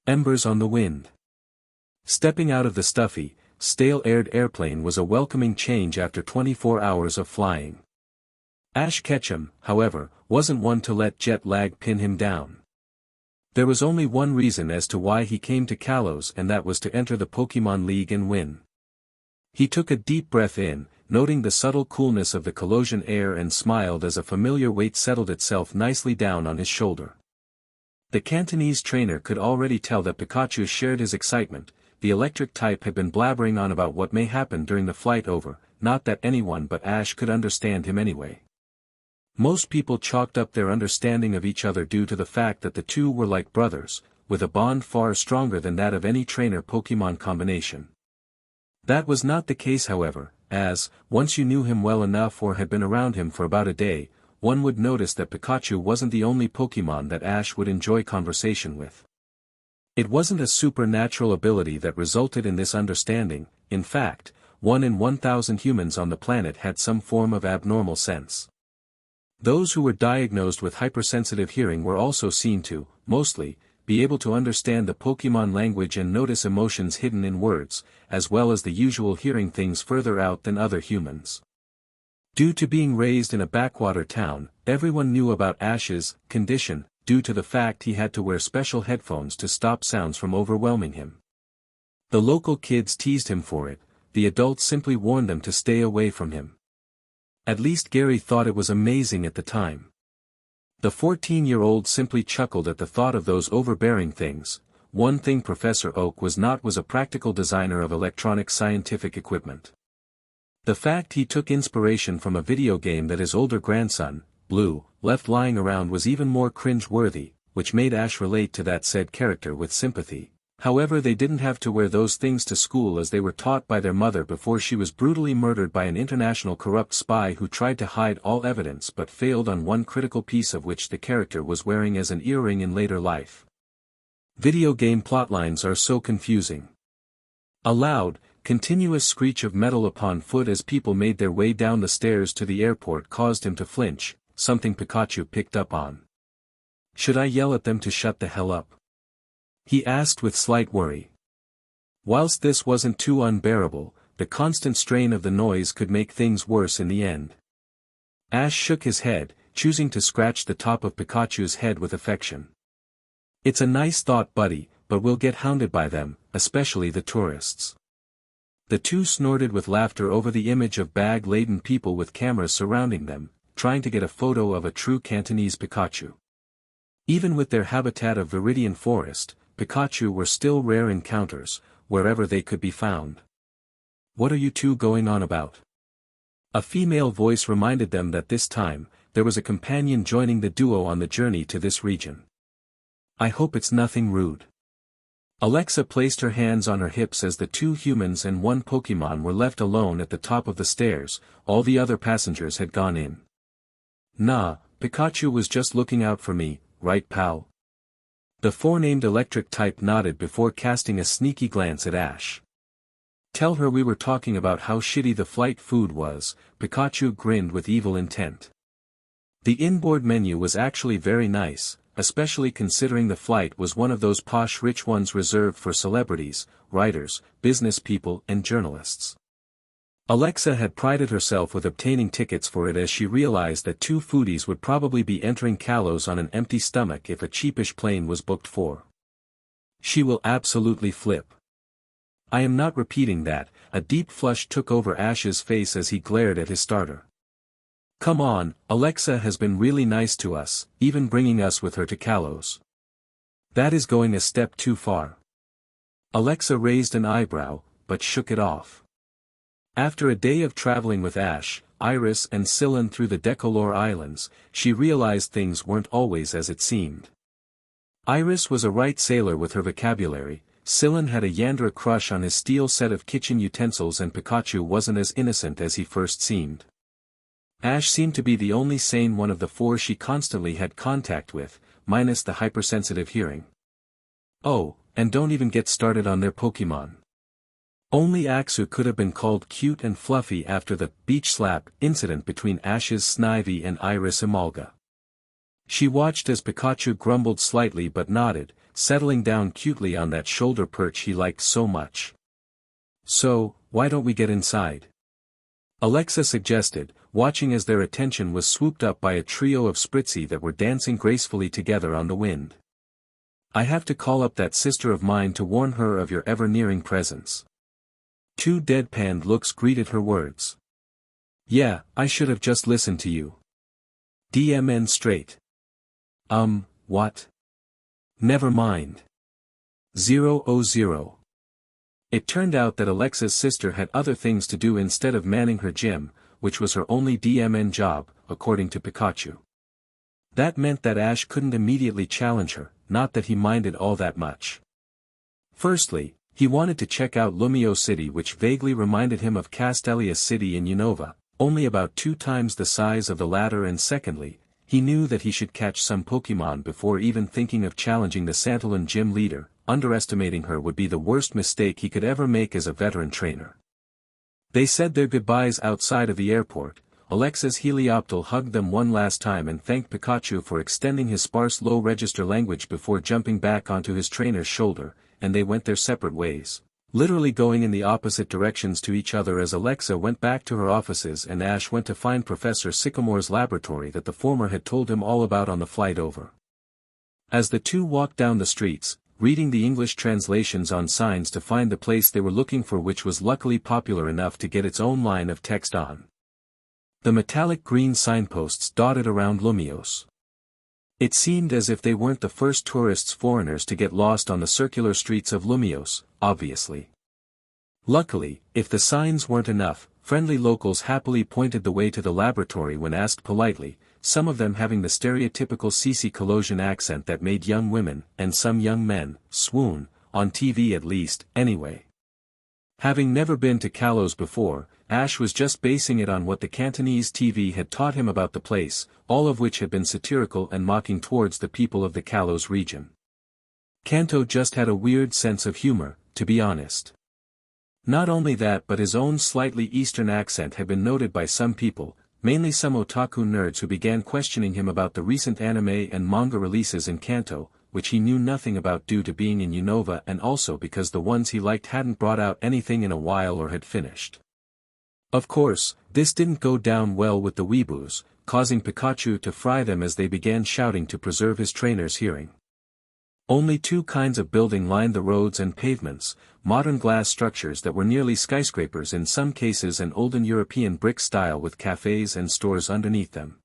Embers on the wind. Stepping out of the stuffy, stale-aired airplane was a welcoming change after 24 hours of flying. Ash Ketchum, however, wasn't one to let jet lag pin him down. There was only one reason as to why he came to Kalos, and that was to enter the Pokemon League and win. He took a deep breath in, noting the subtle coolness of the Kalosian air, and smiled as a familiar weight settled itself nicely down on his shoulder. The Cantonese trainer could already tell that Pikachu shared his excitement. The electric type had been blabbering on about what may happen during the flight over, not that anyone but Ash could understand him anyway. Most people chalked up their understanding of each other due to the fact that the two were like brothers, with a bond far stronger than that of any trainer-Pokemon combination. That was not the case, however, as, once you knew him well enough or had been around him for about a day, one would notice that Pikachu wasn't the only Pokemon that Ash would enjoy conversation with. It wasn't a supernatural ability that resulted in this understanding. In fact, 1 in 1,000 humans on the planet had some form of abnormal sense. Those who were diagnosed with hypersensitive hearing were also seen to, mostly, be able to understand the Pokemon language and notice emotions hidden in words, as well as the usual hearing things further out than other humans. Due to being raised in a backwater town, everyone knew about Ash's condition, due to the fact he had to wear special headphones to stop sounds from overwhelming him. The local kids teased him for it, the adults simply warned them to stay away from him. At least Gary thought it was amazing at the time. The 14-year-old simply chuckled at the thought of those overbearing things. One thing Professor Oak was not was a practical designer of electronic scientific equipment. The fact he took inspiration from a video game that his older grandson, Blue, left lying around was even more cringe-worthy, which made Ash relate to that said character with sympathy. However, they didn't have to wear those things to school, as they were taught by their mother before she was brutally murdered by an international corrupt spy who tried to hide all evidence but failed on one critical piece of which the character was wearing as an earring in later life. Video game plotlines are so confusing. A loud, continuous screech of metal upon foot as people made their way down the stairs to the airport caused him to flinch, something Pikachu picked up on. "Should I yell at them to shut the hell up?" he asked with slight worry. Whilst this wasn't too unbearable, the constant strain of the noise could make things worse in the end. Ash shook his head, choosing to scratch the top of Pikachu's head with affection. "It's a nice thought, buddy, but we'll get hounded by them, especially the tourists." The two snorted with laughter over the image of bag-laden people with cameras surrounding them, trying to get a photo of a true Cantonese Pikachu. Even with their habitat of Viridian Forest, Pikachu were still rare encounters, wherever they could be found. "What are you two going on about?" A female voice reminded them that this time, there was a companion joining the duo on the journey to this region. "I hope it's nothing rude." Alexa placed her hands on her hips as the two humans and one Pokemon were left alone at the top of the stairs. All the other passengers had gone in. "Nah, Pikachu was just looking out for me, right pal?" The forenamed electric type nodded before casting a sneaky glance at Ash. "Tell her we were talking about how shitty the flight food was." Pikachu grinned with evil intent. The inboard menu was actually very nice, especially considering the flight was one of those posh rich ones reserved for celebrities, writers, business people and journalists. Alexa had prided herself with obtaining tickets for it, as she realized that two foodies would probably be entering Kalos on an empty stomach if a cheapish plane was booked for. She will absolutely flip. I am not repeating that. A deep flush took over Ash's face as he glared at his starter. "Come on, Alexa has been really nice to us, even bringing us with her to Kalos." "That is going a step too far." Alexa raised an eyebrow, but shook it off. After a day of traveling with Ash, Iris and Scylla through the Decolor Islands, she realized things weren't always as it seemed. Iris was a right sailor with her vocabulary, Scylla had a Yandere crush on his steel set of kitchen utensils, and Pikachu wasn't as innocent as he first seemed. Ash seemed to be the only sane one of the four she constantly had contact with, minus the hypersensitive hearing. Oh, and don't even get started on their Pokemon. Only Axu could have been called cute and fluffy after the beach slap incident between Ash's Snivy and Iris Emolga. She watched as Pikachu grumbled slightly but nodded, settling down cutely on that shoulder perch he liked so much. "So, why don't we get inside?" Alexa suggested, watching as their attention was swooped up by a trio of spritzy that were dancing gracefully together on the wind. "I have to call up that sister of mine to warn her of your ever-nearing presence." Two deadpanned looks greeted her words. "Yeah, I should have just listened to you. DMN straight." What? Never mind. 000. It turned out that Alexa's sister had other things to do instead of manning her gym, which was her only DMN job, according to Pikachu. That meant that Ash couldn't immediately challenge her, not that he minded all that much. Firstly, he wanted to check out Lumio City, which vaguely reminded him of Castellia's city in Unova, only about 2 times the size of the latter, and secondly, he knew that he should catch some Pokémon before even thinking of challenging the Santalon gym leader. Underestimating her would be the worst mistake he could ever make as a veteran trainer. They said their goodbyes outside of the airport. Alexa's Helioptile hugged them one last time and thanked Pikachu for extending his sparse low-register language before jumping back onto his trainer's shoulder, and they went their separate ways, literally going in the opposite directions to each other as Alexa went back to her offices and Ash went to find Professor Sycamore's laboratory that the former had told him all about on the flight over. As the two walked down the streets, reading the English translations on signs to find the place they were looking for, which was luckily popular enough to get its own line of text on the metallic green signposts dotted around Lumios. It seemed as if they weren't the first foreigners to get lost on the circular streets of Lumios, obviously. Luckily, if the signs weren't enough, friendly locals happily pointed the way to the laboratory when asked politely, some of them having the stereotypical CC Kalosian accent that made young women, and some young men, swoon, on TV at least, anyway. Having never been to Kalos before, Ash was just basing it on what the Cantonese TV had taught him about the place, all of which had been satirical and mocking towards the people of the Kalos region. Kanto just had a weird sense of humor, to be honest. Not only that, but his own slightly Eastern accent had been noted by some people, mainly some otaku nerds who began questioning him about the recent anime and manga releases in Kanto, which he knew nothing about due to being in Unova and also because the ones he liked hadn't brought out anything in a while or had finished. Of course, this didn't go down well with the weeboos, causing Pikachu to fry them as they began shouting to preserve his trainer's hearing. Only 2 kinds of building lined the roads and pavements, modern glass structures that were nearly skyscrapers in some cases and olden European brick style with cafes and stores underneath them.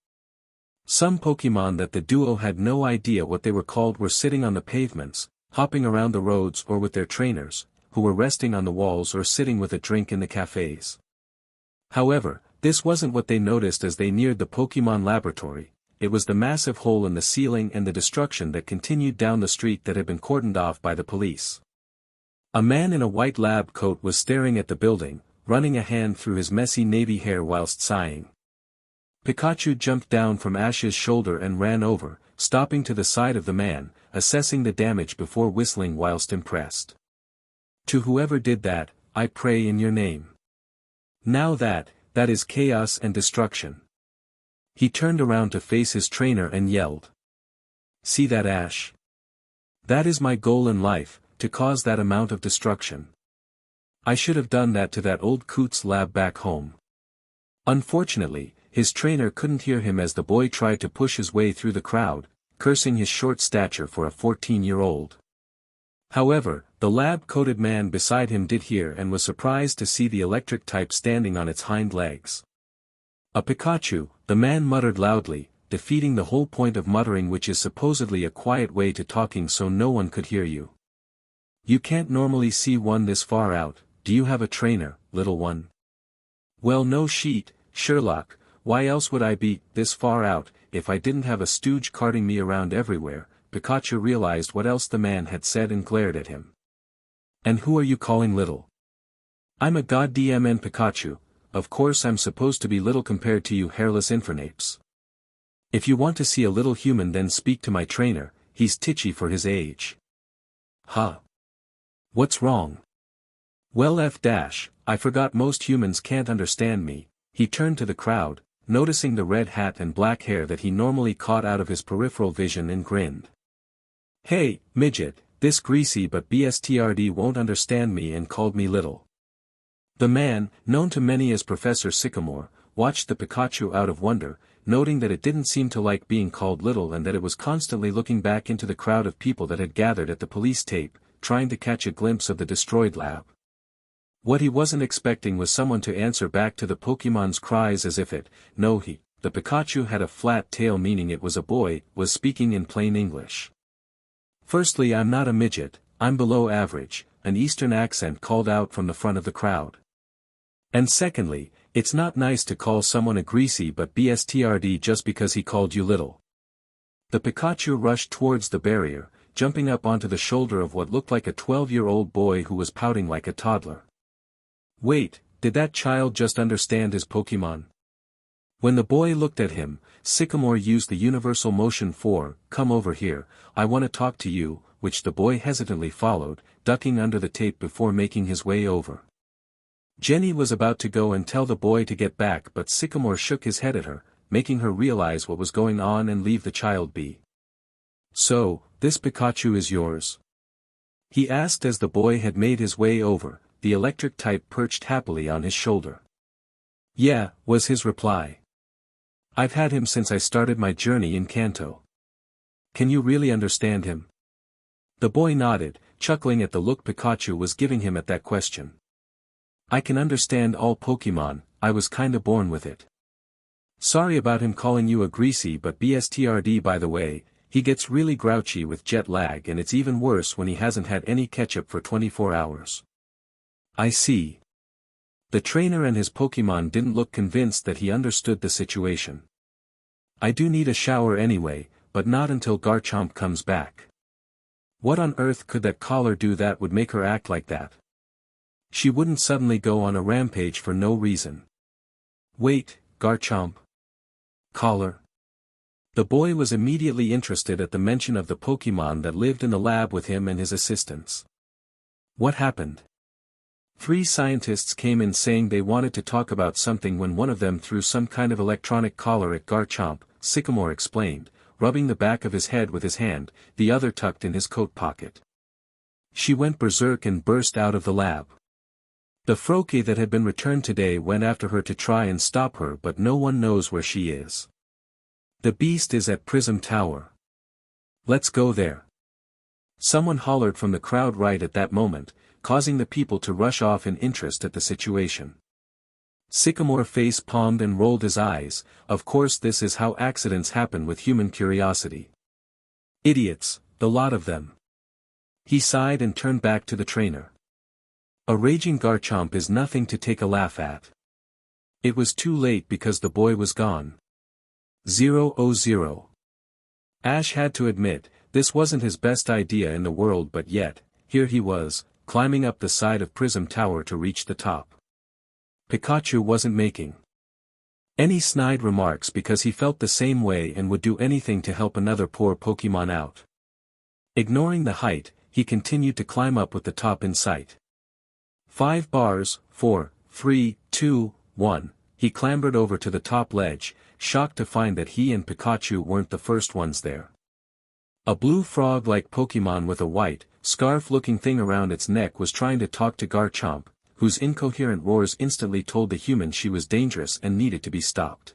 Some Pokémon that the duo had no idea what they were called were sitting on the pavements, hopping around the roads or with their trainers, who were resting on the walls or sitting with a drink in the cafes. However, this wasn't what they noticed as they neared the Pokémon laboratory. It was the massive hole in the ceiling and the destruction that continued down the street that had been cordoned off by the police. A man in a white lab coat was staring at the building, running a hand through his messy navy hair whilst sighing. Pikachu jumped down from Ash's shoulder and ran over, stopping to the side of the man, assessing the damage before whistling whilst impressed. "To whoever did that, I pray in your name. Now that is chaos and destruction." He turned around to face his trainer and yelled. "See that, Ash? That is my goal in life, to cause that amount of destruction. I should have done that to that old Coots lab back home." Unfortunately, his trainer couldn't hear him as the boy tried to push his way through the crowd, cursing his short stature for a 14-year-old. However, the lab-coated man beside him did hear and was surprised to see the electric type standing on its hind legs. "A Pikachu," the man muttered loudly, defeating the whole point of muttering, which is supposedly a quiet way to talking so no one could hear you. "You can't normally see one this far out. Do you have a trainer, little one?" "Well, no sheet, Sherlock. Why else would I be this far out if I didn't have a stooge carting me around everywhere?" Pikachu realized what else the man had said and glared at him. "And who are you calling little?" "I'm a goddamn Pikachu. Of course I'm supposed to be little compared to you hairless infernapes. If you want to see a little human, then speak to my trainer. He's titchy for his age." "Huh? What's wrong?" "Well, I forgot most humans can't understand me." He turned to the crowd, noticing the red hat and black hair that he normally caught out of his peripheral vision, and grinned. "Hey, midget, This greasy but bstrd won't understand me and called me little. The man, known to many as Professor Sycamore, watched the Pikachu out of wonder, noting that it didn't seem to like being called little and that it was constantly looking back into the crowd of people that had gathered at the police tape, trying to catch a glimpse of the destroyed lab. What he wasn't expecting was someone to answer back to the Pokemon's cries as if the Pikachu had a flat tail, meaning it was a boy, was speaking in plain English. Firstly, I'm not a midget, I'm below average, an Eastern accent called out from the front of the crowd. And secondly, it's not nice to call someone a greasy but bstrd just because he called you little. The Pikachu rushed towards the barrier, jumping up onto the shoulder of what looked like a 12-year-old boy who was pouting like a toddler. Wait, did that child just understand his Pokemon? When the boy looked at him, Sycamore used the universal motion for, "Come over here, I want to talk to you," which the boy hesitantly followed, ducking under the tape before making his way over. Jenny was about to go and tell the boy to get back, but Sycamore shook his head at her, making her realize what was going on and leave the child be. "So, this Pikachu is yours?" he asked as the boy had made his way over, the electric type perched happily on his shoulder. "Yeah," was his reply. "I've had him since I started my journey in Kanto." "Can you really understand him?" The boy nodded, chuckling at the look Pikachu was giving him at that question. "I can understand all Pokemon, I was kinda born with it." "Sorry about him calling you a greasy but bstrd, by the way, he gets really grouchy with jet lag and it's even worse when he hasn't had any ketchup for 24 hours. "I see." The trainer and his Pokemon didn't look convinced that he understood the situation. "I do need a shower anyway, but not until Garchomp comes back." What on earth could that collar do that would make her act like that? She wouldn't suddenly go on a rampage for no reason. "Wait, Garchomp? Collar?" The boy was immediately interested at the mention of the Pokemon that lived in the lab with him and his assistants. What happened? 3 scientists came in saying they wanted to talk about something when one of them threw some kind of electronic collar at Garchomp, Sycamore explained, rubbing the back of his head with his hand, the other tucked in his coat pocket. She went berserk and burst out of the lab. The Froakie that had been returned today went after her to try and stop her, but no one knows where she is. The beast is at Prism Tower. Let's go there. Someone hollered from the crowd right at that moment, causing the people to rush off in interest at the situation. Sycamore face-palmed and rolled his eyes. Of course, this is how accidents happen with human curiosity. Idiots, the lot of them. He sighed and turned back to the trainer. A raging Garchomp is nothing to take a laugh at. It was too late because the boy was gone. 0-0. Ash had to admit, this wasn't his best idea in the world, but yet, here he was, climbing up the side of Prism Tower to reach the top. Pikachu wasn't making any snide remarks because he felt the same way and would do anything to help another poor Pokemon out. Ignoring the height, he continued to climb up with the top in sight. 5 bars, 4, 3, 2, 1, he clambered over to the top ledge, shocked to find that he and Pikachu weren't the first ones there. A blue frog-like Pokemon with a white, scarf-looking thing around its neck was trying to talk to Garchomp, whose incoherent roars instantly told the human she was dangerous and needed to be stopped.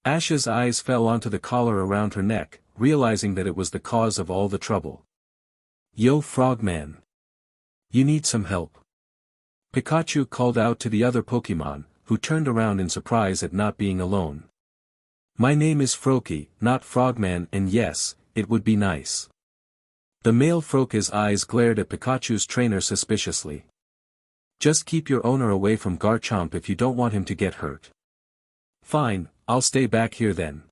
Ash's eyes fell onto the collar around her neck, realizing that it was the cause of all the trouble. "Yo, Frogman! You need some help." Pikachu called out to the other Pokemon, who turned around in surprise at not being alone. "My name is Froakie, not Frogman, and yes, it would be nice." The male Froakie's eyes glared at Pikachu's trainer suspiciously. "Just keep your owner away from Garchomp if you don't want him to get hurt." "Fine, I'll stay back here then."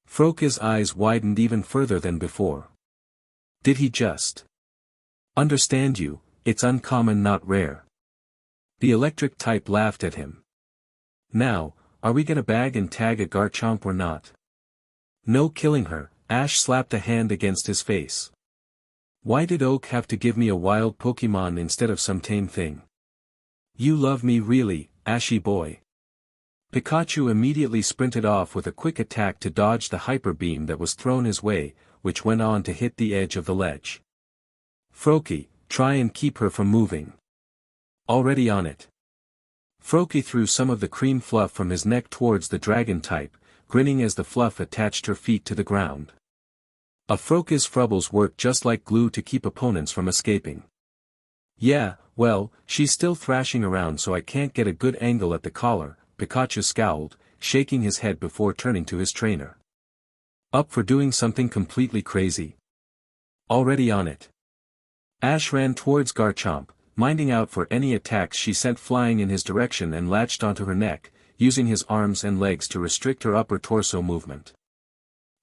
Froakie's eyes widened even further than before. "Did he just understand you? It's uncommon, not rare." The electric type laughed at him. "Now, are we gonna bag and tag a Garchomp or not?" "No killing her," Ash slapped a hand against his face. "Why did Oak have to give me a wild Pokemon instead of some tame thing?" "You love me really, Ashy boy." Pikachu immediately sprinted off with a quick attack to dodge the hyper beam that was thrown his way, which went on to hit the edge of the ledge. Froki, try and keep her from moving. Already on it. Froki threw some of the cream fluff from his neck towards the dragon type, grinning as the fluff attached her feet to the ground. A Froki's frubbles work just like glue to keep opponents from escaping. Yeah, well, she's still thrashing around so I can't get a good angle at the collar, Pikachu scowled, shaking his head before turning to his trainer. Up for doing something completely crazy? Already on it. Ash ran towards Garchomp, minding out for any attacks she sent flying in his direction and latched onto her neck, using his arms and legs to restrict her upper torso movement.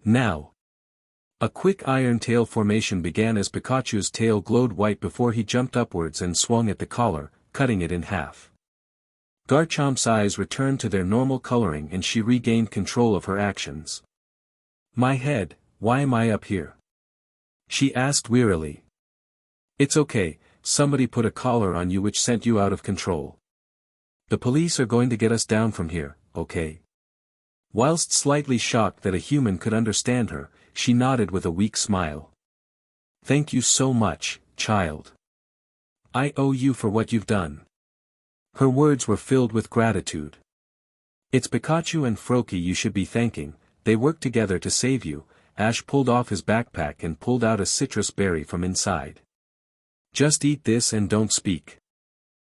Now. A quick iron tail formation began as Pikachu's tail glowed white before he jumped upwards and swung at the collar, cutting it in half. Garchomp's eyes returned to their normal coloring and she regained control of her actions. My head, why am I up here? She asked wearily. It's okay, somebody put a collar on you which sent you out of control. The police are going to get us down from here, okay? Whilst slightly shocked that a human could understand her, she nodded with a weak smile. Thank you so much, child. I owe you for what you've done. Her words were filled with gratitude. It's Pikachu and Froki you should be thanking, they worked together to save you. Ash pulled off his backpack and pulled out a citrus berry from inside. Just eat this and don't speak.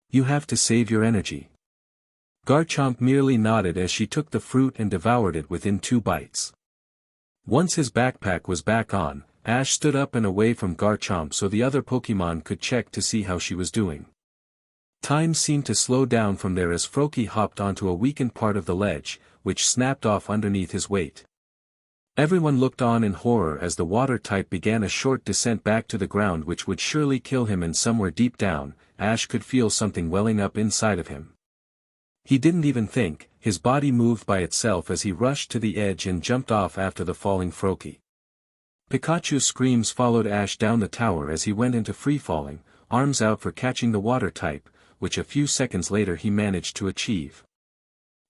You have to save your energy. Garchomp merely nodded as she took the fruit and devoured it within 2 bites. Once his backpack was back on, Ash stood up and away from Garchomp so the other Pokémon could check to see how she was doing. Time seemed to slow down from there as Froki hopped onto a weakened part of the ledge, which snapped off underneath his weight. Everyone looked on in horror as the water type began a short descent back to the ground which would surely kill him, and somewhere deep down, Ash could feel something welling up inside of him. He didn't even think, his body moved by itself as he rushed to the edge and jumped off after the falling Froki. Pikachu's screams followed Ash down the tower as he went into free-falling, arms out for catching the water type, which a few seconds later he managed to achieve.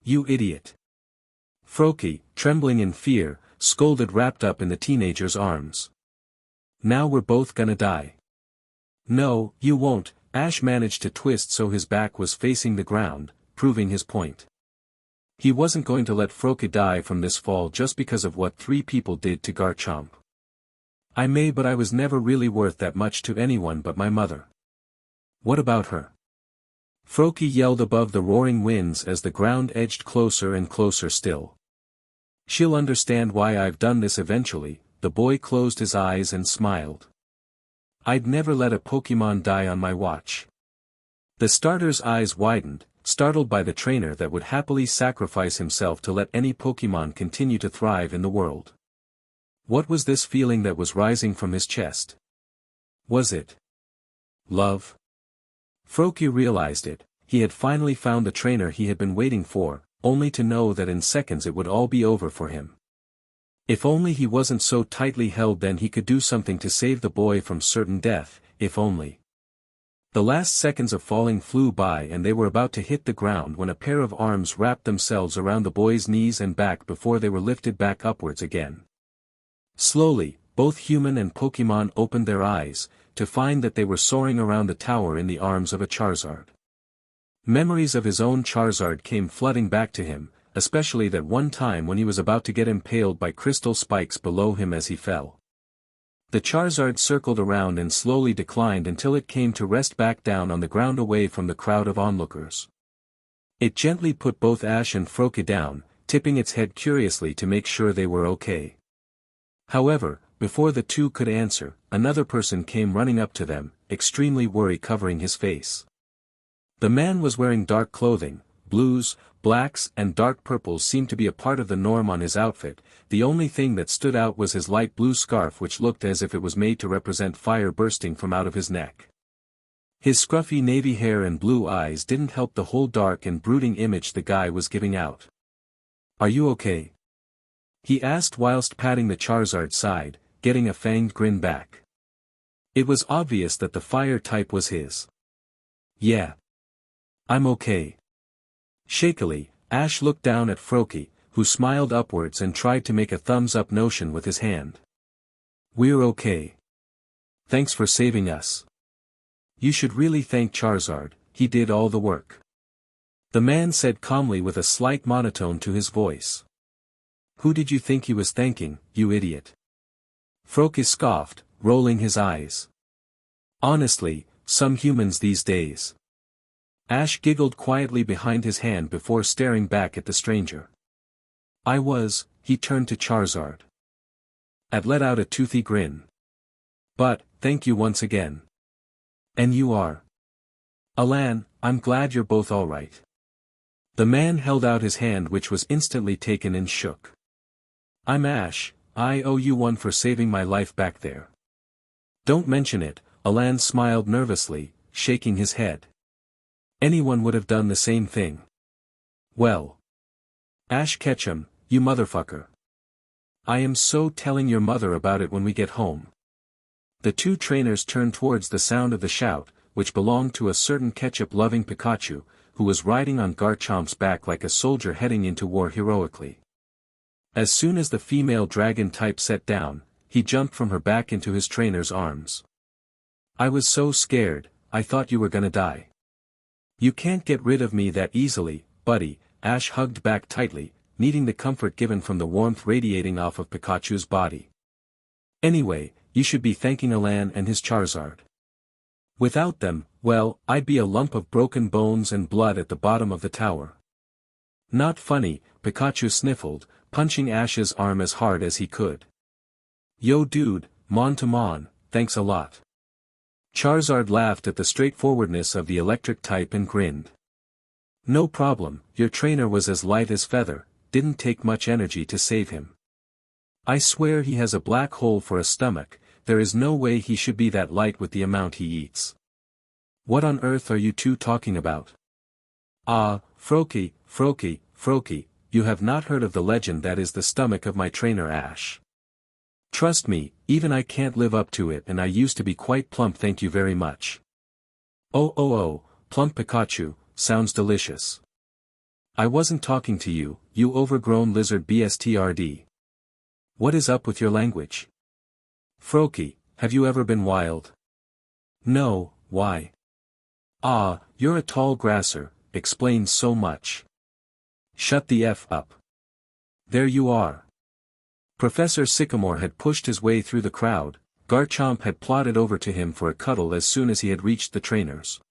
You idiot! Froki, trembling in fear, scolded wrapped up in the teenager's arms. Now we're both gonna die. No, you won't. Ash managed to twist so his back was facing the ground, proving his point. He wasn't going to let Froki die from this fall just because of what 3 people did to Garchomp. I may, but I was never really worth that much to anyone but my mother. What about her? Froki yelled above the roaring winds as the ground edged closer and closer still. She'll understand why I've done this eventually. The boy closed his eyes and smiled. I'd never let a Pokémon die on my watch. The starter's eyes widened, startled by the trainer that would happily sacrifice himself to let any Pokémon continue to thrive in the world. What was this feeling that was rising from his chest? Was it love? Froki realized it. He had finally found the trainer he had been waiting for, only to know that in seconds it would all be over for him. If only he wasn't so tightly held, then he could do something to save the boy from certain death, if only. The last seconds of falling flew by and they were about to hit the ground when a pair of arms wrapped themselves around the boy's knees and back before they were lifted back upwards again. Slowly, both human and Pokémon opened their eyes, to find that they were soaring around the tower in the arms of a Charizard. Memories of his own Charizard came flooding back to him, especially that one time when he was about to get impaled by crystal spikes below him as he fell. The Charizard circled around and slowly declined until it came to rest back down on the ground away from the crowd of onlookers. It gently put both Ash and Froki down, tipping its head curiously to make sure they were okay. However, before the two could answer, another person came running up to them, extremely worry covering his face. The man was wearing dark clothing. Blues, blacks and dark purples seemed to be a part of the norm on his outfit. The only thing that stood out was his light blue scarf, which looked as if it was made to represent fire bursting from out of his neck. His scruffy navy hair and blue eyes didn't help the whole dark and brooding image the guy was giving out. Are you okay? He asked whilst patting the Charizard's side, getting a fanged grin back. It was obvious that the fire type was his. Yeah. I'm okay. Shakily, Ash looked down at Froki, who smiled upwards and tried to make a thumbs-up motion with his hand. We're okay. Thanks for saving us. You should really thank Charizard, he did all the work. The man said calmly with a slight monotone to his voice. Who did you think he was thanking, you idiot? Froakie scoffed, rolling his eyes. Honestly, some humans these days. Ash giggled quietly behind his hand before staring back at the stranger. He turned to Charizard. And let out a toothy grin. But, thank you once again. And you are? Alain, I'm glad you're both alright. The man held out his hand which was instantly taken and shook. I'm Ash, I owe you one for saving my life back there. Don't mention it, Alain smiled nervously, shaking his head. Anyone would have done the same thing. Well. Ash Ketchum, you motherfucker. I am so telling your mother about it when we get home. The two trainers turned towards the sound of the shout, which belonged to a certain ketchup-loving Pikachu, who was riding on Garchomp's back like a soldier heading into war heroically. As soon as the female dragon type sat down, he jumped from her back into his trainer's arms. I was so scared, I thought you were gonna die. You can't get rid of me that easily, buddy, Ash hugged back tightly, needing the comfort given from the warmth radiating off of Pikachu's body. Anyway, you should be thanking Alain and his Charizard. Without them, well, I'd be a lump of broken bones and blood at the bottom of the tower. Not funny, Pikachu sniffled, punching Ash's arm as hard as he could. Yo dude, mon to mon, thanks a lot. Charizard laughed at the straightforwardness of the electric type and grinned. No problem, your trainer was as light as feather, didn't take much energy to save him. I swear he has a black hole for a stomach, there is no way he should be that light with the amount he eats. What on earth are you two talking about? Ah, Froakie, you have not heard of the legend that is the stomach of my trainer Ash. Trust me, even I can't live up to it and I used to be quite plump, thank you very much. Oh, plump Pikachu, sounds delicious. I wasn't talking to you, you overgrown lizard bstrd. What is up with your language? Froakie, have you ever been wild? No, why? Ah, you're a tall grasser, explains so much. Shut the F up. There you are. Professor Sycamore had pushed his way through the crowd, Garchomp had plodded over to him for a cuddle as soon as he had reached the trainers.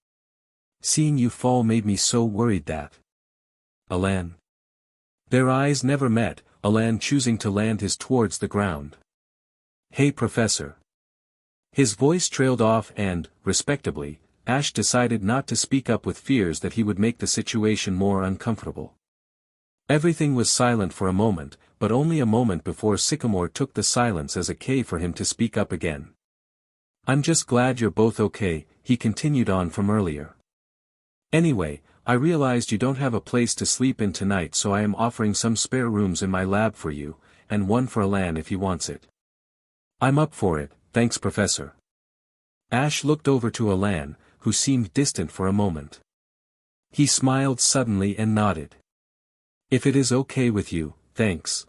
Seeing you fall made me so worried that. Alain. Their eyes never met, Alain choosing to land his towards the ground. Hey Professor. His voice trailed off and, respectably, Ash decided not to speak up with fears that he would make the situation more uncomfortable. Everything was silent for a moment, but only a moment before Sycamore took the silence as a K for him to speak up again. I'm just glad you're both okay, he continued on from earlier. Anyway, I realized you don't have a place to sleep in tonight, so I am offering some spare rooms in my lab for you, and one for Alain if he wants it. I'm up for it, thanks Professor. Ash looked over to Alain, who seemed distant for a moment. He smiled suddenly and nodded. If it is okay with you, thanks.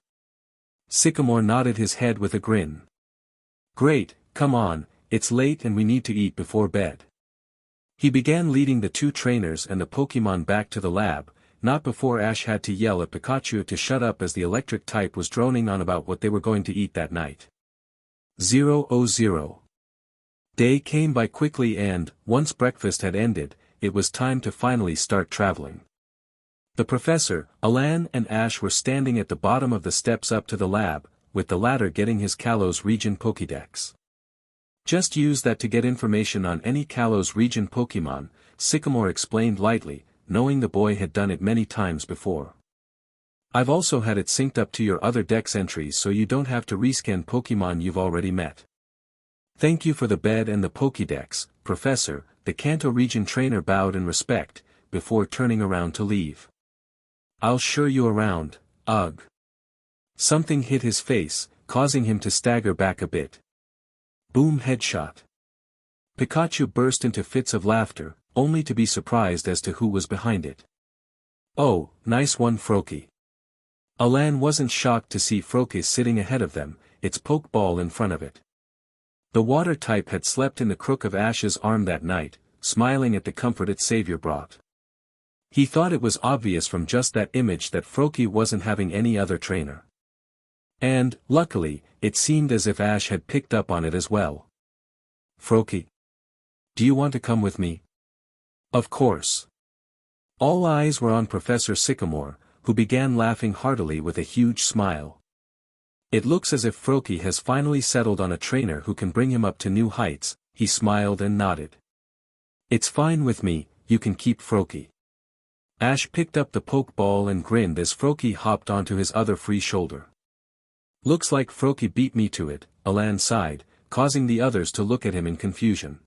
Sycamore nodded his head with a grin. Great, come on, it's late and we need to eat before bed. He began leading the two trainers and the Pokémon back to the lab, not before Ash had to yell at Pikachu to shut up as the electric type was droning on about what they were going to eat that night. 0:00. Day came by quickly and, once breakfast had ended, it was time to finally start traveling. The professor, Alain and Ash were standing at the bottom of the steps up to the lab, with the latter getting his Kalos region Pokédex. Just use that to get information on any Kalos region Pokémon, Sycamore explained lightly, knowing the boy had done it many times before. I've also had it synced up to your other Dex entries so you don't have to rescan Pokémon you've already met. Thank you for the bed and the Pokédex, Professor, the Kanto region trainer bowed in respect, before turning around to leave. I'll show you around, ugh. Something hit his face, causing him to stagger back a bit. Boom headshot. Pikachu burst into fits of laughter, only to be surprised as to who was behind it. Oh, nice one Froakie. Alain wasn't shocked to see Froakie sitting ahead of them, its Pokeball in front of it. The water type had slept in the crook of Ash's arm that night, smiling at the comfort its savior brought. He thought it was obvious from just that image that Froki wasn't having any other trainer. And, luckily, it seemed as if Ash had picked up on it as well. "Froki, do you want to come with me?" "Of course." All eyes were on Professor Sycamore, who began laughing heartily with a huge smile. "It looks as if Froki has finally settled on a trainer who can bring him up to new heights," he smiled and nodded. "It's fine with me, you can keep Froki." Ash picked up the pokeball and grinned as Froki hopped onto his other free shoulder. "Looks like Froki beat me to it," Alain sighed, causing the others to look at him in confusion.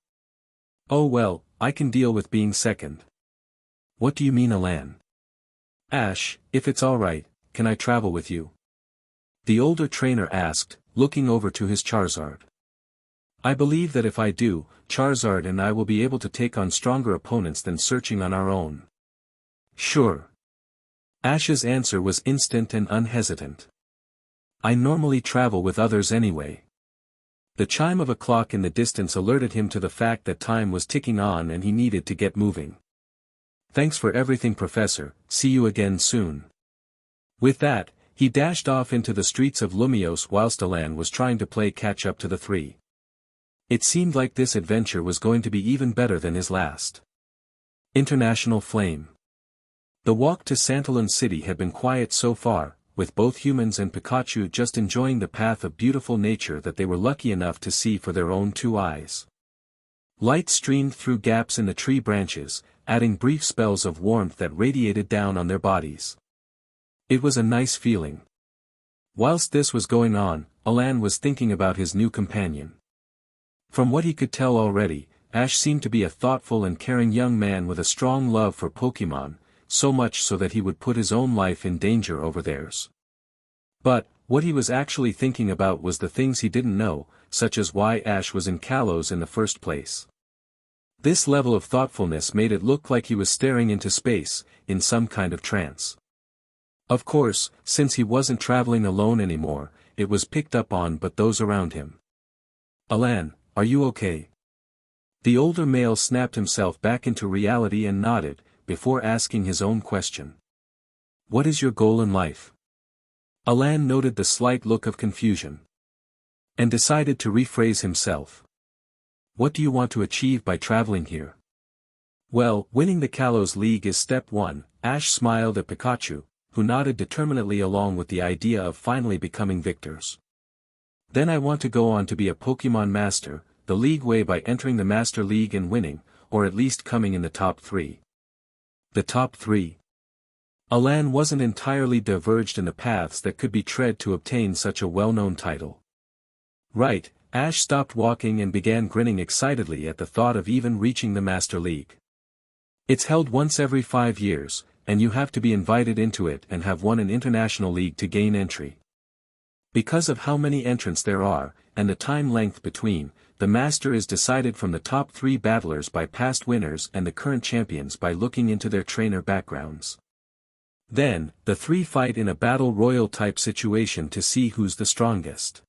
"Oh well, I can deal with being second." "What do you mean, Alain?" "Ash, if it's alright, can I travel with you?" the older trainer asked, looking over to his Charizard. "I believe that if I do, Charizard and I will be able to take on stronger opponents than searching on our own." "Sure." Ash's answer was instant and unhesitant. "I normally travel with others anyway." The chime of a clock in the distance alerted him to the fact that time was ticking on and he needed to get moving. "Thanks for everything, Professor, see you again soon." With that, he dashed off into the streets of Lumios whilst Alain was trying to play catch-up to the three. It seemed like this adventure was going to be even better than his last. International Flame. The walk to Santalon City had been quiet so far, with both humans and Pikachu just enjoying the path of beautiful nature that they were lucky enough to see for their own two eyes. Light streamed through gaps in the tree branches, adding brief spells of warmth that radiated down on their bodies. It was a nice feeling. Whilst this was going on, Alain was thinking about his new companion. From what he could tell already, Ash seemed to be a thoughtful and caring young man with a strong love for Pokemon, so much so that he would put his own life in danger over theirs. But, what he was actually thinking about was the things he didn't know, such as why Ash was in Kalos in the first place. This level of thoughtfulness made it look like he was staring into space, in some kind of trance. Of course, since he wasn't traveling alone anymore, it was picked up on by those around him. "Alain, are you okay?" The older male snapped himself back into reality and nodded, before asking his own question. "What is your goal in life?" Alain noted the slight look of confusion. And decided to rephrase himself. "What do you want to achieve by traveling here?" "Well, winning the Kalos League is step one," Ash smiled at Pikachu, who nodded determinedly along with the idea of finally becoming victors. "Then I want to go on to be a Pokemon Master, the League way by entering the Master League and winning, or at least coming in the top 3. The top 3? Alain wasn't entirely diverged in the paths that could be tread to obtain such a well-known title. Right, Ash stopped walking and began grinning excitedly at the thought of even reaching the Master League. It's held once every 5 years, and you have to be invited into it and have won an international league to gain entry. Because of how many entrants there are, and the time length between, the Master is decided from the top 3 battlers by past winners and the current champions by looking into their trainer backgrounds. Then, the 3 fight in a battle royal type situation to see who's the strongest.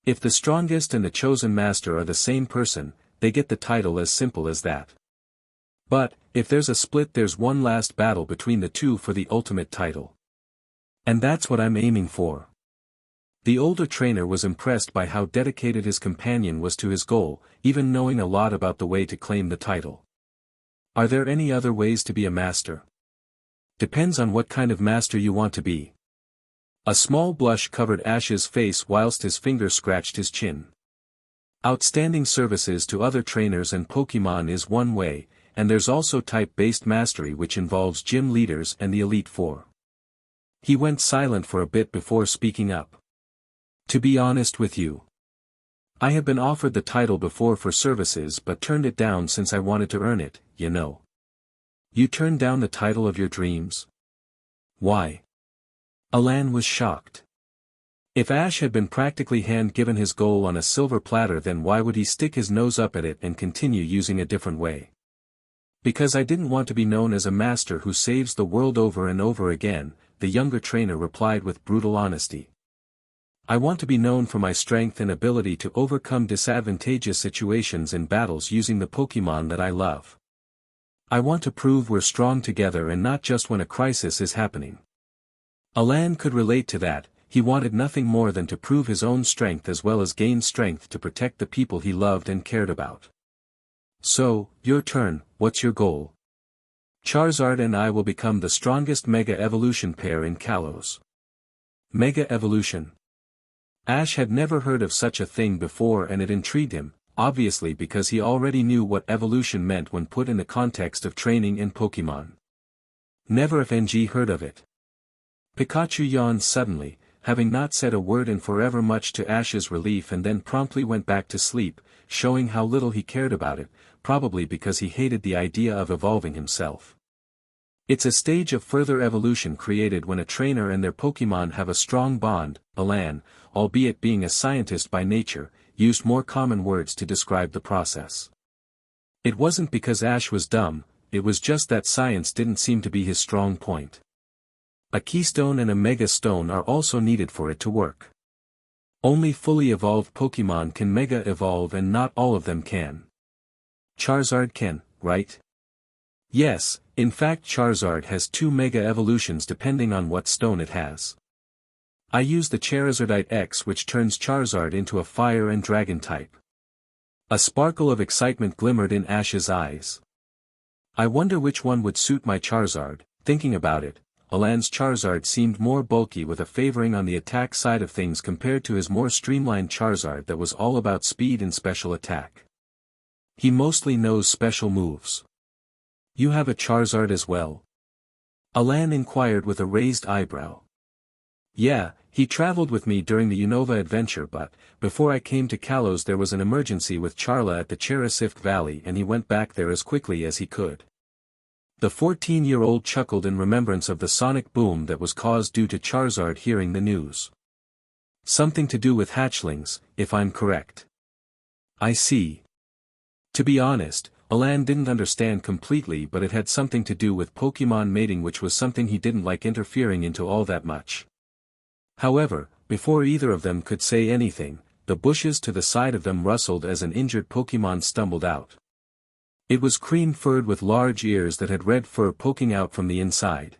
If the strongest and the chosen Master are the same person, they get the title, as simple as that. But, if there's a split, there's one last battle between the two for the ultimate title. And that's what I'm aiming for. The older trainer was impressed by how dedicated his companion was to his goal, even knowing a lot about the way to claim the title. Are there any other ways to be a master? Depends on what kind of master you want to be. A small blush covered Ash's face whilst his finger scratched his chin. Outstanding services to other trainers and Pokemon is one way, and there's also type-based mastery which involves gym leaders and the Elite Four. He went silent for a bit before speaking up. To be honest with you, I have been offered the title before for services but turned it down since I wanted to earn it, you know. You turned down the title of your dreams? Why? Alain was shocked. If Ash had been practically hand-given his goal on a silver platter, then why would he stick his nose up at it and continue using a different way? Because I didn't want to be known as a master who saves the world over and over again, the younger trainer replied with brutal honesty. I want to be known for my strength and ability to overcome disadvantageous situations in battles using the Pokémon that I love. I want to prove we're strong together and not just when a crisis is happening. Alain could relate to that. He wanted nothing more than to prove his own strength as well as gain strength to protect the people he loved and cared about. So, your turn, what's your goal? Charizard and I will become the strongest Mega Evolution pair in Kalos. Mega Evolution. Ash had never heard of such a thing before and it intrigued him, obviously because he already knew what evolution meant when put in the context of training in Pokémon. Never have NG heard of it. Pikachu yawned suddenly, having not said a word in forever, much to Ash's relief, and then promptly went back to sleep, showing how little he cared about it, probably because he hated the idea of evolving himself. It's a stage of further evolution created when a trainer and their Pokémon have a strong bond. Alain, albeit being a scientist by nature, used more common words to describe the process. It wasn't because Ash was dumb, it was just that science didn't seem to be his strong point. A keystone and a mega stone are also needed for it to work. Only fully evolved Pokémon can mega evolve and not all of them can. Charizard can, right? Yes, in fact Charizard has 2 mega evolutions depending on what stone it has. I use the Charizardite X, which turns Charizard into a fire and dragon type. A sparkle of excitement glimmered in Ash's eyes. I wonder which one would suit my Charizard. Thinking about it, Alain's Charizard seemed more bulky with a favoring on the attack side of things compared to his more streamlined Charizard that was all about speed and special attack. He mostly knows special moves. You have a Charizard as well? Alain inquired with a raised eyebrow. Yeah, he traveled with me during the Unova adventure, but, before I came to Kalos there was an emergency with Charla at the Cherasift Valley and he went back there as quickly as he could. The 14-year-old chuckled in remembrance of the sonic boom that was caused due to Charizard hearing the news. Something to do with hatchlings, if I'm correct. I see. To be honest, Alain didn't understand completely, but it had something to do with Pokémon mating, which was something he didn't like interfering into all that much. However, before either of them could say anything, the bushes to the side of them rustled as an injured Pokémon stumbled out. It was cream-furred with large ears that had red fur poking out from the inside.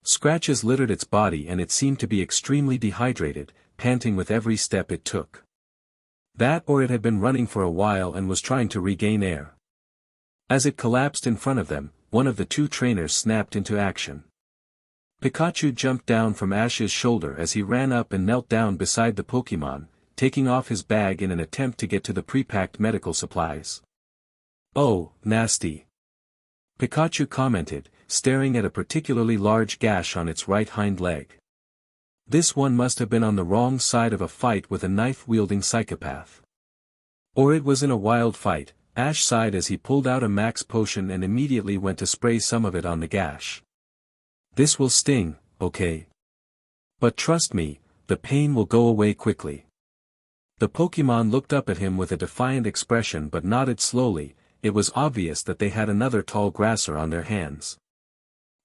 Scratches littered its body and it seemed to be extremely dehydrated, panting with every step it took. That or it had been running for a while and was trying to regain air. As it collapsed in front of them, one of the 2 trainers snapped into action. Pikachu jumped down from Ash's shoulder as he ran up and knelt down beside the Pokémon, taking off his bag in an attempt to get to the pre-packed medical supplies. Oh, nasty. Pikachu commented, staring at a particularly large gash on its right hind leg. This one must have been on the wrong side of a fight with a knife-wielding psychopath. Or it was in a wild fight, Ash sighed as he pulled out a max potion and immediately went to spray some of it on the gash. This will sting, okay? But trust me, the pain will go away quickly. The Pokémon looked up at him with a defiant expression but nodded slowly. It was obvious that they had another tall grasser on their hands.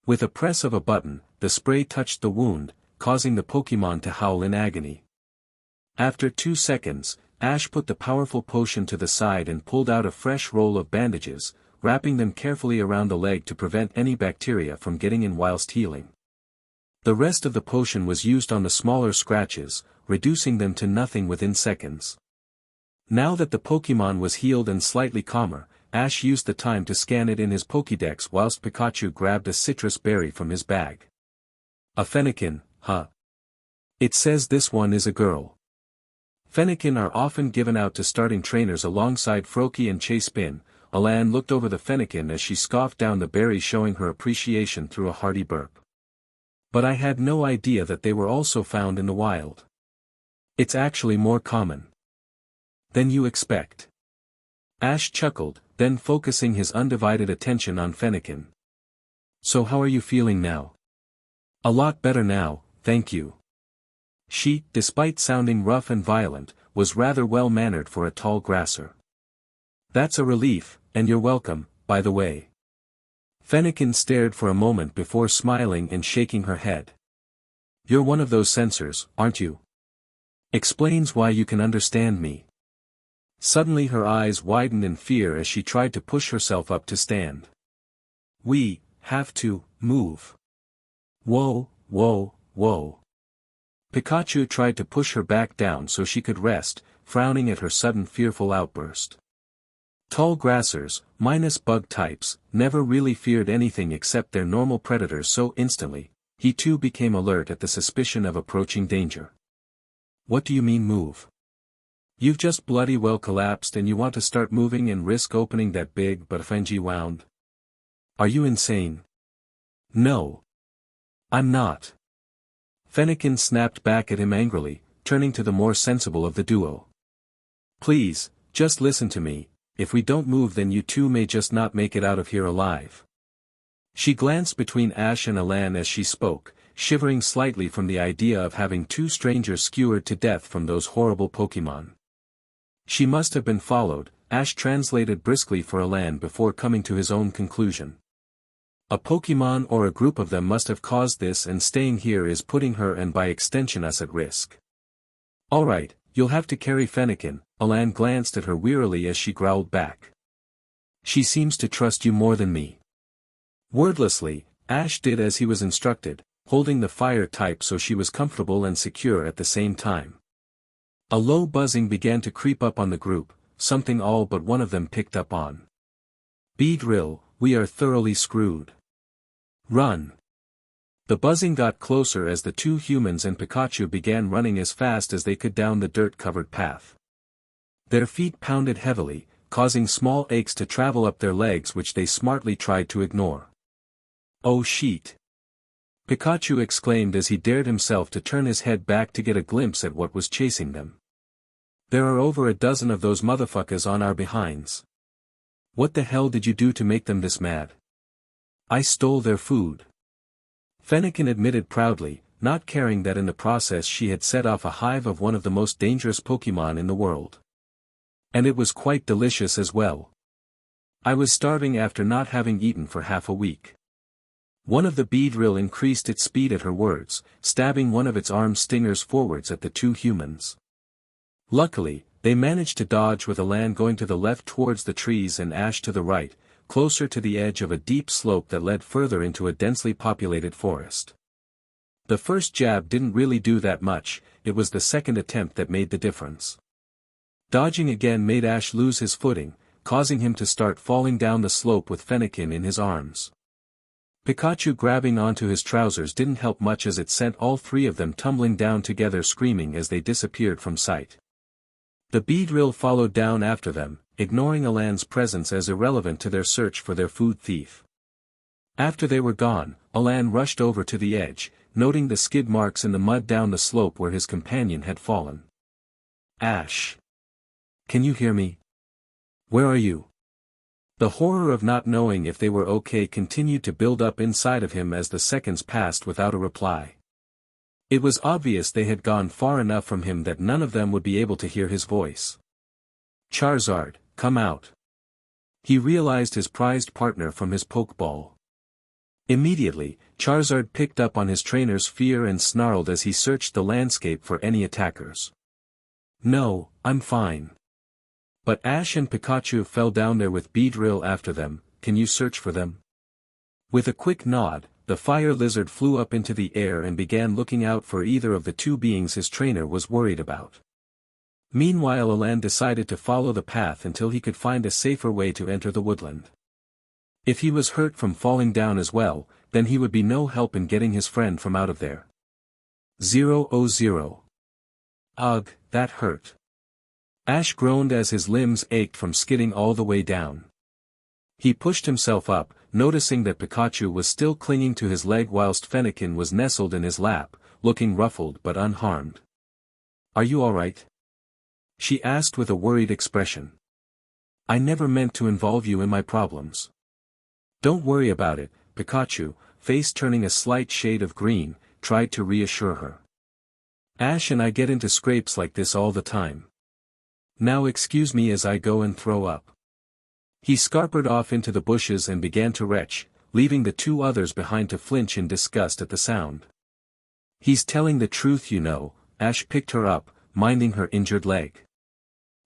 With a press of a button, the spray touched the wound, causing the Pokémon to howl in agony. After 2 seconds, Ash put the powerful potion to the side and pulled out a fresh roll of bandages, wrapping them carefully around the leg to prevent any bacteria from getting in whilst healing. The rest of the potion was used on the smaller scratches, reducing them to nothing within seconds. Now that the Pokémon was healed and slightly calmer, Ash used the time to scan it in his Pokédex whilst Pikachu grabbed a citrus berry from his bag. A Fennekin, huh? It says this one is a girl. Fennekin are often given out to starting trainers alongside Froakie and Chespin. Alain looked over the Fennekin as she scoffed down the berry, showing her appreciation through a hearty burp. But I had no idea that they were also found in the wild. It's actually more common than you expect. Ash chuckled, then focusing his undivided attention on Fennekin. So how are you feeling now? A lot better now, thank you. She, despite sounding rough and violent, was rather well-mannered for a tall grasser. That's a relief, and you're welcome, by the way. Fennekin stared for a moment before smiling and shaking her head. You're one of those censors, aren't you? Explains why you can understand me. Suddenly her eyes widened in fear as she tried to push herself up to stand. We have to move. Whoa, whoa, whoa. Pikachu tried to push her back down so she could rest, frowning at her sudden fearful outburst. Tall grassers, minus bug types, never really feared anything except their normal predators, so instantly, he too became alert at the suspicion of approaching danger. What do you mean move? You've just bloody well collapsed and you want to start moving and risk opening that big buffangy wound? Are you insane? No. I'm not. Fennekin snapped back at him angrily, turning to the more sensible of the duo. Please, just listen to me, if we don't move then you two may just not make it out of here alive. She glanced between Ash and Alain as she spoke, shivering slightly from the idea of having two strangers skewered to death from those horrible Pokémon. She must have been followed, Ash translated briskly for Alain before coming to his own conclusion. A Pokémon or a group of them must have caused this, and staying here is putting her and by extension us at risk. Alright, you'll have to carry Fennekin. Alain glanced at her wearily as she growled back. She seems to trust you more than me. Wordlessly, Ash did as he was instructed, holding the fire type so she was comfortable and secure at the same time. A low buzzing began to creep up on the group, something all but one of them picked up on. Beedrill, we are thoroughly screwed. Run. The buzzing got closer as the two humans and Pikachu began running as fast as they could down the dirt-covered path. Their feet pounded heavily, causing small aches to travel up their legs which they smartly tried to ignore. Oh shit! Pikachu exclaimed as he dared himself to turn his head back to get a glimpse at what was chasing them. There are over a dozen of those motherfuckers on our behinds. What the hell did you do to make them this mad? I stole their food. Fennekin admitted proudly, not caring that in the process she had set off a hive of one of the most dangerous Pokémon in the world. And it was quite delicious as well. I was starving after not having eaten for half a week. One of the Beedrill increased its speed at her words, stabbing one of its arm stingers forwards at the two humans. Luckily, they managed to dodge with Alain going to the left towards the trees and Ash to the right, closer to the edge of a deep slope that led further into a densely populated forest. The first jab didn't really do that much, it was the second attempt that made the difference. Dodging again made Ash lose his footing, causing him to start falling down the slope with Fennekin in his arms. Pikachu grabbing onto his trousers didn't help much as it sent all three of them tumbling down together screaming as they disappeared from sight. The Beedrill followed down after them, ignoring Alain's presence as irrelevant to their search for their food thief. After they were gone, Alain rushed over to the edge, noting the skid marks in the mud down the slope where his companion had fallen. Ash! Can you hear me? Where are you? The horror of not knowing if they were okay continued to build up inside of him as the seconds passed without a reply. It was obvious they had gone far enough from him that none of them would be able to hear his voice. Charizard, come out. He realized his prized partner from his Pokeball. Immediately, Charizard picked up on his trainer's fear and snarled as he searched the landscape for any attackers. No, I'm fine. But Ash and Pikachu fell down there with Beedrill after them. Can you search for them? With a quick nod, the fire lizard flew up into the air and began looking out for either of the two beings his trainer was worried about. Meanwhile Alain decided to follow the path until he could find a safer way to enter the woodland. If he was hurt from falling down as well, then he would be no help in getting his friend from out of there. 0-0. Ugh, that hurt. Ash groaned as his limbs ached from skidding all the way down. He pushed himself up, noticing that Pikachu was still clinging to his leg whilst Fennekin was nestled in his lap, looking ruffled but unharmed. Are you alright? She asked with a worried expression. I never meant to involve you in my problems. Don't worry about it, Pikachu, face turning a slight shade of green, tried to reassure her. Ash and I get into scrapes like this all the time. Now excuse me as I go and throw up. He scarpered off into the bushes and began to retch, leaving the two others behind to flinch in disgust at the sound. He's telling the truth, you know. Ash picked her up, minding her injured leg.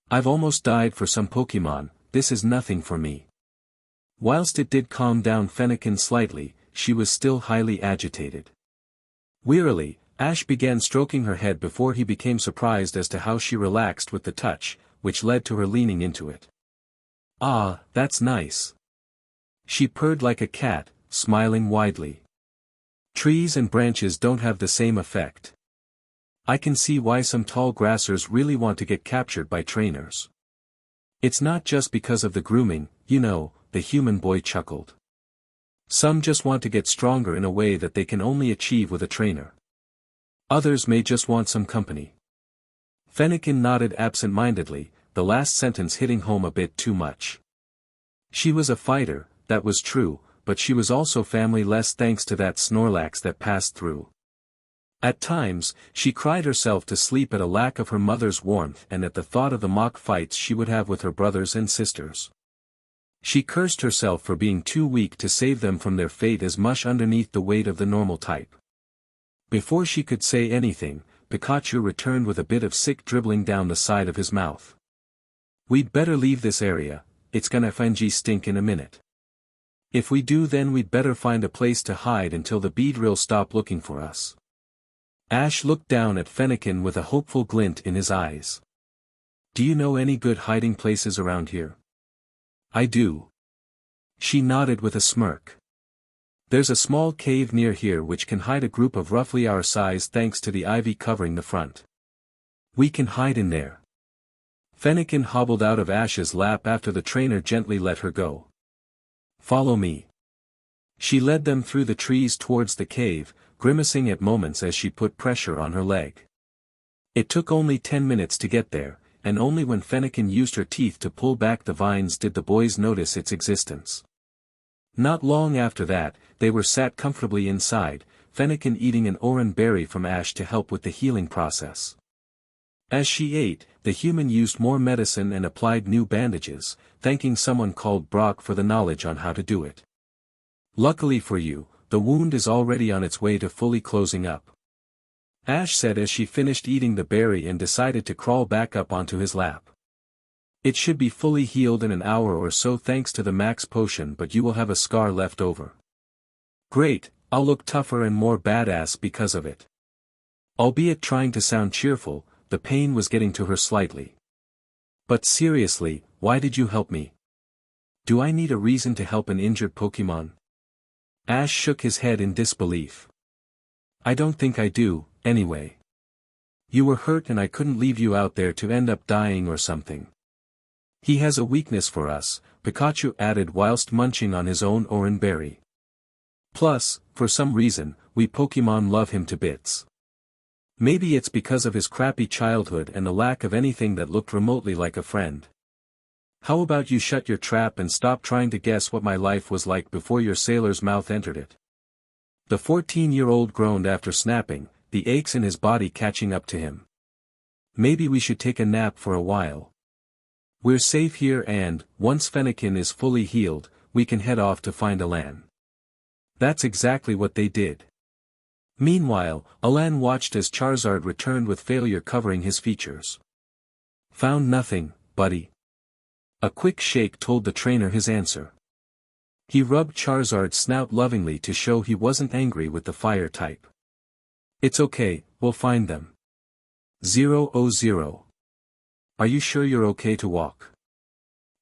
I've almost died for some Pokemon, this is nothing for me. Whilst it did calm down Fennekin slightly, she was still highly agitated. Wearily, Ash began stroking her head before he became surprised as to how she relaxed with the touch, which led to her leaning into it. Ah, that's nice. She purred like a cat, smiling widely. Trees and branches don't have the same effect. I can see why some tall grassers really want to get captured by trainers. It's not just because of the grooming, you know, the human boy chuckled. Some just want to get stronger in a way that they can only achieve with a trainer. Others may just want some company. Fennekin nodded absent-mindedly, the last sentence hitting home a bit too much. She was a fighter, that was true, but she was also family-less thanks to that Snorlax that passed through. At times, she cried herself to sleep at a lack of her mother's warmth and at the thought of the mock fights she would have with her brothers and sisters. She cursed herself for being too weak to save them from their fate as mush underneath the weight of the normal type. Before she could say anything, Pikachu returned with a bit of sick dribbling down the side of his mouth. We'd better leave this area, it's gonna fungi stink in a minute. If we do then we'd better find a place to hide until the Beedrill stop looking for us. Ash looked down at Fennekin with a hopeful glint in his eyes. Do you know any good hiding places around here? I do. She nodded with a smirk. There's a small cave near here which can hide a group of roughly our size thanks to the ivy covering the front. We can hide in there. Fennekin hobbled out of Ash's lap after the trainer gently let her go. Follow me. She led them through the trees towards the cave, grimacing at moments as she put pressure on her leg. It took only 10 minutes to get there, and only when Fennekin used her teeth to pull back the vines did the boys notice its existence. Not long after that, they were sat comfortably inside, Fennekin eating an oran berry from Ash to help with the healing process. As she ate, the human used more medicine and applied new bandages, thanking someone called Brock for the knowledge on how to do it. Luckily for you, the wound is already on its way to fully closing up. Ash said as she finished eating the berry and decided to crawl back up onto his lap. It should be fully healed in an hour or so thanks to the max potion, but you will have a scar left over. Great, I'll look tougher and more badass because of it. Albeit trying to sound cheerful, the pain was getting to her slightly. But seriously, why did you help me? Do I need a reason to help an injured Pokemon? Ash shook his head in disbelief. I don't think I do, anyway. You were hurt and I couldn't leave you out there to end up dying or something. He has a weakness for us, Pikachu added whilst munching on his own oran berry. Plus, for some reason, we Pokemon love him to bits. Maybe it's because of his crappy childhood and the lack of anything that looked remotely like a friend. How about you shut your trap and stop trying to guess what my life was like before your sailor's mouth entered it? The 14-year-old groaned after snapping, the aches in his body catching up to him. Maybe we should take a nap for a while. We're safe here and, once Fennekin is fully healed, we can head off to find Alain. That's exactly what they did. Meanwhile, Alain watched as Charizard returned with failure covering his features. Found nothing, buddy. A quick shake told the trainer his answer. He rubbed Charizard's snout lovingly to show he wasn't angry with the fire type. It's okay, we'll find them. 000. Are you sure you're okay to walk?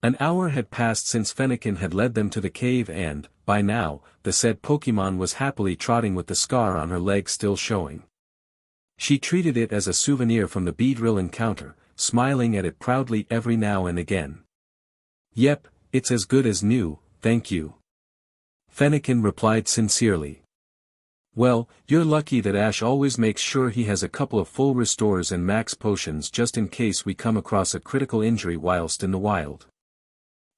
An hour had passed since Fennekin had led them to the cave and, by now, the said Pokemon was happily trotting with the scar on her leg still showing. She treated it as a souvenir from the Beedrill encounter, smiling at it proudly every now and again. Yep, it's as good as new, thank you. Fennekin replied sincerely. Well, you're lucky that Ash always makes sure he has a couple of full restores and max potions just in case we come across a critical injury whilst in the wild.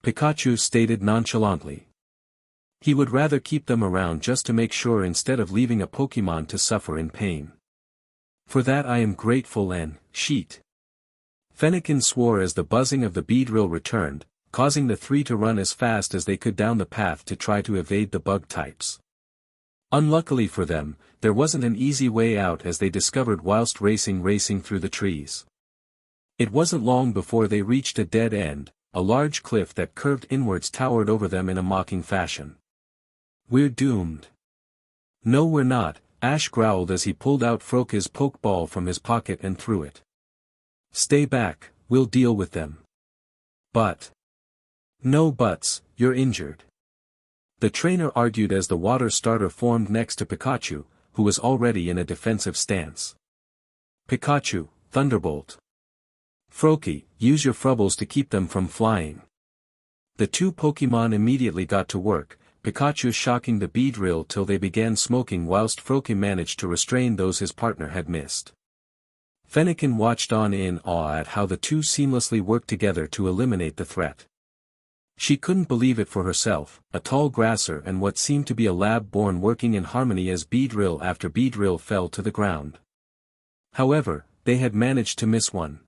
Pikachu stated nonchalantly. He would rather keep them around just to make sure instead of leaving a Pokemon to suffer in pain. For that I am grateful and, sheet. Fennekin swore as the buzzing of the Beedrill returned, causing the three to run as fast as they could down the path to try to evade the bug types. Unluckily for them, there wasn't an easy way out as they discovered whilst racing through the trees. It wasn't long before they reached a dead end, a large cliff that curved inwards towered over them in a mocking fashion. "We're doomed." "No we're not," Ash growled as he pulled out Froke's pokeball from his pocket and threw it. "Stay back, we'll deal with them." "But..." "No buts, you're injured." The trainer argued as the water starter formed next to Pikachu, who was already in a defensive stance. "Pikachu, Thunderbolt. Froakie, use your frubbles to keep them from flying." The two Pokémon immediately got to work, Pikachu shocking the Beedrill till they began smoking whilst Froakie managed to restrain those his partner had missed. Fennekin watched on in awe at how the two seamlessly worked together to eliminate the threat. She couldn't believe it for herself, a tall grasser and what seemed to be a lab-born working in harmony as Beedrill after Beedrill fell to the ground. However, they had managed to miss one.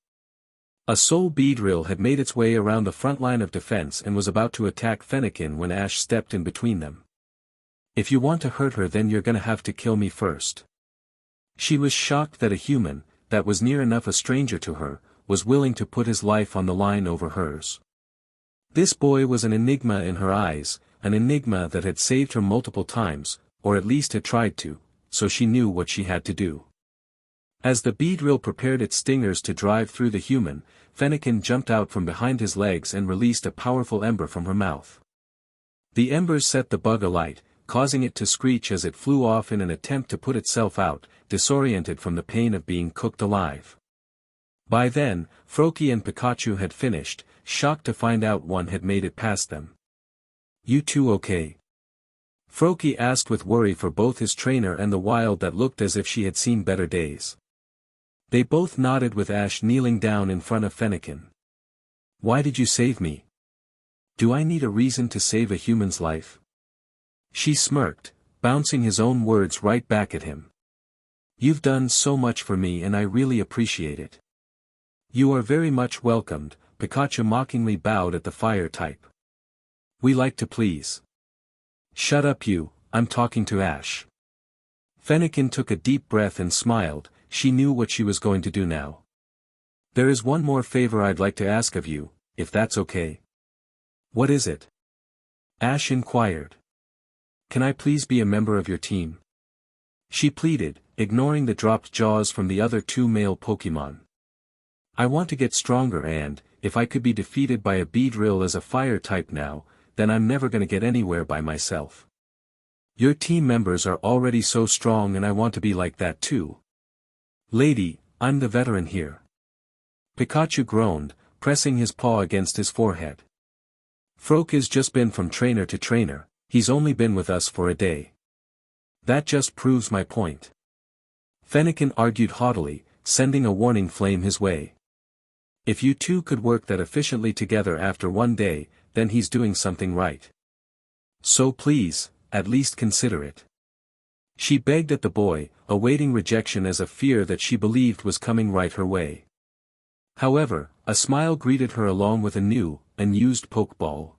A Soul Beedrill had made its way around the front line of defense and was about to attack Fennekin when Ash stepped in between them. "If you want to hurt her then you're gonna have to kill me first." She was shocked that a human, that was near enough a stranger to her, was willing to put his life on the line over hers. This boy was an enigma in her eyes, an enigma that had saved her multiple times, or at least had tried to, so she knew what she had to do. As the Beedrill prepared its stingers to drive through the human, Fennekin jumped out from behind his legs and released a powerful ember from her mouth. The embers set the bug alight, causing it to screech as it flew off in an attempt to put itself out, disoriented from the pain of being cooked alive. By then, Froakie and Pikachu had finished, shocked to find out one had made it past them. "You two okay?" Froakie asked with worry for both his trainer and the wild that looked as if she had seen better days. They both nodded with Ash kneeling down in front of Fennekin. "Why did you save me? Do I need a reason to save a human's life?" She smirked, bouncing his own words right back at him. "You've done so much for me and I really appreciate it." "You are very much welcomed," Pikachu mockingly bowed at the fire type. "We like to please." "Shut up you, I'm talking to Ash." Fennekin took a deep breath and smiled, she knew what she was going to do now. "There is one more favor I'd like to ask of you, if that's okay." "What is it?" Ash inquired. "Can I please be a member of your team?" She pleaded, ignoring the dropped jaws from the other two male Pokémon. "I want to get stronger and, if I could be defeated by a Beedrill as a fire type now, then I'm never gonna get anywhere by myself. Your team members are already so strong and I want to be like that too. Lady, I'm the veteran here." Pikachu groaned, pressing his paw against his forehead. "Froak has just been from trainer to trainer, he's only been with us for a day." "That just proves my point." Fennekin argued haughtily, sending a warning flame his way. "If you two could work that efficiently together after one day, then he's doing something right. So please, at least consider it." She begged at the boy, awaiting rejection as a fear that she believed was coming right her way. However, a smile greeted her along with a new, unused pokeball.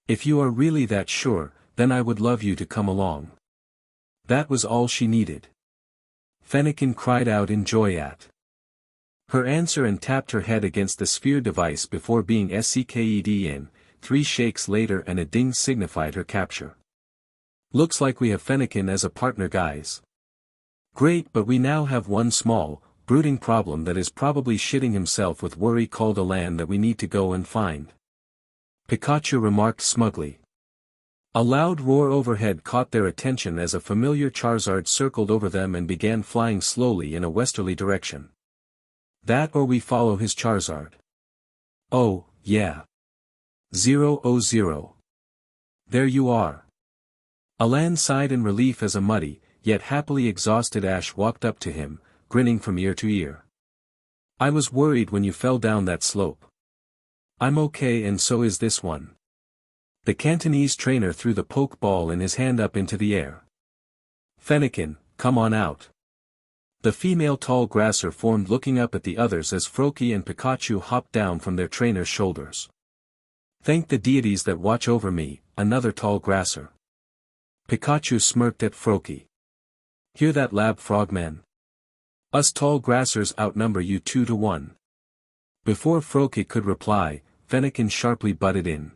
"If you are really that sure, then I would love you to come along." That was all she needed. Fennekin cried out in joy at her answer and tapped her head against the sphere device before being SCKED in. 3 shakes later and a ding signified her capture. "Looks like we have Fennekin as a partner guys." "Great, but we now have one small, brooding problem that is probably shitting himself with worry called Alain that we need to go and find," Pikachu remarked smugly. A loud roar overhead caught their attention as a familiar Charizard circled over them and began flying slowly in a westerly direction. "That or we follow his Charizard." "Oh, yeah. 000. There you are." Alain sighed in relief as a muddy, yet happily exhausted Ash walked up to him, grinning from ear to ear. "I was worried when you fell down that slope." "I'm okay and so is this one." The Cantonese trainer threw the pokeball in his hand up into the air. "Fennekin, come on out." The female tall grasser formed looking up at the others as Froakie and Pikachu hopped down from their trainer's shoulders. "Thank the deities that watch over me," another tall grasser. Pikachu smirked at Froakie. "Hear that lab frogman? Us tall grassers outnumber you 2 to 1. Before Froki could reply, Fennekin sharply butted in.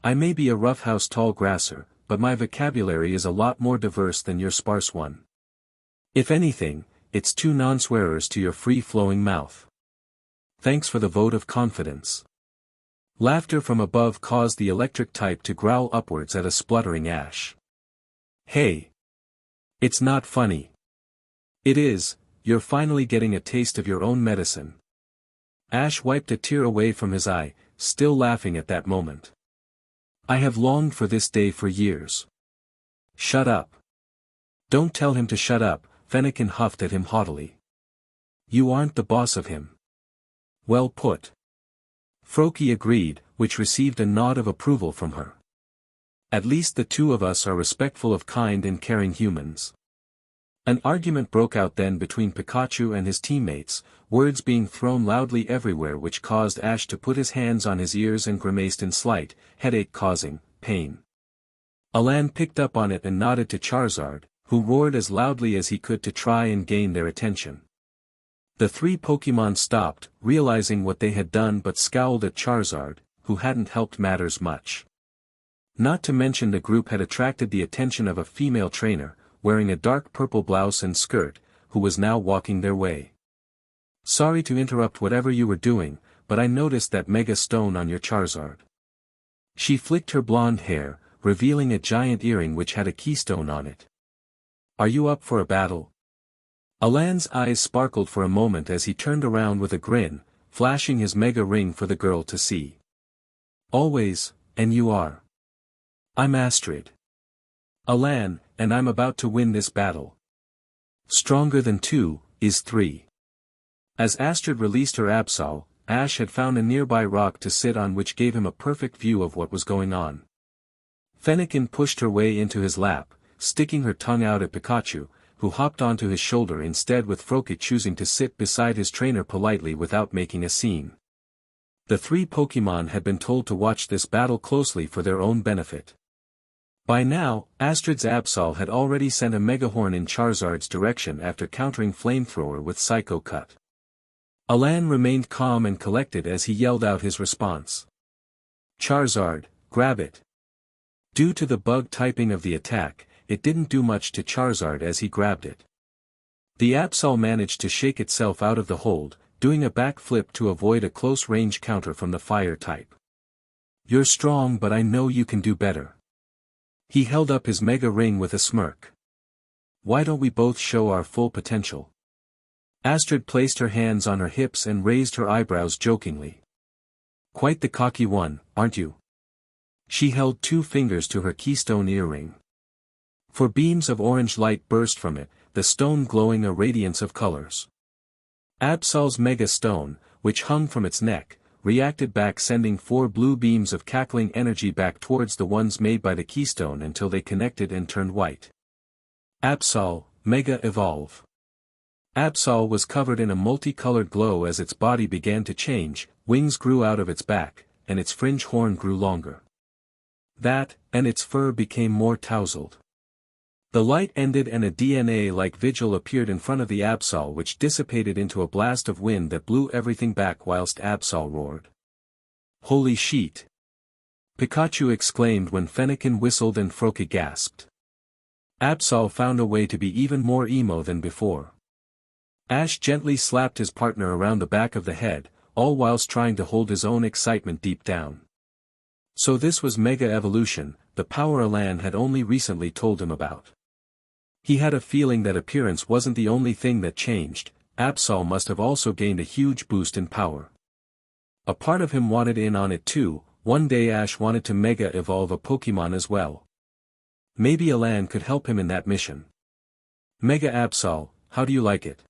I may be a roughhouse tall grasser, but my vocabulary is a lot more diverse than your sparse one. If anything, it's two non-swearers to your free-flowing mouth. Thanks for the vote of confidence. Laughter from above caused the electric type to growl upwards at a spluttering Ash. Hey! It's not funny. It is, you're finally getting a taste of your own medicine. Ash wiped a tear away from his eye, still laughing at that moment. I have longed for this day for years. Shut up. Don't tell him to shut up, Fennekin huffed at him haughtily. You aren't the boss of him. Well put. Froki agreed, which received a nod of approval from her. At least the two of us are respectful of kind and caring humans. An argument broke out then between Pikachu and his teammates, words being thrown loudly everywhere which caused Ash to put his hands on his ears and grimaced in slight, headache-causing, pain. Alain picked up on it and nodded to Charizard, who roared as loudly as he could to try and gain their attention. The three Pokémon stopped, realizing what they had done but scowled at Charizard, who hadn't helped matters much. Not to mention the group had attracted the attention of a female trainer, wearing a dark purple blouse and skirt, who was now walking their way. Sorry to interrupt whatever you were doing, but I noticed that mega stone on your Charizard. She flicked her blonde hair, revealing a giant earring which had a keystone on it. Are you up for a battle? Alain's eyes sparkled for a moment as he turned around with a grin, flashing his mega ring for the girl to see. Always, and you are. I'm Astrid. Alain, and I'm about to win this battle. Stronger than 2, is 3. As Astrid released her Absol, Ash had found a nearby rock to sit on which gave him a perfect view of what was going on. Fennekin pushed her way into his lap, sticking her tongue out at Pikachu, who hopped onto his shoulder instead with Froki choosing to sit beside his trainer politely without making a scene. The three Pokémon had been told to watch this battle closely for their own benefit. By now, Astrid's Absol had already sent a Megahorn in Charizard's direction after countering Flamethrower with Psycho Cut. Alain remained calm and collected as he yelled out his response. Charizard, grab it. Due to the bug typing of the attack, it didn't do much to Charizard as he grabbed it. The Absol managed to shake itself out of the hold, doing a backflip to avoid a close-range counter from the fire type. You're strong, but I know you can do better. He held up his mega ring with a smirk. Why don't we both show our full potential? Astrid placed her hands on her hips and raised her eyebrows jokingly. Quite the cocky one, aren't you? She held 2 fingers to her keystone earring. For beams of orange light burst from it, the stone glowing a radiance of colors. Absol's mega stone, which hung from its neck, reacted back, sending 4 blue beams of cackling energy back towards the ones made by the keystone until they connected and turned white. Absol, Mega Evolve. Absol was covered in a multicolored glow as its body began to change, wings grew out of its back, and its fringe horn grew longer. That, and its fur became more tousled. The light ended and a DNA-like vigil appeared in front of the Absol, which dissipated into a blast of wind that blew everything back whilst Absol roared. Holy sheet! Pikachu exclaimed when Fennekin whistled and Froki gasped. Absol found a way to be even more emo than before. Ash gently slapped his partner around the back of the head, all whilst trying to hold his own excitement deep down. So this was Mega Evolution, the power Alain had only recently told him about. He had a feeling that appearance wasn't the only thing that changed. Absol must have also gained a huge boost in power. A part of him wanted in on it too. One day Ash wanted to Mega Evolve a Pokemon as well. Maybe Alain could help him in that mission. Mega Absol, how do you like it?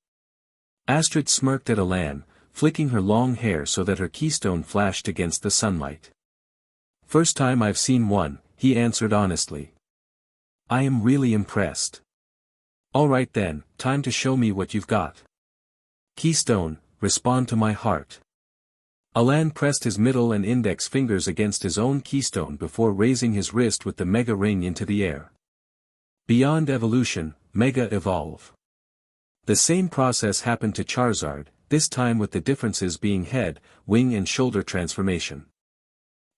Astrid smirked at Alain, flicking her long hair so that her keystone flashed against the sunlight. First time I've seen one, he answered honestly. I am really impressed. Alright then, time to show me what you've got. Keystone, respond to my heart. Alain pressed his middle and index fingers against his own keystone before raising his wrist with the Mega Ring into the air. Beyond Evolution, Mega Evolve. The same process happened to Charizard, this time with the differences being head, wing and shoulder transformation.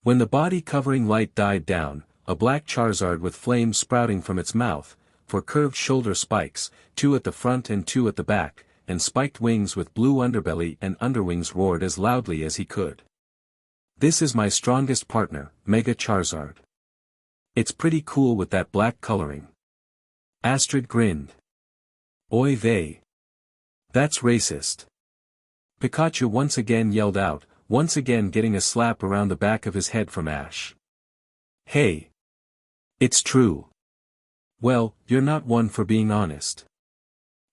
When the body-covering light died down, a black Charizard with flames sprouting from its mouth, for curved shoulder spikes, 2 at the front and 2 at the back, and spiked wings with blue underbelly and underwings roared as loudly as he could. This is my strongest partner, Mega Charizard. It's pretty cool with that black coloring. Astrid grinned. Oy vey. That's racist. Pikachu once again yelled out, once again getting a slap around the back of his head from Ash. Hey. It's true. Well, you're not one for being honest.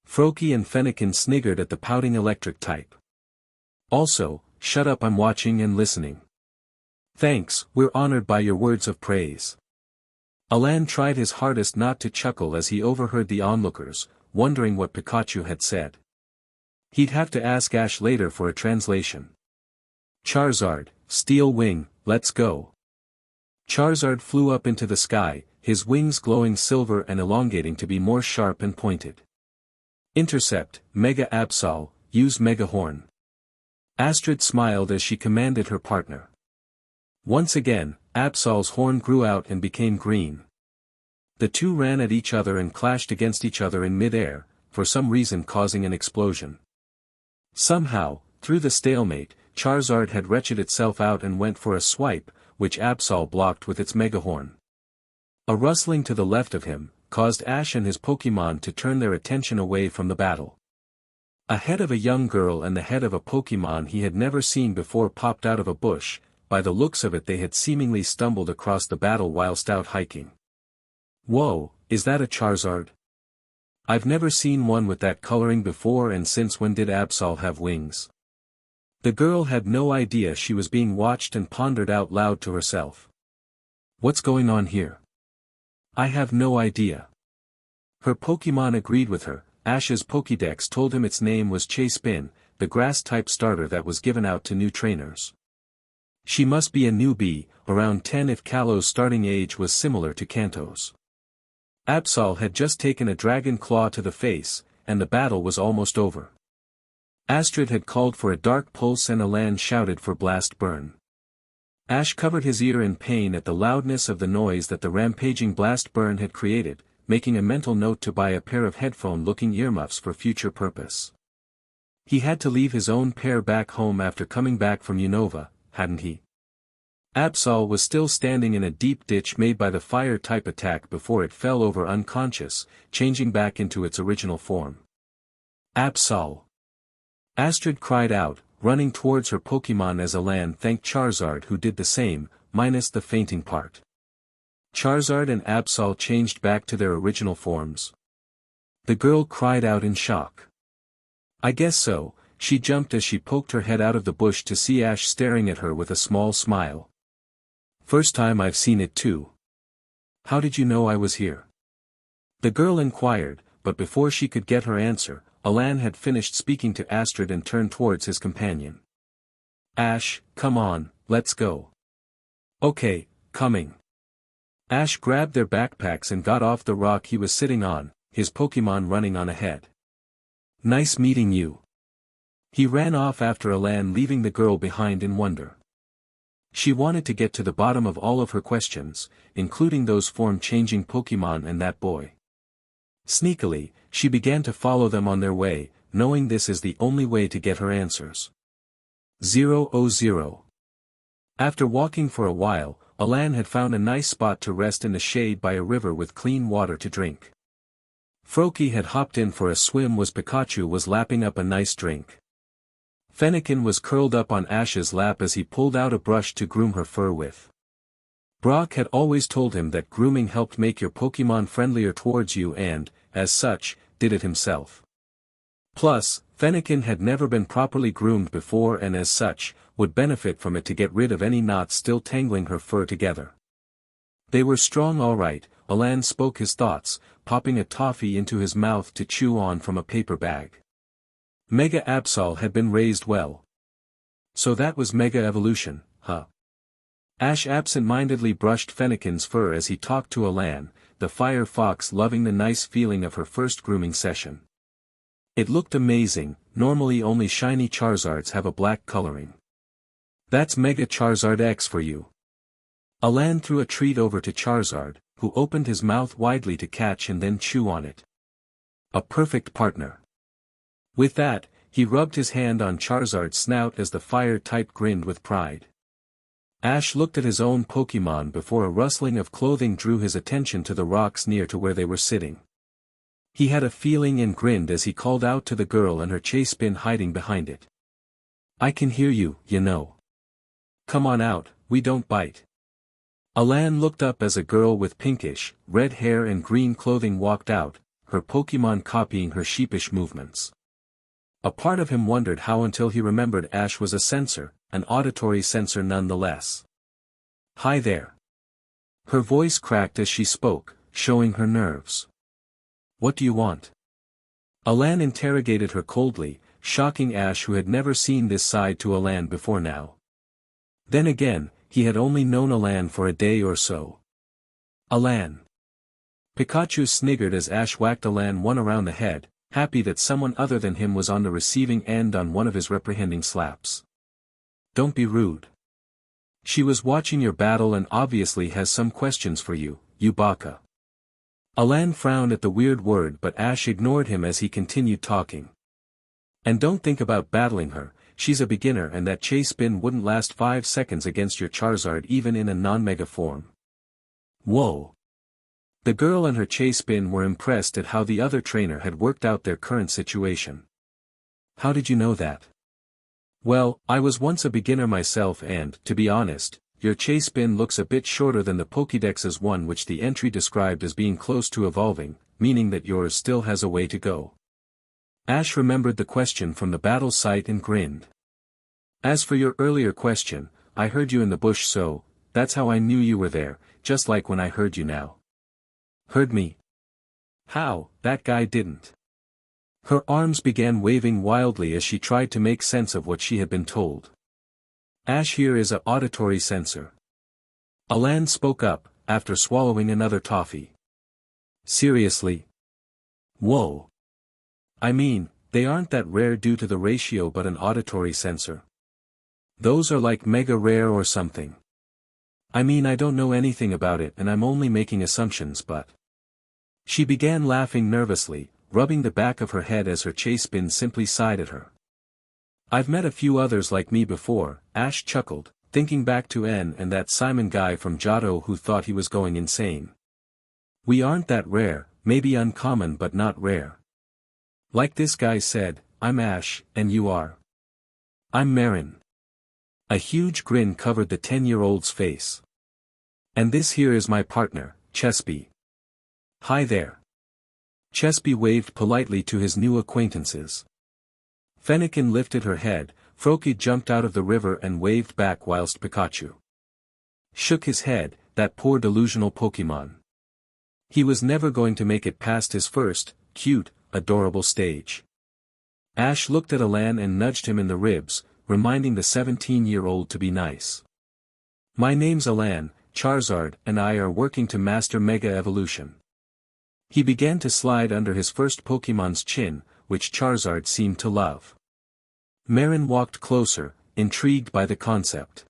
Froakie and Fennekin sniggered at the pouting electric type. Also, shut up, I'm watching and listening. Thanks, we're honored by your words of praise. Alain tried his hardest not to chuckle as he overheard the onlookers, wondering what Pikachu had said. He'd have to ask Ash later for a translation. Charizard, Steel Wing, let's go. Charizard flew up into the sky, his wings glowing silver and elongating to be more sharp and pointed. Intercept, Mega Absol, use Mega Horn. Astrid smiled as she commanded her partner. Once again, Absol's horn grew out and became green. The two ran at each other and clashed against each other in mid-air, for some reason causing an explosion. Somehow, through the stalemate, Charizard had wretched itself out and went for a swipe, which Absol blocked with its Megahorn. A rustling to the left of him, caused Ash and his Pokémon to turn their attention away from the battle. A head of a young girl and the head of a Pokémon he had never seen before popped out of a bush. By the looks of it they had seemingly stumbled across the battle whilst out hiking. Whoa, is that a Charizard? I've never seen one with that coloring before, and since when did Absol have wings? The girl had no idea she was being watched and pondered out loud to herself. What's going on here? I have no idea. Her Pokémon agreed with her. Ash's Pokédex told him its name was Chespin, the grass-type starter that was given out to new trainers. She must be a newbie, around 10 if Kalos' starting age was similar to Kanto's. Absol had just taken a dragon claw to the face, and the battle was almost over. Astrid had called for a dark pulse and Alain shouted for blast burn. Ash covered his ear in pain at the loudness of the noise that the rampaging blast burn had created, making a mental note to buy a pair of headphone-looking earmuffs for future purpose. He had to leave his own pair back home after coming back from Unova, hadn't he? Absol was still standing in a deep ditch made by the fire-type attack before it fell over unconscious, changing back into its original form. Absol! Astrid cried out, running towards her Pokémon as Alain thanked Charizard, who did the same, minus the fainting part. Charizard and Absol changed back to their original forms. The girl cried out in shock. I guess so. She jumped as she poked her head out of the bush to see Ash staring at her with a small smile. First time I've seen it too. How did you know I was here? The girl inquired, but before she could get her answer, Alain had finished speaking to Astrid and turned towards his companion. Ash, come on, let's go. Okay, coming. Ash grabbed their backpacks and got off the rock he was sitting on, his Pokémon running on ahead. Nice meeting you. He ran off after Alain, leaving the girl behind in wonder. She wanted to get to the bottom of all of her questions, including those form-changing Pokémon and that boy. Sneakily, she began to follow them on their way, knowing this is the only way to get her answers. 000. After walking for a while, Alain had found a nice spot to rest in the shade by a river with clean water to drink. Froakie had hopped in for a swim as Pikachu was lapping up a nice drink. Fennekin was curled up on Ash's lap as he pulled out a brush to groom her fur with. Brock had always told him that grooming helped make your Pokémon friendlier towards you and, as such, did it himself. Plus, Fennekin had never been properly groomed before and as such, would benefit from it to get rid of any knots still tangling her fur together. They were strong all right. Alain spoke his thoughts, popping a toffee into his mouth to chew on from a paper bag. Mega Absol had been raised well. So that was Mega Evolution, huh? Ash absent-mindedly brushed Fennekin's fur as he talked to Alain, the fire fox loving the nice feeling of her first grooming session. It looked amazing, normally only shiny Charizards have a black coloring. That's Mega Charizard X for you. Alain threw a treat over to Charizard, who opened his mouth widely to catch and then chew on it. A perfect partner. With that, he rubbed his hand on Charizard's snout as the fire type grinned with pride. Ash looked at his own Pokémon before a rustling of clothing drew his attention to the rocks near to where they were sitting. He had a feeling and grinned as he called out to the girl and her chase bin hiding behind it. I can hear you, you know. Come on out, we don't bite. Alain looked up as a girl with pinkish, red hair and green clothing walked out, her Pokémon copying her sheepish movements. A part of him wondered how until he remembered Ash was a sensor, an auditory sensor nonetheless. Hi there. Her voice cracked as she spoke, showing her nerves. What do you want? Alain interrogated her coldly, shocking Ash who had never seen this side to Alain before now. Then again, he had only known Alain for a day or so. Alain. Pikachu sniggered as Ash whacked Alain one around the head, happy that someone other than him was on the receiving end on one of his reprehending slaps. Don't be rude. She was watching your battle and obviously has some questions for you, you baka. Alain frowned at the weird word but Ash ignored him as he continued talking. And don't think about battling her, she's a beginner and that chase spin wouldn't last 5 seconds against your Charizard even in a non-mega form. Whoa. The girl and her chase spin were impressed at how the other trainer had worked out their current situation. How did you know that? Well, I was once a beginner myself and, to be honest, your chase spin looks a bit shorter than the Pokédex's one which the entry described as being close to evolving, meaning that yours still has a way to go. Ash remembered the question from the battle site and grinned. As for your earlier question, I heard you in the bush so, that's how I knew you were there, just like when I heard you now. Heard me? How, that guy didn't. Her arms began waving wildly as she tried to make sense of what she had been told. Ash here is a auditory sensor. Alain spoke up, after swallowing another toffee. Seriously? Whoa. I mean, they aren't that rare due to the ratio but an auditory sensor. Those are like mega rare or something. I mean I don't know anything about it and I'm only making assumptions but. She began laughing nervously, rubbing the back of her head as her chase spin simply sighed at her. I've met a few others like me before, Ash chuckled, thinking back to N and that Simon guy from Johto who thought he was going insane. We aren't that rare, maybe uncommon but not rare. Like this guy said, I'm Ash, and you are. I'm Mairin. A huge grin covered the 10-year-old's face. And this here is my partner, Chespy. Hi there. Chespy waved politely to his new acquaintances. Fennekin lifted her head, Froakie jumped out of the river and waved back whilst Pikachu shook his head, that poor delusional Pokémon. He was never going to make it past his first, cute, adorable stage. Ash looked at Alain and nudged him in the ribs, reminding the 17-year-old to be nice. My name's Alain, Charizard and I are working to master Mega Evolution. He began to slide under his first Pokémon's chin, which Charizard seemed to love. Mairin walked closer, intrigued by the concept.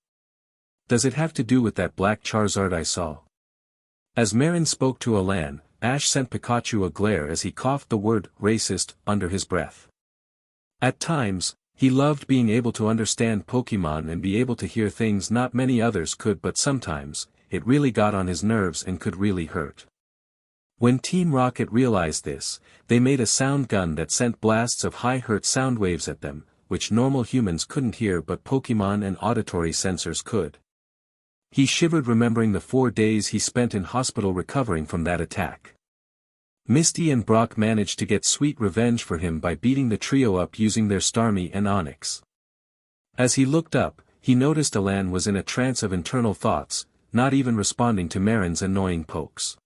Does it have to do with that black Charizard I saw? As Mairin spoke to Alain, Ash sent Pikachu a glare as he coughed the word racist under his breath. At times, he loved being able to understand Pokémon and be able to hear things not many others could but sometimes, it really got on his nerves and could really hurt. When Team Rocket realized this, they made a sound gun that sent blasts of high-hertz sound waves at them, which normal humans couldn't hear but Pokémon and auditory sensors could. He shivered remembering the 4 days he spent in hospital recovering from that attack. Misty and Brock managed to get sweet revenge for him by beating the trio up using their Starmie and Onix. As he looked up, he noticed Alain was in a trance of internal thoughts, not even responding to Mairin's annoying pokes.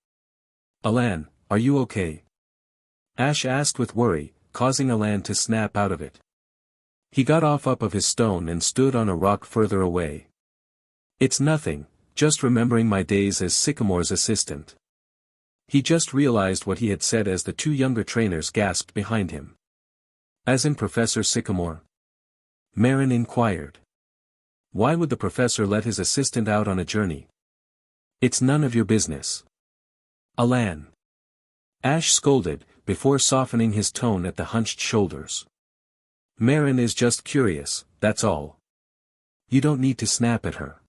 Alain, are you okay? Ash asked with worry, causing Alain to snap out of it. He got off up of his stone and stood on a rock further away. It's nothing, just remembering my days as Sycamore's assistant. He just realized what he had said as the 2 younger trainers gasped behind him. As in Professor Sycamore? Mairin inquired. Why would the professor let his assistant out on a journey? It's none of your business. Alain. Ash scolded, before softening his tone at the hunched shoulders. Mairin is just curious, that's all. You don't need to snap at her.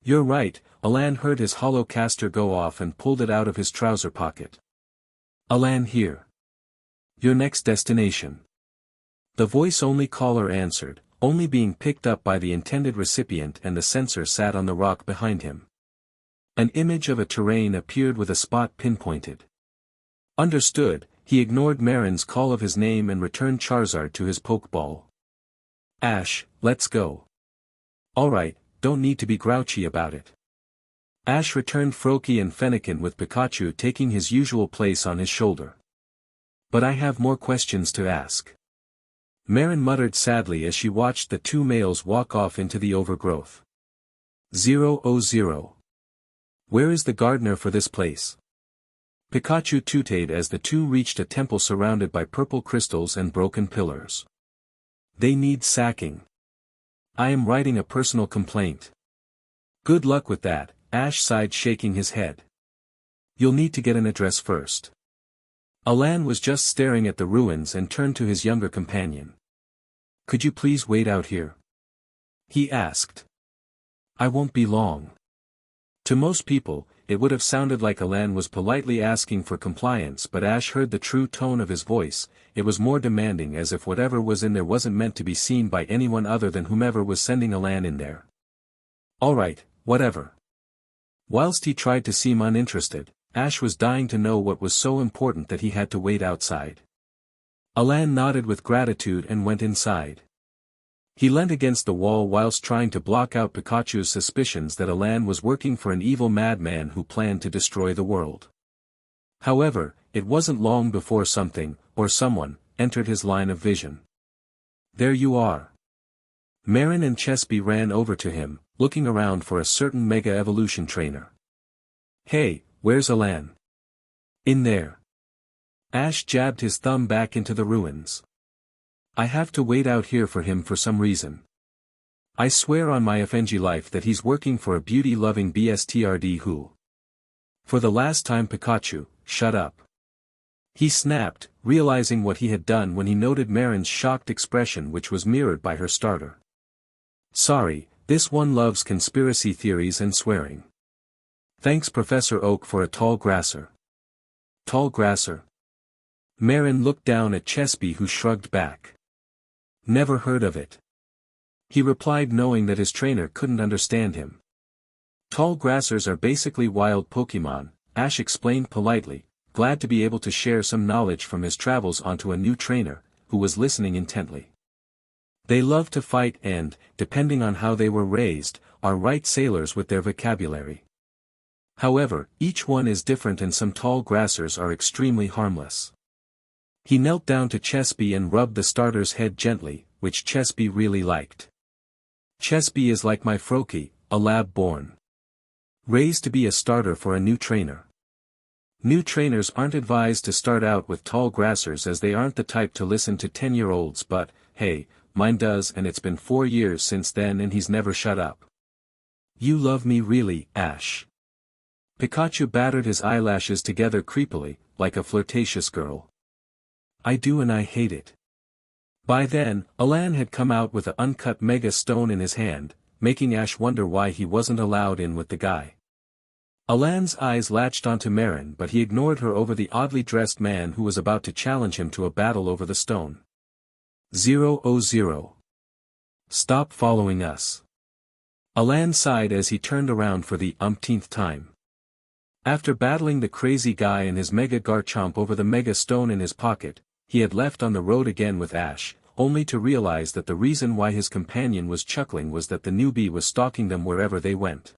You're right, Alain heard his hollow caster go off and pulled it out of his trouser pocket. Alain here. Your next destination. The voice-only caller answered, only being picked up by the intended recipient, and the sensor sat on the rock behind him. An image of a terrain appeared with a spot pinpointed. Understood, he ignored Mairin's call of his name and returned Charizard to his Pokeball. Ash, let's go. Alright, don't need to be grouchy about it. Ash returned Froakie and Fennekin with Pikachu taking his usual place on his shoulder. But I have more questions to ask. Mairin muttered sadly as she watched the two males walk off into the overgrowth. 000. Where is the gardener for this place? Pikachu tooted as the two reached a temple surrounded by purple crystals and broken pillars. They need sacking. I am writing a personal complaint. Good luck with that, Ash sighed, shaking his head. You'll need to get an address first. Alain was just staring at the ruins and turned to his younger companion. Could you please wait out here? He asked. I won't be long. To most people, it would have sounded like Alain was politely asking for compliance, but Ash heard the true tone of his voice. It was more demanding, as if whatever was in there wasn't meant to be seen by anyone other than whomever was sending Alain in there. Alright, whatever. Whilst he tried to seem uninterested, Ash was dying to know what was so important that he had to wait outside. Alain nodded with gratitude and went inside. He leant against the wall whilst trying to block out Pikachu's suspicions that Alain was working for an evil madman who planned to destroy the world. However, it wasn't long before something, or someone, entered his line of vision. There you are. Mairin and Chespy ran over to him, looking around for a certain Mega Evolution trainer. Hey, where's Alain? In there. Ash jabbed his thumb back into the ruins. I have to wait out here for him for some reason. I swear on my FNG life that he's working for a beauty-loving BSTRD who. For the last time, Pikachu, shut up. He snapped, realizing what he had done when he noted Mairin's shocked expression, which was mirrored by her starter. Sorry, this one loves conspiracy theories and swearing. Thanks Professor Oak for a tall grasser. Tall grasser? Mairin looked down at Chespy, who shrugged back. Never heard of it. He replied, knowing that his trainer couldn't understand him. Tall grassers are basically wild Pokemon, Ash explained politely, glad to be able to share some knowledge from his travels onto a new trainer, who was listening intently. They love to fight and, depending on how they were raised, are right sailors with their vocabulary. However, each one is different, and some tall grassers are extremely harmless. He knelt down to Chespy and rubbed the starter's head gently, which Chespy really liked. Chespy is like my Froakie, a lab born. Raised to be a starter for a new trainer. New trainers aren't advised to start out with tall grassers, as they aren't the type to listen to 10-year-olds, but, hey, mine does, and it's been 4 years since then and he's never shut up. You love me really, Ash. Pikachu battered his eyelashes together creepily, like a flirtatious girl. I do, and I hate it. By then, Alain had come out with an uncut Mega Stone in his hand, making Ash wonder why he wasn't allowed in with the guy. Alain's eyes latched onto Mairin, but he ignored her over the oddly dressed man who was about to challenge him to a battle over the stone. 000. Stop following us. Alain sighed as he turned around for the umpteenth time. After battling the crazy guy and his Mega Garchomp over the Mega Stone in his pocket, he had left on the road again with Ash, only to realize that the reason why his companion was chuckling was that the newbie was stalking them wherever they went.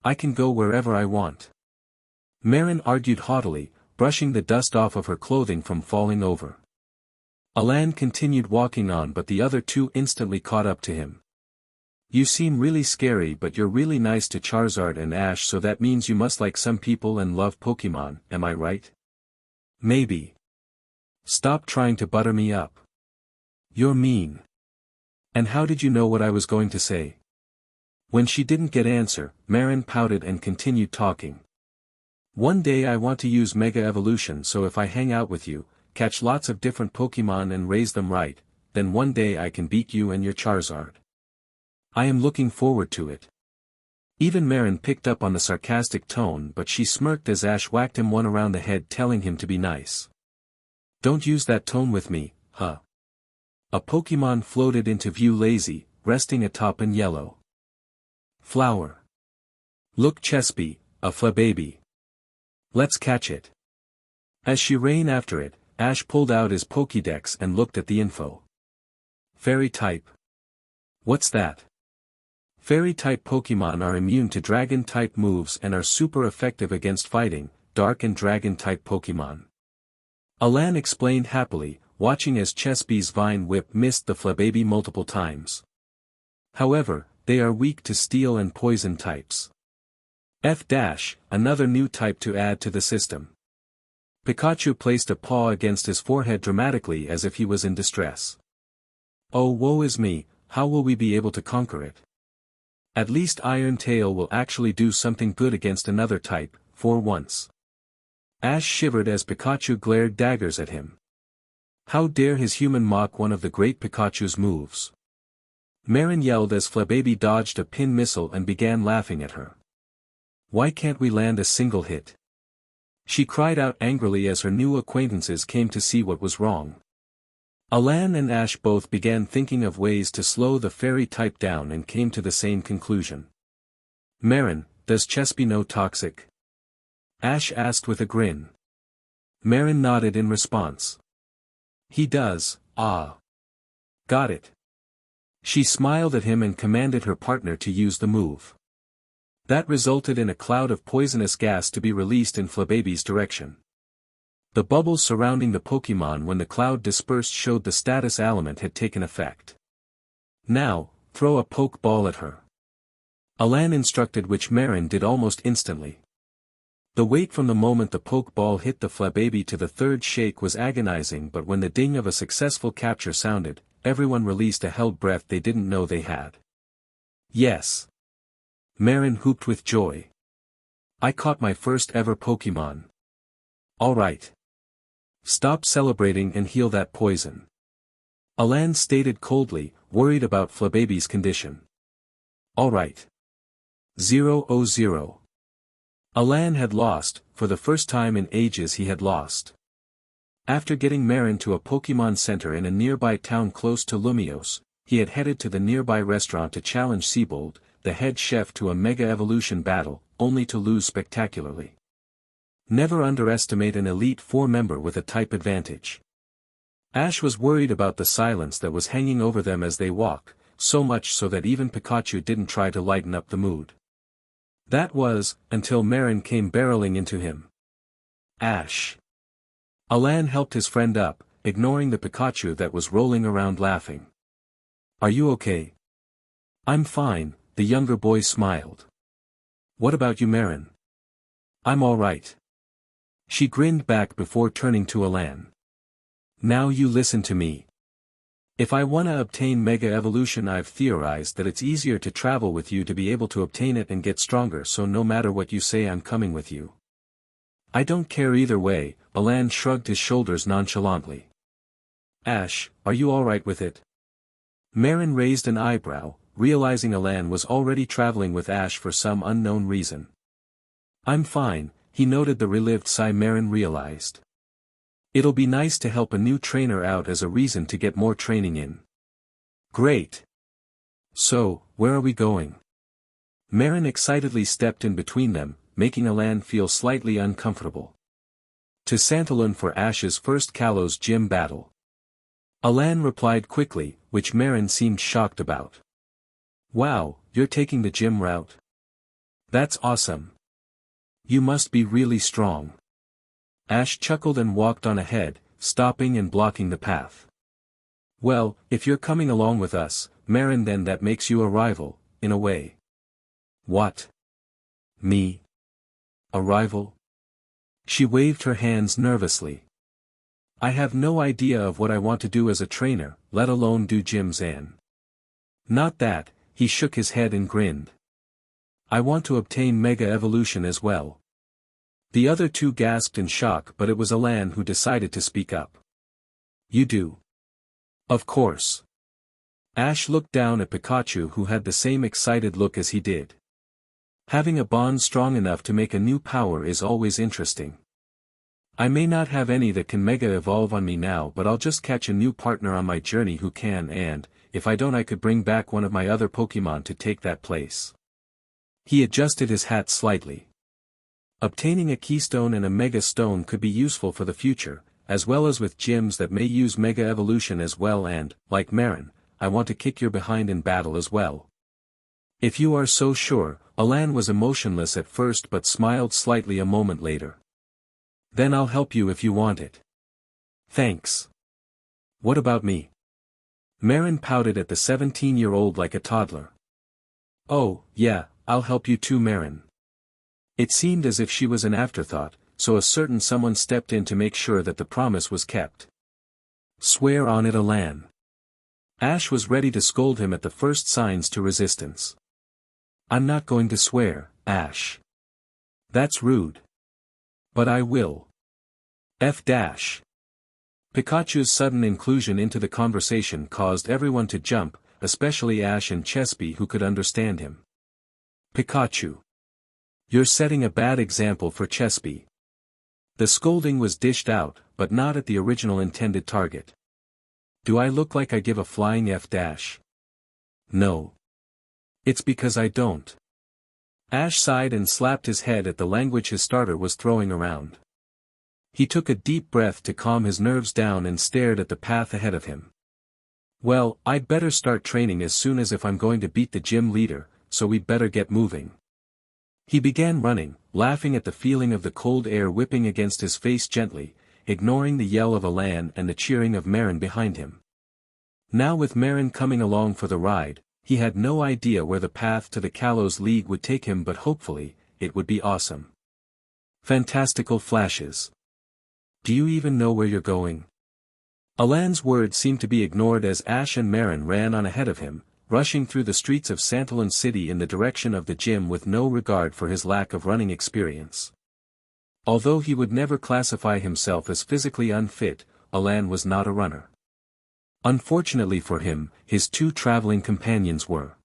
I can go wherever I want. Mairin argued haughtily, brushing the dust off of her clothing from falling over. Alain continued walking on, but the other two instantly caught up to him. You seem really scary, but you're really nice to Charizard and Ash, so that means you must like some people and love Pokemon, am I right? Maybe. Stop trying to butter me up. You're mean. And how did you know what I was going to say? When she didn't get answer, Mairin pouted and continued talking. One day I want to use Mega Evolution, so if I hang out with you, catch lots of different Pokemon and raise them right, then one day I can beat you and your Charizard. I am looking forward to it. Even Mairin picked up on the sarcastic tone, but she smirked as Ash whacked him one around the head, telling him to be nice. Don't use that tone with me, huh? A Pokemon floated into view, lazy, resting atop an yellow flower. Look, Chespy, a Flababy. Let's catch it. As she ran after it, Ash pulled out his Pokédex and looked at the info. Fairy type. What's that? Fairy-type Pokemon are immune to Dragon-type moves and are super effective against fighting Dark and Dragon-type Pokemon. Alain explained happily, watching as Chespy's Vine Whip missed the Flababy multiple times. However, they are weak to Steel and Poison types. Another new type to add to the system. Pikachu placed a paw against his forehead dramatically as if he was in distress. Oh, woe is me, how will we be able to conquer it? At least Iron Tail will actually do something good against another type, for once. Ash shivered as Pikachu glared daggers at him. How dare his human mock one of the great Pikachu's moves? Mairin yelled as Flababy dodged a pin missile and began laughing at her. Why can't we land a single hit? She cried out angrily as her new acquaintances came to see what was wrong. Alain and Ash both began thinking of ways to slow the fairy type down and came to the same conclusion. Mairin, does Chespy know Toxic? Ash asked with a grin. Mairin nodded in response. He does, ah. Got it. She smiled at him and commanded her partner to use the move. That resulted in a cloud of poisonous gas to be released in Flababy's direction. The bubbles surrounding the Pokemon when the cloud dispersed showed the status element had taken effect. Now, throw a poke ball at her. Alain instructed, which Mairin did almost instantly. The wait from the moment the poke ball hit the Flababy to the third shake was agonizing, but when the ding of a successful capture sounded, everyone released a held breath they didn't know they had. Yes. Mairin whooped with joy. I caught my first ever Pokemon. All right. Stop celebrating and heal that poison. Alain stated coldly, worried about Flababy's condition. All right. 0-0. Alain had lost, for the first time in ages he had lost. After getting Mairin to a Pokemon Center in a nearby town close to Lumiose, he had headed to the nearby restaurant to challenge Siebold, the head chef, to a Mega Evolution battle, only to lose spectacularly. Never underestimate an Elite Four member with a type advantage. Ash was worried about the silence that was hanging over them as they walked, so much so that even Pikachu didn't try to lighten up the mood. That was, until Mairin came barreling into him. Ash. Alain helped his friend up, ignoring the Pikachu that was rolling around laughing. Are you okay? I'm fine, the younger boy smiled. What about you, Mairin? I'm all right. She grinned back before turning to Alain. Now you listen to me. If I wanna obtain Mega Evolution, I've theorized that it's easier to travel with you to be able to obtain it and get stronger, so no matter what you say, I'm coming with you. I don't care either way, Alain shrugged his shoulders nonchalantly. Ash, are you alright with it? Mairin raised an eyebrow, realizing Alain was already traveling with Ash for some unknown reason. I'm fine, he noted the relived sigh Mairin realized. It'll be nice to help a new trainer out as a reason to get more training in. Great. So, where are we going? Mairin excitedly stepped in between them, making Alain feel slightly uncomfortable. To Santalun for Ash's first Kalos gym battle. Alain replied quickly, which Mairin seemed shocked about. Wow, you're taking the gym route? That's awesome. You must be really strong. Ash chuckled and walked on ahead, stopping and blocking the path. Well, if you're coming along with us, Mairin, then that makes you a rival, in a way. What? Me? A rival? She waved her hands nervously. I have no idea of what I want to do as a trainer, let alone do gyms and. Not that, he shook his head and grinned. I want to obtain Mega Evolution as well. The other two gasped in shock, but it was Alain who decided to speak up. You do? Of course. Ash looked down at Pikachu, who had the same excited look as he did. Having a bond strong enough to make a new power is always interesting. I may not have any that can Mega Evolve on me now, but I'll just catch a new partner on my journey who can, and, if I don't, I could bring back one of my other Pokemon to take that place. He adjusted his hat slightly. Obtaining a Keystone and a Mega Stone could be useful for the future, as well as with gyms that may use Mega Evolution as well, and, like Mairin, I want to kick your behind in battle as well. If you are so sure. Alain was emotionless at first but smiled slightly a moment later. Then I'll help you if you want it. Thanks. What about me? Mairin pouted at the 17-year-old like a toddler. Oh, yeah, I'll help you too, Mairin. It seemed as if she was an afterthought, so a certain someone stepped in to make sure that the promise was kept. Swear on it, Alain. Ash was ready to scold him at the first signs to resistance. I'm not going to swear, Ash. That's rude. But I will. F-. Pikachu's sudden inclusion into the conversation caused everyone to jump, especially Ash and Chespy, who could understand him. Pikachu. You're setting a bad example for Chespy. The scolding was dished out, but not at the original intended target. Do I look like I give a flying F-? No. It's because I don't. Ash sighed and slapped his head at the language his starter was throwing around. He took a deep breath to calm his nerves down and stared at the path ahead of him. Well, I'd better start training as soon as if I'm going to beat the gym leader, so we'd better get moving. He began running, laughing at the feeling of the cold air whipping against his face gently, ignoring the yell of Alain and the cheering of Mairin behind him. Now with Mairin coming along for the ride, he had no idea where the path to the Kalos League would take him, but hopefully, it would be awesome. Fantastical flashes. Do you even know where you're going? Alain's words seemed to be ignored as Ash and Mairin ran on ahead of him, rushing through the streets of Santalon City in the direction of the gym with no regard for his lack of running experience. Although he would never classify himself as physically unfit, Alain was not a runner. Unfortunately for him, his two traveling companions were.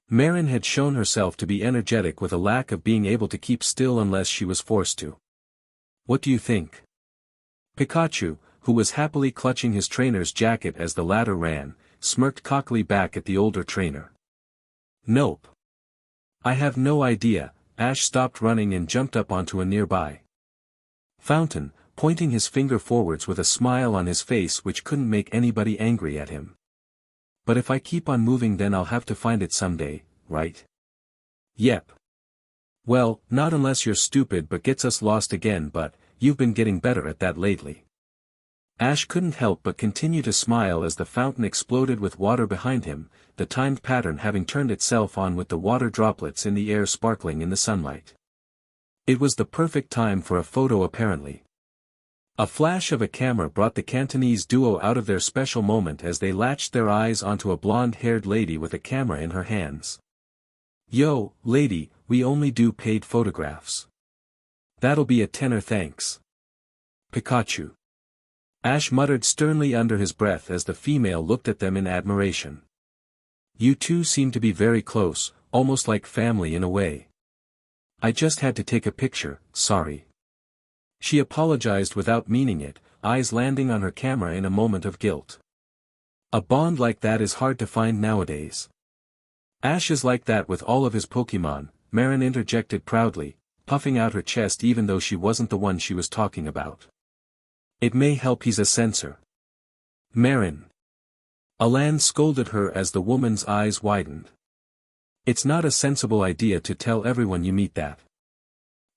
Mairin had shown herself to be energetic with a lack of being able to keep still unless she was forced to. What do you think? Pikachu, who was happily clutching his trainer's jacket as the latter ran, smirked cockily back at the older trainer. Nope. I have no idea. Ash stopped running and jumped up onto a nearby fountain, pointing his finger forwards with a smile on his face which couldn't make anybody angry at him. But if I keep on moving, then I'll have to find it someday, right? Yep. Well, not unless you're stupid but gets us lost again, but you've been getting better at that lately. Ash couldn't help but continue to smile as the fountain exploded with water behind him, the timed pattern having turned itself on with the water droplets in the air sparkling in the sunlight. It was the perfect time for a photo apparently. A flash of a camera brought the Cantonese duo out of their special moment as they latched their eyes onto a blonde-haired lady with a camera in her hands. Yo, lady, we only do paid photographs. That'll be a tenner, thanks. Pikachu. Ash muttered sternly under his breath as the female looked at them in admiration. You two seem to be very close, almost like family in a way. I just had to take a picture, sorry. She apologized without meaning it, eyes landing on her camera in a moment of guilt. A bond like that is hard to find nowadays. Ash is like that with all of his Pokemon, Mairin interjected proudly, puffing out her chest even though she wasn't the one she was talking about. It may help he's a censor. Mairin. Alain scolded her as the woman's eyes widened. It's not a sensible idea to tell everyone you meet that.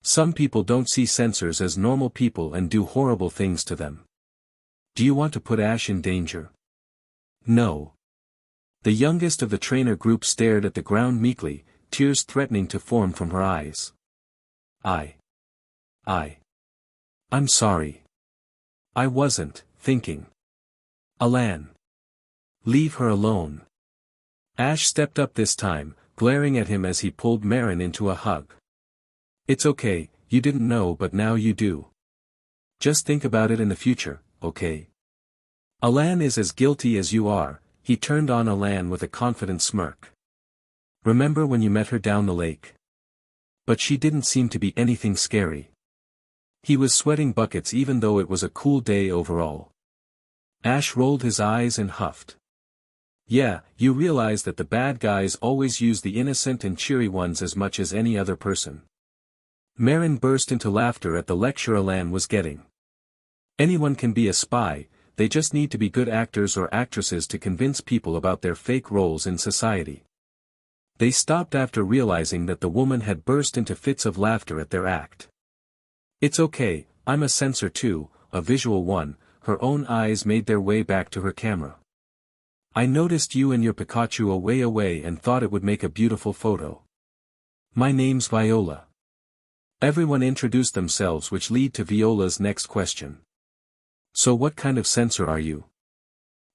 Some people don't see censors as normal people and do horrible things to them. Do you want to put Ash in danger? No. The youngest of the trainer group stared at the ground meekly, tears threatening to form from her eyes. I'm sorry. I wasn't thinking. Alain. Leave her alone. Ash stepped up this time, glaring at him as he pulled Mairin into a hug. It's okay, you didn't know but now you do. Just think about it in the future, okay? Alain is as guilty as you are, he turned on Alain with a confident smirk. Remember when you met her down the lake? But she didn't seem to be anything scary. He was sweating buckets even though it was a cool day overall. Ash rolled his eyes and huffed. Yeah, you realize that the bad guys always use the innocent and cheery ones as much as any other person. Mairin burst into laughter at the lecture Alain was getting. Anyone can be a spy, they just need to be good actors or actresses to convince people about their fake roles in society. They stopped after realizing that the woman had burst into fits of laughter at their act. It's okay, I'm a censor too, a visual one, her own eyes made their way back to her camera. I noticed you and your Pikachu away and thought it would make a beautiful photo. My name's Viola. Everyone introduced themselves, which lead to Viola's next question. So what kind of censor are you?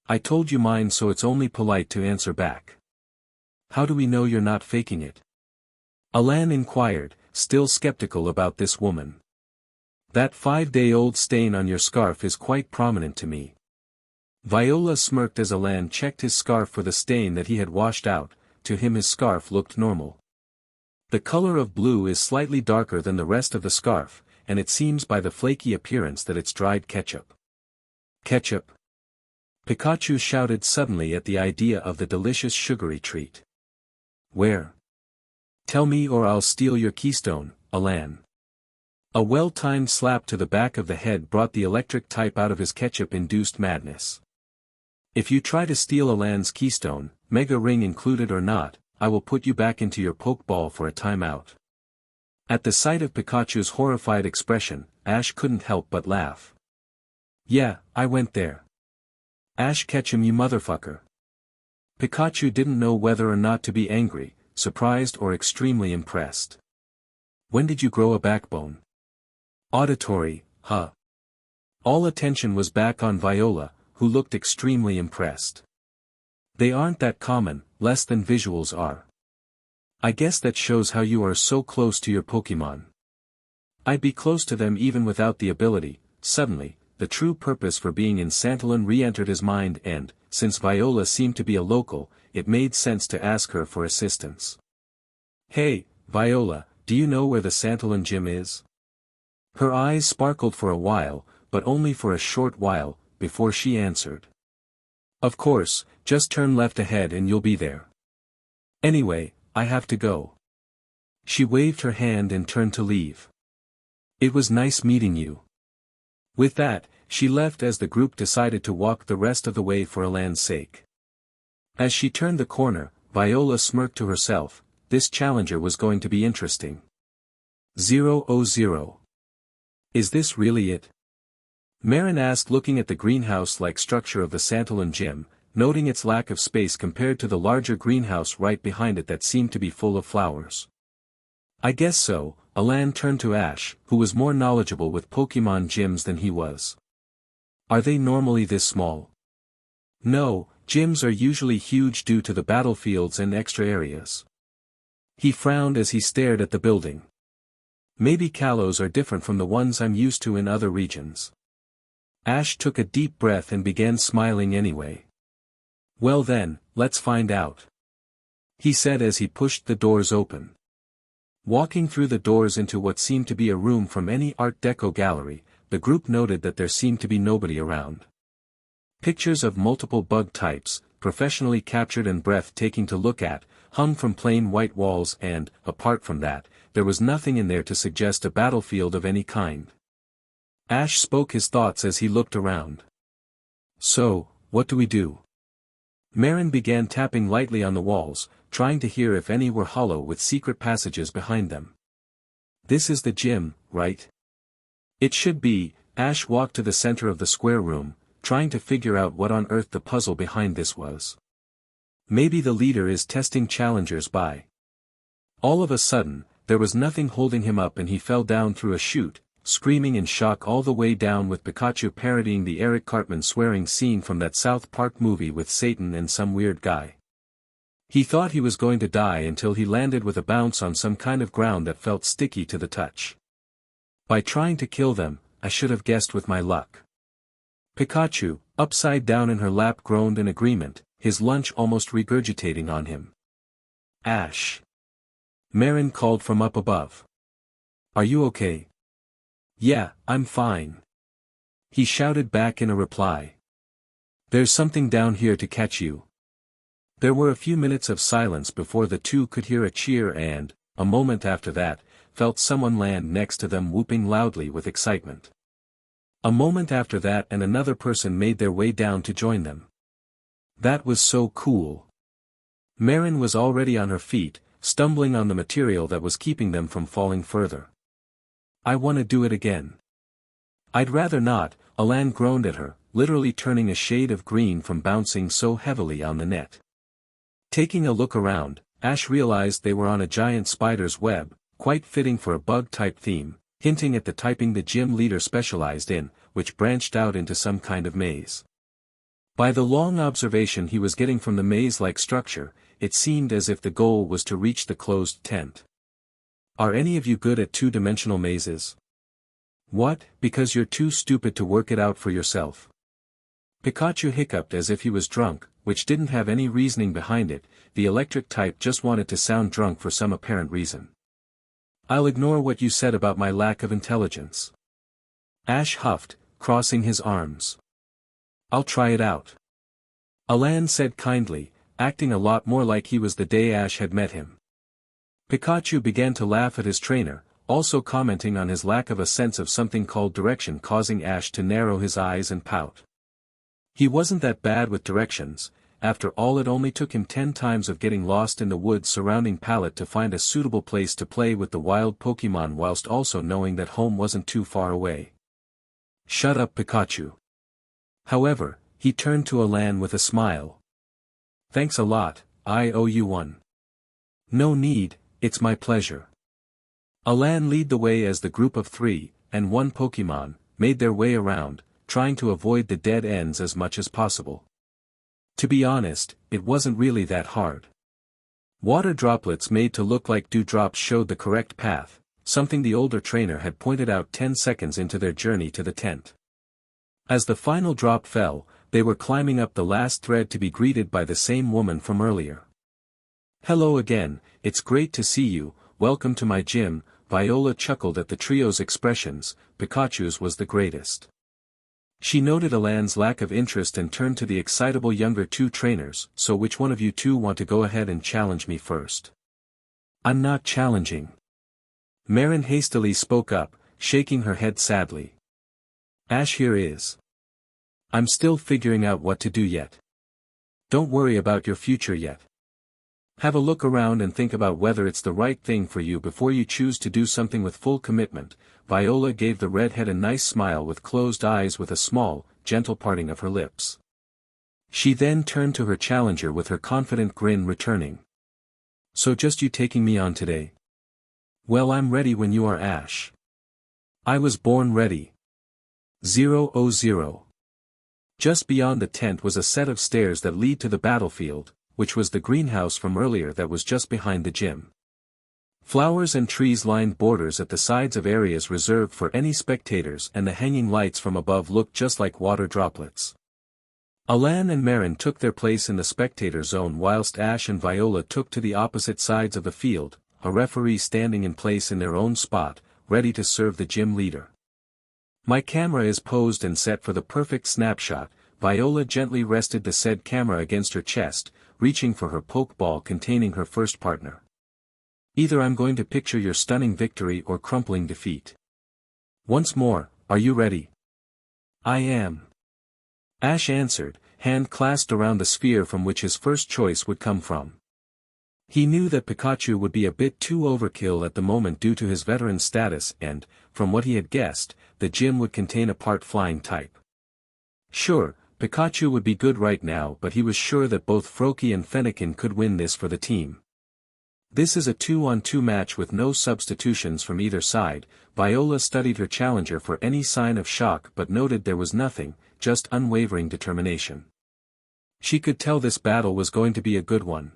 I told you mine, so it's only polite to answer back. How do we know you're not faking it? Alain inquired, still skeptical about this woman. That 5-day-old stain on your scarf is quite prominent to me. Viola smirked as Alain checked his scarf for the stain that he had washed out. To him his scarf looked normal. The color of blue is slightly darker than the rest of the scarf, and it seems by the flaky appearance that it's dried ketchup. Ketchup? Pikachu shouted suddenly at the idea of the delicious sugary treat. Where? Tell me or I'll steal your keystone, Alain. A well-timed slap to the back of the head brought the electric type out of his ketchup-induced madness. If you try to steal Alain's keystone, Mega Ring included or not, I will put you back into your Pokeball for a timeout. At the sight of Pikachu's horrified expression, Ash couldn't help but laugh. Yeah, I went there. Ash Ketchum, you motherfucker. Pikachu didn't know whether or not to be angry, surprised or extremely impressed. When did you grow a backbone? Auditory, huh? All attention was back on Viola, who looked extremely impressed. They aren't that common, less than visuals are. I guess that shows how you are so close to your Pokémon. I'd be close to them even without the ability. Suddenly, the true purpose for being in Santalin re-entered his mind and, since Viola seemed to be a local, it made sense to ask her for assistance. Hey, Viola, do you know where the Santalin gym is? Her eyes sparkled for a while, but only for a short while, before she answered. Of course, just turn left ahead and you'll be there. Anyway, I have to go. She waved her hand and turned to leave. It was nice meeting you. With that, she left as the group decided to walk the rest of the way for Alain's sake. As she turned the corner, Viola smirked to herself, this challenger was going to be interesting. 000. Is this really it? Mairin asked, looking at the greenhouse-like structure of the Santalin gym, noting its lack of space compared to the larger greenhouse right behind it that seemed to be full of flowers. I guess so. Alain turned to Ash, who was more knowledgeable with Pokémon gyms than he was. Are they normally this small? No, gyms are usually huge due to the battlefields and extra areas. He frowned as he stared at the building. Maybe Kalos are different from the ones I'm used to in other regions. Ash took a deep breath and began smiling anyway. Well then, let's find out. He said as he pushed the doors open. Walking through the doors into what seemed to be a room from any Art Deco gallery, the group noted that there seemed to be nobody around. Pictures of multiple bug types, professionally captured and breathtaking to look at, hung from plain white walls and, apart from that, there was nothing in there to suggest a battlefield of any kind. Ash spoke his thoughts as he looked around. So, what do we do? Mairin began tapping lightly on the walls, trying to hear if any were hollow with secret passages behind them. This is the gym, right? It should be. Ash walked to the center of the square room, trying to figure out what on earth the puzzle behind this was. Maybe the leader is testing challengers by. All of a sudden, there was nothing holding him up and he fell down through a chute, screaming in shock all the way down with Pikachu parodying the Eric Cartman swearing scene from that South Park movie with Satan and some weird guy. He thought he was going to die until he landed with a bounce on some kind of ground that felt sticky to the touch. By trying to kill them, I should have guessed with my luck. Pikachu, upside down in her lap, groaned in agreement, his lunch almost regurgitating on him. Ash. Mairin called from up above. Are you okay? Yeah, I'm fine. He shouted back in a reply. There's something down here to catch you. There were a few minutes of silence before the two could hear a cheer and, a moment after that, felt someone land next to them whooping loudly with excitement. A moment after that and another person made their way down to join them. That was so cool. Mairin was already on her feet, stumbling on the material that was keeping them from falling further. I want to do it again. I'd rather not, Alain groaned at her, literally turning a shade of green from bouncing so heavily on the net. Taking a look around, Ash realized they were on a giant spider's web, quite fitting for a bug-type theme, hinting at the typing the gym leader specialized in, which branched out into some kind of maze. By the long observation he was getting from the maze-like structure, it seemed as if the goal was to reach the closed tent. Are any of you good at two-dimensional mazes? What, because you're too stupid to work it out for yourself? Pikachu hiccuped as if he was drunk, which didn't have any reasoning behind it, the electric type just wanted to sound drunk for some apparent reason. I'll ignore what you said about my lack of intelligence. Ash huffed, crossing his arms. I'll try it out. Alain said kindly, acting a lot more like he was the day Ash had met him. Pikachu began to laugh at his trainer, also commenting on his lack of a sense of something called direction, causing Ash to narrow his eyes and pout. He wasn't that bad with directions, after all it only took him 10 times of getting lost in the woods surrounding Pallet to find a suitable place to play with the wild Pokemon whilst also knowing that home wasn't too far away. Shut up, Pikachu. However, he turned to Alain with a smile. Thanks a lot, I owe you one. No need, it's my pleasure. Alain led the way as the group of 3, and 1 Pokemon, made their way around, trying to avoid the dead ends as much as possible. To be honest, it wasn't really that hard. Water droplets made to look like dewdrops showed the correct path, something the older trainer had pointed out 10 seconds into their journey to the tent. As the final drop fell, they were climbing up the last thread to be greeted by the same woman from earlier. Hello again, it's great to see you, welcome to my gym. Viola chuckled at the trio's expressions, Pikachu's was the greatest. She noted Alain's lack of interest and turned to the excitable younger 2 trainers, so which one of you 2 want to go ahead and challenge me first? I'm not challenging. Mairin hastily spoke up, shaking her head sadly. Ash here is. I'm still figuring out what to do yet. Don't worry about your future yet. Have a look around and think about whether it's the right thing for you before you choose to do something with full commitment. Viola gave the redhead a nice smile with closed eyes with a small, gentle parting of her lips. She then turned to her challenger with her confident grin returning. So just you taking me on today? Well, I'm ready when you are, Ash. I was born ready. 000. Just beyond the tent was a set of stairs that lead to the battlefield, which was the greenhouse from earlier that was just behind the gym. Flowers and trees lined borders at the sides of areas reserved for any spectators, and the hanging lights from above looked just like water droplets. Alain and Mairin took their place in the spectator zone whilst Ash and Viola took to the opposite sides of the field, a referee standing in place in their own spot, ready to serve the gym leader. My camera is posed and set for the perfect snapshot. Viola gently rested the said camera against her chest, reaching for her pokeball containing her first partner. Either I'm going to picture your stunning victory or crumpling defeat. Once more, are you ready? I am. Ash answered, hand clasped around the sphere from which his first choice would come from. He knew that Pikachu would be a bit too overkill at the moment due to his veteran status and, from what he had guessed, the gym would contain a part flying type. Sure, Pikachu would be good right now, but he was sure that both Froakie and Fennekin could win this for the team. This is a 2-on-2 match with no substitutions from either side. Viola studied her challenger for any sign of shock but noted there was nothing, just unwavering determination. She could tell this battle was going to be a good one.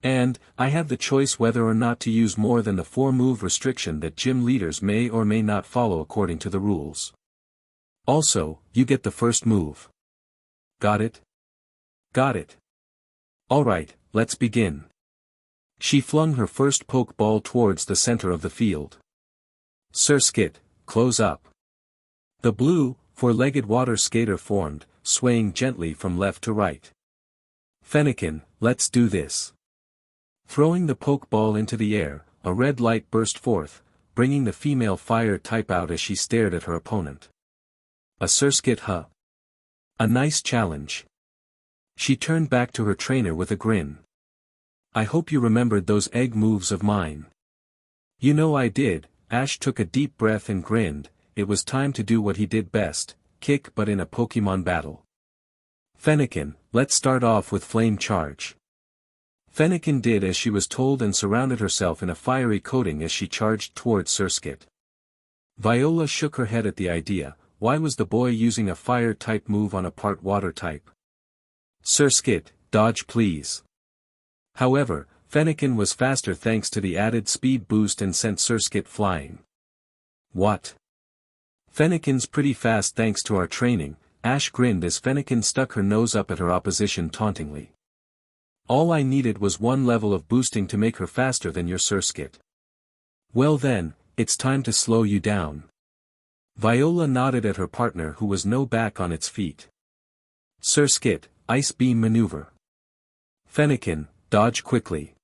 And, I have the choice whether or not to use more than the 4-move restriction that gym leaders may or may not follow according to the rules. Also, you get the first move. Got it? Got it. Alright, let's begin. She flung her first poke ball towards the center of the field. Surskit, close up. The blue, 4-legged water skater formed, swaying gently from left to right. Fennekin, let's do this. Throwing the poke ball into the air, a red light burst forth, bringing the female fire type out as she stared at her opponent. A Surskit, huh? A nice challenge. She turned back to her trainer with a grin. I hope you remembered those egg moves of mine. You know I did. Ash took a deep breath and grinned. It was time to do what he did best, kick but in a Pokemon battle. Fennekin, let's start off with Flame Charge. Fennekin did as she was told and surrounded herself in a fiery coating as she charged towards Surskit. Viola shook her head at the idea. Why was the boy using a fire-type move on a part water type? Surskit, dodge please. However, Fennekin was faster thanks to the added speed boost and sent Surskit flying. What? Fennekin's pretty fast thanks to our training. Ash grinned as Fennekin stuck her nose up at her opposition tauntingly. All I needed was one level of boosting to make her faster than your Surskit. Well then, it's time to slow you down. Viola nodded at her partner who was no back on its feet. Surskit, Ice Beam Maneuver. Fennekin, dodge quickly.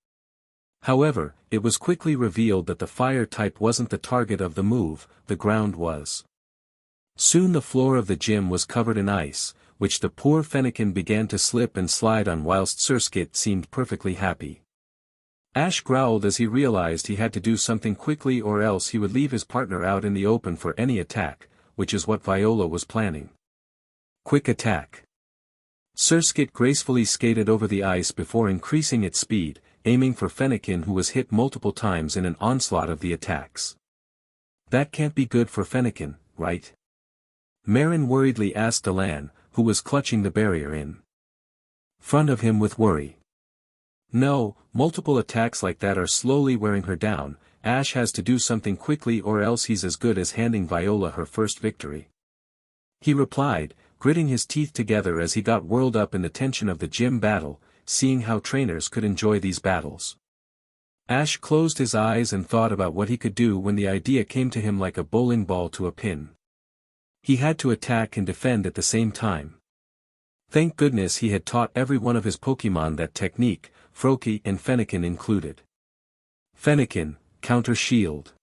However, it was quickly revealed that the fire type wasn't the target of the move, the ground was. Soon the floor of the gym was covered in ice, which the poor Fennekin began to slip and slide on whilst Surskit seemed perfectly happy. Ash growled as he realized he had to do something quickly or else he would leave his partner out in the open for any attack, which is what Viola was planning. Quick attack. Surskit gracefully skated over the ice before increasing its speed, aiming for Fennekin who was hit multiple times in an onslaught of the attacks. That can't be good for Fennekin, right? Mairin worriedly asked Alain, who was clutching the barrier in front of him with worry. No, multiple attacks like that are slowly wearing her down. Ash has to do something quickly or else he's as good as handing Viola her first victory. He replied, gritting his teeth together as he got whirled up in the tension of the gym battle, seeing how trainers could enjoy these battles. Ash closed his eyes and thought about what he could do when the idea came to him like a bowling ball to a pin. He had to attack and defend at the same time. Thank goodness he had taught every one of his Pokemon that technique, Froakie and Fennekin included. Fennekin, counter shield.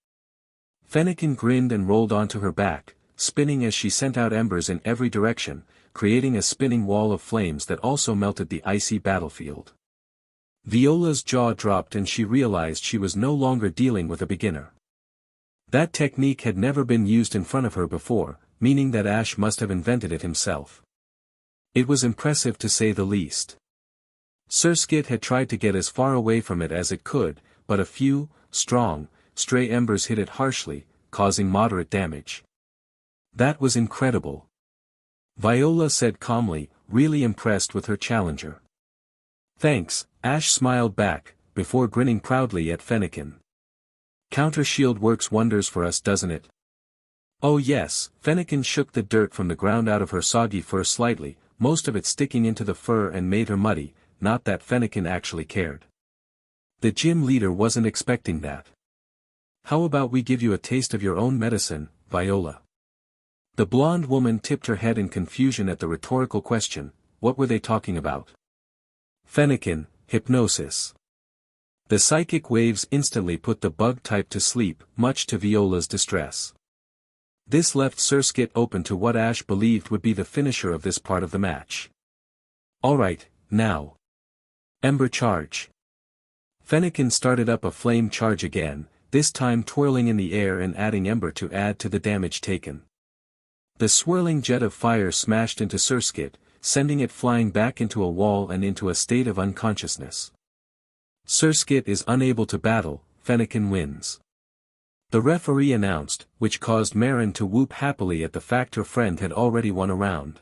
Fennekin grinned and rolled onto her back, spinning as she sent out embers in every direction, creating a spinning wall of flames that also melted the icy battlefield. Viola's jaw dropped and she realized she was no longer dealing with a beginner. That technique had never been used in front of her before, meaning that Ash must have invented it himself. It was impressive to say the least. Surskit had tried to get as far away from it as it could, but a few, strong, stray embers hit it harshly, causing moderate damage. That was incredible. Viola said calmly, really impressed with her challenger. Thanks, Ash smiled back, before grinning proudly at Fennekin. Counter shield works wonders for us, doesn't it? Oh yes, Fennekin shook the dirt from the ground out of her soggy fur slightly, most of it sticking into the fur and made her muddy, not that Fennekin actually cared. The gym leader wasn't expecting that. How about we give you a taste of your own medicine, Viola? The blonde woman tipped her head in confusion at the rhetorical question. What were they talking about? Fennekin, hypnosis. The psychic waves instantly put the bug type to sleep, much to Viola's distress. This left Surskit open to what Ash believed would be the finisher of this part of the match. Alright, now. Ember Charge. Fennekin started up a flame charge again, this time twirling in the air and adding ember to add to the damage taken. The swirling jet of fire smashed into Surskit, sending it flying back into a wall and into a state of unconsciousness. Surskit is unable to battle, Fennekin wins. The referee announced, which caused Mairin to whoop happily at the fact her friend had already won a round.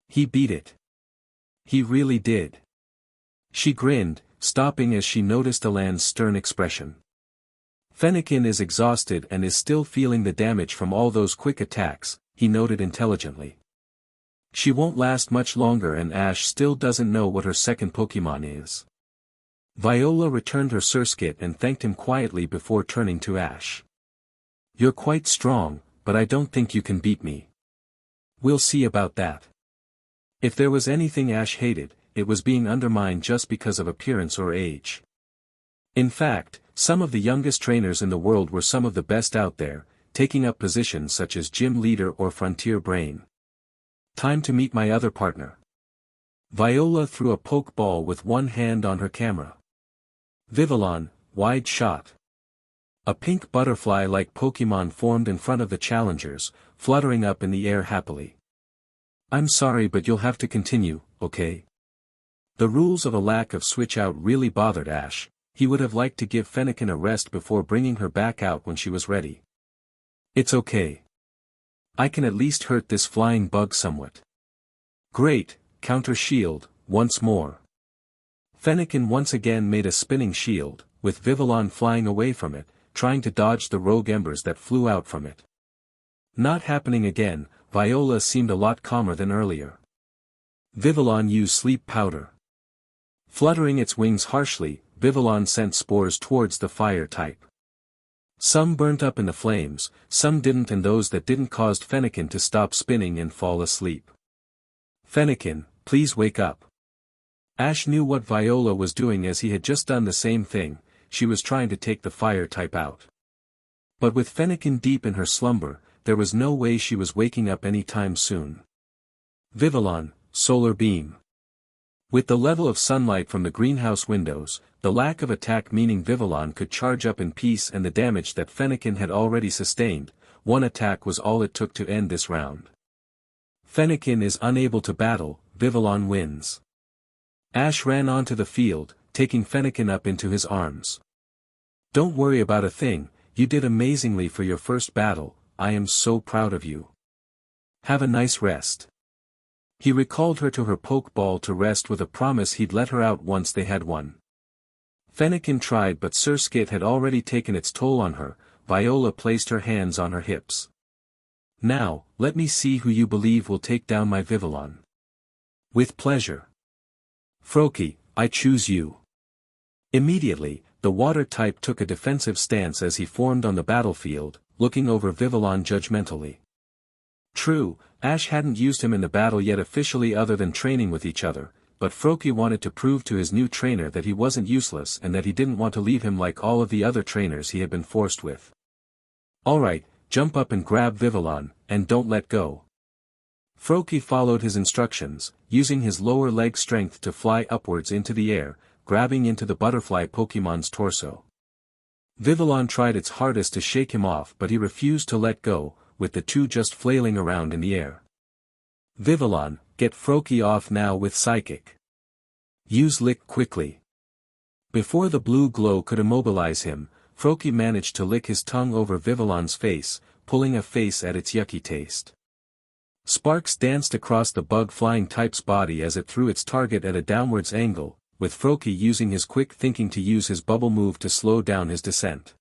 He beat it. He really did. She grinned, stopping as she noticed Alain's stern expression. Fennekin is exhausted and is still feeling the damage from all those quick attacks, he noted intelligently. She won't last much longer and Ash still doesn't know what her second Pokemon is. Viola returned her Surskit and thanked him quietly before turning to Ash. You're quite strong, but I don't think you can beat me. We'll see about that. If there was anything Ash hated, it was being undermined just because of appearance or age. In fact, some of the youngest trainers in the world were some of the best out there, taking up positions such as gym leader or frontier brain. Time to meet my other partner. Viola threw a pokeball with one hand on her camera. Vivillon, wide shot. A pink butterfly-like Pokemon formed in front of the challengers, fluttering up in the air happily. I'm sorry but you'll have to continue, okay? The rules of a lack of switch-out really bothered Ash. He would have liked to give Fennekin a rest before bringing her back out when she was ready. It's okay. I can at least hurt this flying bug somewhat. Great, counter shield, once more. Fennekin once again made a spinning shield, with Vivillon flying away from it, trying to dodge the rogue embers that flew out from it. Not happening again, Viola seemed a lot calmer than earlier. Vivillon used sleep powder. Fluttering its wings harshly, Vivillon sent spores towards the fire type. Some burnt up in the flames, some didn't, and those that didn't caused Fennekin to stop spinning and fall asleep. Fennekin, please wake up. Ash knew what Viola was doing as he had just done the same thing, she was trying to take the fire type out. But with Fennekin deep in her slumber, there was no way she was waking up any time soon. Vivillon, solar beam. With the level of sunlight from the greenhouse windows, the lack of attack meaning Vivillon could charge up in peace, and the damage that Fennekin had already sustained, one attack was all it took to end this round. Fennekin is unable to battle, Vivillon wins. Ash ran onto the field, taking Fennekin up into his arms. Don't worry about a thing, you did amazingly for your first battle, I am so proud of you. Have a nice rest. He recalled her to her Pokeball to rest with a promise he'd let her out once they had won. Fennekin tried, but Surskit had already taken its toll on her. Viola placed her hands on her hips. Now, let me see who you believe will take down my Vivillon. With pleasure. Froakie, I choose you. Immediately, the water type took a defensive stance as he formed on the battlefield, looking over Vivillon judgmentally. True, Ash hadn't used him in the battle yet officially other than training with each other, but Froakie wanted to prove to his new trainer that he wasn't useless and that he didn't want to leave him like all of the other trainers he had been forced with. Alright, jump up and grab Vivillon, and don't let go. Froakie followed his instructions, using his lower leg strength to fly upwards into the air, grabbing into the butterfly Pokemon's torso. Vivillon tried its hardest to shake him off, but he refused to let go, with the two just flailing around in the air. Vivillon, get Froakie off now with Psychic. Use Lick quickly. Before the blue glow could immobilize him, Froakie managed to lick his tongue over Vivillon's face, pulling a face at its yucky taste. Sparks danced across the bug-flying type's body as it threw its target at a downwards angle, with Froakie using his quick thinking to use his bubble move to slow down his descent.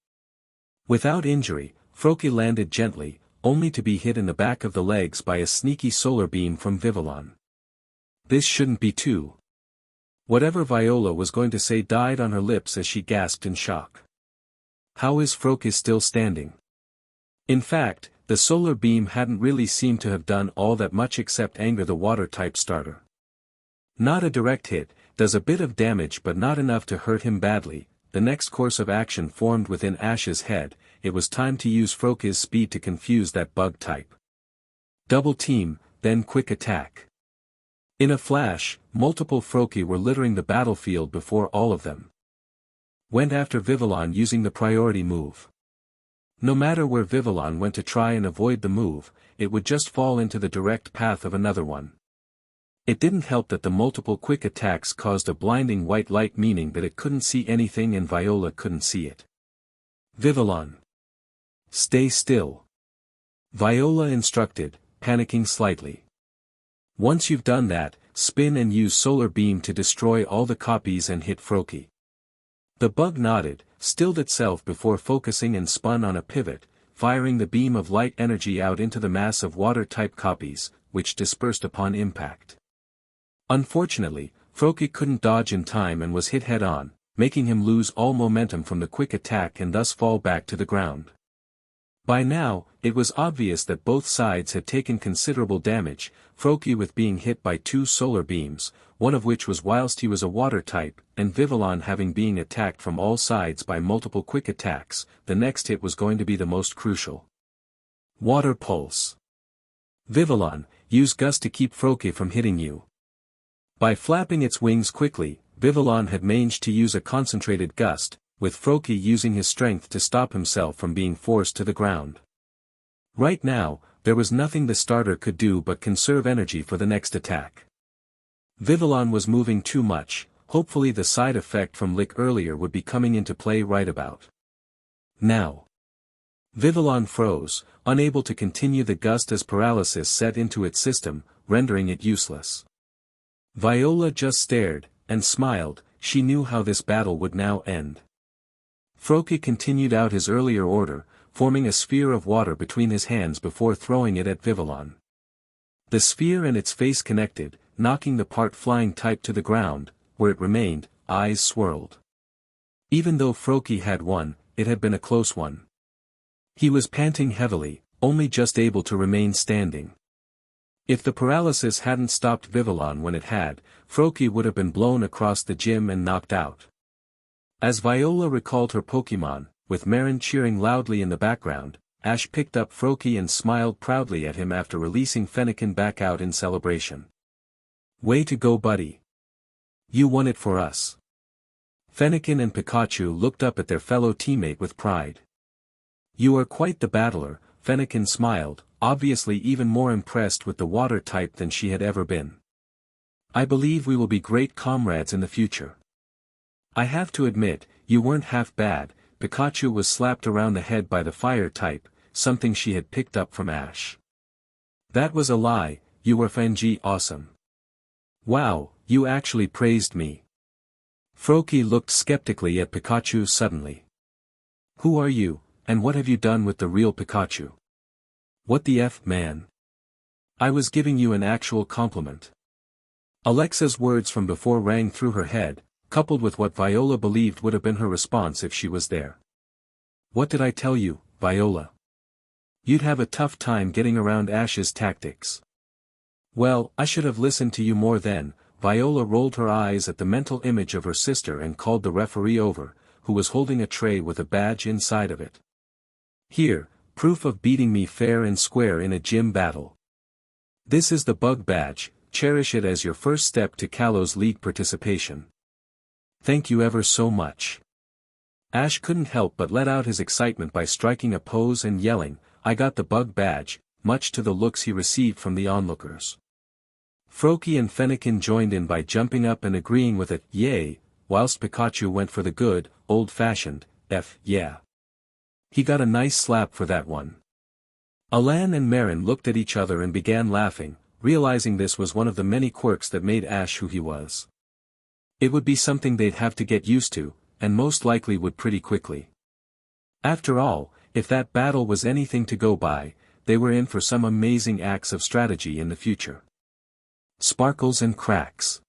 Without injury, Froakie landed gently, only to be hit in the back of the legs by a sneaky solar beam from Vivillon. This shouldn't be too. Whatever Viola was going to say died on her lips as she gasped in shock. How is Froakie still standing? In fact, the solar beam hadn't really seemed to have done all that much except anger the water-type starter. Not a direct hit, does a bit of damage but not enough to hurt him badly. The next course of action formed within Ash's head. It was time to use Froakie's speed to confuse that bug type. Double team, then quick attack. In a flash, multiple Froakie were littering the battlefield before all of them went after Vivillon using the priority move. No matter where Vivillon went to try and avoid the move, it would just fall into the direct path of another one. It didn't help that the multiple quick attacks caused a blinding white light, meaning that it couldn't see anything and Viola couldn't see it. Vivillon. Stay still. Viola instructed, panicking slightly. Once you've done that, spin and use solar beam to destroy all the copies and hit Froki. The bug nodded, stilled itself before focusing and spun on a pivot, firing the beam of light energy out into the mass of water-type copies, which dispersed upon impact. Unfortunately, Froki couldn't dodge in time and was hit head-on, making him lose all momentum from the quick attack and thus fall back to the ground. By now, it was obvious that both sides had taken considerable damage, Froki with being hit by 2 solar beams, one of which was whilst he was a water type, and Vivillon having been attacked from all sides by multiple quick attacks. The next hit was going to be the most crucial. Water Pulse. Vivillon, use Gust to keep Froki from hitting you. By flapping its wings quickly, Vivillon had managed to use a concentrated gust, with Froki using his strength to stop himself from being forced to the ground. Right now, there was nothing the starter could do but conserve energy for the next attack. Vivillon was moving too much, hopefully the side effect from Lick earlier would be coming into play right about now. Vivillon froze, unable to continue the gust as paralysis set into its system, rendering it useless. Viola just stared, and smiled. She knew how this battle would now end. Froki continued out his earlier order, forming a sphere of water between his hands before throwing it at Vivillon. The sphere and its face connected, knocking the part-flying type to the ground, where it remained, eyes swirled. Even though Froki had won, it had been a close one. He was panting heavily, only just able to remain standing. If the paralysis hadn't stopped Vivillon when it had, Froki would have been blown across the gym and knocked out. As Viola recalled her Pokémon, with Mairin cheering loudly in the background, Ash picked up Froki and smiled proudly at him after releasing Fennekin back out in celebration. Way to go, buddy. You won it for us. Fennekin and Pikachu looked up at their fellow teammate with pride. You are quite the battler, Fennekin smiled, obviously even more impressed with the water type than she had ever been. I believe we will be great comrades in the future. I have to admit, you weren't half bad. Pikachu was slapped around the head by the fire type, something she had picked up from Ash. That was a lie, you were Fanji awesome. Wow, you actually praised me. Froki looked skeptically at Pikachu suddenly. Who are you, and what have you done with the real Pikachu? What the F, man? I was giving you an actual compliment. Alexa's words from before rang through her head, coupled with what Viola believed would have been her response if she was there. What did I tell you, Viola? You'd have a tough time getting around Ash's tactics. Well, I should have listened to you more then. Viola rolled her eyes at the mental image of her sister and called the referee over, who was holding a tray with a badge inside of it. Here, proof of beating me fair and square in a gym battle. This is the bug badge, cherish it as your first step to Kalos League participation. Thank you ever so much. Ash couldn't help but let out his excitement by striking a pose and yelling, I got the bug badge, much to the looks he received from the onlookers. Froki and Fennekin joined in by jumping up and agreeing with it, yay, whilst Pikachu went for the good, old-fashioned, F, yeah. He got a nice slap for that one. Alain and Mairin looked at each other and began laughing, realizing this was one of the many quirks that made Ash who he was. It would be something they'd have to get used to, and most likely would pretty quickly. After all, if that battle was anything to go by, they were in for some amazing acts of strategy in the future. Sparkles and cracks.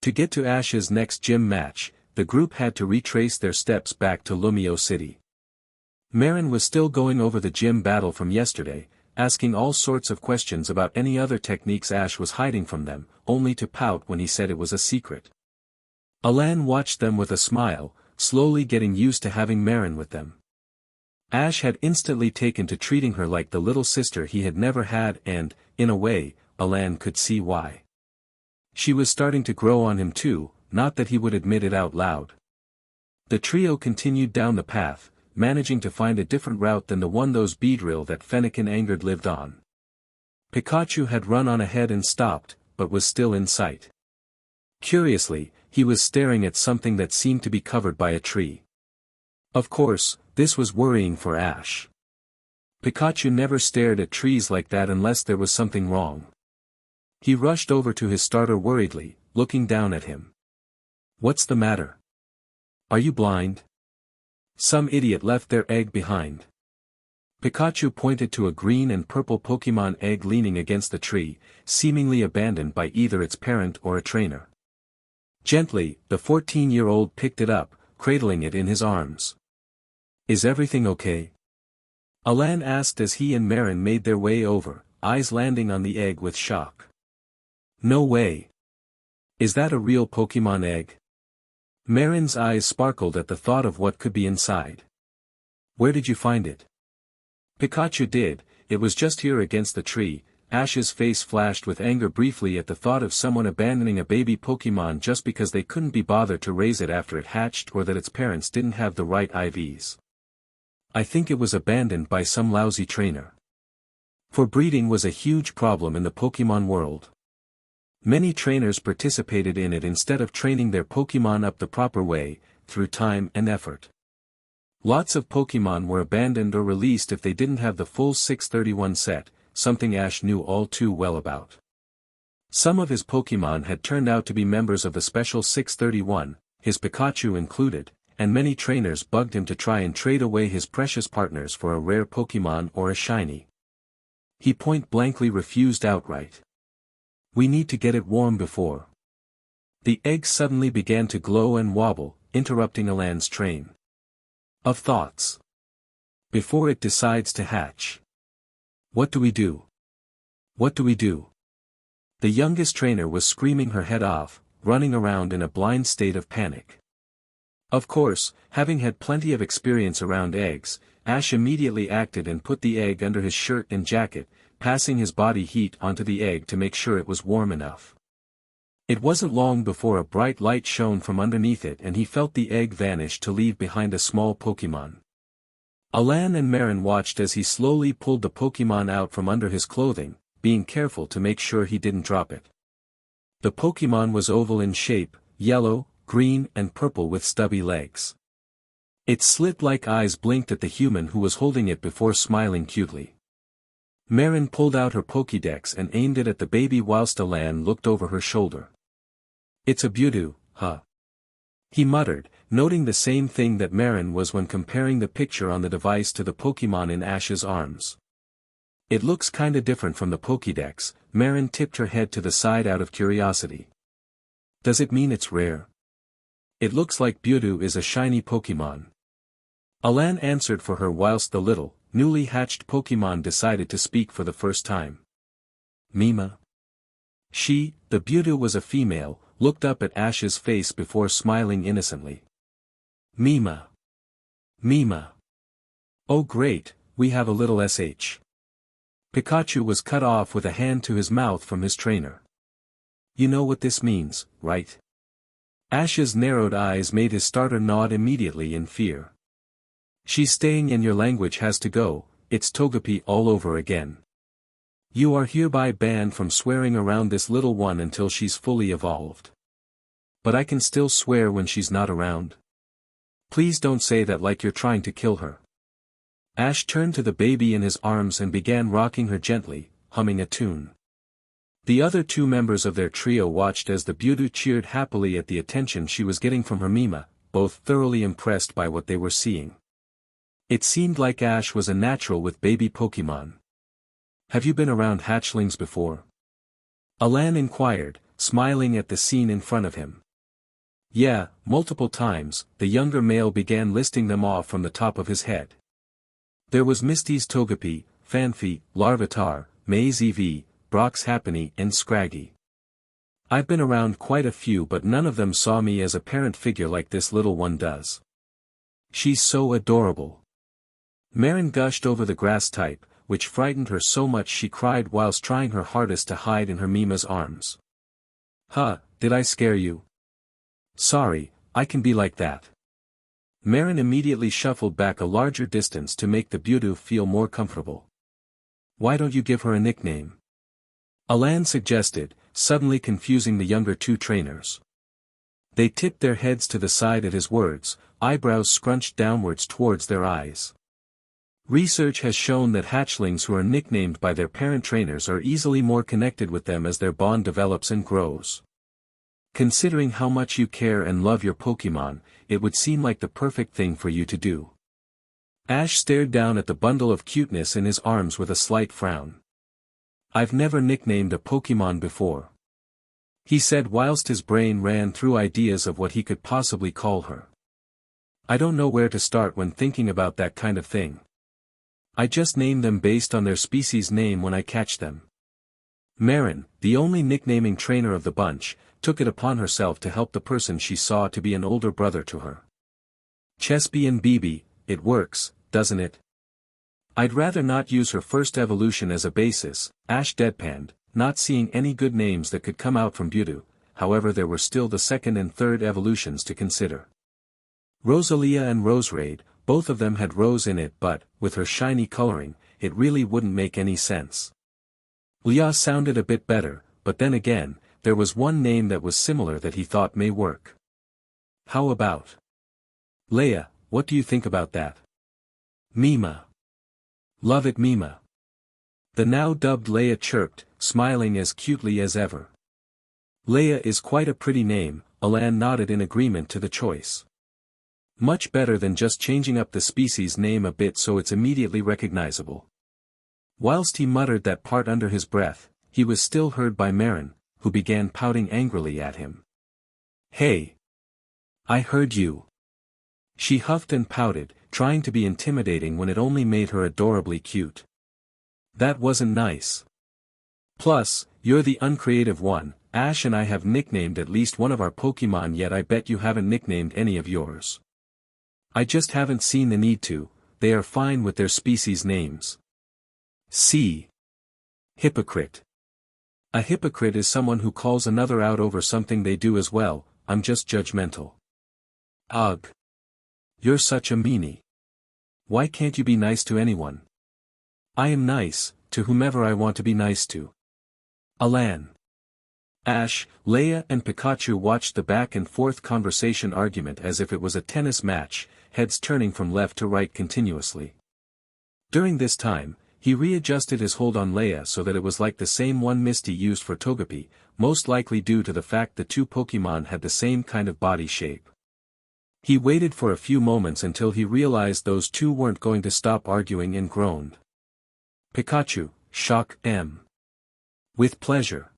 To get to Ash's next gym match, the group had to retrace their steps back to Lumio City. Mairin was still going over the gym battle from yesterday, asking all sorts of questions about any other techniques Ash was hiding from them, only to pout when he said it was a secret. Alain watched them with a smile, slowly getting used to having Mairin with them. Ash had instantly taken to treating her like the little sister he had never had and, in a way, Alain could see why. She was starting to grow on him too, not that he would admit it out loud. The trio continued down the path, managing to find a different route than the one those Beedrill that Fennekin angered lived on. Pikachu had run on ahead and stopped, but was still in sight. Curiously, he was staring at something that seemed to be covered by a tree. Of course, this was worrying for Ash. Pikachu never stared at trees like that unless there was something wrong. He rushed over to his starter worriedly, looking down at him. "What's the matter? Are you blind? Some idiot left their egg behind." Pikachu pointed to a green and purple Pokémon egg leaning against the tree, seemingly abandoned by either its parent or a trainer. Gently, the 14-year-old picked it up, cradling it in his arms. "Is everything okay?" Alain asked as he and Mairin made their way over, eyes landing on the egg with shock. "No way. Is that a real Pokémon egg?" Mairin's eyes sparkled at the thought of what could be inside. "Where did you find it?" Pikachu did. "It was just here against the tree." Ash's face flashed with anger briefly at the thought of someone abandoning a baby Pokémon just because they couldn't be bothered to raise it after it hatched or that its parents didn't have the right IVs. "I think it was abandoned by some lousy trainer." For breeding was a huge problem in the Pokémon world. Many trainers participated in it instead of training their Pokémon up the proper way, through time and effort. Lots of Pokémon were abandoned or released if they didn't have the full 631 set, something Ash knew all too well about. Some of his Pokémon had turned out to be members of the special 631, his Pikachu included, and many trainers bugged him to try and trade away his precious partners for a rare Pokémon or a shiny. He point-blankly refused outright. "We need to get it warm before." The egg suddenly began to glow and wobble, interrupting Alain's train of thoughts. "Before it decides to hatch. What do we do? What do we do?" The youngest trainer was screaming her head off, running around in a blind state of panic. Of course, having had plenty of experience around eggs, Ash immediately acted and put the egg under his shirt and jacket, passing his body heat onto the egg to make sure it was warm enough. It wasn't long before a bright light shone from underneath it and he felt the egg vanish to leave behind a small Pokémon. Alain and Mairin watched as he slowly pulled the Pokémon out from under his clothing, being careful to make sure he didn't drop it. The Pokémon was oval in shape, yellow, green and purple with stubby legs. Its slit-like eyes blinked at the human who was holding it before smiling cutely. Mairin pulled out her Pokédex and aimed it at the baby whilst Alain looked over her shoulder. "It's a Mewtwo, huh?" he muttered, noting the same thing that Mairin was when comparing the picture on the device to the Pokémon in Ash's arms. "It looks kinda different from the Pokédex." Mairin tipped her head to the side out of curiosity. "Does it mean it's rare?" "It looks like Mewtwo is a shiny Pokémon." Alain answered for her whilst the little, newly hatched Pokémon decided to speak for the first time. "Mima." She, the Mewtwo was a female, looked up at Ash's face before smiling innocently. "Mima. Mima. Oh great, we have a little SH." Pikachu was cut off with a hand to his mouth from his trainer. "You know what this means, right?" Ash's narrowed eyes made his starter nod immediately in fear. "She's staying and your language has to go, it's Togepi all over again. You are hereby banned from swearing around this little one until she's fully evolved." "But I can still swear when she's not around." "Please don't say that like you're trying to kill her." Ash turned to the baby in his arms and began rocking her gently, humming a tune. The other two members of their trio watched as the Mewtwo cheered happily at the attention she was getting from her Mima, both thoroughly impressed by what they were seeing. It seemed like Ash was a natural with baby Pokémon. "Have you been around hatchlings before?" Alain inquired, smiling at the scene in front of him. "Yeah, multiple times." The younger male began listing them off from the top of his head. There was Misty's Togepi, Fanfi, Larvitar, Maze EV, Brock's Happiny and Scraggy. "I've been around quite a few but none of them saw me as a parent figure like this little one does. She's so adorable." Mairin gushed over the grass type, which frightened her so much she cried whilst trying her hardest to hide in her Mima's arms. "Huh, did I scare you?" "Sorry, I can be like that." Mairin immediately shuffled back a larger distance to make the Mewtwo feel more comfortable. "Why don't you give her a nickname?" Alain suggested, suddenly confusing the younger two trainers. They tipped their heads to the side at his words, eyebrows scrunched downwards towards their eyes. Research has shown that hatchlings who are nicknamed by their parent trainers are easily more connected with them as their bond develops and grows. Considering how much you care and love your Pokémon, it would seem like the perfect thing for you to do. Ash stared down at the bundle of cuteness in his arms with a slight frown. I've never nicknamed a Pokémon before, he said whilst his brain ran through ideas of what he could possibly call her. I don't know where to start when thinking about that kind of thing. I just name them based on their species name when I catch them. Mairin, the only nicknaming trainer of the bunch, took it upon herself to help the person she saw to be an older brother to her. Chespy and BB, it works, doesn't it? I'd rather not use her first evolution as a basis, Ash deadpanned, not seeing any good names that could come out from Budu. However, there were still the second and third evolutions to consider. Rosalia and Roseraid, both of them had rose in it, but, with her shiny coloring, it really wouldn't make any sense. Leah sounded a bit better, but then again, there was one name that was similar that he thought may work. How about Leia? What do you think about that? Mima. Love it, Mima. The now dubbed Leia chirped, smiling as cutely as ever. Leia is quite a pretty name, Alain nodded in agreement to the choice. Much better than just changing up the species name a bit so it's immediately recognizable. Whilst he muttered that part under his breath, he was still heard by Mairin, who began pouting angrily at him. Hey! I heard you. She huffed and pouted, trying to be intimidating when it only made her adorably cute. That wasn't nice. Plus, you're the uncreative one. Ash and I have nicknamed at least one of our Pokémon, yet I bet you haven't nicknamed any of yours. I just haven't seen the need to. They are fine with their species names. See? Hypocrite. A hypocrite is someone who calls another out over something they do as well. I'm just judgmental. Ugh. You're such a meanie. Why can't you be nice to anyone? I am nice, to whomever I want to be nice to. Alain. Ash, Leia and Pikachu watched the back and forth conversation argument as if it was a tennis match, heads turning from left to right continuously. During this time, he readjusted his hold on Leia so that it was like the same one Misty used for Togepi, most likely due to the fact the two Pokémon had the same kind of body shape. He waited for a few moments until he realized those two weren't going to stop arguing and groaned. Pikachu, shock M. With pleasure.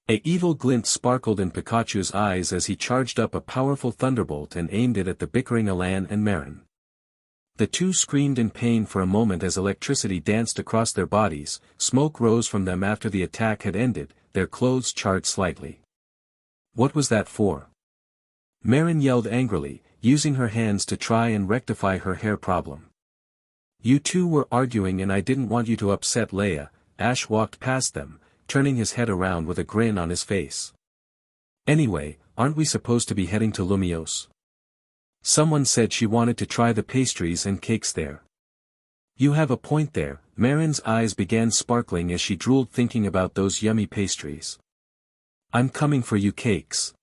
A evil glint sparkled in Pikachu's eyes as he charged up a powerful thunderbolt and aimed it at the bickering Alain and Mairin. The two screamed in pain for a moment as electricity danced across their bodies, smoke rose from them after the attack had ended, their clothes charred slightly. What was that for? Mairin yelled angrily, using her hands to try and rectify her hair problem. You two were arguing and I didn't want you to upset Leia. Ash walked past them, turning his head around with a grin on his face. Anyway, aren't we supposed to be heading to Lumiose? Someone said she wanted to try the pastries and cakes there. You have a point there. Mairin's eyes began sparkling as she drooled thinking about those yummy pastries. I'm coming for you cakes.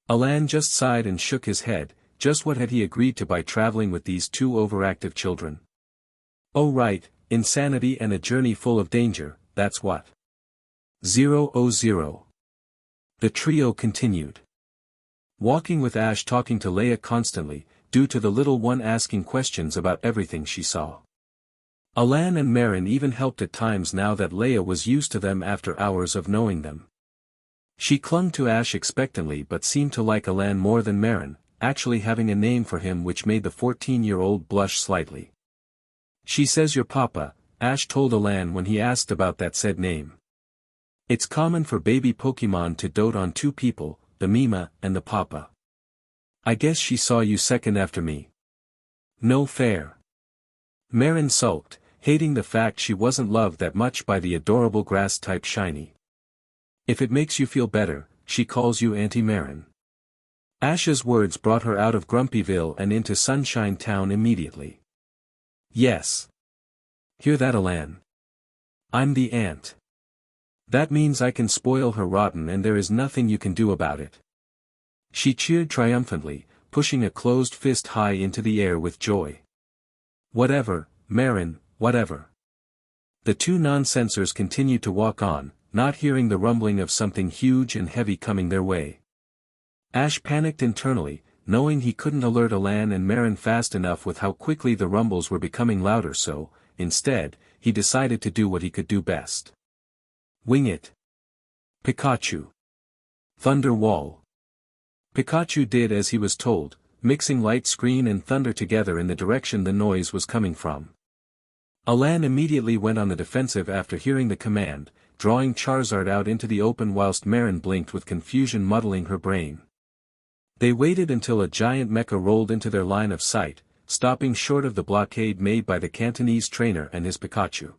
Alain just sighed and shook his head. Just what had he agreed to by traveling with these two overactive children? Oh right, insanity and a journey full of danger, that's what. 000. The trio continued. Walking with Ash talking to Leia constantly, due to the little one asking questions about everything she saw. Alain and Mairin even helped at times now that Leia was used to them after hours of knowing them. She clung to Ash expectantly but seemed to like Alain more than Mairin, actually having a name for him which made the 14-year-old blush slightly. She says your papa, Ash told Alain when he asked about that said name. It's common for baby Pokémon to dote on two people, the Mima and the papa. I guess she saw you second after me. No fair. Mairin sulked, hating the fact she wasn't loved that much by the adorable grass-type Shiny. If it makes you feel better, she calls you Auntie Mairin. Ash's words brought her out of Grumpyville and into Sunshine Town immediately. Yes. Hear that, Alain? I'm the aunt. That means I can spoil her rotten and there is nothing you can do about it. She cheered triumphantly, pushing a closed fist high into the air with joy. Whatever, Mairin, whatever. The two nonsensors continued to walk on, not hearing the rumbling of something huge and heavy coming their way. Ash panicked internally, knowing he couldn't alert Alain and Mairin fast enough with how quickly the rumbles were becoming louder, so, instead, he decided to do what he could do best. Wing it. Pikachu. Thunder wall. Pikachu did as he was told, mixing light screen and thunder together in the direction the noise was coming from. Alain immediately went on the defensive after hearing the command, drawing Charizard out into the open whilst Mairin blinked with confusion muddling her brain. They waited until a giant mecha rolled into their line of sight, stopping short of the blockade made by the Cantonese trainer and his Pikachu.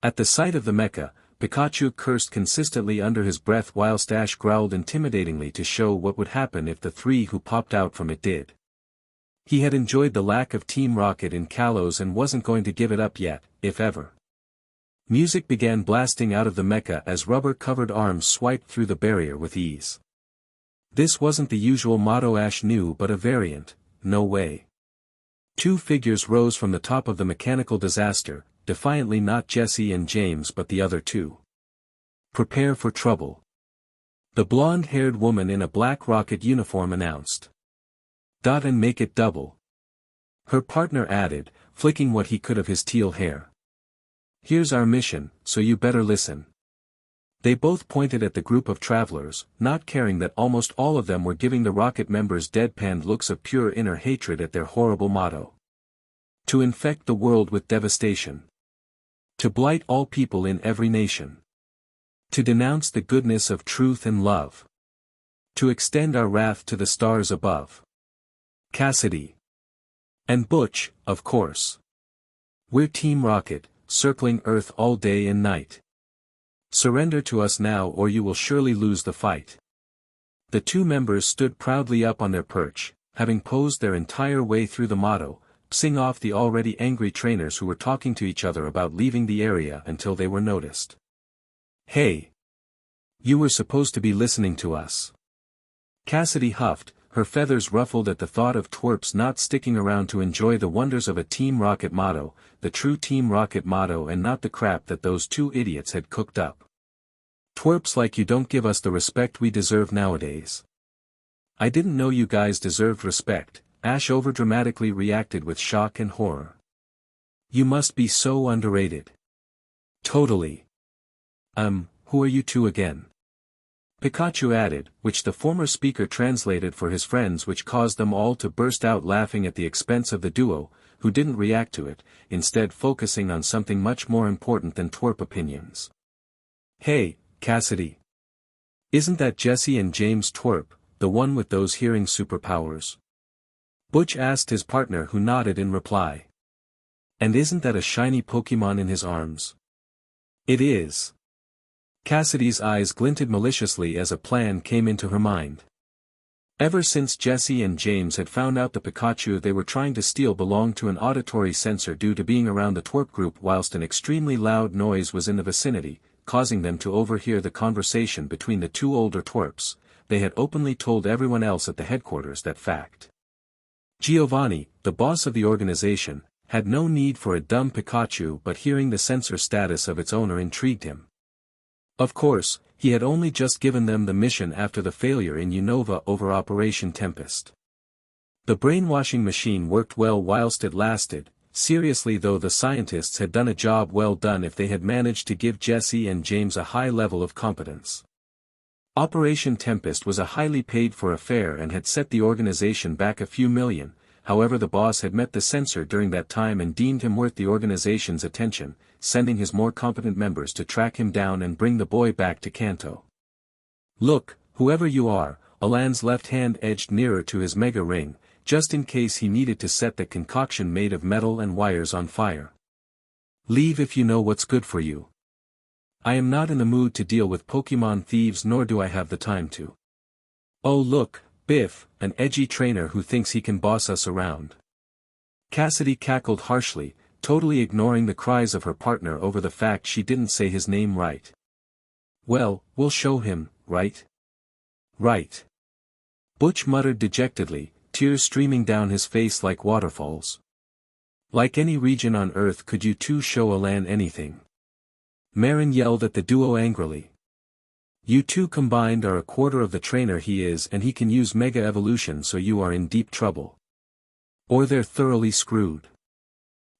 At the sight of the mecha, Pikachu cursed consistently under his breath whilst Ash growled intimidatingly to show what would happen if the three who popped out from it did. He had enjoyed the lack of Team Rocket in Kalos and wasn't going to give it up yet, if ever. Music began blasting out of the mecha as rubber-covered arms swiped through the barrier with ease. This wasn't the usual motto Ash knew but a variant, no way. Two figures rose from the top of the mechanical disaster, defiantly not Jesse and James but the other two. Prepare for trouble. The blonde-haired woman in a black rocket uniform announced. Dot and make it double. Her partner added, flicking what he could of his teal hair. Here's our mission, so you better listen. They both pointed at the group of travelers, not caring that almost all of them were giving the rocket members deadpanned looks of pure inner hatred at their horrible motto. To infect the world with devastation. To blight all people in every nation. To denounce the goodness of truth and love. To extend our wrath to the stars above. Cassidy. And Butch, of course. We're Team Rocket, circling Earth all day and night. Surrender to us now or you will surely lose the fight. The two members stood proudly up on their perch, having posed their entire way through the motto, pissing off the already angry trainers who were talking to each other about leaving the area until they were noticed. Hey! You were supposed to be listening to us. Cassidy huffed, her feathers ruffled at the thought of twerps not sticking around to enjoy the wonders of a Team Rocket motto, the true Team Rocket motto and not the crap that those two idiots had cooked up. Twerps like you don't give us the respect we deserve nowadays. I didn't know you guys deserved respect, Ash overdramatically reacted with shock and horror. You must be so underrated. Totally. Who are you two again? Pikachu added, which the former speaker translated for his friends, which caused them all to burst out laughing at the expense of the duo, who didn't react to it, instead focusing on something much more important than twerp opinions. Hey, Cassidy. Isn't that Jesse and James Twerp, the one with those hearing superpowers? Butch asked his partner who nodded in reply. And isn't that a shiny Pokemon in his arms? It is. Cassidy's eyes glinted maliciously as a plan came into her mind. Ever since Jesse and James had found out the Pikachu they were trying to steal belonged to an auditory sensor due to being around the twerp group whilst an extremely loud noise was in the vicinity, causing them to overhear the conversation between the two older twerps, they had openly told everyone else at the headquarters that fact. Giovanni, the boss of the organization, had no need for a dumb Pikachu but hearing the sensor status of its owner intrigued him. Of course, he had only just given them the mission after the failure in Unova over Operation Tempest. The brainwashing machine worked well whilst it lasted, seriously though the scientists had done a job well done if they had managed to give Jesse and James a high level of competence. Operation Tempest was a highly paid-for affair and had set the organization back a few million, however the boss had met the censor during that time and deemed him worth the organization's attention, sending his more competent members to track him down and bring the boy back to Kanto. Look, whoever you are, Alain's left hand edged nearer to his mega ring, just in case he needed to set the concoction made of metal and wires on fire. Leave if you know what's good for you. I am not in the mood to deal with Pokemon thieves nor do I have the time to. Oh look, Biff, an edgy trainer who thinks he can boss us around. Cassidy cackled harshly, totally ignoring the cries of her partner over the fact she didn't say his name right. Well, we'll show him, right? Right. Butch muttered dejectedly, tears streaming down his face like waterfalls. Like any region on Earth, could you two show Alain anything? Mairin yelled at the duo angrily. You two combined are a quarter of the trainer he is, and he can use Mega Evolution, so you are in deep trouble. Or they're thoroughly screwed.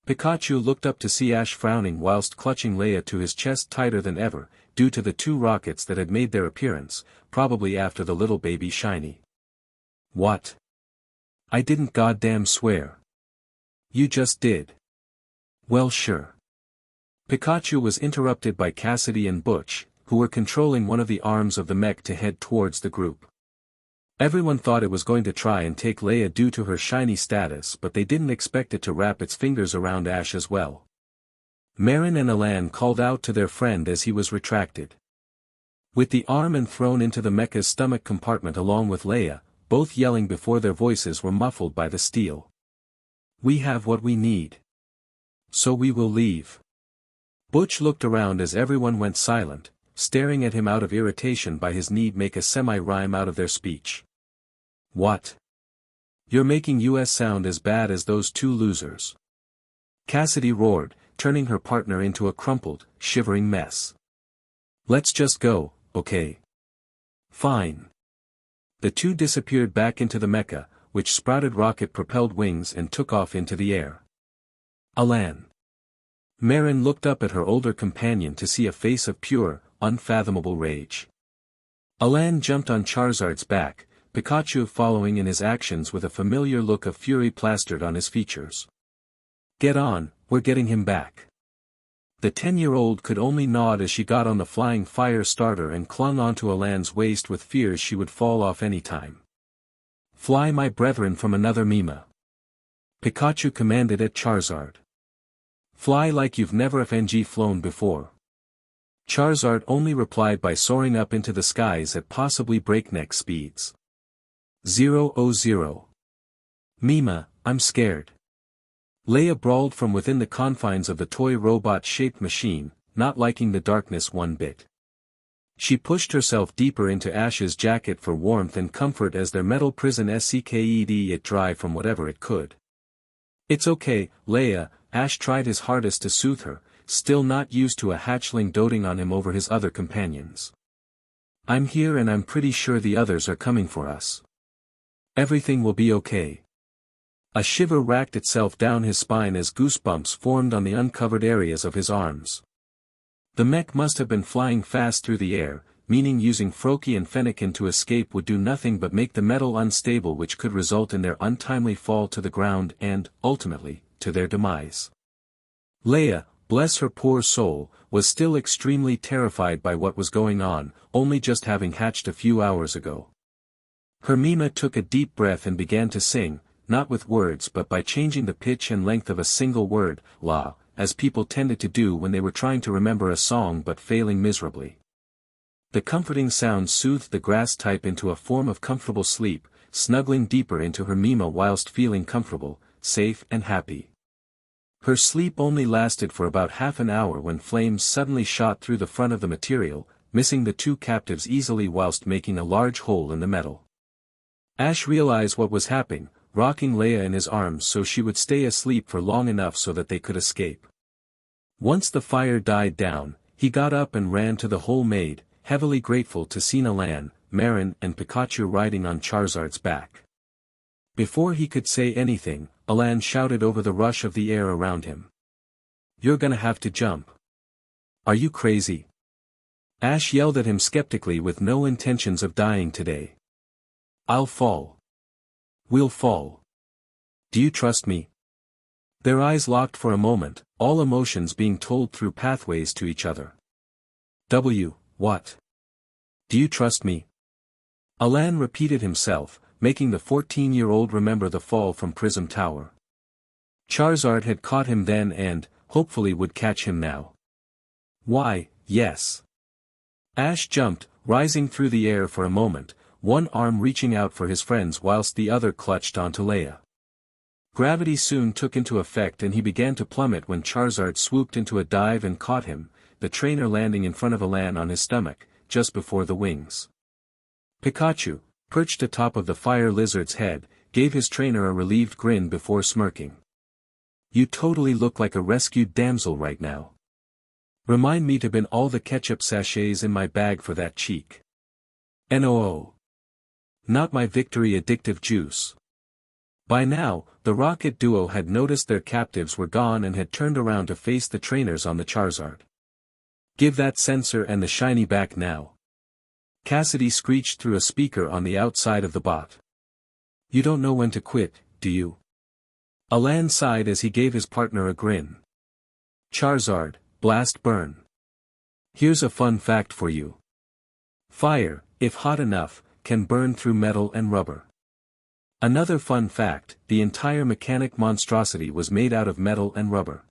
Pikachu looked up to see Ash frowning whilst clutching Leia to his chest tighter than ever, due to the two rockets that had made their appearance, probably after the little baby shiny. What? I didn't goddamn swear. You just did. Well, sure. Pikachu was interrupted by Cassidy and Butch, who were controlling one of the arms of the mech to head towards the group. Everyone thought it was going to try and take Leia due to her shiny status, but they didn't expect it to wrap its fingers around Ash as well. Mairin and Alain called out to their friend as he was retracted. With the arm and thrown into the mecha's stomach compartment along with Leia, both yelling before their voices were muffled by the steel. We have what we need. So we will leave. Butch looked around as everyone went silent, staring at him out of irritation by his need make a semi-rhyme out of their speech. What? You're making us sound as bad as those two losers. Cassidy roared, turning her partner into a crumpled, shivering mess. Let's just go, okay? Fine. The two disappeared back into the mecha, which sprouted rocket-propelled wings and took off into the air. Alain. Mairin looked up at her older companion to see a face of pure, unfathomable rage. Alain jumped on Charizard's back, Pikachu following in his actions with a familiar look of fury plastered on his features. Get on, we're getting him back. The 10-year-old could only nod as she got on the flying fire starter and clung onto Alain's waist with fears she would fall off any time. Fly my brethren from another Mima. Pikachu commanded at Charizard. Fly like you've never FNG flown before. Charizard only replied by soaring up into the skies at possibly breakneck speeds. 000. Mima, I'm scared. Leia brawled from within the confines of the toy robot-shaped machine, not liking the darkness one bit. She pushed herself deeper into Ash's jacket for warmth and comfort as their metal prison sucked it dry from whatever it could. It's okay, Leia, Ash tried his hardest to soothe her, still not used to a hatchling doting on him over his other companions. I'm here and I'm pretty sure the others are coming for us. Everything will be okay. A shiver racked itself down his spine as goosebumps formed on the uncovered areas of his arms. The mech must have been flying fast through the air, meaning using Froakie and Fennekin to escape would do nothing but make the metal unstable, which could result in their untimely fall to the ground and, ultimately, to their demise. Leia, bless her poor soul, was still extremely terrified by what was going on, only just having hatched a few hours ago. Her Mima took a deep breath and began to sing, not with words but by changing the pitch and length of a single word, la, as people tended to do when they were trying to remember a song but failing miserably. The comforting sound soothed the grass type into a form of comfortable sleep, snuggling deeper into her Mima whilst feeling comfortable, safe and happy. Her sleep only lasted for about half an hour when flames suddenly shot through the front of the material, missing the two captives easily whilst making a large hole in the metal. Ash realized what was happening, rocking Leia in his arms so she would stay asleep for long enough so that they could escape. Once the fire died down, he got up and ran to the hole made, heavily grateful to see Alain, Mairin and Pikachu riding on Charizard's back. Before he could say anything, Alain shouted over the rush of the air around him. You're gonna have to jump. Are you crazy? Ash yelled at him skeptically with no intentions of dying today. I'll fall. We'll fall. Do you trust me? Their eyes locked for a moment, all emotions being told through pathways to each other. What? Do you trust me? Alain repeated himself, making the 14-year-old remember the fall from Prism Tower. Charizard had caught him then and, hopefully would catch him now. Why, yes. Ash jumped, rising through the air for a moment, one arm reaching out for his friends whilst the other clutched onto Leia. Gravity soon took into effect and he began to plummet when Charizard swooped into a dive and caught him, the trainer landing in front of Alain on his stomach, just before the wings. Pikachu, perched atop of the fire lizard's head, gave his trainer a relieved grin before smirking. You totally look like a rescued damsel right now. Remind me to bin all the ketchup sachets in my bag for that cheek. NOO. Not my victory addictive juice. By now, the rocket duo had noticed their captives were gone and had turned around to face the trainers on the Charizard. Give that sensor and the shiny back now. Cassidy screeched through a speaker on the outside of the bot. You don't know when to quit, do you? Alain sighed as he gave his partner a grin. Charizard, blast burn. Here's a fun fact for you. Fire, if hot enough, can burn through metal and rubber. Another fun fact, the entire mechanic monstrosity was made out of metal and rubber.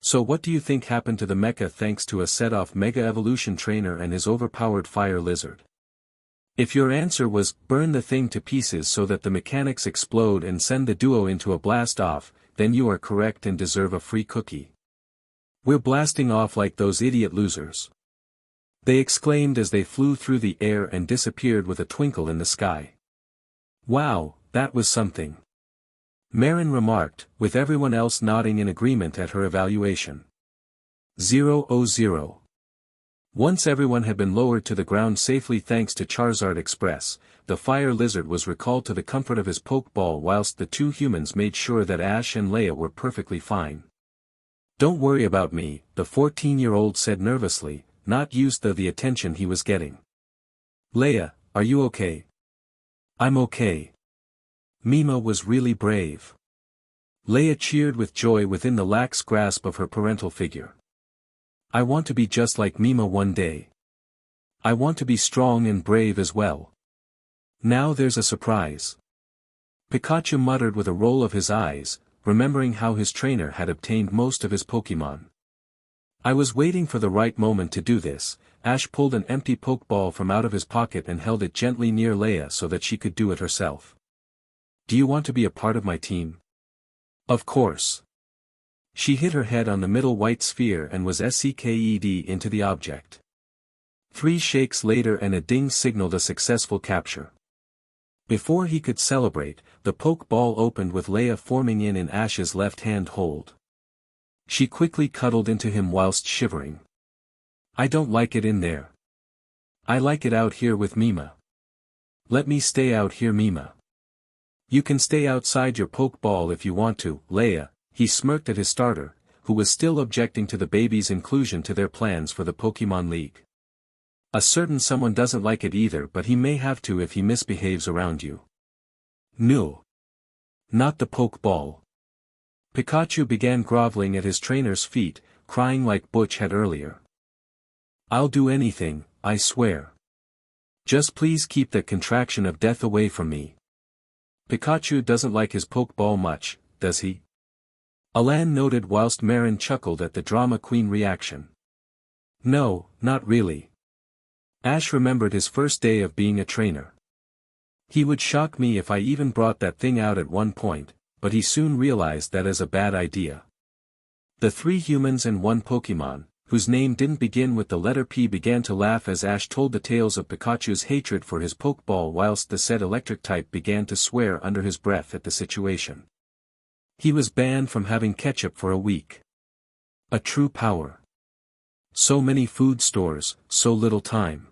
So what do you think happened to the mecha thanks to a set-off Mega Evolution trainer and his overpowered fire lizard? If your answer was, burn the thing to pieces so that the mechanics explode and send the duo into a blast-off, then you are correct and deserve a free cookie. We're blasting off like those idiot losers. They exclaimed as they flew through the air and disappeared with a twinkle in the sky. Wow, that was something. Mairin remarked, with everyone else nodding in agreement at her evaluation. 0-0. Once everyone had been lowered to the ground safely thanks to Charizard Express, the fire lizard was recalled to the comfort of his Pokeball whilst the two humans made sure that Ash and Leia were perfectly fine. Don't worry about me, the 14-year-old said nervously, not used to the attention he was getting. Leia, are you okay? I'm okay. Mima was really brave. Leia cheered with joy within the lax grasp of her parental figure. I want to be just like Mima one day. I want to be strong and brave as well. Now there's a surprise. Pikachu muttered with a roll of his eyes, remembering how his trainer had obtained most of his Pokémon. I was waiting for the right moment to do this. Ash pulled an empty Pokeball from out of his pocket and held it gently near Leia so that she could do it herself. Do you want to be a part of my team? Of course. She hit her head on the middle white sphere and was SCKED into the object. 3 shakes later and a ding signaled a successful capture. Before he could celebrate, the Pokeball opened with Leia forming in Ash's left-hand hold. She quickly cuddled into him whilst shivering. I don't like it in there. I like it out here with Mima. Let me stay out here, Mima. You can stay outside your Pokeball if you want to, Leia, he smirked at his starter, who was still objecting to the baby's inclusion to their plans for the Pokemon League. A certain someone doesn't like it either, but he may have to if he misbehaves around you. No. Not the Pokeball. Pikachu began groveling at his trainer's feet, crying like Butch had earlier. I'll do anything, I swear. Just please keep that contraction of death away from me. Pikachu doesn't like his Pokeball much, does he? Alain noted whilst Mairin chuckled at the drama queen reaction. No, not really. Ash remembered his first day of being a trainer. He would shock me if I even brought that thing out at one point, but he soon realized that as a bad idea. The 3 humans and 1 Pokemon, whose name didn't begin with the letter P, began to laugh as Ash told the tales of Pikachu's hatred for his Pokeball whilst the said electric type began to swear under his breath at the situation. He was banned from having ketchup for a week. A true power. So many food stores, so little time.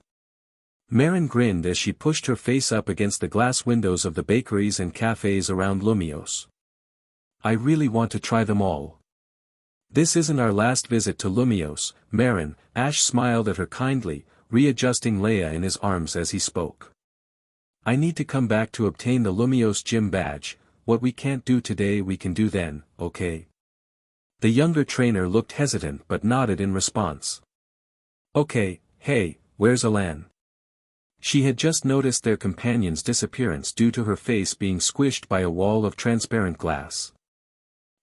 Mairin grinned as she pushed her face up against the glass windows of the bakeries and cafes around Lumiose. I really want to try them all. This isn't our last visit to Lumiose, Mairin, Ash smiled at her kindly, readjusting Leia in his arms as he spoke. I need to come back to obtain the Lumiose gym badge, what we can't do today we can do then, okay? The younger trainer looked hesitant but nodded in response. Okay, hey, where's Alain? She had just noticed their companion's disappearance due to her face being squished by a wall of transparent glass.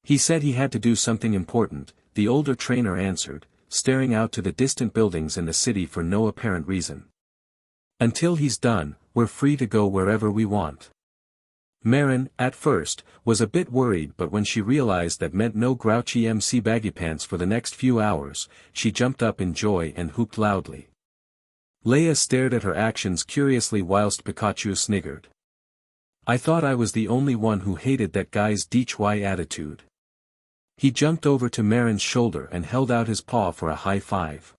He said he had to do something important, the older trainer answered, staring out to the distant buildings in the city for no apparent reason. Until he's done, we're free to go wherever we want. Mairin, at first, was a bit worried, but when she realized that meant no grouchy MC baggy pants for the next few hours, she jumped up in joy and whooped loudly. Leia stared at her actions curiously whilst Pikachu sniggered. I thought I was the only one who hated that guy's DHY attitude. He jumped over to Mairin's shoulder and held out his paw for a high five.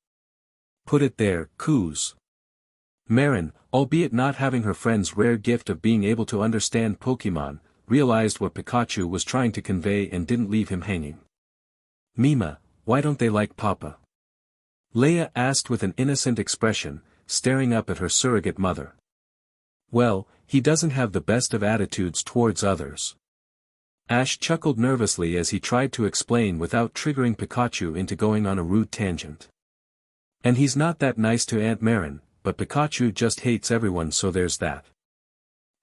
Put it there, Coos. Mairin, albeit not having her friend's rare gift of being able to understand Pokémon, realized what Pikachu was trying to convey and didn't leave him hanging. Mima, why don't they like Papa? Leia asked with an innocent expression, staring up at her surrogate mother. Well, he doesn't have the best of attitudes towards others. Ash chuckled nervously as he tried to explain without triggering Pikachu into going on a rude tangent. And he's not that nice to Aunt Mairin, but Pikachu just hates everyone, so there's that.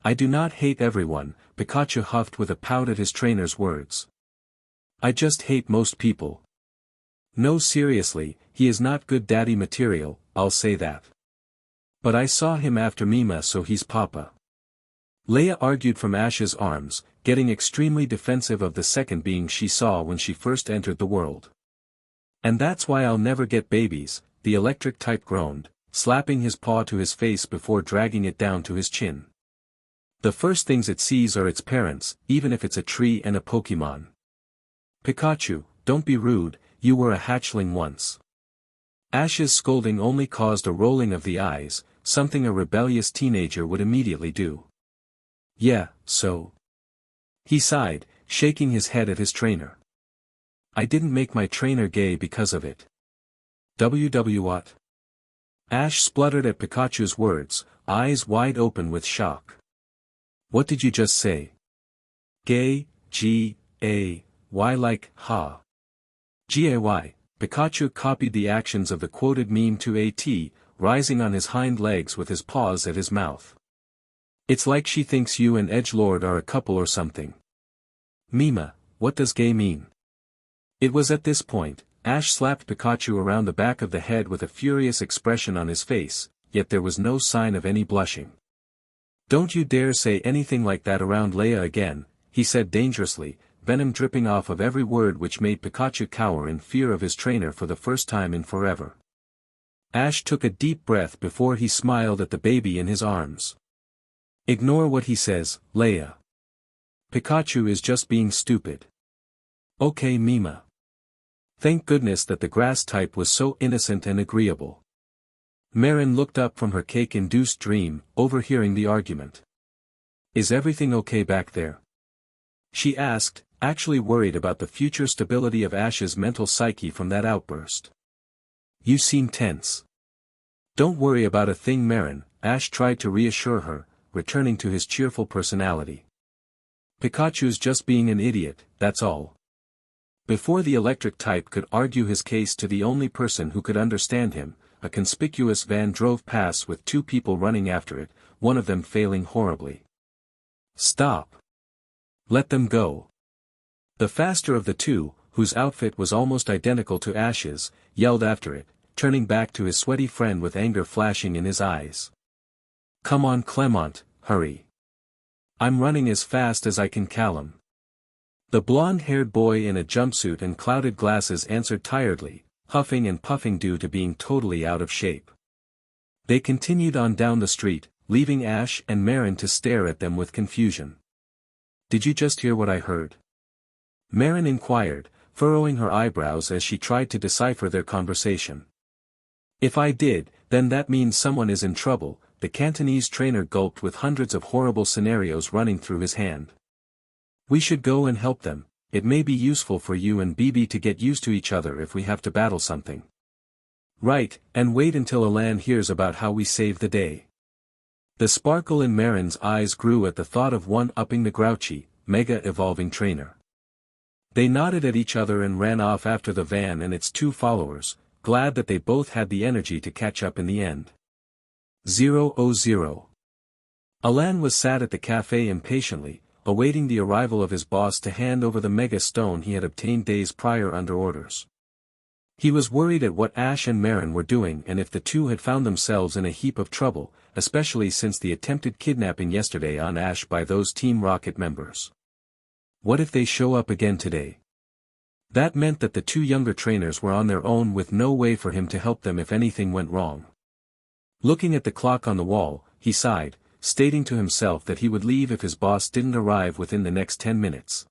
I do not hate everyone, Pikachu huffed with a pout at his trainer's words. I just hate most people. No, seriously, he is not good daddy material, I'll say that. But I saw him after Mima, so he's Papa. Leia argued from Ash's arms, getting extremely defensive of the second being she saw when she first entered the world. And that's why I'll never get babies, the electric type groaned, slapping his paw to his face before dragging it down to his chin. The first things it sees are its parents, even if it's a tree and a Pokémon. Pikachu, don't be rude, you were a hatchling once. Ash's scolding only caused a rolling of the eyes, something a rebellious teenager would immediately do. Yeah, so. He sighed, shaking his head at his trainer. I didn't make my trainer gay because of it. What? Ash spluttered at Pikachu's words, eyes wide open with shock. What did you just say? Gay, G-A-Y like, ha. G-A-Y, Pikachu copied the actions of the quoted meme to a T, rising on his hind legs with his paws at his mouth. It's like she thinks you and Edgelord are a couple or something. Mima, what does gay mean? It was at this point, Ash slapped Pikachu around the back of the head with a furious expression on his face, yet there was no sign of any blushing. Don't you dare say anything like that around Leia again, he said dangerously, venom dripping off of every word, which made Pikachu cower in fear of his trainer for the first time in forever. Ash took a deep breath before he smiled at the baby in his arms. Ignore what he says, Leia. Pikachu is just being stupid. Okay, Mima. Thank goodness that the grass type was so innocent and agreeable. Mairin looked up from her cake-induced dream, overhearing the argument. Is everything okay back there? She asked, actually worried about the future stability of Ash's mental psyche from that outburst. You seem tense. Don't worry about a thing, Mairin, Ash tried to reassure her, returning to his cheerful personality. Pikachu's just being an idiot, that's all. Before the electric type could argue his case to the only person who could understand him, a conspicuous van drove past with two people running after it, one of them failing horribly. Stop. Let them go. The faster of the two, whose outfit was almost identical to Ash's, yelled after it, turning back to his sweaty friend with anger flashing in his eyes. Come on, Clemont, hurry. I'm running as fast as I can, Callum. The blonde-haired boy in a jumpsuit and clouded glasses answered tiredly, huffing and puffing due to being totally out of shape. They continued on down the street, leaving Ash and Mairin to stare at them with confusion. Did you just hear what I heard? Mairin inquired, furrowing her eyebrows as she tried to decipher their conversation. If I did, then that means someone is in trouble, the Cantonese trainer gulped with hundreds of horrible scenarios running through his hand. We should go and help them. It may be useful for you and BB to get used to each other if we have to battle something. Right, and wait until Alain hears about how we save the day. The sparkle in Mairin's eyes grew at the thought of one-upping the grouchy, mega-evolving trainer. They nodded at each other and ran off after the van and its two followers, glad that they both had the energy to catch up in the end. 000. Alain was sat at the cafe impatiently, awaiting the arrival of his boss to hand over the mega stone he had obtained days prior under orders. He was worried at what Ash and Mairin were doing and if the two had found themselves in a heap of trouble, especially since the attempted kidnapping yesterday on Ash by those Team Rocket members. What if they show up again today? That meant that the two younger trainers were on their own with no way for him to help them if anything went wrong. Looking at the clock on the wall, he sighed, stating to himself that he would leave if his boss didn't arrive within the next 10 minutes.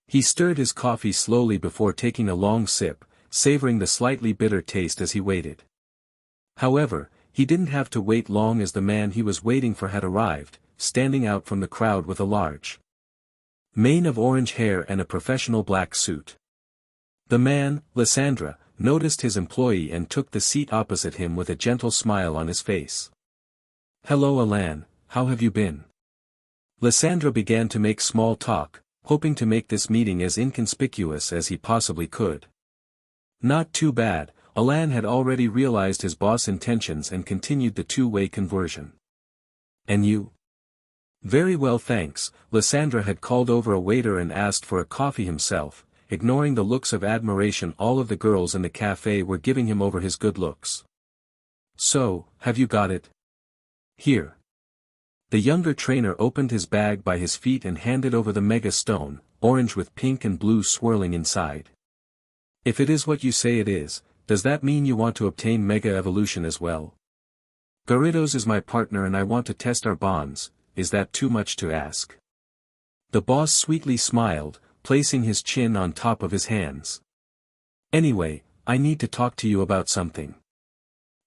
He stirred his coffee slowly before taking a long sip, savoring the slightly bitter taste as he waited. However, he didn't have to wait long as the man he was waiting for had arrived, standing out from the crowd with a large mane of orange hair and a professional black suit. The man, Lysandra, noticed his employee and took the seat opposite him with a gentle smile on his face. "Hello Alain, how have you been?" Lysandra began to make small talk, hoping to make this meeting as inconspicuous as he possibly could. Not too bad, Alain had already realized his boss' intentions and continued the two-way conversion. "And you?" "Very well thanks." Lysandra had called over a waiter and asked for a coffee himself, ignoring the looks of admiration all of the girls in the cafe were giving him over his good looks. "So, have you got it? Here." The younger trainer opened his bag by his feet and handed over the mega stone, orange with pink and blue swirling inside. "If it is what you say it is, does that mean you want to obtain mega evolution as well?" "Garridos is my partner and I want to test our bonds, is that too much to ask?" The boss sweetly smiled, placing his chin on top of his hands. "Anyway, I need to talk to you about something.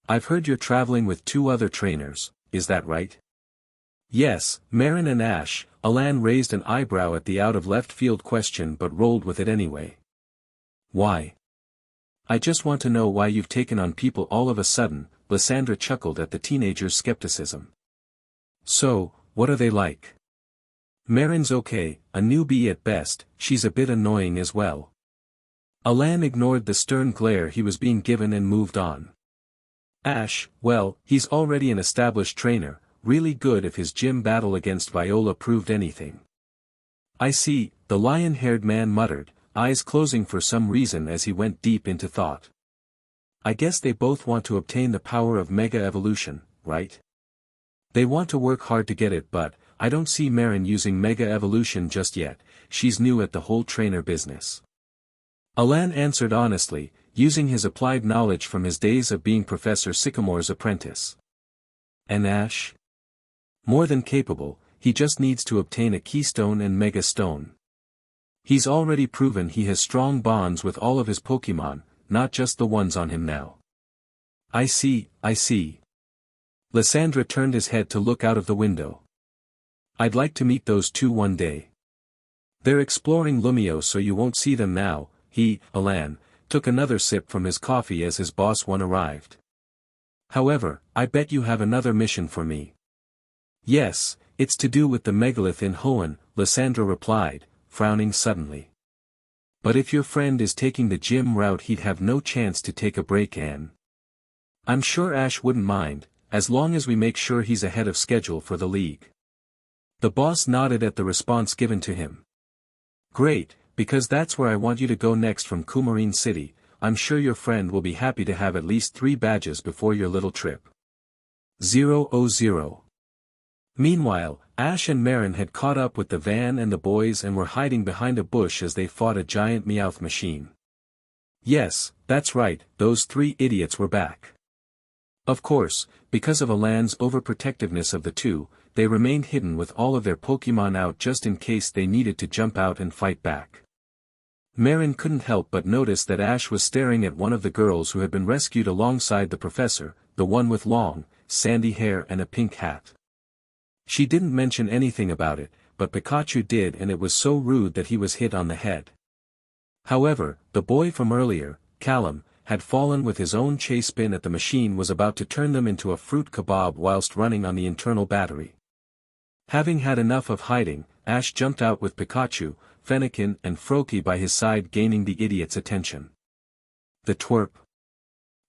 I've heard you're traveling with 2 other trainers, is that right?" "Yes, Mairin and Ash." Alain raised an eyebrow at the out-of-left-field question but rolled with it anyway. "Why?" "I just want to know why you've taken on people all of a sudden." Lysandra chuckled at the teenager's skepticism. "So, what are they like?" "Mairin's okay, a newbie at best, she's a bit annoying as well." Alain ignored the stern glare he was being given and moved on. "Ash, well, he's already an established trainer, really good if his gym battle against Viola proved anything." "I see," the lion-haired man muttered, eyes closing for some reason as he went deep into thought. "I guess they both want to obtain the power of mega evolution, right? They want to work hard to get it but, I don't see Mairin using mega evolution just yet, she's new at the whole trainer business." Alain answered honestly, using his applied knowledge from his days of being Professor Sycamore's apprentice. "And Ash?" "More than capable, he just needs to obtain a keystone and mega stone. He's already proven he has strong bonds with all of his Pokémon, not just the ones on him now." I see. Lysandra turned his head to look out of the window. "I'd like to meet those 2 one day. They're exploring Lumio so you won't see them now." Alain, took another sip from his coffee as his boss one arrived. "However, I bet you have another mission for me." "Yes, it's to do with the megalith in Hoenn," Lysandra replied, frowning suddenly. "But if your friend is taking the gym route he'd have no chance to take a break and I'm sure Ash wouldn't mind, as long as we make sure he's ahead of schedule for the league." The boss nodded at the response given to him. "Great, because that's where I want you to go next from Coumarine City. I'm sure your friend will be happy to have at least 3 badges before your little trip." 000. Meanwhile, Ash and Mairin had caught up with the van and the boys and were hiding behind a bush as they fought a giant Meowth machine. Yes, that's right, those 3 idiots were back. Of course, because of Alain's overprotectiveness of the 2, they remained hidden with all of their Pokémon out just in case they needed to jump out and fight back. Mairin couldn't help but notice that Ash was staring at one of the girls who had been rescued alongside the professor, the one with long, sandy hair and a pink hat. She didn't mention anything about it, but Pikachu did and it was so rude that he was hit on the head. However, the boy from earlier, Callum, had fallen with his own chase spin at the machine was about to turn them into a fruit kebab whilst running on the internal battery. Having had enough of hiding, Ash jumped out with Pikachu, Fennekin and Froakie by his side gaining the idiot's attention. The twerp.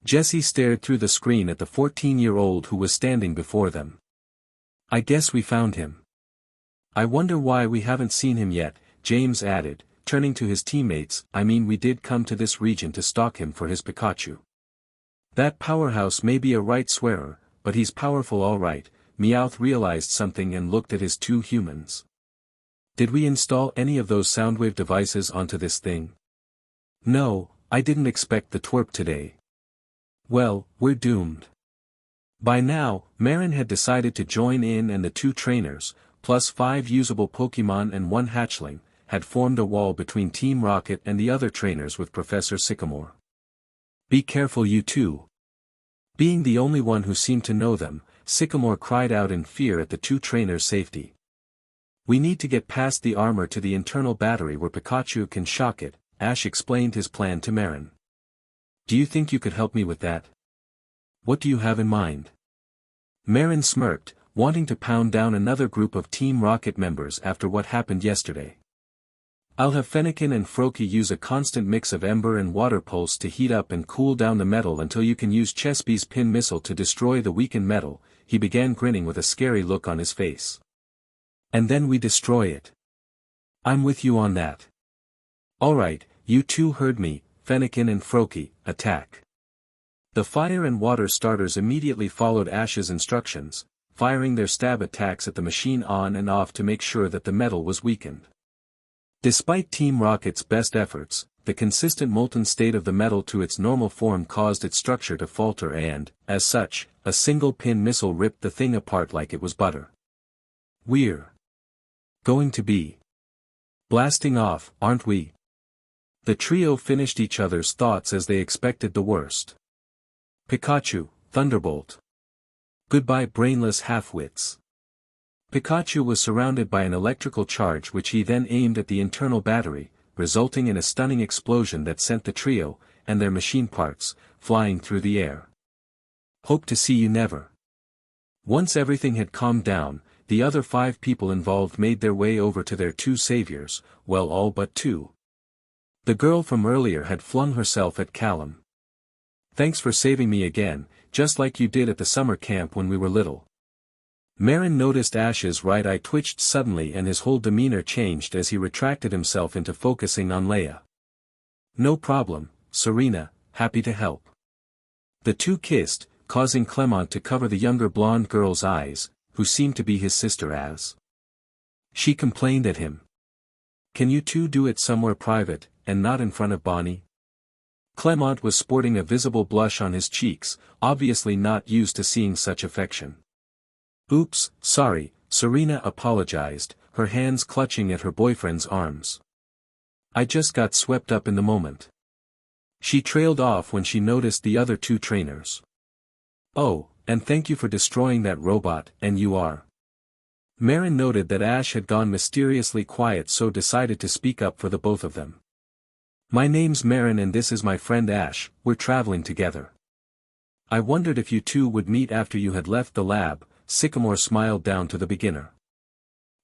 Jessie stared through the screen at the 14-year-old who was standing before them. "I guess we found him. I wonder why we haven't seen him yet," James added, turning to his teammates. "I mean we did come to this region to stalk him for his Pikachu. That powerhouse may be a right swearer, but he's powerful all right." Meowth realized something and looked at his 2 humans. "Did we install any of those soundwave devices onto this thing?" "No, I didn't expect the twerp today." "Well, we're doomed. By now, Mairin had decided to join in, and the two trainers, plus 5 usable Pokemon and 1 hatchling, had formed a wall between Team Rocket and the other trainers with Professor Sycamore. "Be careful, you two." Being the only one who seemed to know them, Sycamore cried out in fear at the two trainers' safety. "We need to get past the armor to the internal battery where Pikachu can shock it," Ash explained his plan to Mairin. "Do you think you could help me with that? What do you have in mind?" Mairin smirked, wanting to pound down another group of Team Rocket members after what happened yesterday. "I'll have Fennekin and Froakie use a constant mix of ember and water pulse to heat up and cool down the metal until you can use Chespi's pin missile to destroy the weakened metal," he began, grinning with a scary look on his face. "And then we destroy it. I'm with you on that." "Alright, you two heard me, Fennekin and Froakie, attack." The fire and water starters immediately followed Ash's instructions, firing their stab attacks at the machine on and off to make sure that the metal was weakened. Despite Team Rocket's best efforts, the consistent molten state of the metal to its normal form caused its structure to falter and, as such, a single pin missile ripped the thing apart like it was butter. "We're going to be blasting off, aren't we?" The trio finished each other's thoughts as they expected the worst. "Pikachu, Thunderbolt. Goodbye, brainless half-wits." Pikachu was surrounded by an electrical charge which he then aimed at the internal battery, resulting in a stunning explosion that sent the trio, and their machine parts, flying through the air. "Hope to see you never." Once everything had calmed down, the other 5 people involved made their way over to their 2 saviors, well, all but 2. The girl from earlier had flung herself at Callum. "Thanks for saving me again, just like you did at the summer camp when we were little." Mairin noticed Ash's right eye twitched suddenly and his whole demeanor changed as he retracted himself into focusing on Leia. "No problem, Serena, happy to help." The two kissed, causing Clemont to cover the younger blonde girl's eyes, who seemed to be his sister as she complained at him. "Can you two do it somewhere private, and not in front of Bonnie?" Clemont was sporting a visible blush on his cheeks, obviously not used to seeing such affection. "Oops, sorry," Serena apologized, her hands clutching at her boyfriend's arms. "I just got swept up in the moment." She trailed off when she noticed the other 2 trainers. "Oh, and thank you for destroying that robot, and you are." Mairin noted that Ash had gone mysteriously quiet, so decided to speak up for the both of them. "My name's Mairin and this is my friend Ash, we're traveling together. I wondered if you two would meet after you had left the lab." Sycamore smiled down to the beginner.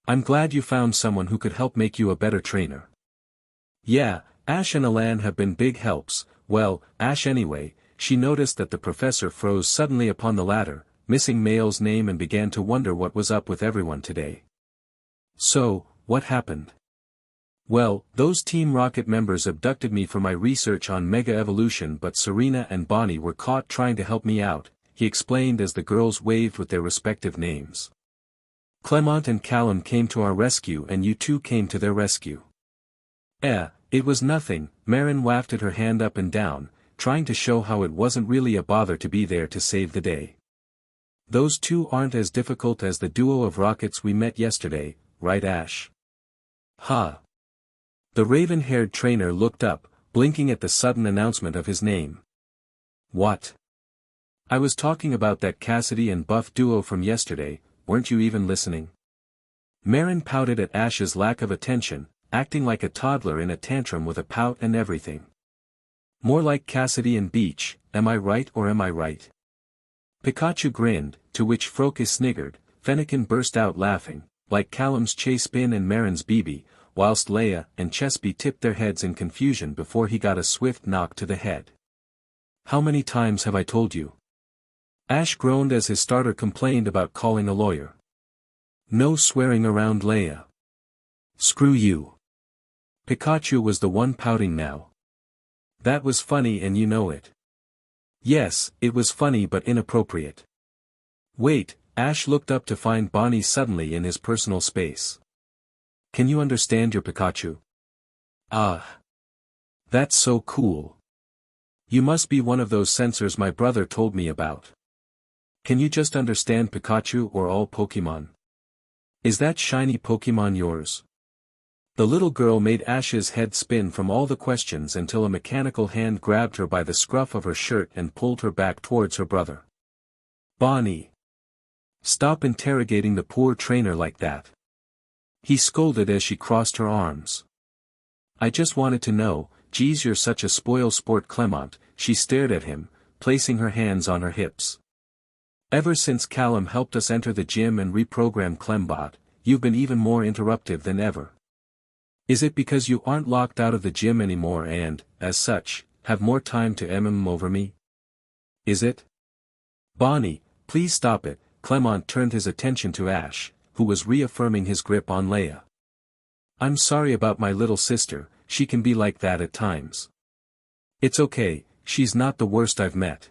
"I'm glad you found someone who could help make you a better trainer." "Yeah, Ash and Alain have been big helps." "Well, Ash anyway." She noticed that the professor froze suddenly upon the ladder, missing Mail's name, and began to wonder what was up with everyone today. "So, what happened?" "Well, those Team Rocket members abducted me for my research on Mega Evolution, but Serena and Bonnie were caught trying to help me out," he explained as the girls waved with their respective names. "Clemont and Callum came to our rescue and you two came to their rescue." It was nothing," Mairin wafted her hand up and down, trying to show how it wasn't really a bother to be there to save the day. "Those 2 aren't as difficult as the duo of rockets we met yesterday, right Ash?" "Ha!" The raven-haired trainer looked up, blinking at the sudden announcement of his name. "What?" "I was talking about that Cassidy and Buff duo from yesterday, weren't you even listening?" Mairin pouted at Ash's lack of attention, acting like a toddler in a tantrum with a pout and everything. "More like Cassidy and Beach, am I right or am I right?" Pikachu grinned, to which Froakie sniggered, Fennekin burst out laughing, like Callum's Chase-Pin and Mairin's BB, whilst Leia and Chespy tipped their heads in confusion before he got a swift knock to the head. "How many times have I told you?" Ash groaned as his starter complained about calling a lawyer. "No swearing around Leia." "Screw you." Pikachu was the one pouting now. "That was funny and you know it." "Yes, it was funny but inappropriate." "Wait," Ash looked up to find Bonnie suddenly in his personal space. "Can you understand your Pikachu?" "Ah. That's so cool. You must be one of those sensors my brother told me about." Can you just understand Pikachu or all Pokemon? Is that shiny Pokemon yours? The little girl made Ash's head spin from all the questions until a mechanical hand grabbed her by the scruff of her shirt and pulled her back towards her brother. Bonnie! Stop interrogating the poor trainer like that. He scolded as she crossed her arms. I just wanted to know, geez, you're such a spoil sport, Clemont. She stared at him, placing her hands on her hips. Ever since Callum helped us enter the gym and reprogram Clembot, you've been even more interruptive than ever. Is it because you aren't locked out of the gym anymore and, as such, have more time to over me? Is it? Bonnie, please stop it. Clemont turned his attention to Ash, who was reaffirming his grip on Leia. I'm sorry about my little sister, she can be like that at times. It's okay, she's not the worst I've met.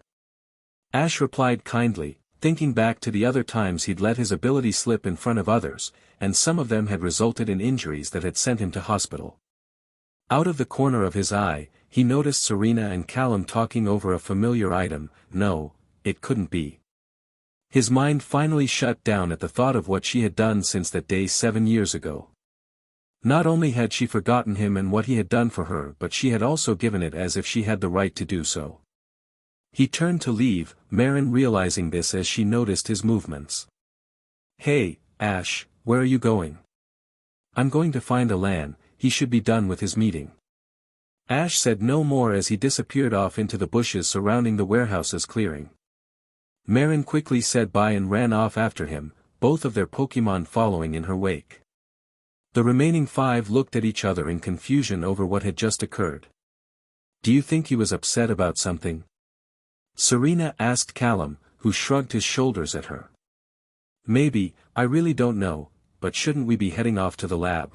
Ash replied kindly, thinking back to the other times he'd let his ability slip in front of others, and some of them had resulted in injuries that had sent him to hospital. Out of the corner of his eye, he noticed Serena and Callum talking over a familiar item. No, it couldn't be. His mind finally shut down at the thought of what she had done since that day 7 years ago. Not only had she forgotten him and what he had done for her, but she had also given it as if she had the right to do so. He turned to leave, Mairin realizing this as she noticed his movements. Hey, Ash, where are you going? I'm going to find Alain, he should be done with his meeting. Ash said no more as he disappeared off into the bushes surrounding the warehouse's clearing. Mairin quickly said bye and ran off after him, both of their Pokemon following in her wake. The remaining 5 looked at each other in confusion over what had just occurred. Do you think he was upset about something? Serena asked Callum, who shrugged his shoulders at her. Maybe, I really don't know, but shouldn't we be heading off to the lab?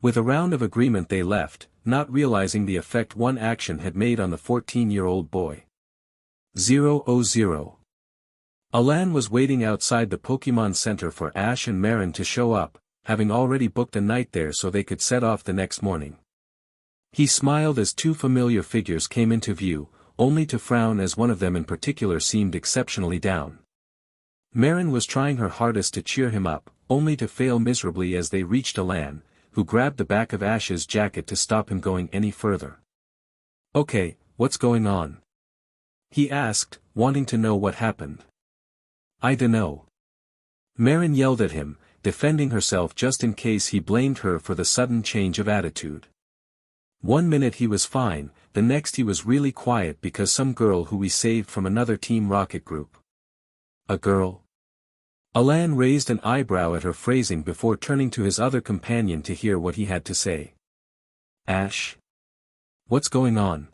With a round of agreement they left, not realizing the effect one action had made on the 14-year-old boy. 0:00. Alain was waiting outside the Pokemon Center for Ash and Mairin to show up, having already booked a night there so they could set off the next morning. He smiled as 2 familiar figures came into view, only to frown as one of them in particular seemed exceptionally down. Mairin was trying her hardest to cheer him up, only to fail miserably as they reached Alain, who grabbed the back of Ash's jacket to stop him going any further. Okay, what's going on? He asked, wanting to know what happened. I dunno. Mairin yelled at him, defending herself just in case he blamed her for the sudden change of attitude. 1 minute he was fine, the next he was really quiet because some girl who we saved from another Team Rocket group. A girl? Alain raised an eyebrow at her phrasing before turning to his other companion to hear what he had to say. Ash? What's going on?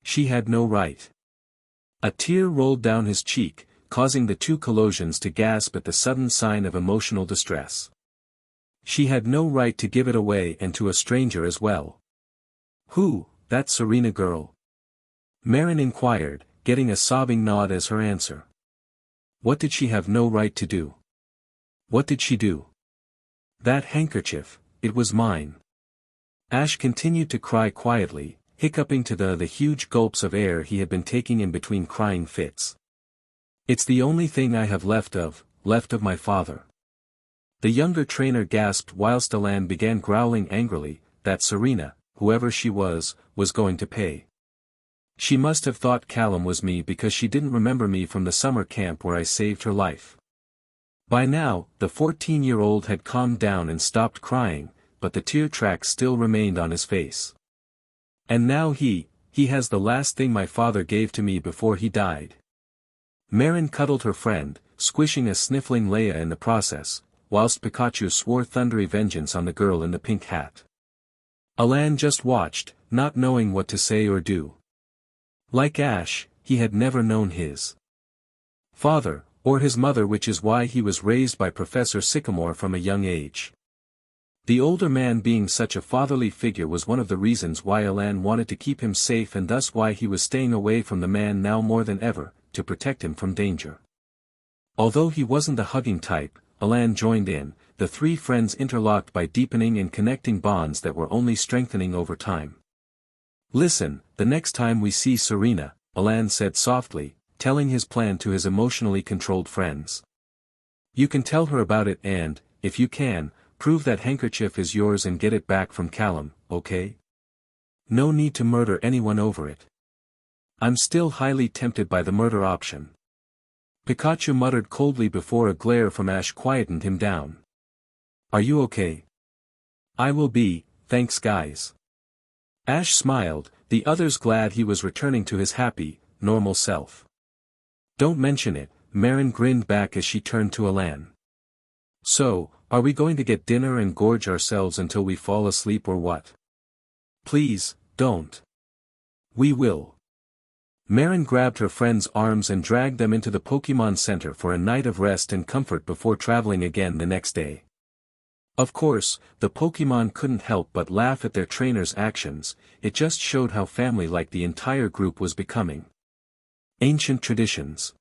She had no right. A tear rolled down his cheek, causing the 2 Kalosians to gasp at the sudden sign of emotional distress. She had no right to give it away and to a stranger as well. Who, that Serena girl? Mairin inquired, getting a sobbing nod as her answer. What did she have no right to do? What did she do? That handkerchief, it was mine. Ash continued to cry quietly, hiccuping to the huge gulps of air he had been taking in between crying fits. It's the only thing I have left of my father. The younger trainer gasped whilst Alain began growling angrily, that Serena, whoever she was going to pay. She must have thought Callum was me because she didn't remember me from the summer camp where I saved her life. By now, the 14-year-old had calmed down and stopped crying, but the tear tracks still remained on his face. And now he has the last thing my father gave to me before he died. Mairin cuddled her friend, squishing a sniffling Leia in the process, whilst Pikachu swore thundery vengeance on the girl in the pink hat. Alain just watched, not knowing what to say or do. Like Ash, he had never known his father, or his mother, which is why he was raised by Professor Sycamore from a young age. The older man being such a fatherly figure was one of the reasons why Alain wanted to keep him safe and thus why he was staying away from the man now more than ever, to protect him from danger. Although he wasn't the hugging type, Alain joined in, the 3 friends interlocked by deepening and connecting bonds that were only strengthening over time. Listen, the next time we see Serena, Alain said softly, telling his plan to his emotionally controlled friends. You can tell her about it and, if you can, prove that handkerchief is yours and get it back from Callum, okay? No need to murder anyone over it. I'm still highly tempted by the murder option. Pikachu muttered coldly before a glare from Ash quietened him down. Are you okay? I will be, thanks guys. Ash smiled, the others glad he was returning to his happy, normal self. Don't mention it, Mairin grinned back as she turned to Alain. So, are we going to get dinner and gorge ourselves until we fall asleep or what? Please, don't. We will. Mairin grabbed her friend's arms and dragged them into the Pokémon Center for a night of rest and comfort before traveling again the next day. Of course, the Pokémon couldn't help but laugh at their trainer's actions, it just showed how family-like the entire group was becoming. Ancient traditions.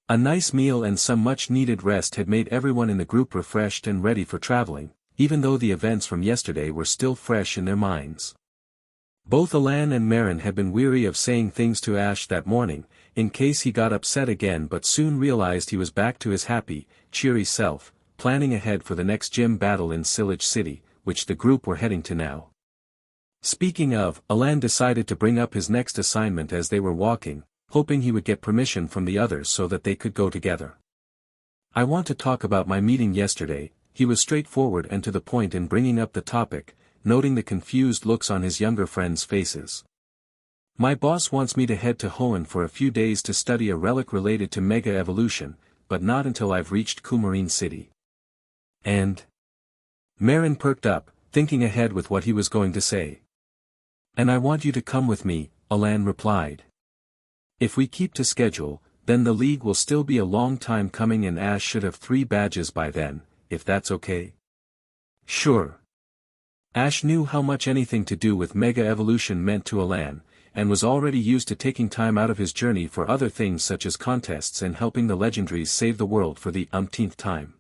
A nice meal and some much-needed rest had made everyone in the group refreshed and ready for traveling, even though the events from yesterday were still fresh in their minds. Both Alain and Mairin had been weary of saying things to Ash that morning, in case he got upset again, but soon realized he was back to his happy, cheery self, planning ahead for the next gym battle in Sillage City, which the group were heading to now. Speaking of, Alain decided to bring up his next assignment as they were walking, hoping he would get permission from the others so that they could go together. I want to talk about my meeting yesterday. He was straightforward and to the point in bringing up the topic, noting the confused looks on his younger friends' faces. My boss wants me to head to Hoenn for a few days to study a relic related to Mega Evolution, but not until I've reached Coumarine City. And? Mairin perked up, thinking ahead with what he was going to say. And I want you to come with me, Alain replied. If we keep to schedule, then the league will still be a long time coming and Ash should have 3 badges by then, if that's okay. Sure. Ash knew how much anything to do with Mega Evolution meant to Alain, and was already used to taking time out of his journey for other things such as contests and helping the legendaries save the world for the umpteenth time.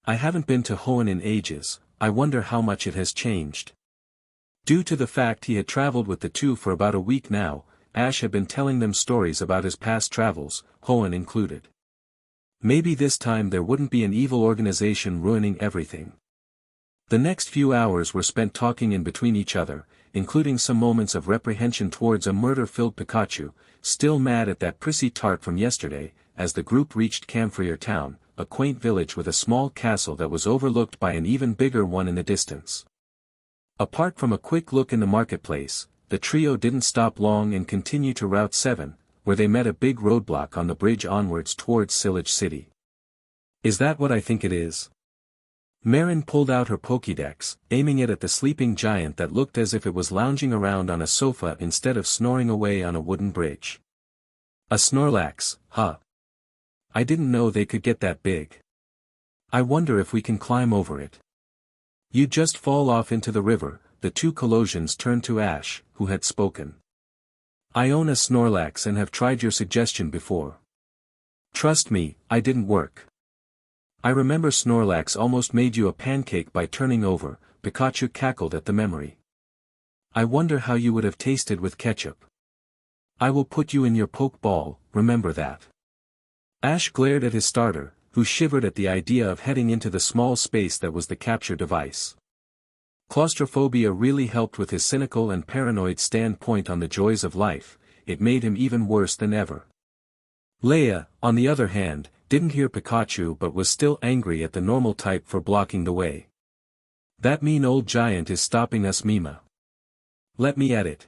I haven't been to Hoenn in ages, I wonder how much it has changed. Due to the fact he had traveled with the two for about a week now, Ash had been telling them stories about his past travels, Hoenn included. Maybe this time there wouldn't be an evil organization ruining everything. The next few hours were spent talking in between each other, including some moments of reprehension towards a murder-filled Pikachu, still mad at that prissy tart from yesterday, as the group reached Camphrier Town, a quaint village with a small castle that was overlooked by an even bigger one in the distance. Apart from a quick look in the marketplace, the trio didn't stop long and continued to Route 7, where they met a big roadblock on the bridge onwards towards Sillage City. Is that what I think it is? Mairin pulled out her Pokédex, aiming it at the sleeping giant that looked as if it was lounging around on a sofa instead of snoring away on a wooden bridge. A Snorlax, huh? I didn't know they could get that big. I wonder if we can climb over it. You'd just fall off into the river. The two Kalosians turned to Ash, who had spoken. I own a Snorlax and have tried your suggestion before. Trust me, I didn't work. I remember Snorlax almost made you a pancake by turning over, Pikachu cackled at the memory. I wonder how you would have tasted with ketchup. I will put you in your Pokeball, remember that. Ash glared at his starter, who shivered at the idea of heading into the small space that was the capture device. Claustrophobia really helped with his cynical and paranoid standpoint on the joys of life, it made him even worse than ever. Leia, on the other hand, didn't hear Pikachu but was still angry at the normal type for blocking the way. That mean old giant is stopping us, Mima. Let me at it.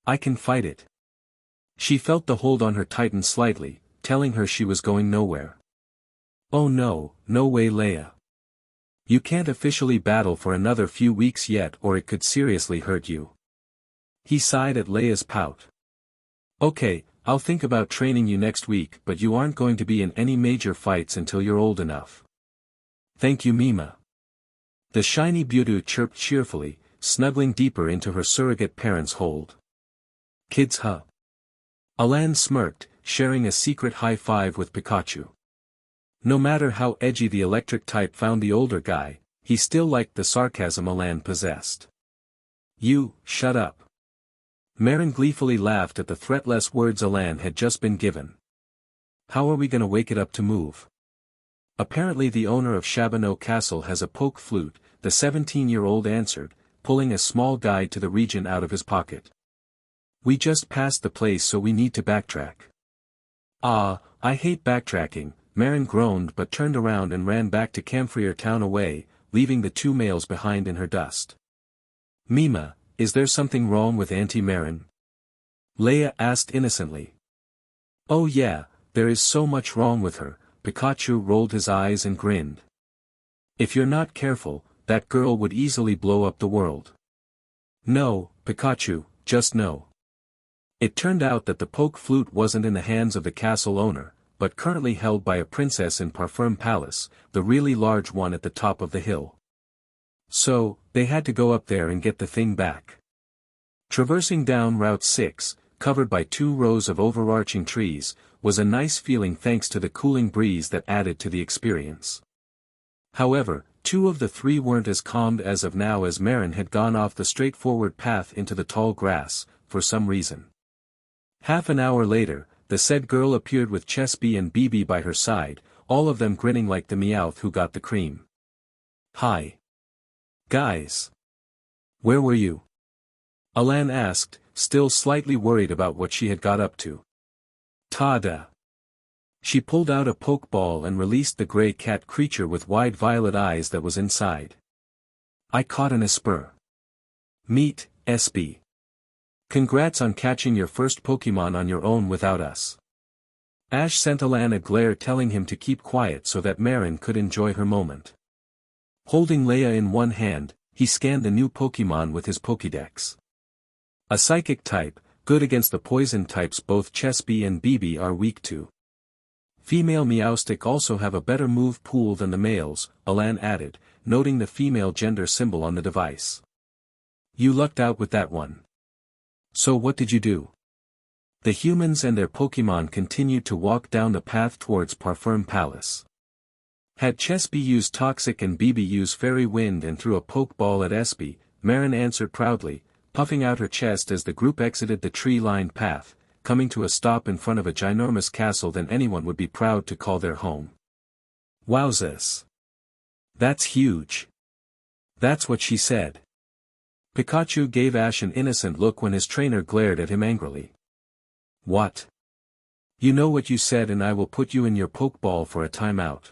I can fight it. She felt the hold on her tighten slightly, telling her she was going nowhere. Oh no, no way Leia. You can't officially battle for another few weeks yet or it could seriously hurt you. He sighed at Leia's pout. Okay, I'll think about training you next week but you aren't going to be in any major fights until you're old enough. Thank you Mima. The shiny Mewtwo chirped cheerfully, snuggling deeper into her surrogate parent's hold. Kids huh? Alain smirked, sharing a secret high five with Pikachu. No matter how edgy the electric type found the older guy, he still liked the sarcasm Alain possessed. You, shut up. Mairin gleefully laughed at the threatless words Alain had just been given. How are we gonna wake it up to move? Apparently the owner of Chabonneau Castle has a poke flute, the 17-year-old answered, pulling a small guide to the region out of his pocket. We just passed the place so we need to backtrack. Ah, I hate backtracking, Mairin groaned but turned around and ran back to Sapphiria town away, leaving the two males behind in her dust. Mima, is there something wrong with Auntie Mairin? Leia asked innocently. Oh yeah, there is so much wrong with her, Pikachu rolled his eyes and grinned. If you're not careful, that girl would easily blow up the world. No, Pikachu, just no. It turned out that the poke flute wasn't in the hands of the castle owner, but currently held by a princess in Parfum Palace, the really large one at the top of the hill. So, they had to go up there and get the thing back. Traversing down Route 6, covered by 2 rows of overarching trees, was a nice feeling thanks to the cooling breeze that added to the experience. However, 2 of the 3 weren't as calmed as of now as Mairin had gone off the straightforward path into the tall grass, for some reason. Half an hour later, the said girl appeared with Chesby and Bibi by her side, all of them grinning like the Meowth who got the cream. Hi. Guys. Where were you? Alain asked, still slightly worried about what she had got up to. Ta-da. She pulled out a pokeball and released the grey cat creature with wide violet eyes that was inside. I caught an Esper. Meet, SB. Congrats on catching your first Pokemon on your own without us. Ash sent Alain a glare telling him to keep quiet so that Mairin could enjoy her moment. Holding Leia in one hand, he scanned the new Pokemon with his Pokédex. A psychic type, good against the poison types both Chesby and Bibi are weak to. Female Meowstic also have a better move pool than the males, Alain added, noting the female gender symbol on the device. You lucked out with that one. So what did you do? The humans and their Pokemon continued to walk down the path towards Parfum Palace. Had Chesby used Toxic and Bibi use Fairy Wind and threw a Pokeball at Espy, Mairin answered proudly, puffing out her chest as the group exited the tree-lined path, coming to a stop in front of a ginormous castle that anyone would be proud to call their home. Wowzers! That's huge! That's what she said. Pikachu gave Ash an innocent look when his trainer glared at him angrily. What? You know what you said and I will put you in your Pokeball for a timeout.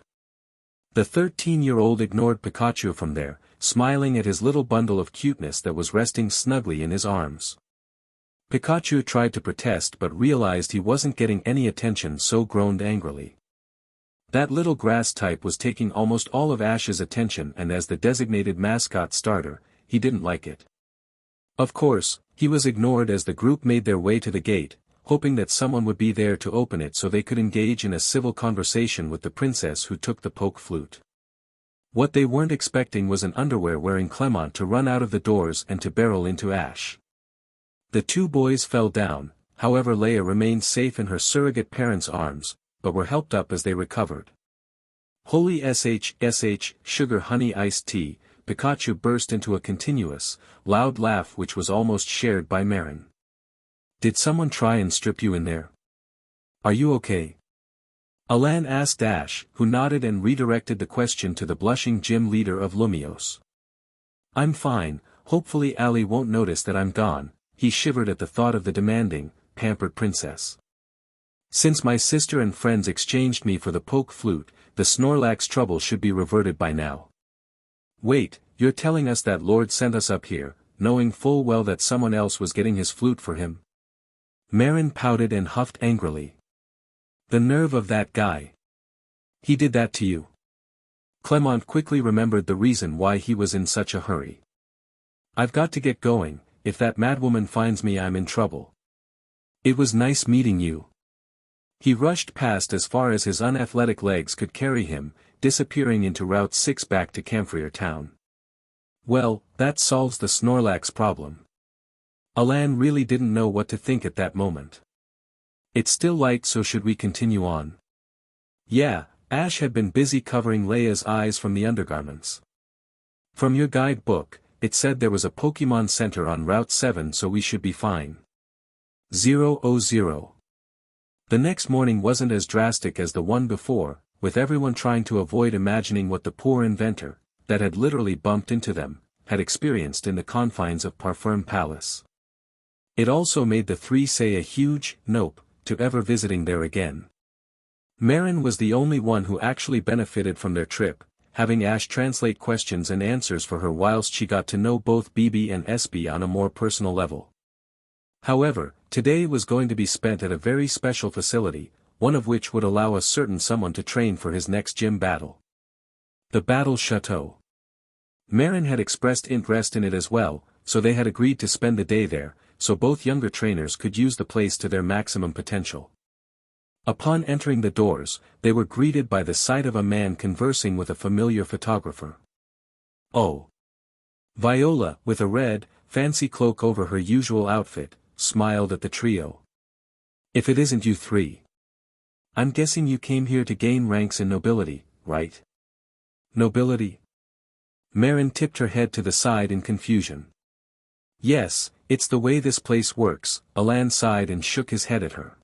The 13-year-old ignored Pikachu from there, smiling at his little bundle of cuteness that was resting snugly in his arms. Pikachu tried to protest but realized he wasn't getting any attention so groaned angrily. That little grass type was taking almost all of Ash's attention and as the designated mascot starter, he didn't like it. Of course, he was ignored as the group made their way to the gate, hoping that someone would be there to open it so they could engage in a civil conversation with the princess who took the poke flute. What they weren't expecting was an underwear-wearing Clemont to run out of the doors and to barrel into Ash. The 2 boys fell down, however Leia remained safe in her surrogate parents' arms, but were helped up as they recovered. Holy SH, sugar honey iced tea, Pikachu burst into a continuous, loud laugh which was almost shared by Mairin. Did someone try and strip you in there? Are you okay? Alain asked Ash, who nodded and redirected the question to the blushing gym leader of Lumiose. I'm fine, hopefully Ali won't notice that I'm gone, he shivered at the thought of the demanding, pampered princess. Since my sister and friends exchanged me for the poke flute, the Snorlax trouble should be reverted by now. Wait, you're telling us that Lord sent us up here, knowing full well that someone else was getting his flute for him? Mairin pouted and huffed angrily. The nerve of that guy. He did that to you. Clemont quickly remembered the reason why he was in such a hurry. I've got to get going, if that madwoman finds me I'm in trouble. It was nice meeting you. He rushed past as far as his unathletic legs could carry him, disappearing into Route 6 back to Sapphiria town. Well, that solves the Snorlax problem. Alain really didn't know what to think at that moment. It's still light so should we continue on? Yeah, Ash had been busy covering Leia's eyes from the undergarments. From your guidebook, it said there was a Pokemon Center on Route 7 so we should be fine. 000. The next morning wasn't as drastic as the one before, with everyone trying to avoid imagining what the poor inventor, that had literally bumped into them, had experienced in the confines of Parfum Palace. It also made the three say a huge nope to ever visiting there again. Mairin was the only one who actually benefited from their trip, having Ash translate questions and answers for her whilst she got to know both BB and SB on a more personal level. However, today was going to be spent at a very special facility, one of which would allow a certain someone to train for his next gym battle. The Battle Chateau. Mairin had expressed interest in it as well, so they had agreed to spend the day there, so both younger trainers could use the place to their maximum potential. Upon entering the doors, they were greeted by the sight of a man conversing with a familiar photographer. Oh! Viola, with a red, fancy cloak over her usual outfit, smiled at the trio. If it isn't you three. I'm guessing you came here to gain ranks in nobility, right? Nobility? Mairin tipped her head to the side in confusion. Yes, it's the way this place works, Alain sighed and shook his head at her.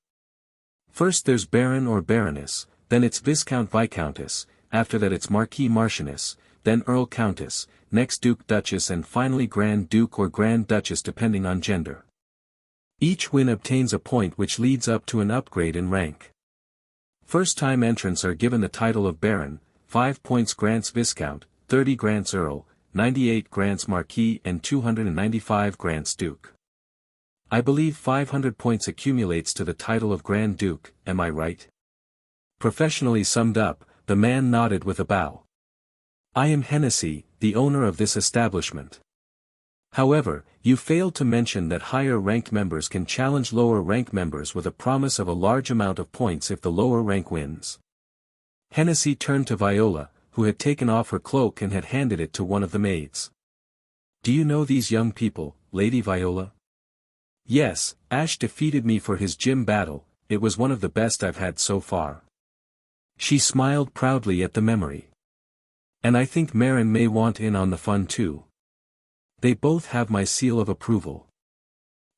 First there's Baron or Baroness, then it's Viscount Viscountess, after that it's Marquis Marchioness, then Earl Countess, next Duke Duchess and finally Grand Duke or Grand Duchess depending on gender. Each win obtains a point which leads up to an upgrade in rank. First-time entrants are given the title of Baron, 5 points grants Viscount, 30 grants Earl, 98 grants Marquis and 295 grants Duke. I believe 500 points accumulates to the title of Grand Duke, am I right? Professionally summed up, the man nodded with a bow. I am Hennessy, the owner of this establishment. However, you failed to mention that higher-ranked members can challenge lower-rank members with a promise of a large amount of points if the lower rank wins. Hennessy turned to Viola, who had taken off her cloak and had handed it to one of the maids. Do you know these young people, Lady Viola? Yes, Ash defeated me for his gym battle, it was one of the best I've had so far. She smiled proudly at the memory. And I think Mairin may want in on the fun too. They both have my seal of approval.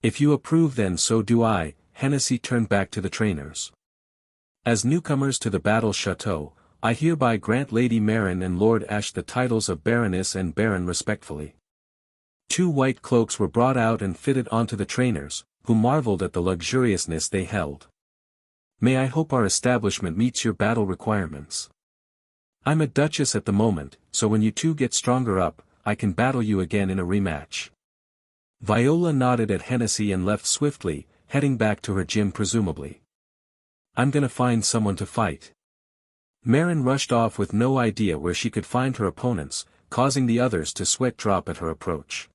If you approve then so do I, Hennessy turned back to the trainers. As newcomers to the Battle Chateau, I hereby grant Lady Mairin and Lord Ash the titles of Baroness and Baron respectfully. 2 white cloaks were brought out and fitted onto the trainers, who marveled at the luxuriousness they held. May I hope our establishment meets your battle requirements. I'm a duchess at the moment, so when you two get stronger up, I can battle you again in a rematch. Viola nodded at Hennessy and left swiftly, heading back to her gym presumably. I'm gonna find someone to fight. Mairin rushed off with no idea where she could find her opponents, causing the others to sweat drop at her approach.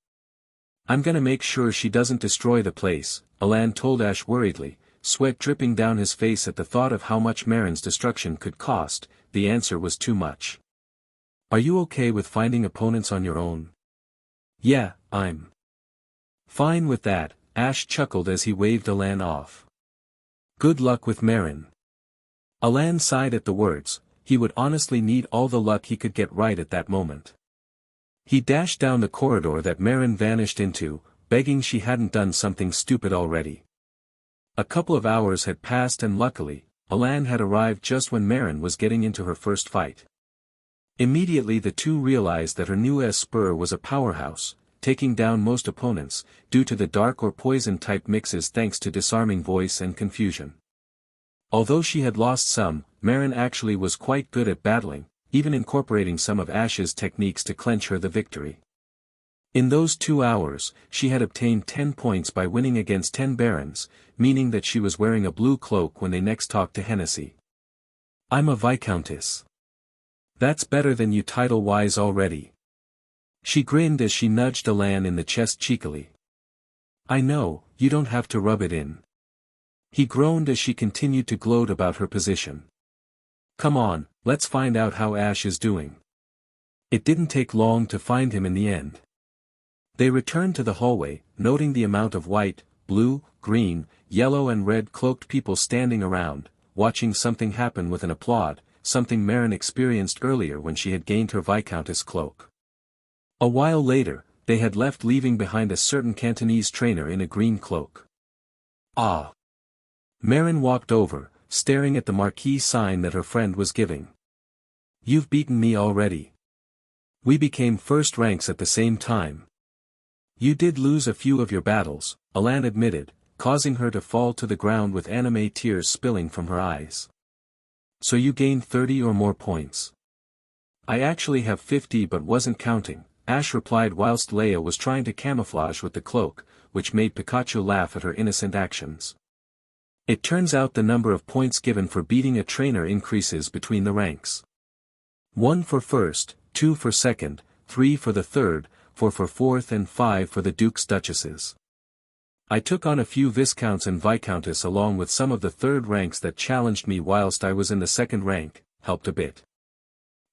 I'm gonna make sure she doesn't destroy the place, Alain told Ash worriedly, sweat dripping down his face at the thought of how much Mairin's destruction could cost. The answer was too much. Are you okay with finding opponents on your own? Yeah, I'm fine with that, Ash chuckled as he waved Alain off. Good luck with Mairin. Alain sighed at the words, he would honestly need all the luck he could get right at that moment. He dashed down the corridor that Mairin vanished into, begging she hadn't done something stupid already. A couple of hours had passed and luckily, Alain had arrived just when Mairin was getting into her first fight. Immediately the two realized that her new spur was a powerhouse, taking down most opponents, due to the dark or poison type mixes thanks to disarming voice and confusion. Although she had lost some, Mairin actually was quite good at battling, even incorporating some of Ash's techniques to clinch her the victory. In those 2 hours, she had obtained 10 points by winning against 10 barons, meaning that she was wearing a blue cloak when they next talked to Hennessy. I'm a Viscountess. That's better than you title-wise already. She grinned as she nudged Alain in the chest cheekily. I know, you don't have to rub it in. He groaned as she continued to gloat about her position. Come on, let's find out how Ash is doing. It didn't take long to find him in the end. They returned to the hallway, noting the amount of white, blue, green, yellow and red cloaked people standing around, watching something happen with an applaud, something Mairin experienced earlier when she had gained her Viscountess cloak. A while later, they had left leaving behind a certain Cantonese trainer in a green cloak. Ah. Mairin walked over, staring at the marquee sign that her friend was giving. You've beaten me already. We became first ranks at the same time. You did lose a few of your battles, Alain admitted, causing her to fall to the ground with anime tears spilling from her eyes. So you gained 30 or more points. I actually have 50 but wasn't counting, Ash replied whilst Leia was trying to camouflage with the cloak, which made Pikachu laugh at her innocent actions. It turns out the number of points given for beating a trainer increases between the ranks. 1 for first, 2 for second, 3 for the third, 4 for fourth and 5 for the dukes duchesses. I took on a few viscounts and viscountess along with some of the third ranks that challenged me whilst I was in the second rank, helped a bit.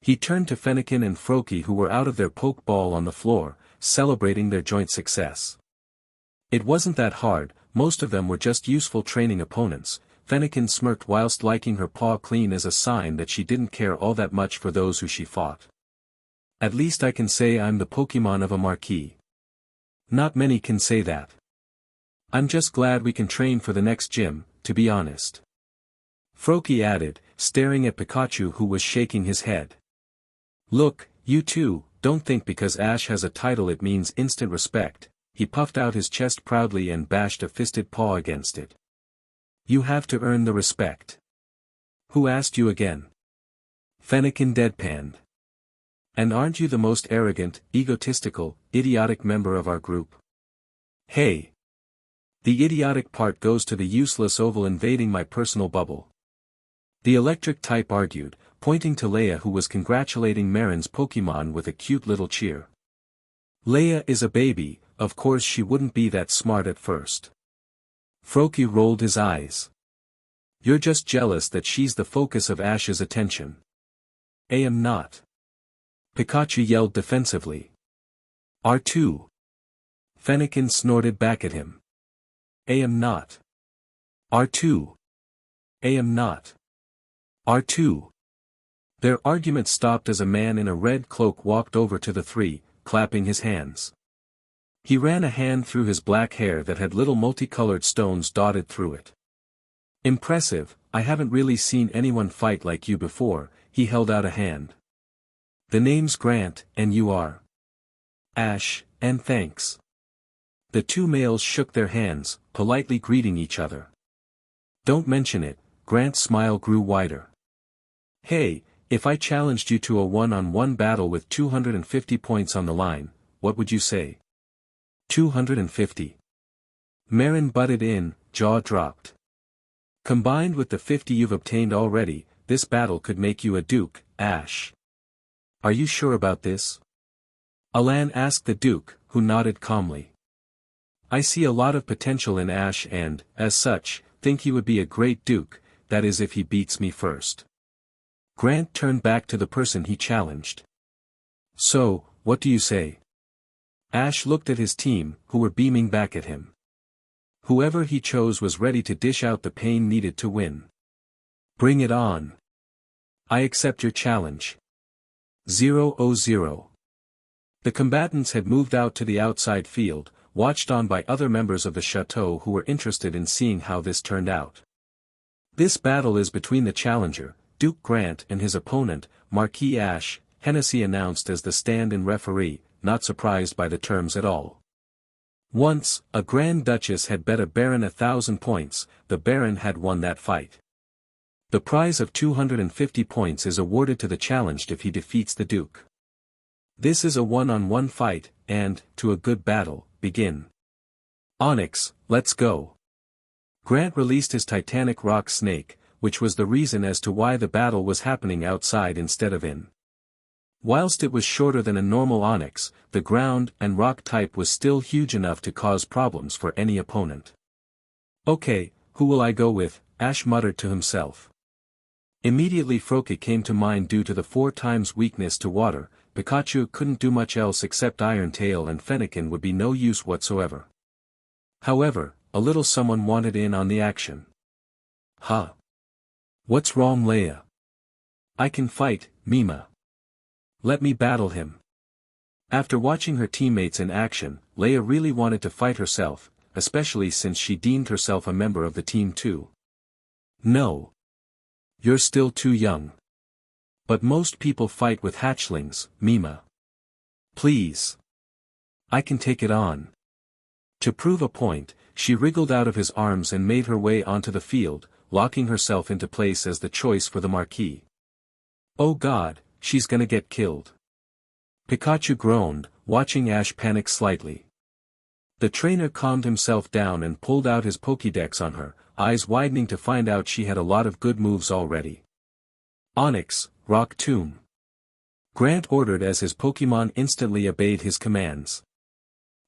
He turned to Fennekin and Froki who were out of their pokeball on the floor, celebrating their joint success. It wasn't that hard, most of them were just useful training opponents. Fennekin smirked whilst liking her paw clean as a sign that she didn't care all that much for those who she fought. At least I can say I'm the Pokemon of a marquee. Not many can say that. I'm just glad we can train for the next gym, to be honest. Froki added, staring at Pikachu who was shaking his head. Look, you two, don't think because Ash has a title it means instant respect. He puffed out his chest proudly and bashed a fisted paw against it. You have to earn the respect. Who asked you again? Fennekin deadpanned. And aren't you the most arrogant, egotistical, idiotic member of our group? Hey! The idiotic part goes to the useless oval invading my personal bubble. The electric type argued, pointing to Leia who was congratulating Mairin's Pokemon with a cute little cheer. Leia is a baby, of course she wouldn't be that smart at first. Froki rolled his eyes. You're just jealous that she's the focus of Ash's attention. I am not. Pikachu yelled defensively. R2. Fennekin snorted back at him. I am not. R2. I am not. R2. Their argument stopped as a man in a red cloak walked over to the three, clapping his hands. He ran a hand through his black hair that had little multicolored stones dotted through it. Impressive, I haven't really seen anyone fight like you before, he held out a hand. The name's Grant, and you are? Ash, and thanks. The two males shook their hands, politely greeting each other. Don't mention it, Grant's smile grew wider. Hey, if I challenged you to a one-on-one battle with 250 points on the line, what would you say? 250. Mairin butted in, jaw dropped. Combined with the 50 you've obtained already, this battle could make you a duke, Ash. Are you sure about this? Alain asked the duke, who nodded calmly. I see a lot of potential in Ash and, as such, think he would be a great duke, that is if he beats me first. Grant turned back to the person he challenged. So, what do you say? Ash looked at his team, who were beaming back at him. Whoever he chose was ready to dish out the pain needed to win. Bring it on. I accept your challenge. 0-0. The combatants had moved out to the outside field, watched on by other members of the chateau who were interested in seeing how this turned out. This battle is between the challenger, Duke Grant and his opponent, Marquis Ash, Hennessy announced as the stand-in referee, not surprised by the terms at all. Once, a Grand Duchess had bet a Baron 1,000 points, the Baron had won that fight. The prize of 250 points is awarded to the challenged if he defeats the Duke. This is a one-on-one fight, and, to a good battle, begin. Onyx, let's go. Grant released his titanic rock snake, which was the reason as to why the battle was happening outside instead of in. Whilst it was shorter than a normal onyx, the ground and rock type was still huge enough to cause problems for any opponent. Okay, who will I go with? Ash muttered to himself. Immediately Froki came to mind due to the 4 times weakness to water. Pikachu couldn't do much else except Iron Tail and Fennekin would be no use whatsoever. However, a little someone wanted in on the action. Huh? What's wrong, Leia? I can fight, Mima. Let me battle him. After watching her teammates in action, Leia really wanted to fight herself, especially since she deemed herself a member of the team too. No. You're still too young. But most people fight with hatchlings, Mima. Please. I can take it on. To prove a point, she wriggled out of his arms and made her way onto the field, locking herself into place as the choice for the marquee. Oh God, she's gonna get killed. Pikachu groaned, watching Ash panic slightly. The trainer calmed himself down and pulled out his Pokédex on her, eyes widening to find out she had a lot of good moves already. Onix, Rock Tomb. Grant ordered as his Pokémon instantly obeyed his commands.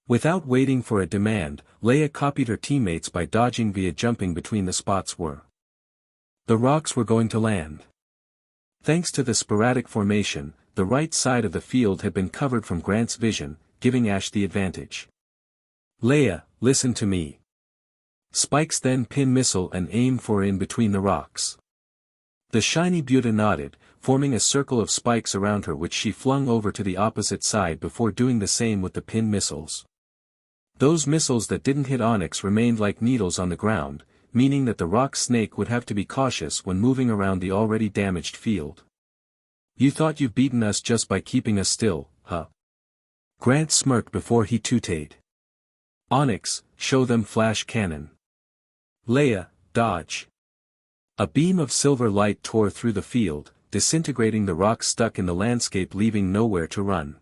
Without waiting for a demand, Leia copied her teammates by dodging via jumping between the spots where the rocks were going to land. Thanks to the sporadic formation, the right side of the field had been covered from Grant's vision, giving Ash the advantage. Leia, listen to me. Spikes then pin missile and aim for in between the rocks. The shiny Buta nodded, forming a circle of spikes around her which she flung over to the opposite side before doing the same with the pin missiles. Those missiles that didn't hit Onix remained like needles on the ground, meaning that the rock snake would have to be cautious when moving around the already damaged field. You thought you've beaten us just by keeping us still, huh? Grant smirked before he tooted. Onix, show them flash cannon. Leia, dodge. A beam of silver light tore through the field, disintegrating the rocks stuck in the landscape, leaving nowhere to run.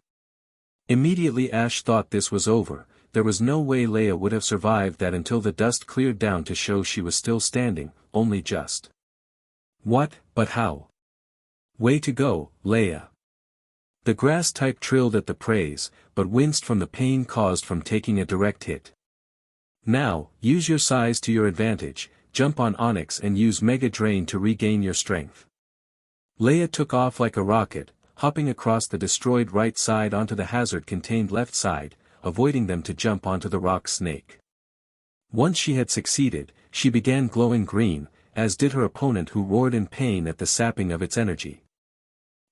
Immediately Ash thought this was over. There was no way Leia would have survived that until the dust cleared down to show she was still standing, only just. What, but how? Way to go, Leia. The grass type trilled at the praise, but winced from the pain caused from taking a direct hit. Now, use your size to your advantage, jump on Onix and use Mega Drain to regain your strength. Leia took off like a rocket, hopping across the destroyed right side onto the hazard-contained left side, avoiding them to jump onto the rock snake. Once she had succeeded, she began glowing green, as did her opponent who roared in pain at the sapping of its energy.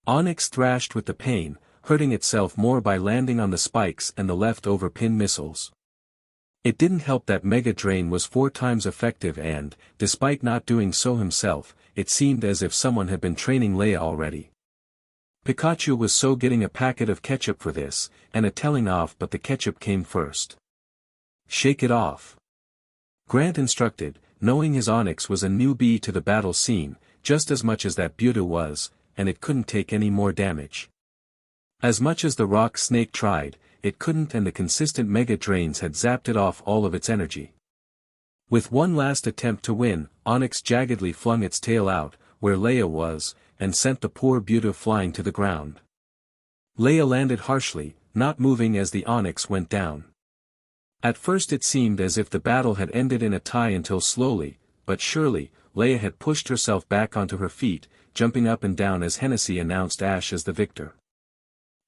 Onix thrashed with the pain, hurting itself more by landing on the spikes and the leftover pin missiles. It didn't help that Mega Drain was 4 times effective and, despite not doing so himself, it seemed as if someone had been training Leia already. Pikachu was so getting a packet of ketchup for this, and a telling off, but the ketchup came first. Shake it off. Grant instructed, knowing his Onix was a newbie to the battle scene, just as much as that Buta was, and it couldn't take any more damage. As much as the rock snake tried, it couldn't, and the consistent Mega Drains had zapped it off all of its energy. With one last attempt to win, Onix jaggedly flung its tail out, where Leia was, and sent the poor Buta flying to the ground. Leia landed harshly, not moving as the Onix went down. At first it seemed as if the battle had ended in a tie until slowly, but surely, Leia had pushed herself back onto her feet, jumping up and down as Hennessy announced Ash as the victor.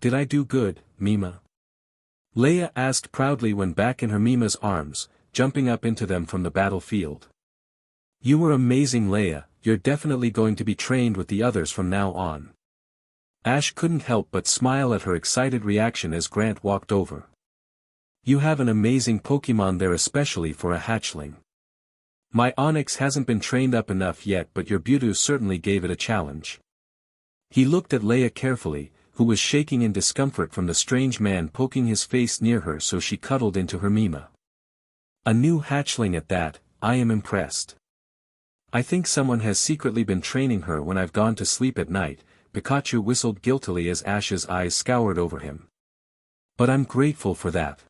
Did I do good, Mima? Leia asked proudly when back in her Mima's arms, jumping up into them from the battlefield. You were amazing, Leia. You're definitely going to be trained with the others from now on. Ash couldn't help but smile at her excited reaction as Grant walked over. You have an amazing Pokémon there, especially for a hatchling. My Onix hasn't been trained up enough yet, but your Buta certainly gave it a challenge. He looked at Leia carefully, who was shaking in discomfort from the strange man poking his face near her, so she cuddled into her Mima. A new hatchling at that. I am impressed. I think someone has secretly been training her when I've gone to sleep at night. Pikachu whistled guiltily as Ash's eyes scoured over him. But I'm grateful for that.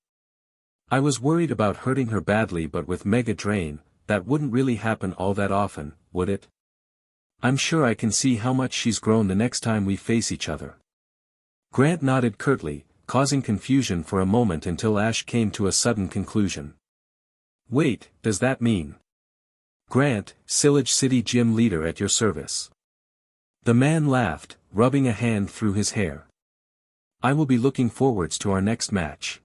I was worried about hurting her badly, but with Mega Drain, that wouldn't really happen all that often, would it? I'm sure I can see how much she's grown the next time we face each other. Grant nodded curtly, causing confusion for a moment until Ash came to a sudden conclusion. Wait, does that mean? Grant, Sillage City Gym leader at your service. The man laughed, rubbing a hand through his hair. I will be looking forwards to our next match.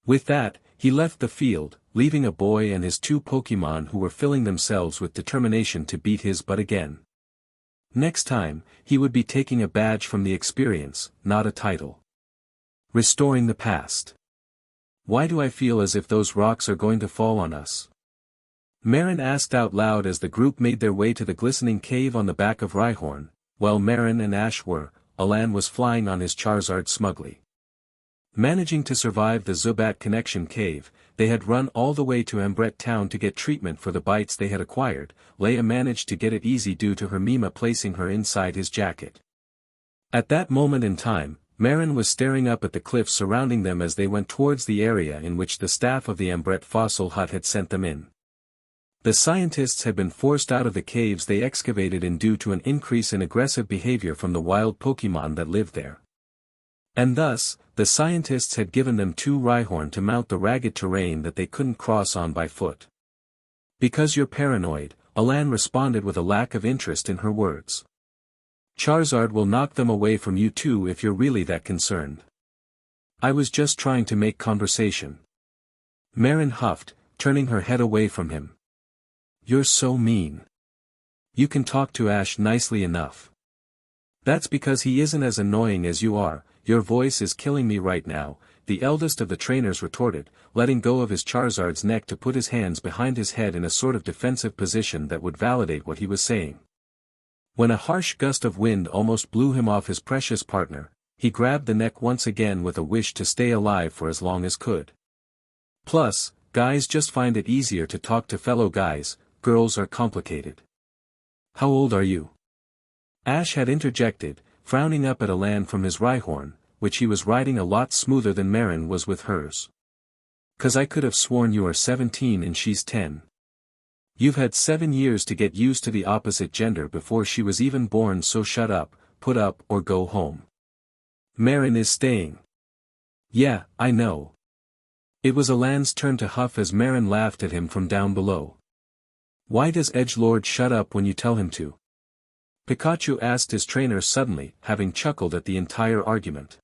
With that, he left the field, leaving a boy and his 2 Pokémon who were filling themselves with determination to beat his butt again. Next time, he would be taking a badge from the experience, not a title. Restoring the past. Why do I feel as if those rocks are going to fall on us? Mairin asked out loud as the group made their way to the glistening cave on the back of Rhyhorn, while Mairin and Ash were, Alain was flying on his Charizard smugly. Managing to survive the Zubat Connection Cave, they had run all the way to Ambret Town to get treatment for the bites they had acquired. Leia managed to get it easy due to her Mima placing her inside his jacket. At that moment in time, Mairin was staring up at the cliffs surrounding them as they went towards the area in which the staff of the Ambret fossil hut had sent them in. The scientists had been forced out of the caves they excavated in due to an increase in aggressive behavior from the wild Pokémon that lived there. And thus, the scientists had given them 2 Rhyhorn to mount the ragged terrain that they couldn't cross on by foot. Because you're paranoid, Alain responded with a lack of interest in her words. Charizard will knock them away from you too if you're really that concerned. I was just trying to make conversation. Mairin huffed, turning her head away from him. You're so mean. You can talk to Ash nicely enough. That's because he isn't as annoying as you are. Your voice is killing me right now, the eldest of the trainers retorted, letting go of his Charizard's neck to put his hands behind his head in a sort of defensive position that would validate what he was saying. When a harsh gust of wind almost blew him off his precious partner, he grabbed the neck once again with a wish to stay alive for as long as could. Plus, guys just find it easier to talk to fellow guys, girls are complicated. How old are you? Ash had interjected, frowning up at Alain from his Rhyhorn, which he was riding a lot smoother than Mairin was with hers. 'Cause I could have sworn you are 17 and she's 10. You've had 7 years to get used to the opposite gender before she was even born, so shut up, put up or go home. Mairin is staying. Yeah, I know. It was Alain's turn to huff as Mairin laughed at him from down below. Why does Edgelord shut up when you tell him to? Pikachu asked his trainer suddenly, having chuckled at the entire argument.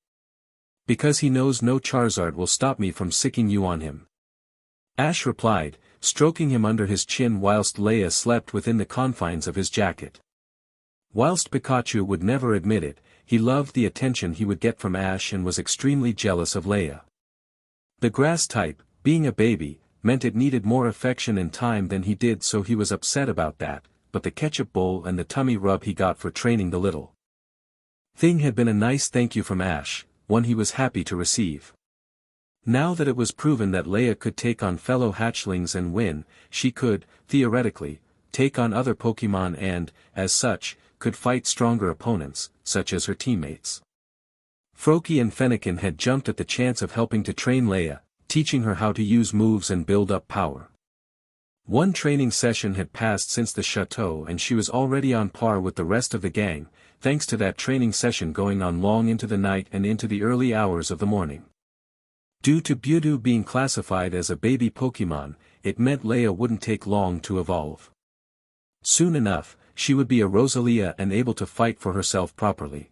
Because he knows no Charizard will stop me from sicking you on him. Ash replied, stroking him under his chin whilst Leia slept within the confines of his jacket. Whilst Pikachu would never admit it, he loved the attention he would get from Ash and was extremely jealous of Leia. The grass type, being a baby, meant it needed more affection and time than he did, so he was upset about that, but the ketchup bowl and the tummy rub he got for training the little thing had been a nice thank you from Ash, one he was happy to receive. Now that it was proven that Leia could take on fellow hatchlings and win, she could, theoretically, take on other Pokémon and, as such, could fight stronger opponents, such as her teammates. Froakie and Fennekin had jumped at the chance of helping to train Leia, teaching her how to use moves and build up power. One training session had passed since the chateau and she was already on par with the rest of the gang, thanks to that training session going on long into the night and into the early hours of the morning. Due to Budew being classified as a baby Pokémon, it meant Leia wouldn't take long to evolve. Soon enough, she would be a Rosalia and able to fight for herself properly.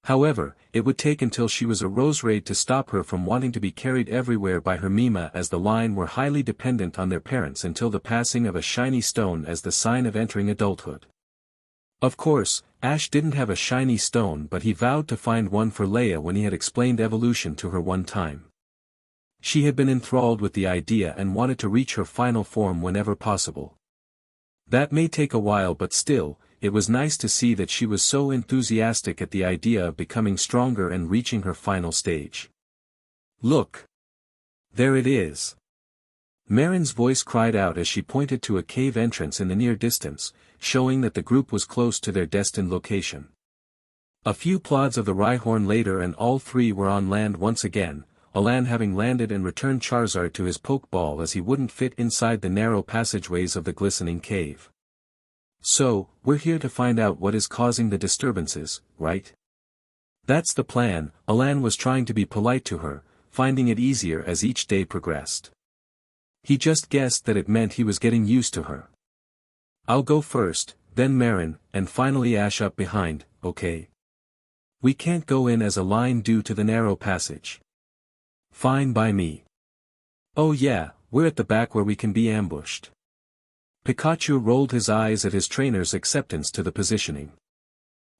However, it would take until she was a Roserade to stop her from wanting to be carried everywhere by her Mima, as the line were highly dependent on their parents until the passing of a shiny stone as the sign of entering adulthood. Of course, Ash didn't have a shiny stone, but he vowed to find one for Leia when he had explained evolution to her one time. She had been enthralled with the idea and wanted to reach her final form whenever possible. That may take a while, but still, it was nice to see that she was so enthusiastic at the idea of becoming stronger and reaching her final stage. Look! There it is! Mairin's voice cried out as she pointed to a cave entrance in the near distance, showing that the group was close to their destined location. A few plods of the Rhyhorn later and all 3 were on land once again, Alain having landed and returned Charizard to his Pokeball as he wouldn't fit inside the narrow passageways of the glistening cave. So, we're here to find out what is causing the disturbances, right? That's the plan. Alain was trying to be polite to her, finding it easier as each day progressed. He just guessed that it meant he was getting used to her. I'll go first, then Mairin, and finally Ash up behind, okay? We can't go in as a line due to the narrow passage. Fine by me. Oh yeah, we're at the back where we can be ambushed. Pikachu rolled his eyes at his trainer's acceptance to the positioning.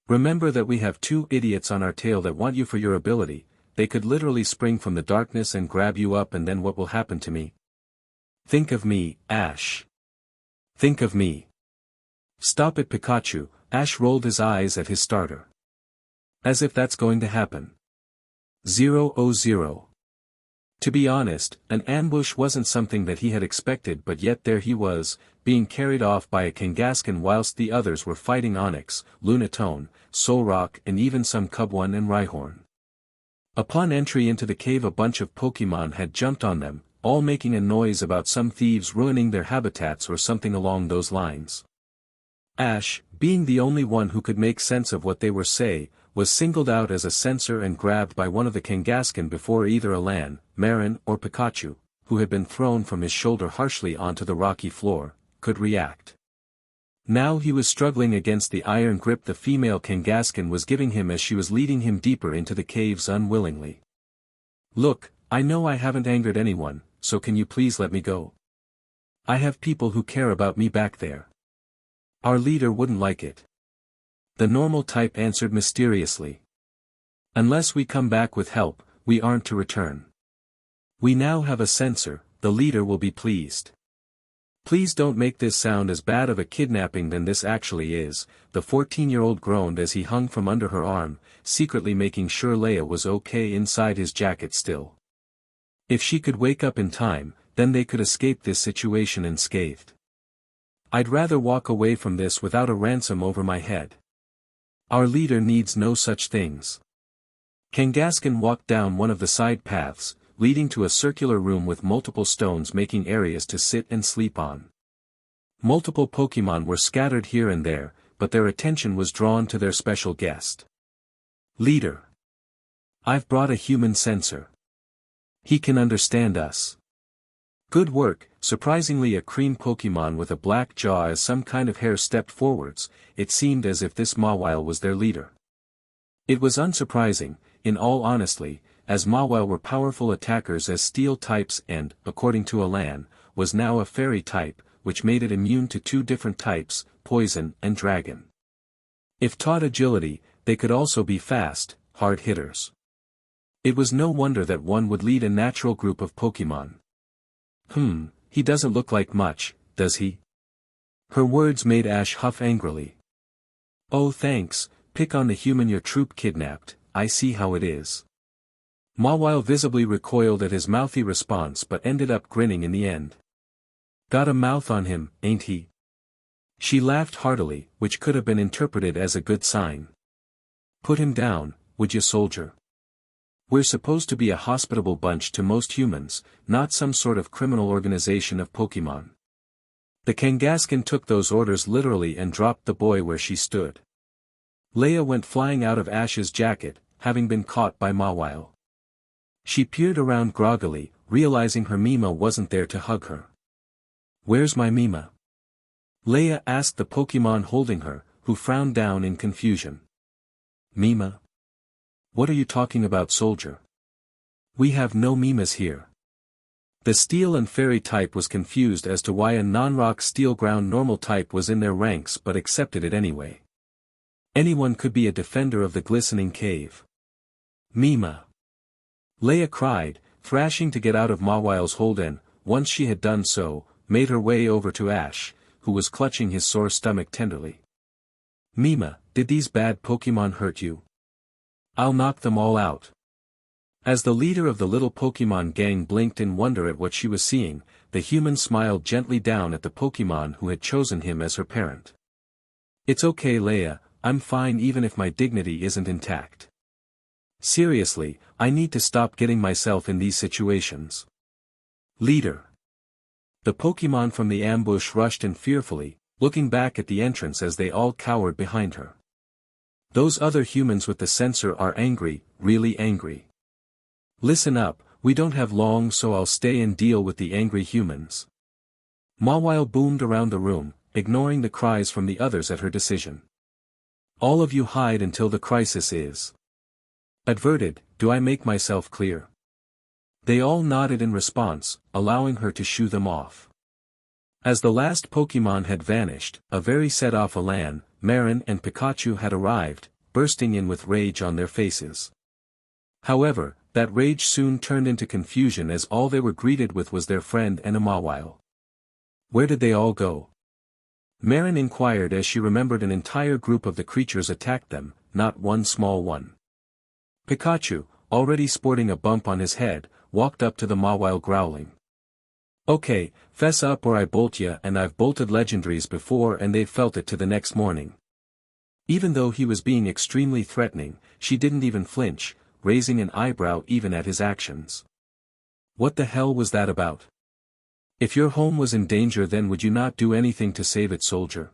Remember that we have 2 idiots on our tail that want you for your ability, they could literally spring from the darkness and grab you up, and then what will happen to me? Think of me, Ash. Think of me. Stop it, Pikachu. Ash rolled his eyes at his starter. As if that's going to happen. 000. To be honest, an ambush wasn't something that he had expected, but yet there he was, being carried off by a Kangaskhan whilst the others were fighting Onyx, Lunatone, Solrock, and even some Cubone and Rhyhorn. Upon entry into the cave, a bunch of Pokémon had jumped on them, all making a noise about some thieves ruining their habitats or something along those lines. Ash, being the only one who could make sense of what they were saying, was singled out as a censor and grabbed by one of the Kangaskhan before either Alain, Mairin, or Pikachu, who had been thrown from his shoulder harshly onto the rocky floor, could react. Now he was struggling against the iron grip the female Kangaskhan was giving him as she was leading him deeper into the caves unwillingly. Look, I know I haven't angered anyone, so can you please let me go? I have people who care about me back there. Our leader wouldn't like it. The normal type answered mysteriously. Unless we come back with help, we aren't to return. We now have a censor, the leader will be pleased. Please don't make this sound as bad of a kidnapping than this actually is, the 14-year-old groaned as he hung from under her arm, secretly making sure Leia was okay inside his jacket still. If she could wake up in time, then they could escape this situation unscathed. I'd rather walk away from this without a ransom over my head. Our leader needs no such things. Kangaskhan walked down one of the side paths, leading to a circular room with multiple stones making areas to sit and sleep on. Multiple Pokémon were scattered here and there, but their attention was drawn to their special guest. Leader. I've brought a human censor. He can understand us. Good work. Surprisingly, a cream Pokémon with a black jaw as some kind of hair stepped forwards. It seemed as if this Mawile was their leader. It was unsurprising, in all honesty, as Mawile were powerful attackers as steel types and, according to Alain, was now a fairy type, which made it immune to two different types, poison and dragon. If taught agility, they could also be fast, hard hitters. It was no wonder that one would lead a natural group of Pokémon. He doesn't look like much, does he? Her words made Ash huff angrily. Oh thanks, pick on the human your troop kidnapped, I see how it is. Mawile visibly recoiled at his mouthy response but ended up grinning in the end. Got a mouth on him, ain't he? She laughed heartily, which could have been interpreted as a good sign. Put him down, would you, soldier? We're supposed to be a hospitable bunch to most humans, not some sort of criminal organization of Pokémon. The Kangaskhan took those orders literally and dropped the boy where she stood. Leia went flying out of Ash's jacket, having been caught by Mawile. She peered around groggily, realizing her Mima wasn't there to hug her. Where's my Mima? Leia asked the Pokémon holding her, who frowned down in confusion. Mima? What are you talking about, soldier? We have no Mimas here. The steel and fairy type was confused as to why a non-rock steel ground normal type was in their ranks but accepted it anyway. Anyone could be a defender of the glistening cave. Mima! Leia cried, thrashing to get out of Mawile's hold and, once she had done so, made her way over to Ash, who was clutching his sore stomach tenderly. Mima, did these bad Pokémon hurt you? I'll knock them all out. As the leader of the little Pokémon gang blinked in wonder at what she was seeing, the human smiled gently down at the Pokémon who had chosen him as her parent. It's okay, Leia, I'm fine even if my dignity isn't intact. Seriously, I need to stop getting myself in these situations. Leader. The Pokémon from the ambush rushed in fearfully, looking back at the entrance as they all cowered behind her. Those other humans with the censor are angry, really angry. Listen up, we don't have long, so I'll stay and deal with the angry humans. Mawile boomed around the room, ignoring the cries from the others at her decision. All of you hide until the crisis is averted. Do I make myself clear? They all nodded in response, allowing her to shoo them off. As the last Pokémon had vanished, a very set-off Alain, Mairin and Pikachu had arrived, bursting in with rage on their faces. However, that rage soon turned into confusion as all they were greeted with was their friend and a Mawile. Where did they all go? Mairin inquired as she remembered an entire group of the creatures attacked them, not one small one. Pikachu, already sporting a bump on his head, walked up to the Mawile growling. Okay, fess up or I bolt ya, and I've bolted legendaries before and they've felt it to the next morning. Even though he was being extremely threatening, she didn't even flinch, raising an eyebrow even at his actions. What the hell was that about? If your home was in danger, then would you not do anything to save it, soldier?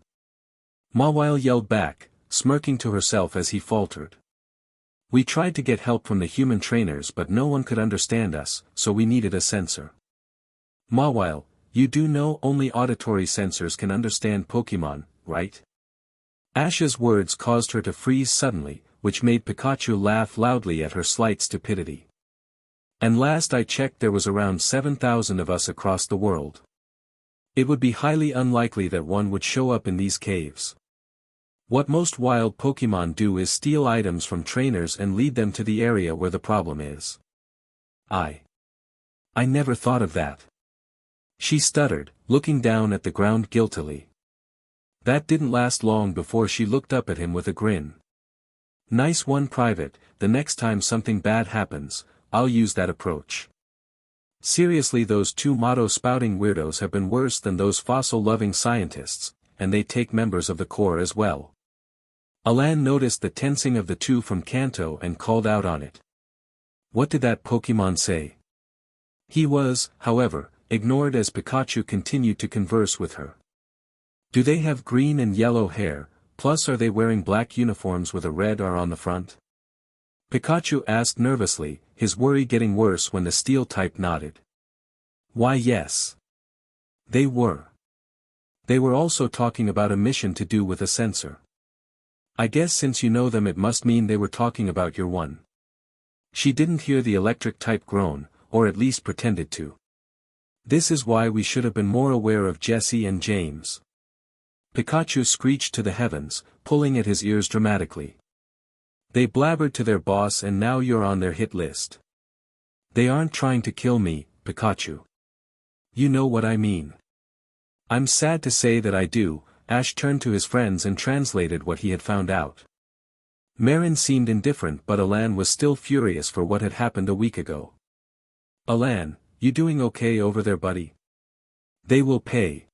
Mawile yelled back, smirking to herself as he faltered. We tried to get help from the human trainers, but no one could understand us, so we needed a sensor. Mawile, you do know only auditory sensors can understand Pokemon, right? Ash's words caused her to freeze suddenly, which made Pikachu laugh loudly at her slight stupidity. And last I checked, there was around 7,000 of us across the world. It would be highly unlikely that one would show up in these caves. What most wild Pokemon do is steal items from trainers and lead them to the area where the problem is. I never thought of that. She stuttered, looking down at the ground guiltily. That didn't last long before she looked up at him with a grin. Nice one, Private. The next time something bad happens, I'll use that approach. Seriously, those two motto-spouting weirdos have been worse than those fossil-loving scientists, and they take members of the Corps as well. Alain noticed the tensing of the two from Kanto and called out on it. What did that Pokemon say? He was, however, ignored as Pikachu continued to converse with her. Do they have green and yellow hair, plus are they wearing black uniforms with a red R on the front? Pikachu asked nervously, his worry getting worse when the steel type nodded. Why, yes. They were. They were also talking about a mission to do with a sensor. I guess since you know them, it must mean they were talking about your one. She didn't hear the electric type groan, or at least pretended to. This is why we should have been more aware of Jesse and James. Pikachu screeched to the heavens, pulling at his ears dramatically. They blabbered to their boss and now you're on their hit list. They aren't trying to kill me, Pikachu. You know what I mean. I'm sad to say that I do. Ash turned to his friends and translated what he had found out. Mairin seemed indifferent, but Alain was still furious for what had happened a week ago. Alain, you doing okay over there, buddy? They will pay.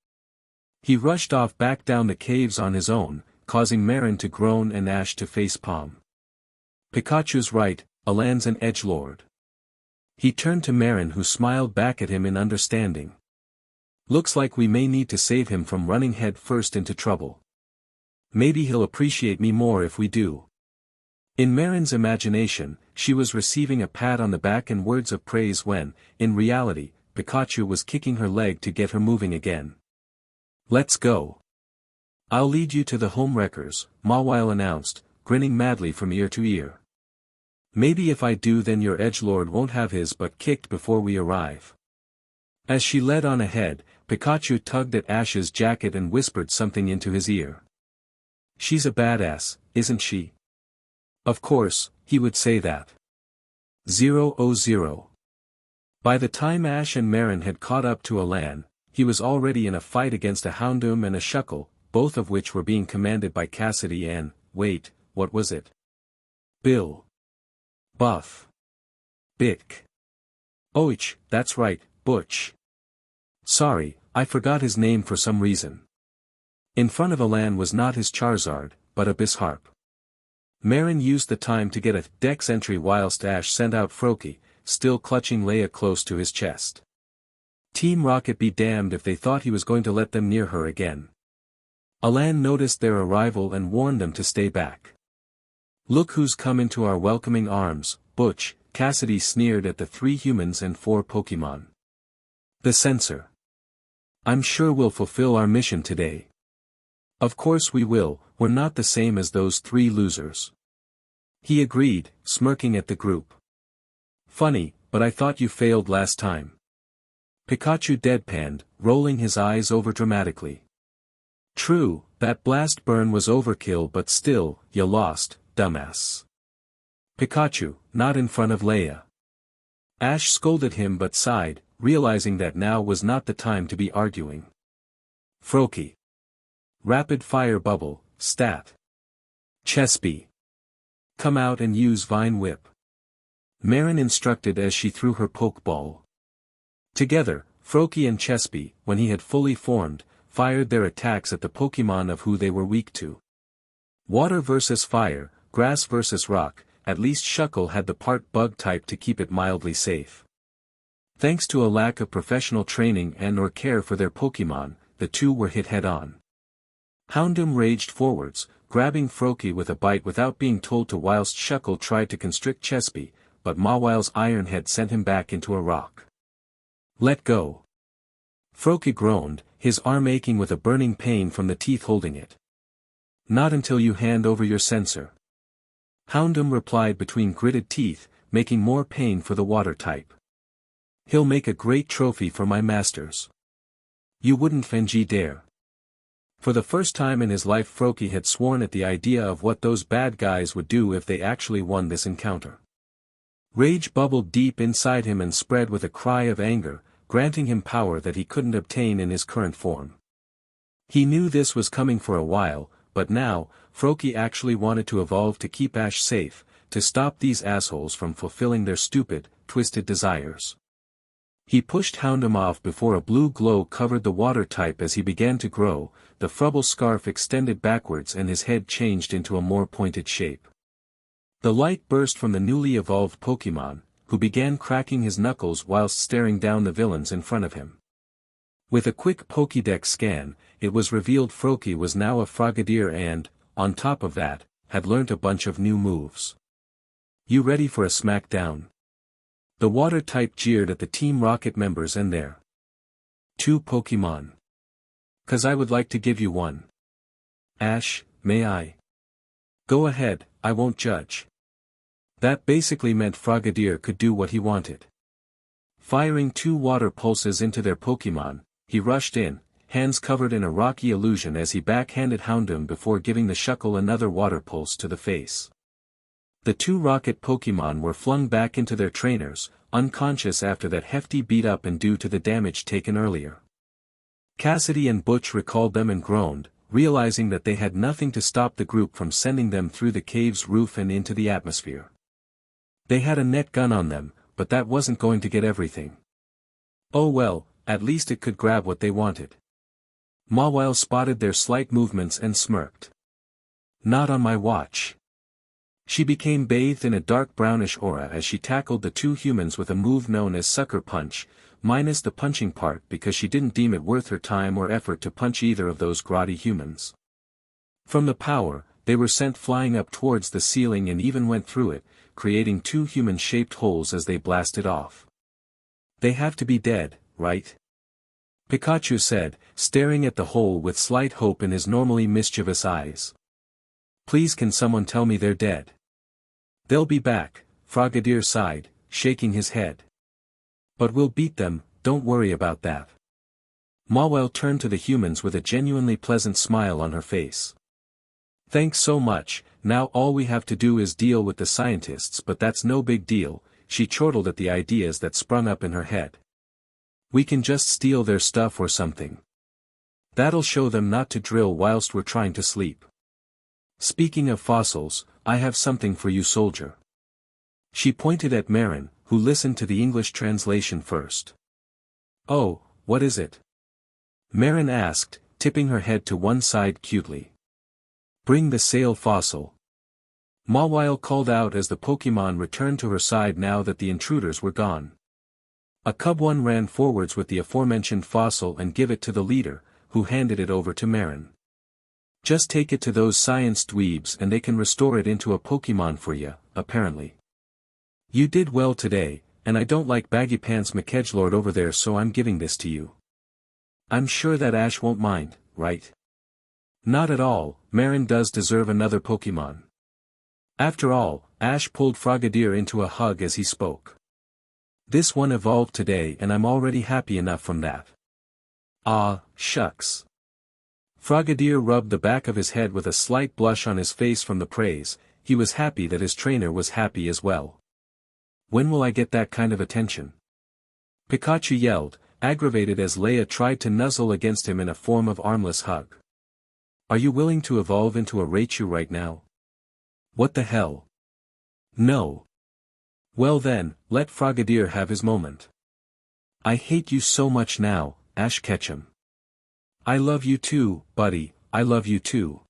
He rushed off back down the caves on his own, causing Mairin to groan and Ash to facepalm. Pikachu's right, Alain's an edgelord. He turned to Mairin, who smiled back at him in understanding. Looks like we may need to save him from running head first into trouble. Maybe he'll appreciate me more if we do. In Mairin's imagination, she was receiving a pat on the back and words of praise when, in reality, Pikachu was kicking her leg to get her moving again. Let's go. I'll lead you to the homewreckers, Mawile announced, grinning madly from ear to ear. Maybe if I do, then your edgelord won't have his butt kicked before we arrive. As she led on ahead, Pikachu tugged at Ash's jacket and whispered something into his ear. She's a badass, isn't she? Of course, he would say that. 000. By the time Ash and Mairin had caught up to Alain, he was already in a fight against a Houndoom and a Shuckle, both of which were being commanded by Cassidy and, wait, what was it? Bill. Buff. Bick. Oich, that's right, Butch. Sorry, I forgot his name for some reason. In front of Alain was not his Charizard, but a Bisharp. Mairin used the time to get a dex entry whilst Ash sent out Froakie, still clutching Leia close to his chest. Team Rocket be damned if they thought he was going to let them near her again. Alain noticed their arrival and warned them to stay back. Look who's come into our welcoming arms, Butch, Cassidy sneered at the 3 humans and 4 Pokemon. The sensor. I'm sure we'll fulfill our mission today. Of course we will, we're not the same as those 3 losers. He agreed, smirking at the group. Funny, but I thought you failed last time. Pikachu deadpanned, rolling his eyes over dramatically. True, that blast burn was overkill, but still, you lost, dumbass. Pikachu, not in front of Leia. Ash scolded him but sighed, realizing that now was not the time to be arguing. Froakie. Rapid fire bubble, stat. Chespy. Come out and use Vine Whip. Mairin instructed as she threw her Pokeball. Together, Froakie and Chespy, when he had fully formed, fired their attacks at the Pokemon of who they were weak to. Water versus fire, grass versus rock, at least Shuckle had the part bug type to keep it mildly safe. Thanks to a lack of professional training and/or care for their Pokemon, the two were hit head-on. Houndoom raged forwards, grabbing Froakie with a bite without being told to, whilst Shuckle tried to constrict Chespy, but Mawile's iron head sent him back into a rock. Let go. Froakie groaned, his arm aching with a burning pain from the teeth holding it. Not until you hand over your sensor. Houndoom replied between gritted teeth, making more pain for the water type. He'll make a great trophy for my masters. You wouldn't Fenji dare. For the first time in his life Froakie had sworn at the idea of what those bad guys would do if they actually won this encounter. Rage bubbled deep inside him and spread with a cry of anger, granting him power that he couldn't obtain in his current form. He knew this was coming for a while, but now, Froakie actually wanted to evolve to keep Ash safe, to stop these assholes from fulfilling their stupid, twisted desires. He pushed Houndoom off before a blue glow covered the water type as he began to grow, the Frubble scarf extended backwards and his head changed into a more pointed shape. The light burst from the newly evolved Pokemon, who began cracking his knuckles whilst staring down the villains in front of him. With a quick Pokédex scan, it was revealed Froakie was now a Frogadier and, on top of that, had learnt a bunch of new moves. You ready for a smackdown? The water type jeered at the Team Rocket members and their 2 Pokemon. 'Cause I would like to give you one. Ash, may I? Go ahead, I won't judge. That basically meant Frogadier could do what he wanted. Firing 2 water pulses into their Pokemon, he rushed in, hands covered in a rocky illusion as he backhanded Houndoom before giving the Shuckle another water pulse to the face. The 2 rocket Pokemon were flung back into their trainers, unconscious after that hefty beat-up and due to the damage taken earlier. Cassidy and Butch recalled them and groaned, realizing that they had nothing to stop the group from sending them through the cave's roof and into the atmosphere. They had a net gun on them, but that wasn't going to get everything. Oh well, at least it could grab what they wanted. Mawile spotted their slight movements and smirked. Not on my watch. She became bathed in a dark brownish aura as she tackled the 2 humans with a move known as Sucker Punch, minus the punching part because she didn't deem it worth her time or effort to punch either of those grotty humans. From the power, they were sent flying up towards the ceiling and even went through it, creating 2 human-shaped holes as they blasted off. They have to be dead, right? Pikachu said, staring at the hole with slight hope in his normally mischievous eyes. Please can someone tell me they're dead? They'll be back, Frogadier sighed, shaking his head. But we'll beat them, don't worry about that. Mawile turned to the humans with a genuinely pleasant smile on her face. Thanks so much, now all we have to do is deal with the scientists, but that's no big deal, she chortled at the ideas that sprung up in her head. We can just steal their stuff or something. That'll show them not to drill whilst we're trying to sleep. Speaking of fossils, I have something for you, soldier. She pointed at Mairin, who listened to the English translation first. Oh, what is it? Mairin asked, tipping her head to one side cutely. Bring the sail fossil. Mawile called out as the Pokemon returned to her side now that the intruders were gone. A cub one ran forwards with the aforementioned fossil and gave it to the leader, who handed it over to Mairin. Just take it to those science dweebs and they can restore it into a Pokemon for you, apparently. You did well today, and I don't like Baggy Pants McEdgelord over there, so I'm giving this to you. I'm sure that Ash won't mind, right? Not at all, Mairin does deserve another Pokemon. After all, Ash pulled Frogadier into a hug as he spoke. This one evolved today and I'm already happy enough from that. Ah, shucks. Frogadier rubbed the back of his head with a slight blush on his face from the praise. He was happy that his trainer was happy as well. When will I get that kind of attention? Pikachu yelled, aggravated as Leia tried to nuzzle against him in a form of armless hug. Are you willing to evolve into a Raichu right now? What the hell? No. Well then, let Frogadier have his moment. I hate you so much now, Ash Ketchum. I love you too, buddy, I love you too.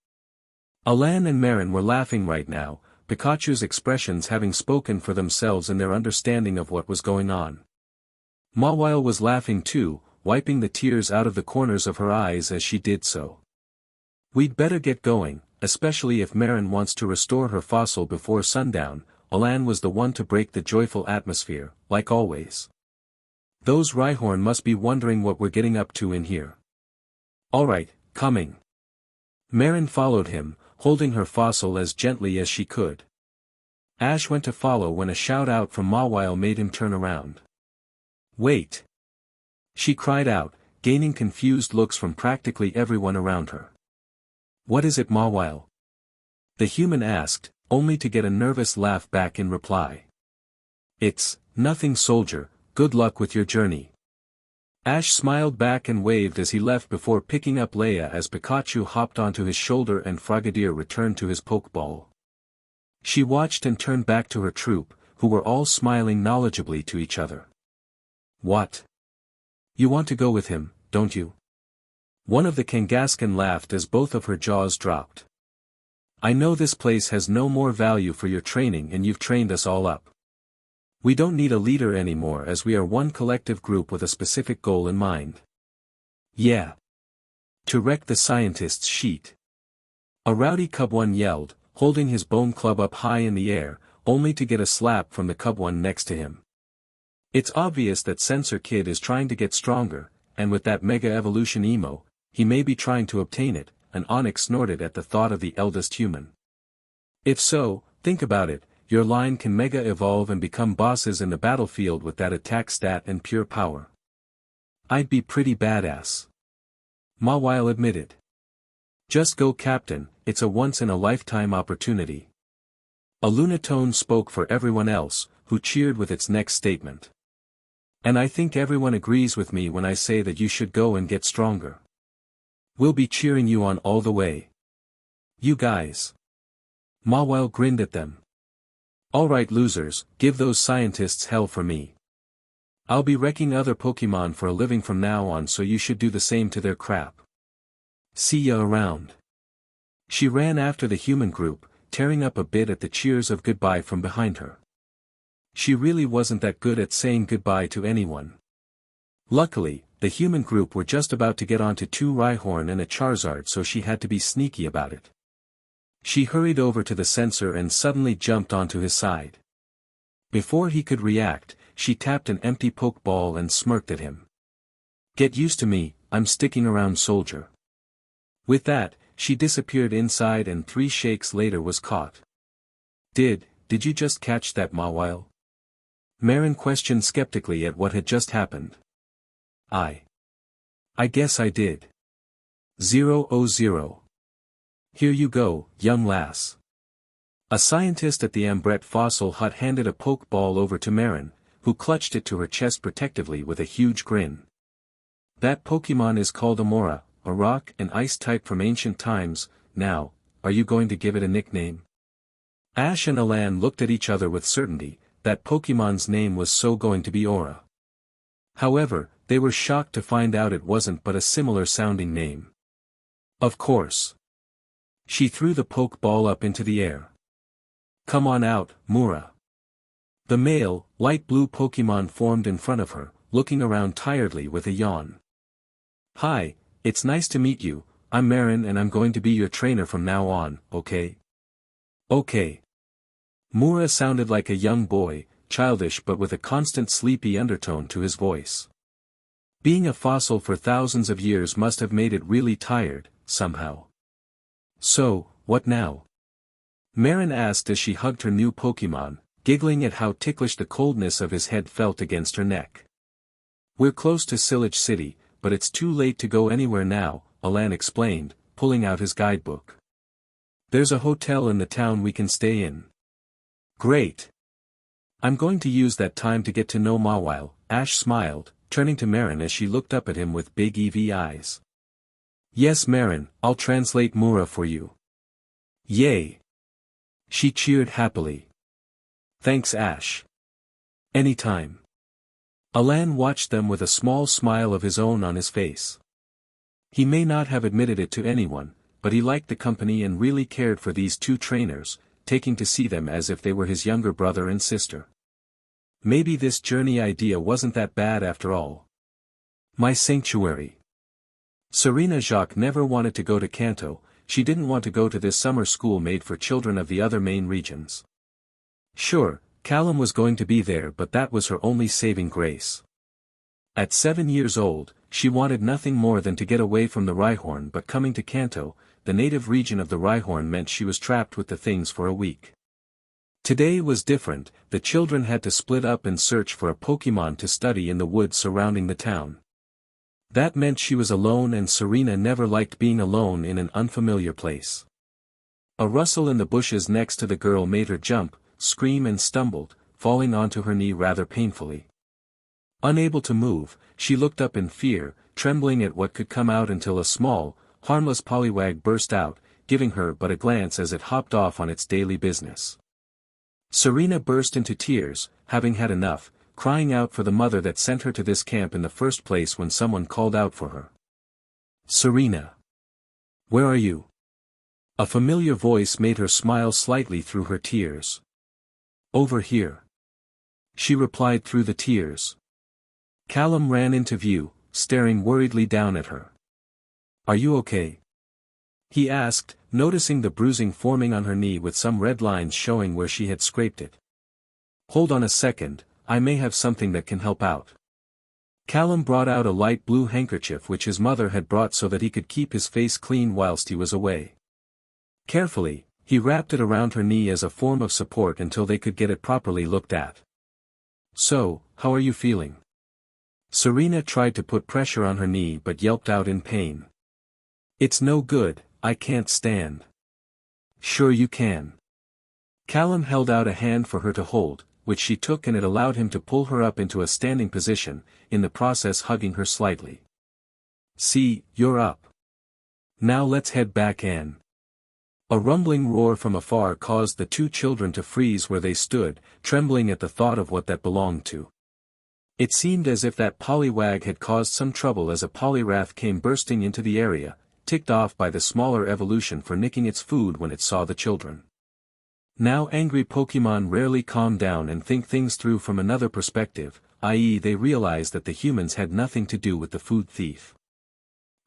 Alain and Mairin were laughing right now, Pikachu's expressions having spoken for themselves in their understanding of what was going on. Mawile was laughing too, wiping the tears out of the corners of her eyes as she did so. We'd better get going, especially if Mairin wants to restore her fossil before sundown. Alain was the one to break the joyful atmosphere, like always. Those Rhyhorn must be wondering what we're getting up to in here. Alright, coming. Mairin followed him, holding her fossil as gently as she could. Ash went to follow when a shout out from Mawile made him turn around. Wait! She cried out, gaining confused looks from practically everyone around her. What is it, Mawile? The human asked, only to get a nervous laugh back in reply. It's nothing, soldier, good luck with your journey. Ash smiled back and waved as he left before picking up Leia as Pikachu hopped onto his shoulder and Frogadier returned to his Pokeball. She watched and turned back to her troop, who were all smiling knowledgeably to each other. What? You want to go with him, don't you? One of the Kangaskhan laughed as both of her jaws dropped. I know this place has no more value for your training and you've trained us all up. We don't need a leader anymore as we are one collective group with a specific goal in mind. Yeah. To wreck the scientist's sheet. A rowdy Cub-1 yelled, holding his bone club up high in the air, only to get a slap from the Cub-1 next to him. It's obvious that Sensor Kid is trying to get stronger, and with that Mega Evolution emo, he may be trying to obtain it, and Onyx snorted at the thought of the eldest human. If so, think about it. Your line can mega evolve and become bosses in the battlefield with that attack stat and pure power. I'd be pretty badass. Mawile admitted. Just go, Captain, it's a once-in-a-lifetime opportunity. A Lunatone spoke for everyone else, who cheered with its next statement. And I think everyone agrees with me when I say that you should go and get stronger. We'll be cheering you on all the way. You guys. Mawile grinned at them. Alright, losers, give those scientists hell for me. I'll be wrecking other Pokemon for a living from now on, so you should do the same to their crap. See ya around. She ran after the human group, tearing up a bit at the cheers of goodbye from behind her. She really wasn't that good at saying goodbye to anyone. Luckily, the human group were just about to get onto 2 Rhyhorn and a Charizard, so she had to be sneaky about it. She hurried over to the sensor and suddenly jumped onto his side. Before he could react, she tapped an empty Pokeball and smirked at him. Get used to me, I'm sticking around, soldier. With that, she disappeared inside and 3 shakes later was caught. Did you just catch that, Mawile? Mairin questioned skeptically at what had just happened. I guess I did. 000. Here you go, young lass. A scientist at the Ambret Fossil Hut handed a Pokeball over to Mairin, who clutched it to her chest protectively with a huge grin. That Pokemon is called Amora, a rock and ice type from ancient times. Now, are you going to give it a nickname? Ash and Alain looked at each other with certainty. That Pokemon's name was so going to be Aura. However, they were shocked to find out it wasn't but a similar sounding name. Of course. She threw the Pokeball up into the air. Come on out, Mura. The male, light blue Pokemon formed in front of her, looking around tiredly with a yawn. Hi, it's nice to meet you. I'm Mairin and I'm going to be your trainer from now on, okay? Okay. Mura sounded like a young boy, childish but with a constant sleepy undertone to his voice. Being a fossil for thousands of years must have made it really tired, somehow. So, what now? Mairin asked as she hugged her new Pokemon, giggling at how ticklish the coldness of his head felt against her neck. We're close to Sillage City, but it's too late to go anywhere now, Alain explained, pulling out his guidebook. There's a hotel in the town we can stay in. Great. I'm going to use that time to get to know Ma while, Ash smiled, turning to Mairin as she looked up at him with big EV eyes. Yes Mairin, I'll translate Mura for you. Yay! She cheered happily. Thanks Ash. Anytime. Alain watched them with a small smile of his own on his face. He may not have admitted it to anyone, but he liked the company and really cared for these two trainers, taking to see them as if they were his younger brother and sister. Maybe this journey idea wasn't that bad after all. My sanctuary. Serena Jacques never wanted to go to Kanto, she didn't want to go to this summer school made for children of the other main regions. Sure, Callum was going to be there but that was her only saving grace. At 7 years old, she wanted nothing more than to get away from the Rhyhorn but coming to Kanto, the native region of the Rhyhorn meant she was trapped with the things for a week. Today was different, the children had to split up and search for a Pokémon to study in the woods surrounding the town. That meant she was alone and Serena never liked being alone in an unfamiliar place. A rustle in the bushes next to the girl made her jump, scream and stumbled, falling onto her knee rather painfully. Unable to move, she looked up in fear, trembling at what could come out until a small, harmless Poliwag burst out, giving her but a glance as it hopped off on its daily business. Serena burst into tears, having had enough, crying out for the mother that sent her to this camp in the first place when someone called out for her. Serena! Where are you? A familiar voice made her smile slightly through her tears. Over here. She replied through the tears. Callum ran into view, staring worriedly down at her. Are you okay? He asked, noticing the bruising forming on her knee with some red lines showing where she had scraped it. Hold on a second, I may have something that can help out. Callum brought out a light blue handkerchief which his mother had brought so that he could keep his face clean whilst he was away. Carefully, he wrapped it around her knee as a form of support until they could get it properly looked at. So, how are you feeling? Serena tried to put pressure on her knee but yelped out in pain. It's no good, I can't stand. Sure you can. Callum held out a hand for her to hold, which she took and it allowed him to pull her up into a standing position, in the process hugging her slightly. See, you're up. Now let's head back in. A rumbling roar from afar caused the two children to freeze where they stood, trembling at the thought of what that belonged to. It seemed as if that Poliwag had caused some trouble as a Poliwrath came bursting into the area, ticked off by the smaller evolution for nicking its food when it saw the children. Now angry Pokémon rarely calm down and think things through from another perspective, i.e. they realize that the humans had nothing to do with the food thief.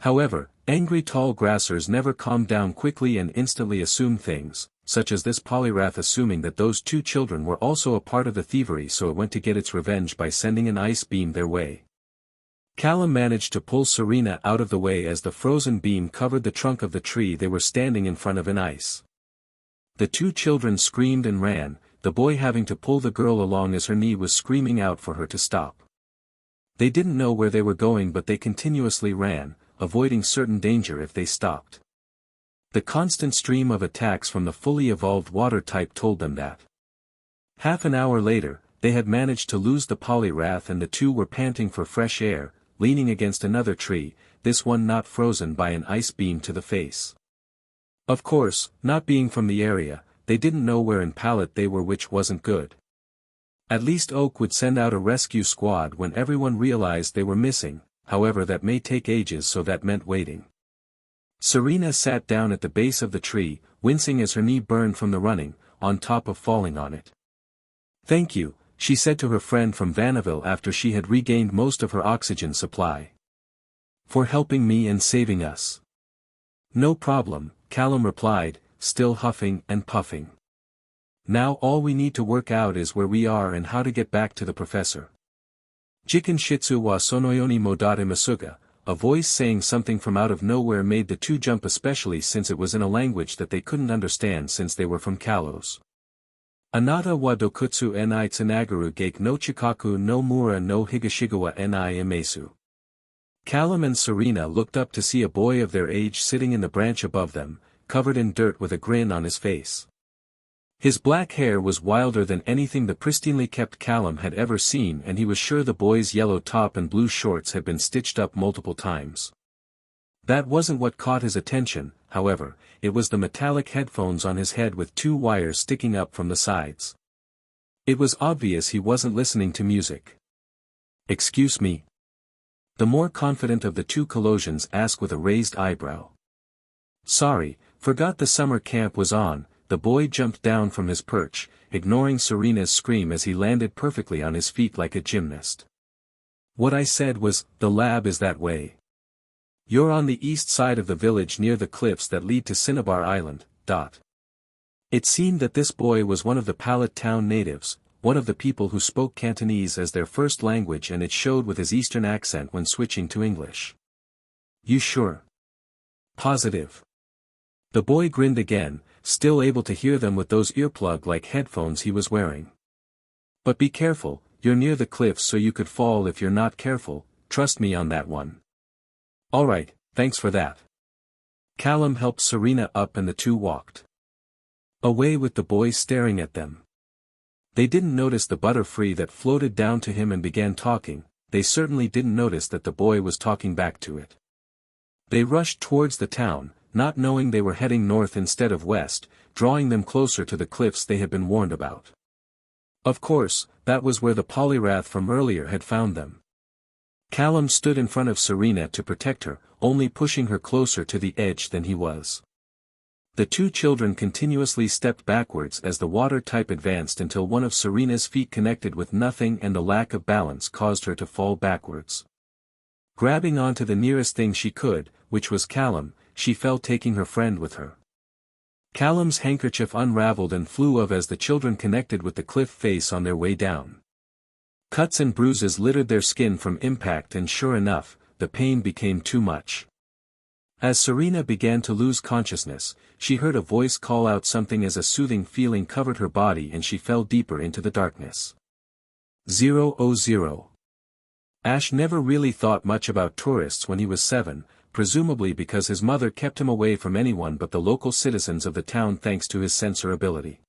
However, angry tall grassers never calm down quickly and instantly assume things, such as this Poliwrath assuming that those two children were also a part of the thievery so it went to get its revenge by sending an ice beam their way. Callum managed to pull Serena out of the way as the frozen beam covered the trunk of the tree they were standing in front of in ice. The two children screamed and ran, the boy having to pull the girl along as her knee was screaming out for her to stop. They didn't know where they were going but they continuously ran, avoiding certain danger if they stopped. The constant stream of attacks from the fully evolved water type told them that. Half an hour later, they had managed to lose the Poliwrath and the two were panting for fresh air, leaning against another tree, this one not frozen by an ice beam to the face. Of course, not being from the area, they didn't know where in Palette they were, which wasn't good. At least Oak would send out a rescue squad when everyone realized they were missing, however that may take ages so that meant waiting. Serena sat down at the base of the tree, wincing as her knee burned from the running, on top of falling on it. Thank you, she said to her friend from Vanaville after she had regained most of her oxygen supply. For helping me and saving us. No problem, Callum replied, still huffing and puffing. Now all we need to work out is where we are and how to get back to the professor. Jikin shitsu wa sonoyoni modate masuga, a voice saying something from out of nowhere made the two jump, especially since it was in a language that they couldn't understand since they were from Kalos. Anata wa dokutsu ni tsunagaru gake no chikaku no mura no higashigawa ni imesu. Callum and Serena looked up to see a boy of their age sitting in the branch above them, covered in dirt with a grin on his face. His black hair was wilder than anything the pristinely kept Callum had ever seen, and he was sure the boy's yellow top and blue shorts had been stitched up multiple times. That wasn't what caught his attention, however, it was the metallic headphones on his head with two wires sticking up from the sides. It was obvious he wasn't listening to music. "Excuse me?" The more confident of the two Kalosians asked with a raised eyebrow. "Sorry, forgot the summer camp was on." The boy jumped down from his perch, ignoring Serena's scream as he landed perfectly on his feet like a gymnast. "What I said was, the lab is that way. You're on the east side of the village near the cliffs that lead to Cinnabar Island. It seemed that this boy was one of the Pallet Town natives, one of the people who spoke Cantonese as their first language, and it showed with his eastern accent when switching to English. "You sure? Positive?" The boy grinned again, still able to hear them with those earplug-like headphones he was wearing. "But be careful, you're near the cliffs so you could fall if you're not careful, trust me on that one." "Alright, thanks for that." Callum helped Serena up and the two walked away with the boy staring at them. They didn't notice the butterfree that floated down to him and began talking. They certainly didn't notice that the boy was talking back to it. They rushed towards the town, not knowing they were heading north instead of west, drawing them closer to the cliffs they had been warned about. Of course, that was where the polyrath from earlier had found them. Callum stood in front of Serena to protect her, only pushing her closer to the edge than he was. The two children continuously stepped backwards as the water type advanced until one of Serena's feet connected with nothing and the lack of balance caused her to fall backwards. Grabbing onto the nearest thing she could, which was Callum, she fell, taking her friend with her. Callum's handkerchief unraveled and flew off as the children connected with the cliff face on their way down. Cuts and bruises littered their skin from impact, and sure enough, the pain became too much. As Serena began to lose consciousness, she heard a voice call out something as a soothing feeling covered her body and she fell deeper into the darkness. 000. Ash never really thought much about tourists when he was 7, presumably because his mother kept him away from anyone but the local citizens of the town thanks to his sensor ability.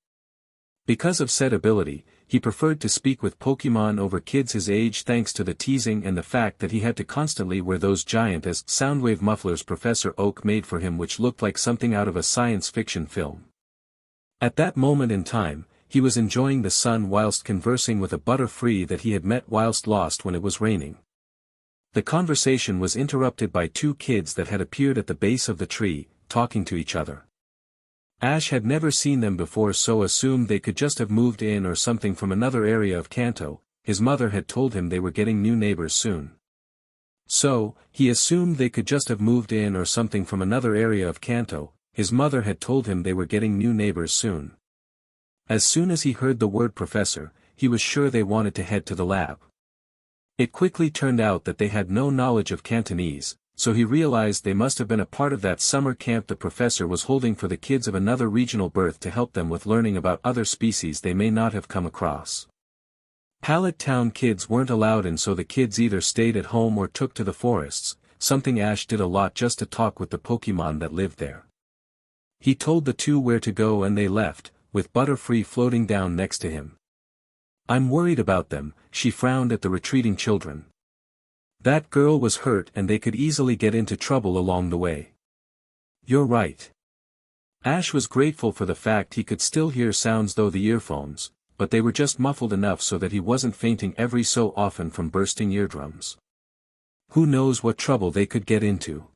Because of said ability, he preferred to speak with Pokemon over kids his age thanks to the teasing and the fact that he had to constantly wear those giant-as soundwave mufflers Professor Oak made for him, which looked like something out of a science fiction film. At that moment in time, he was enjoying the sun whilst conversing with a butterfree that he had met whilst lost when it was raining. The conversation was interrupted by two kids that had appeared at the base of the tree, talking to each other. Ash had never seen them before, so assumed they could just have moved in or something from another area of Kanto. His mother had told him they were getting new neighbors soon. So, he assumed they could just have moved in or something from another area of Kanto. His mother had told him they were getting new neighbors soon. As soon as he heard the word professor, he was sure they wanted to head to the lab. It quickly turned out that they had no knowledge of Cantonese, so he realized they must have been a part of that summer camp the professor was holding for the kids of another regional birth to help them with learning about other species they may not have come across. Pallet Town kids weren't allowed in, so the kids either stayed at home or took to the forests, something Ash did a lot just to talk with the Pokemon that lived there. He told the two where to go and they left, with Butterfree floating down next to him. "I'm worried about them," she frowned at the retreating children. "That girl was hurt and they could easily get into trouble along the way." "You're right." Ash was grateful for the fact he could still hear sounds through the earphones, but they were just muffled enough so that he wasn't fainting every so often from bursting eardrums. Who knows what trouble they could get into.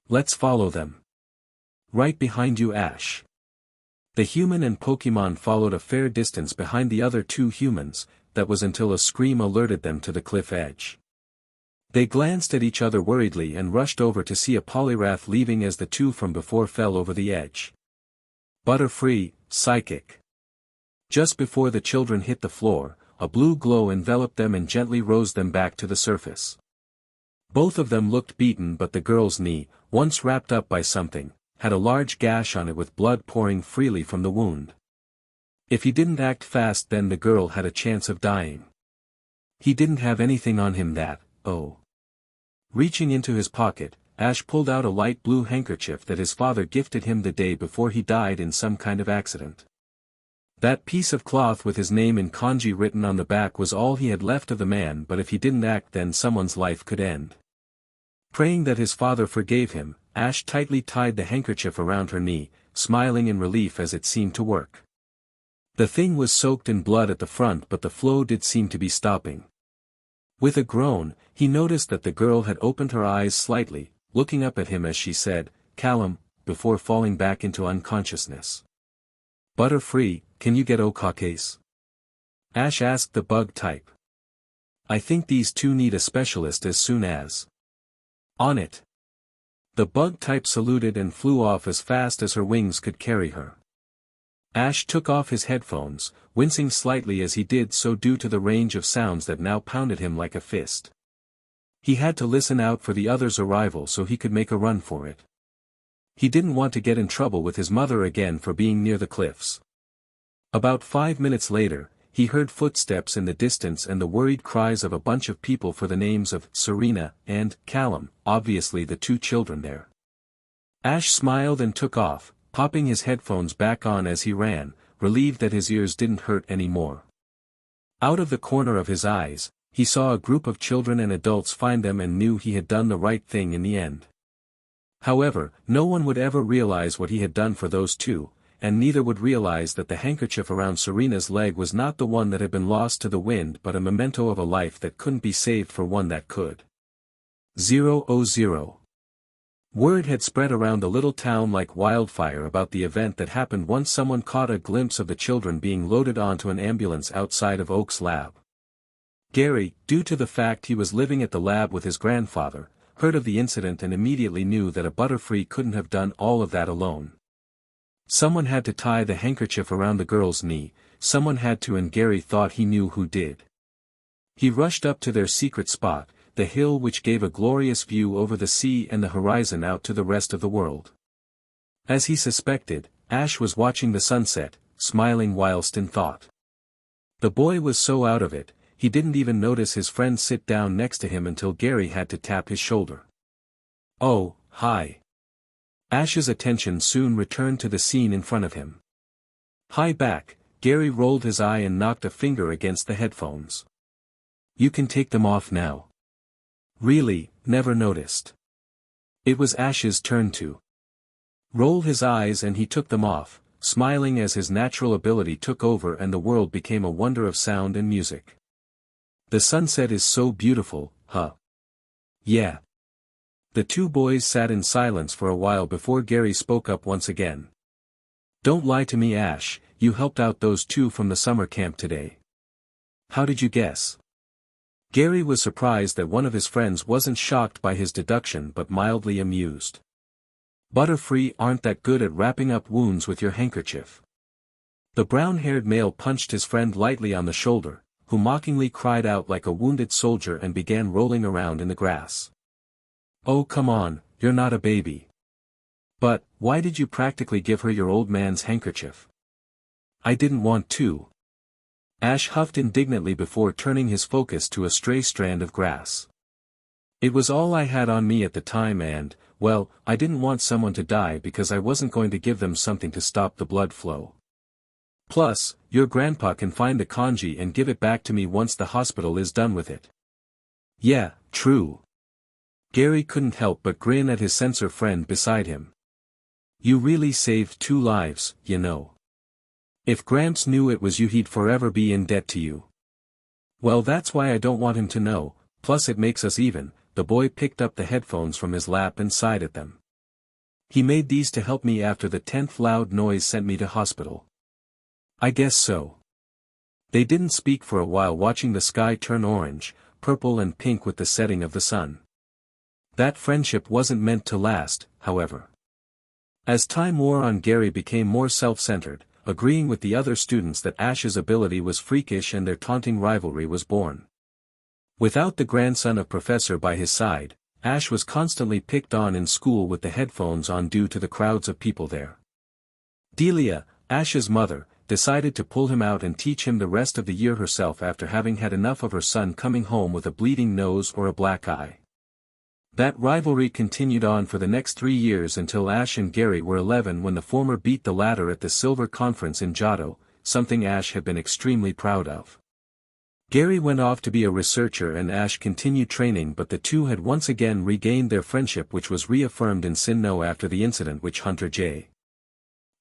"Let's follow them." "Right behind you, Ash." The human and Pokemon followed a fair distance behind the other two humans. That was until a scream alerted them to the cliff edge. They glanced at each other worriedly and rushed over to see a polyrath leaving as the two from before fell over the edge. Butterfree, psychic. Just before the children hit the floor, a blue glow enveloped them and gently rose them back to the surface. Both of them looked beaten, but the girl's knee, once wrapped up by something, had a large gash on it with blood pouring freely from the wound. If he didn't act fast, then the girl had a chance of dying. He didn't have anything on him that, oh. Reaching into his pocket, Ash pulled out a light blue handkerchief that his father gifted him the day before he died in some kind of accident. That piece of cloth with his name in kanji written on the back was all he had left of the man, but if he didn't act then someone's life could end. Praying that his father forgave him, Ash tightly tied the handkerchief around her knee, smiling in relief as it seemed to work. The thing was soaked in blood at the front, but the flow did seem to be stopping. With a groan, he noticed that the girl had opened her eyes slightly, looking up at him as she said, "Callum," before falling back into unconsciousness. "Butterfree, can you get okakes?" Ash asked the bug type. "I think these two need a specialist as soon as." "On it." The bug type saluted and flew off as fast as her wings could carry her. Ash took off his headphones, wincing slightly as he did so due to the range of sounds that now pounded him like a fist. He had to listen out for the other's arrival so he could make a run for it. He didn't want to get in trouble with his mother again for being near the cliffs. About 5 minutes later, he heard footsteps in the distance and the worried cries of a bunch of people for the names of Serena and Callum, obviously the two children there. Ash smiled and took off, popping his headphones back on as he ran, relieved that his ears didn't hurt anymore. Out of the corner of his eyes, he saw a group of children and adults find them and knew he had done the right thing in the end. However, no one would ever realize what he had done for those two, and neither would realize that the handkerchief around Serena's leg was not the one that had been lost to the wind but a memento of a life that couldn't be saved for one that could. 000. Word had spread around the little town like wildfire about the event that happened once someone caught a glimpse of the children being loaded onto an ambulance outside of Oak's lab. Gary, due to the fact he was living at the lab with his grandfather, heard of the incident and immediately knew that a Butterfree couldn't have done all of that alone. Someone had to tie the handkerchief around the girl's knee, someone had to, and Gary thought he knew who did. He rushed up to their secret spot, the hill which gave a glorious view over the sea and the horizon out to the rest of the world. As he suspected, Ash was watching the sunset, smiling whilst in thought. The boy was so out of it, he didn't even notice his friend sit down next to him until Gary had to tap his shoulder. "Oh, hi." Ash's attention soon returned to the scene in front of him. "Hi back." Gary rolled his eye and knocked a finger against the headphones. "You can take them off now." "Really, never noticed." It was Ash's turn to roll his eyes and he took them off, smiling as his natural ability took over and the world became a wonder of sound and music. "The sunset is so beautiful, huh?" "Yeah." The two boys sat in silence for a while before Gary spoke up once again. "Don't lie to me, Ash, you helped out those two from the summer camp today." "How did you guess?" Gary was surprised that one of his friends wasn't shocked by his deduction but mildly amused. "Butterfree aren't that good at wrapping up wounds with your handkerchief." The brown-haired male punched his friend lightly on the shoulder, who mockingly cried out like a wounded soldier and began rolling around in the grass. "Oh come on, you're not a baby." "But, why did you practically give her your old man's handkerchief?" "I didn't want to." Ash huffed indignantly before turning his focus to a stray strand of grass. "It was all I had on me at the time and, well, I didn't want someone to die because I wasn't going to give them something to stop the blood flow. Plus, your grandpa can find the kanji and give it back to me once the hospital is done with it." "Yeah, true." Gary couldn't help but grin at his censor friend beside him. "You really saved 2 lives, you know. If Gramps knew it was you he'd forever be in debt to you." "Well, that's why I don't want him to know, plus it makes us even." The boy picked up the headphones from his lap and sighed at them. "He made these to help me after the 10th loud noise sent me to hospital." "I guess so." They didn't speak for a while, watching the sky turn orange, purple and pink with the setting of the sun. That friendship wasn't meant to last, however. As time wore on, Gary became more self-centered, agreeing with the other students that Ash's ability was freakish and their taunting rivalry was born. Without the grandson of Professor by his side, Ash was constantly picked on in school with the headphones on due to the crowds of people there. Delia, Ash's mother, decided to pull him out and teach him the rest of the year herself after having had enough of her son coming home with a bleeding nose or a black eye. That rivalry continued on for the next 3 years until Ash and Gary were 11 when the former beat the latter at the Silver Conference in Johto, something Ash had been extremely proud of. Gary went off to be a researcher and Ash continued training, but the two had once again regained their friendship, which was reaffirmed in Sinnoh after the incident with Hunter J.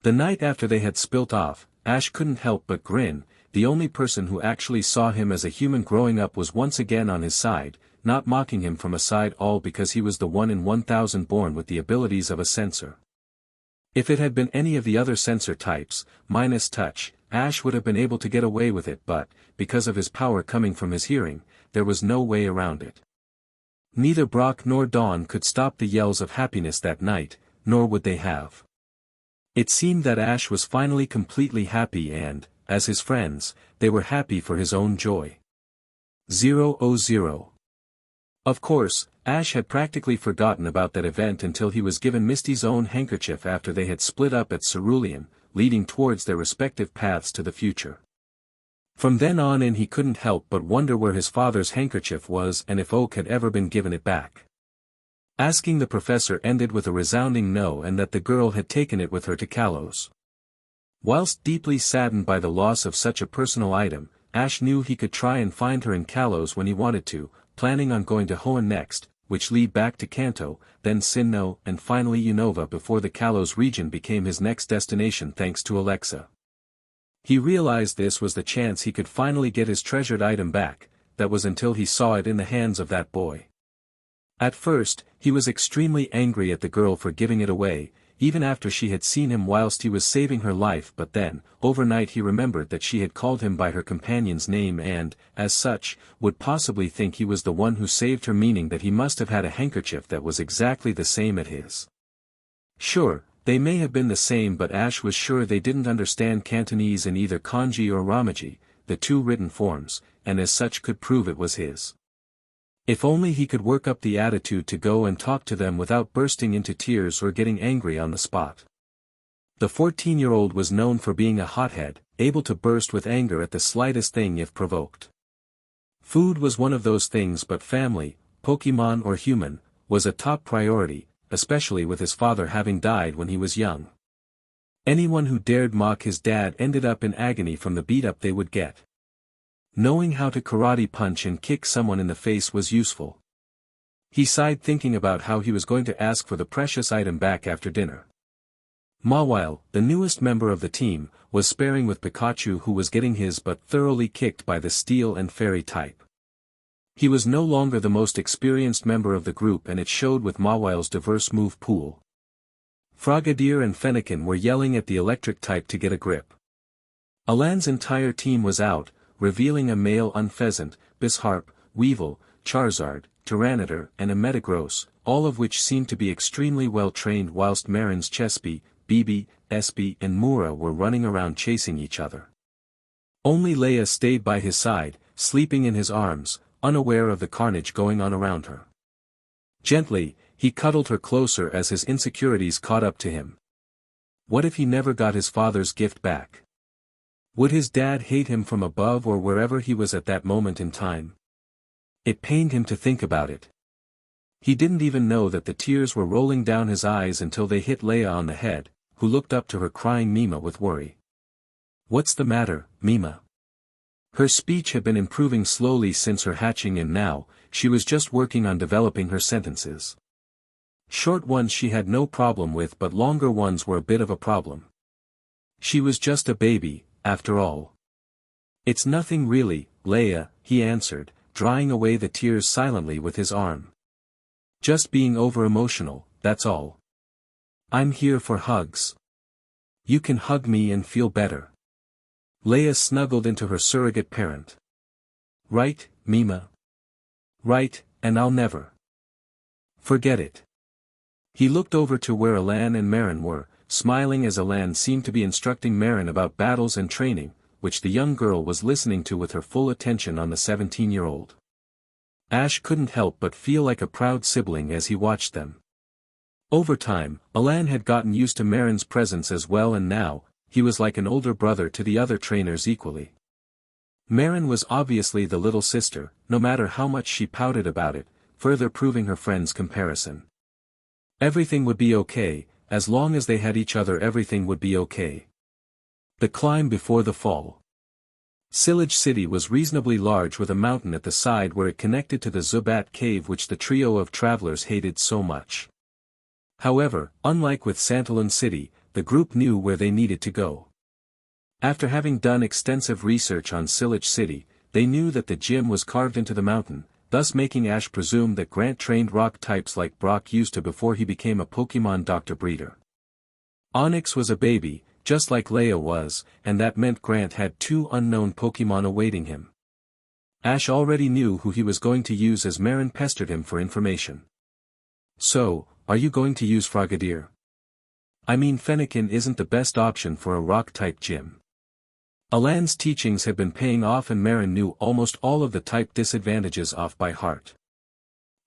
The night after they had spilt off, Ash couldn't help but grin. The only person who actually saw him as a human growing up was once again on his side, not mocking him from a side, all because he was the 1 in 1,000 born with the abilities of a censor. If it had been any of the other censor types, minus touch, Ash would have been able to get away with it, but, because of his power coming from his hearing, there was no way around it. Neither Brock nor Dawn could stop the yells of happiness that night, nor would they have. It seemed that Ash was finally completely happy and, as his friends, they were happy for his own joy. 000. Of course, Ash had practically forgotten about that event until he was given Misty's own handkerchief after they had split up at Cerulean, leading towards their respective paths to the future. From then on in he couldn't help but wonder where his father's handkerchief was and if Oak had ever been given it back. Asking the professor ended with a resounding no, and that the girl had taken it with her to Kalos. Whilst deeply saddened by the loss of such a personal item, Ash knew he could try and find her in Kalos when he wanted to, planning on going to Hoenn next, which lead back to Kanto, then Sinnoh, and finally Unova before the Kalos region became his next destination thanks to Alexa. He realized this was the chance he could finally get his treasured item back, that was until he saw it in the hands of that boy. At first, he was extremely angry at the girl for giving it away, even after she had seen him whilst he was saving her life, but then, overnight he remembered that she had called him by her companion's name and, as such, would possibly think he was the one who saved her, meaning that he must have had a handkerchief that was exactly the same as his. Sure, they may have been the same, but Ash was sure they didn't understand Cantonese in either kanji or ramaji, the two written forms, and as such could prove it was his. If only he could work up the attitude to go and talk to them without bursting into tears or getting angry on the spot. The 14-year-old was known for being a hothead, able to burst with anger at the slightest thing if provoked. Food was one of those things, but family, Pokemon or human, was a top priority, especially with his father having died when he was young. Anyone who dared mock his dad ended up in agony from the beat-up they would get. Knowing how to karate punch and kick someone in the face was useful. He sighed thinking about how he was going to ask for the precious item back after dinner. Mawile, the newest member of the team, was sparring with Pikachu, who was getting his butt thoroughly kicked by the steel and fairy type. He was no longer the most experienced member of the group, and it showed with Mawile's diverse move pool. Frogadier and Fennekin were yelling at the electric type to get a grip. Alain's entire team was out, revealing a male Unpheasant, Bisharp, Weevil, Charizard, Tyranitar, and a Metagross, all of which seemed to be extremely well trained, whilst Marin's Chespy, Bibi, Espy, and Mura were running around chasing each other. Only Leia stayed by his side, sleeping in his arms, unaware of the carnage going on around her. Gently, he cuddled her closer as his insecurities caught up to him. What if he never got his father's gift back? Would his dad hate him from above or wherever he was at that moment in time? It pained him to think about it. He didn't even know that the tears were rolling down his eyes until they hit Leia on the head, who looked up to her crying Mima with worry. "What's the matter, Mima?" Her speech had been improving slowly since her hatching, and now, she was just working on developing her sentences. Short ones she had no problem with, but longer ones were a bit of a problem. She was just a baby, after all. "It's nothing really, Leia," he answered, drying away the tears silently with his arm. "Just being over-emotional, that's all. I'm here for hugs. You can hug me and feel better." Leia snuggled into her surrogate parent. "Right, Mima. Right, and I'll never forget it." He looked over to where Alain and Mairin were, smiling as Alain seemed to be instructing Mairin about battles and training, which the young girl was listening to with her full attention on the 17-year-old. Ash couldn't help but feel like a proud sibling as he watched them. Over time, Alain had gotten used to Mairin's presence as well, and now, he was like an older brother to the other trainers equally. Mairin was obviously the little sister, no matter how much she pouted about it, further proving her friend's comparison. Everything would be okay, as long as they had each other, everything would be okay. The climb before the fall. Sillage City was reasonably large with a mountain at the side where it connected to the Zubat cave which the trio of travelers hated so much. However, unlike with Santalun City, the group knew where they needed to go. After having done extensive research on Sillage City, they knew that the gym was carved into the mountain, thus making Ash presume that Grant trained rock types like Brock used to before he became a Pokemon doctor breeder. Onyx was a baby, just like Leia was, and that meant Grant had 2 unknown Pokemon awaiting him. Ash already knew who he was going to use as Mairin pestered him for information. So, are you going to use Frogadier? I mean Fennekin isn't the best option for a rock-type gym. Alain's teachings had been paying off and Mairin knew almost all of the type disadvantages off by heart.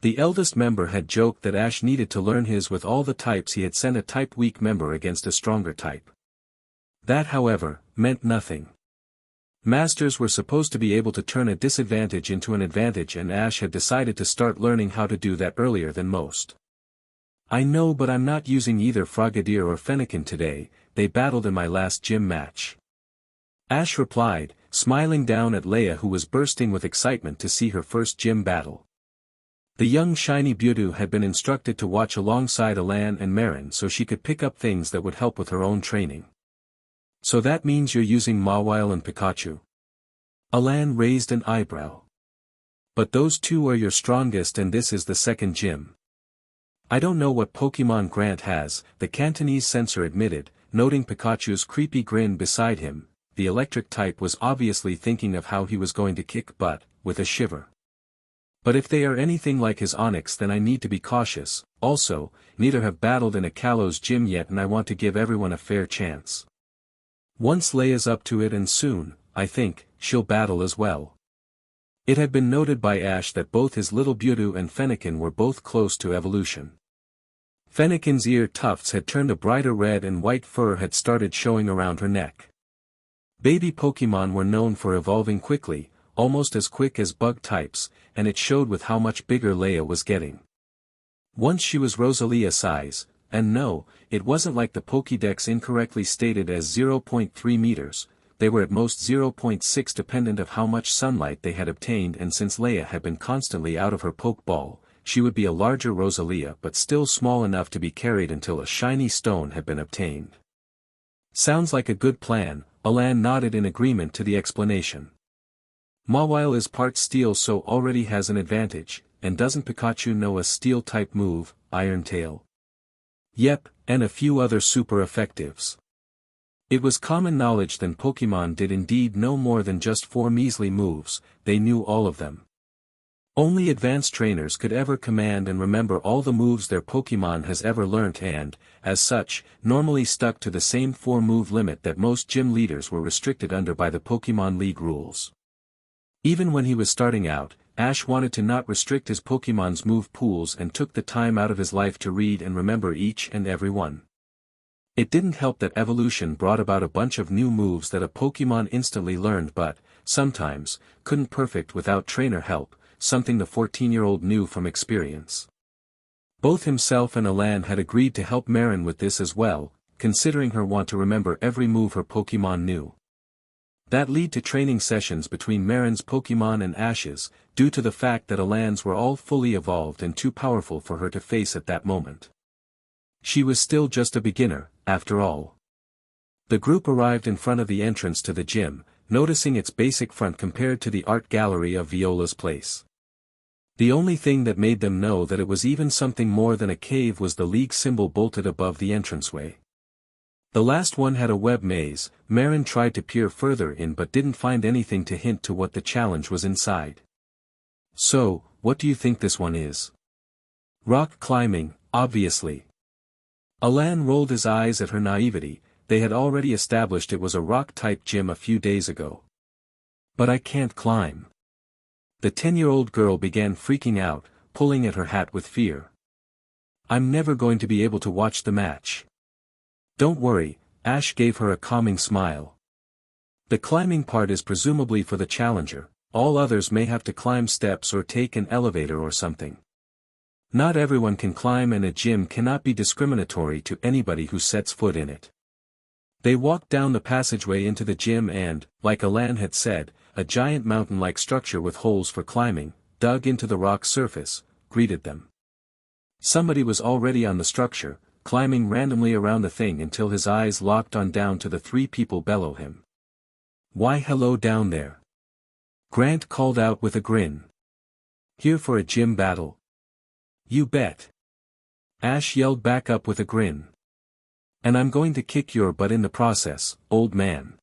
The eldest member had joked that Ash needed to learn his with all the types he had sent a type-weak member against a stronger type. That however, meant nothing. Masters were supposed to be able to turn a disadvantage into an advantage and Ash had decided to start learning how to do that earlier than most. I know but I'm not using either Frogadier or Fennekin today, they battled in my last gym match. Ash replied, smiling down at Leia who was bursting with excitement to see her first gym battle. The young shiny Beaudoo had been instructed to watch alongside Alain and Mairin so she could pick up things that would help with her own training. So that means you're using Mawile and Pikachu? Alain raised an eyebrow. But those 2 are your strongest and this is the second gym. I don't know what Pokemon Grant has, the Cantonese censor admitted, noting Pikachu's creepy grin beside him. The electric type was obviously thinking of how he was going to kick butt, with a shiver. But if they are anything like his Onyx then I need to be cautious, also, neither have battled in a Kalos gym yet and I want to give everyone a fair chance. Once Leia's up to it and soon, I think, she'll battle as well. It had been noted by Ash that both his little Beaudoo and Fennekin were both close to evolution. Fennekin's ear tufts had turned a brighter red and white fur had started showing around her neck. Baby Pokemon were known for evolving quickly, almost as quick as bug types, and it showed with how much bigger Leia was getting. Once she was Rosalia size, and no, it wasn't like the Pokédex incorrectly stated as 0.3 meters, they were at most 0.6 dependent of how much sunlight they had obtained and since Leia had been constantly out of her Pokeball, she would be a larger Rosalia but still small enough to be carried until a shiny stone had been obtained. Sounds like a good plan, Alain nodded in agreement to the explanation. Mawile is part steel so already has an advantage, and doesn't Pikachu know a steel-type move, Iron Tail? Yep, and a few other super effectives. It was common knowledge that Pokemon did indeed know more than just 4 measly moves, they knew all of them. Only advanced trainers could ever command and remember all the moves their Pokemon has ever learnt and, as such, normally stuck to the same 4-move limit that most gym leaders were restricted under by the Pokemon League rules. Even when he was starting out, Ash wanted to not restrict his Pokemon's move pools and took the time out of his life to read and remember each and every one. It didn't help that evolution brought about a bunch of new moves that a Pokemon instantly learned but, sometimes, couldn't perfect without trainer help, something the 14-year-old knew from experience. Both himself and Alain had agreed to help Mairin with this as well, considering her want to remember every move her Pokemon knew. That led to training sessions between Mairin's Pokemon and Ash's, due to the fact that Alain's were all fully evolved and too powerful for her to face at that moment. She was still just a beginner, after all. The group arrived in front of the entrance to the gym, noticing its basic front compared to the art gallery of Viola's place. The only thing that made them know that it was even something more than a cave was the League symbol bolted above the entranceway. The last one had a web maze. Mairin tried to peer further in but didn't find anything to hint to what the challenge was inside. So, what do you think this one is? Rock climbing, obviously. Alain rolled his eyes at her naivety, they had already established it was a rock-type gym a few days ago. But I can't climb. The 10-year-old girl began freaking out, pulling at her hat with fear. I'm never going to be able to watch the match. Don't worry, Ash gave her a calming smile. The climbing part is presumably for the challenger, all others may have to climb steps or take an elevator or something. Not everyone can climb and a gym cannot be discriminatory to anybody who sets foot in it. They walked down the passageway into the gym and, like Alain had said, a giant mountain-like structure with holes for climbing, dug into the rock surface, greeted them. Somebody was already on the structure, climbing randomly around the thing until his eyes locked on down to the three people below him. "Why hello down there?" Grant called out with a grin. "Here for a gym battle?" "You bet." Ash yelled back up with a grin. "And I'm going to kick your butt in the process, old man."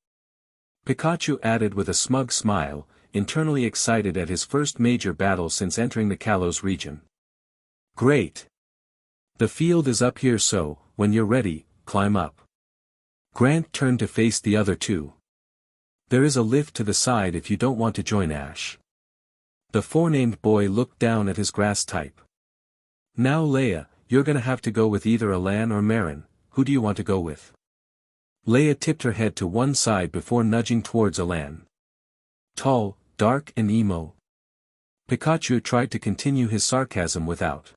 Pikachu added with a smug smile, internally excited at his first major battle since entering the Kalos region. "Great. The field is up here, so, when you're ready, climb up." Grant turned to face the other two. "There is a lift to the side if you don't want to join Ash." The forenamed boy looked down at his grass type. "Now Leia, you're gonna have to go with either Alain or Mairin. Who do you want to go with?" Leia tipped her head to one side before nudging towards Alain. "Tall, dark and emo." Pikachu tried to continue his sarcasm without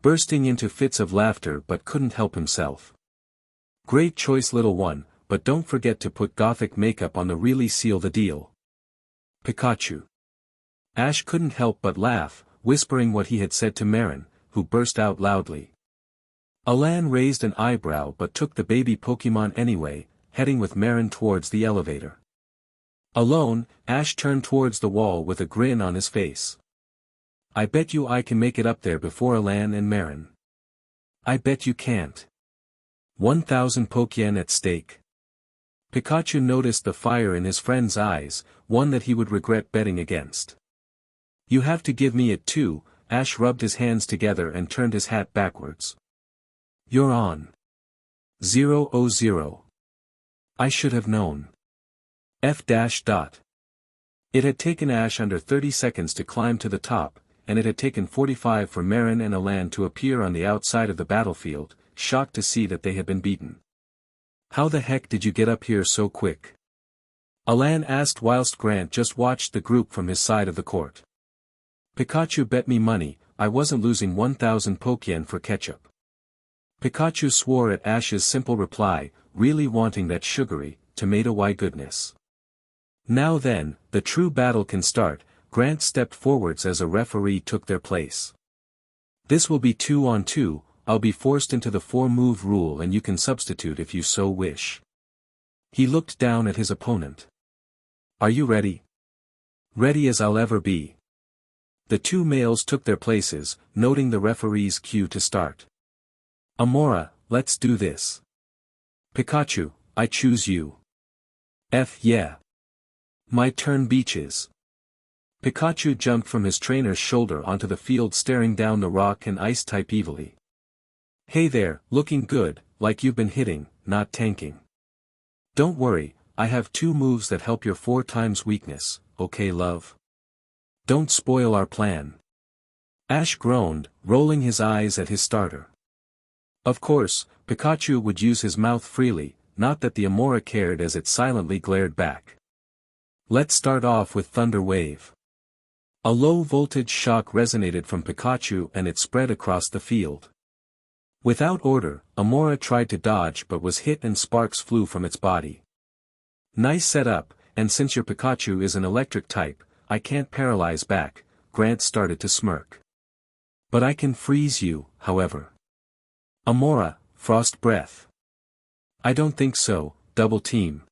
bursting into fits of laughter but couldn't help himself. "Great choice, little one, but don't forget to put gothic makeup on to really seal the deal." Pikachu. Ash couldn't help but laugh, whispering what he had said to Mairin, who burst out loudly. Alain raised an eyebrow but took the baby Pokemon anyway, heading with Mairin towards the elevator. Alone, Ash turned towards the wall with a grin on his face. "I bet you I can make it up there before Alain and Mairin." "I bet you can't." 1,000 Pokéyen at stake. Pikachu noticed the fire in his friend's eyes, one that he would regret betting against. "You have to give me it too." Ash rubbed his hands together and turned his hat backwards. "You're on. 000. I should have known. F-. It had taken Ash under 30 seconds to climb to the top, and it had taken 45 for Mairin and Alain to appear on the outside of the battlefield, shocked to see that they had been beaten. "How the heck did you get up here so quick?" Alain asked whilst Grant just watched the group from his side of the court. "Pikachu bet me money, I wasn't losing 1,000 Pokéyen for ketchup." Pikachu swore at Ash's simple reply, really wanting that sugary, tomato-y goodness. "Now then, the true battle can start." Grant stepped forwards as a referee took their place. "This will be 2-on-2, I'll be forced into the 4-move rule and you can substitute if you so wish." He looked down at his opponent. "Are you ready?" "Ready as I'll ever be." The two males took their places, noting the referee's cue to start. "Amora, let's do this." "Pikachu, I choose you." Yeah. "My turn, beaches." Pikachu jumped from his trainer's shoulder onto the field staring down the rock and ice type evilly. "Hey there, looking good, like you've been hitting, not tanking." "Don't worry, I have 2 moves that help your 4 times weakness, okay love? Don't spoil our plan." Ash groaned, rolling his eyes at his starter. Of course, Pikachu would use his mouth freely, not that the Amora cared as it silently glared back. "Let's start off with Thunder Wave." A low-voltage shock resonated from Pikachu and it spread across the field. Without order, Amora tried to dodge but was hit and sparks flew from its body. "Nice setup, and since your Pikachu is an electric type, I can't paralyze back," Grant started to smirk. "But I can freeze you, however." "Amora, Frost Breath." "I don't think so, Double Team."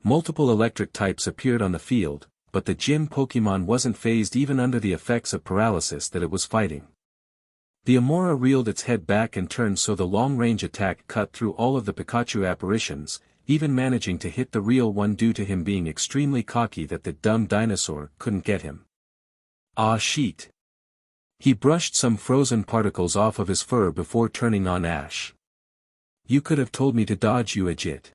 Multiple electric types appeared on the field, but the gym Pokemon wasn't phased even under the effects of paralysis that it was fighting. The Amora reeled its head back and turned so the long-range attack cut through all of the Pikachu apparitions, even managing to hit the real one due to him being extremely cocky that the dumb dinosaur couldn't get him. "Ah sheet." He brushed some frozen particles off of his fur before turning on Ash. "You could have told me to dodge you, Ajit."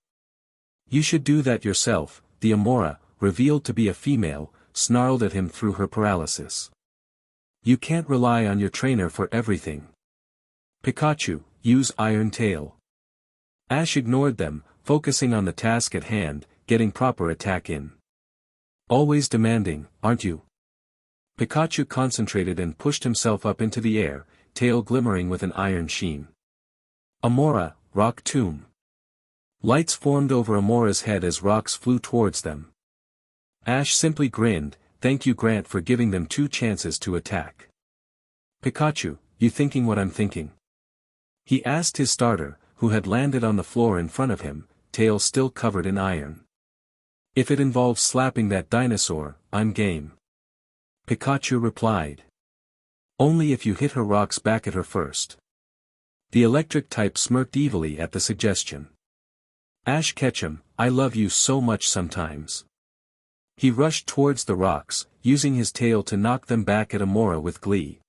"You should do that yourself." The Amora, revealed to be a female, snarled at him through her paralysis. "You can't rely on your trainer for everything. Pikachu, use Iron Tail." Ash ignored them, focusing on the task at hand, getting proper attack in. "Always demanding, aren't you?" Pikachu concentrated and pushed himself up into the air, tail glimmering with an iron sheen. "Amora, Rock Tomb." Lights formed over Amora's head as rocks flew towards them. Ash simply grinned, "Thank you Grant for giving them 2 chances to attack." "Pikachu, you thinking what I'm thinking?" he asked his starter, who had landed on the floor in front of him, tail still covered in iron. "If it involves slapping that dinosaur, I'm game." Pikachu replied. "Only if you hit her rocks back at her first." The electric type smirked evilly at the suggestion. "Ash Ketchum, I love you so much sometimes." He rushed towards the rocks, using his tail to knock them back at Amora with glee.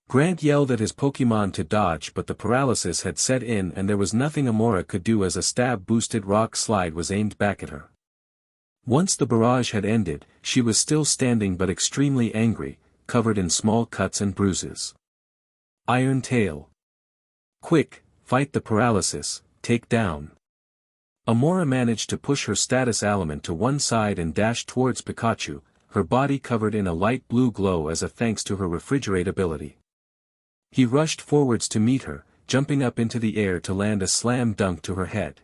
Grant yelled at his Pokémon to dodge, but the paralysis had set in and there was nothing Amora could do as a stab-boosted rock slide was aimed back at her. Once the barrage had ended, she was still standing but extremely angry, covered in small cuts and bruises. Iron Tail. "Quick, fight the paralysis, take down." Amora managed to push her status element to one side and dash towards Pikachu, her body covered in a light blue glow as a thanks to her refrigerate ability. He rushed forwards to meet her, jumping up into the air to land a slam dunk to her head.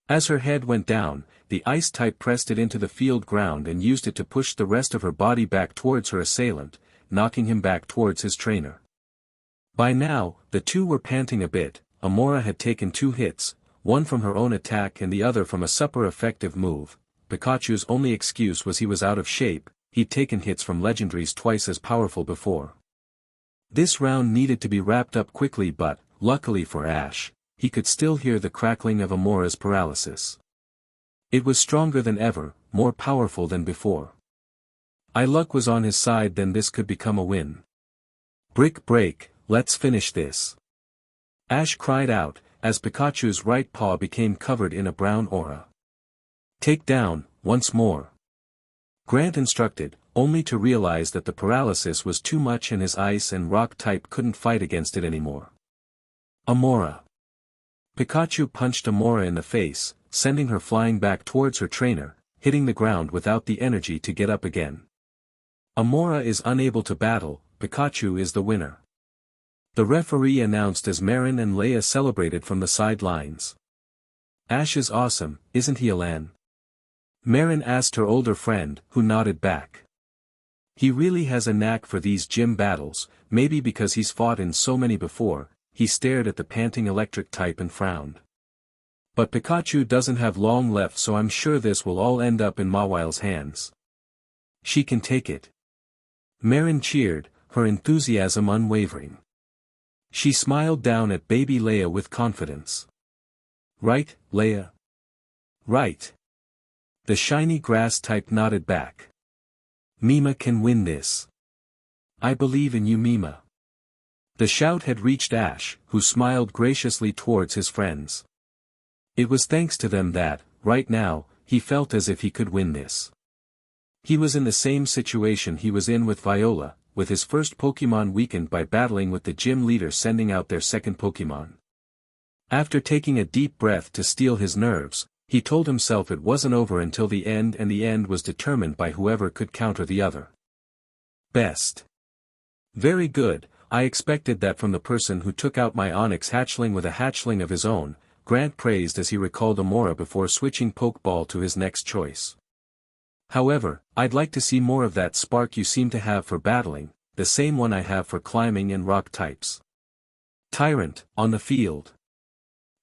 As her head went down, the ice type pressed it into the field ground and used it to push the rest of her body back towards her assailant, knocking him back towards his trainer. By now, the two were panting a bit. Amora had taken 2 hits, one from her own attack and the other from a super effective move. Pikachu's only excuse was he was out of shape, he'd taken hits from legendaries twice as powerful before. This round needed to be wrapped up quickly but, luckily for Ash, he could still hear the crackling of Amora's paralysis. It was stronger than ever, more powerful than before. Luck was on his side, then this could become a win. "Brick break, let's finish this." Ash cried out, as Pikachu's right paw became covered in a brown aura. "Take down, once more." Grant instructed, only to realize that the paralysis was too much and his ice and rock type couldn't fight against it anymore. "Amora." Pikachu punched Amora in the face, sending her flying back towards her trainer, hitting the ground without the energy to get up again. Amora is unable to battle, Pikachu is the winner. The referee announced as Mairin and Leia celebrated from the sidelines. "Ash is awesome, isn't he Alain?" Mairin asked her older friend, who nodded back. "He really has a knack for these gym battles, maybe because he's fought in so many before." He stared at the panting electric type and frowned. "But Pikachu doesn't have long left, so I'm sure this will all end up in Mawile's hands. She can take it." Mairin cheered, her enthusiasm unwavering. She smiled down at baby Leia with confidence. "Right, Leia?" "Right." The shiny grass type nodded back. "Mima can win this. I believe in you, Mima." The shout had reached Ash, who smiled graciously towards his friends. It was thanks to them that, right now, he felt as if he could win this. He was in the same situation he was in with Viola, with his first Pokémon weakened by battling with the gym leader sending out their second Pokémon. After taking a deep breath to steel his nerves, he told himself it wasn't over until the end, and the end was determined by whoever could counter the other. "Best. Very good, I expected that from the person who took out my Onyx hatchling with a hatchling of his own," Grant praised as he recalled Amora before switching Pokeball to his next choice. "However, I'd like to see more of that spark you seem to have for battling, the same one I have for climbing and rock types." Tyrant, on the field.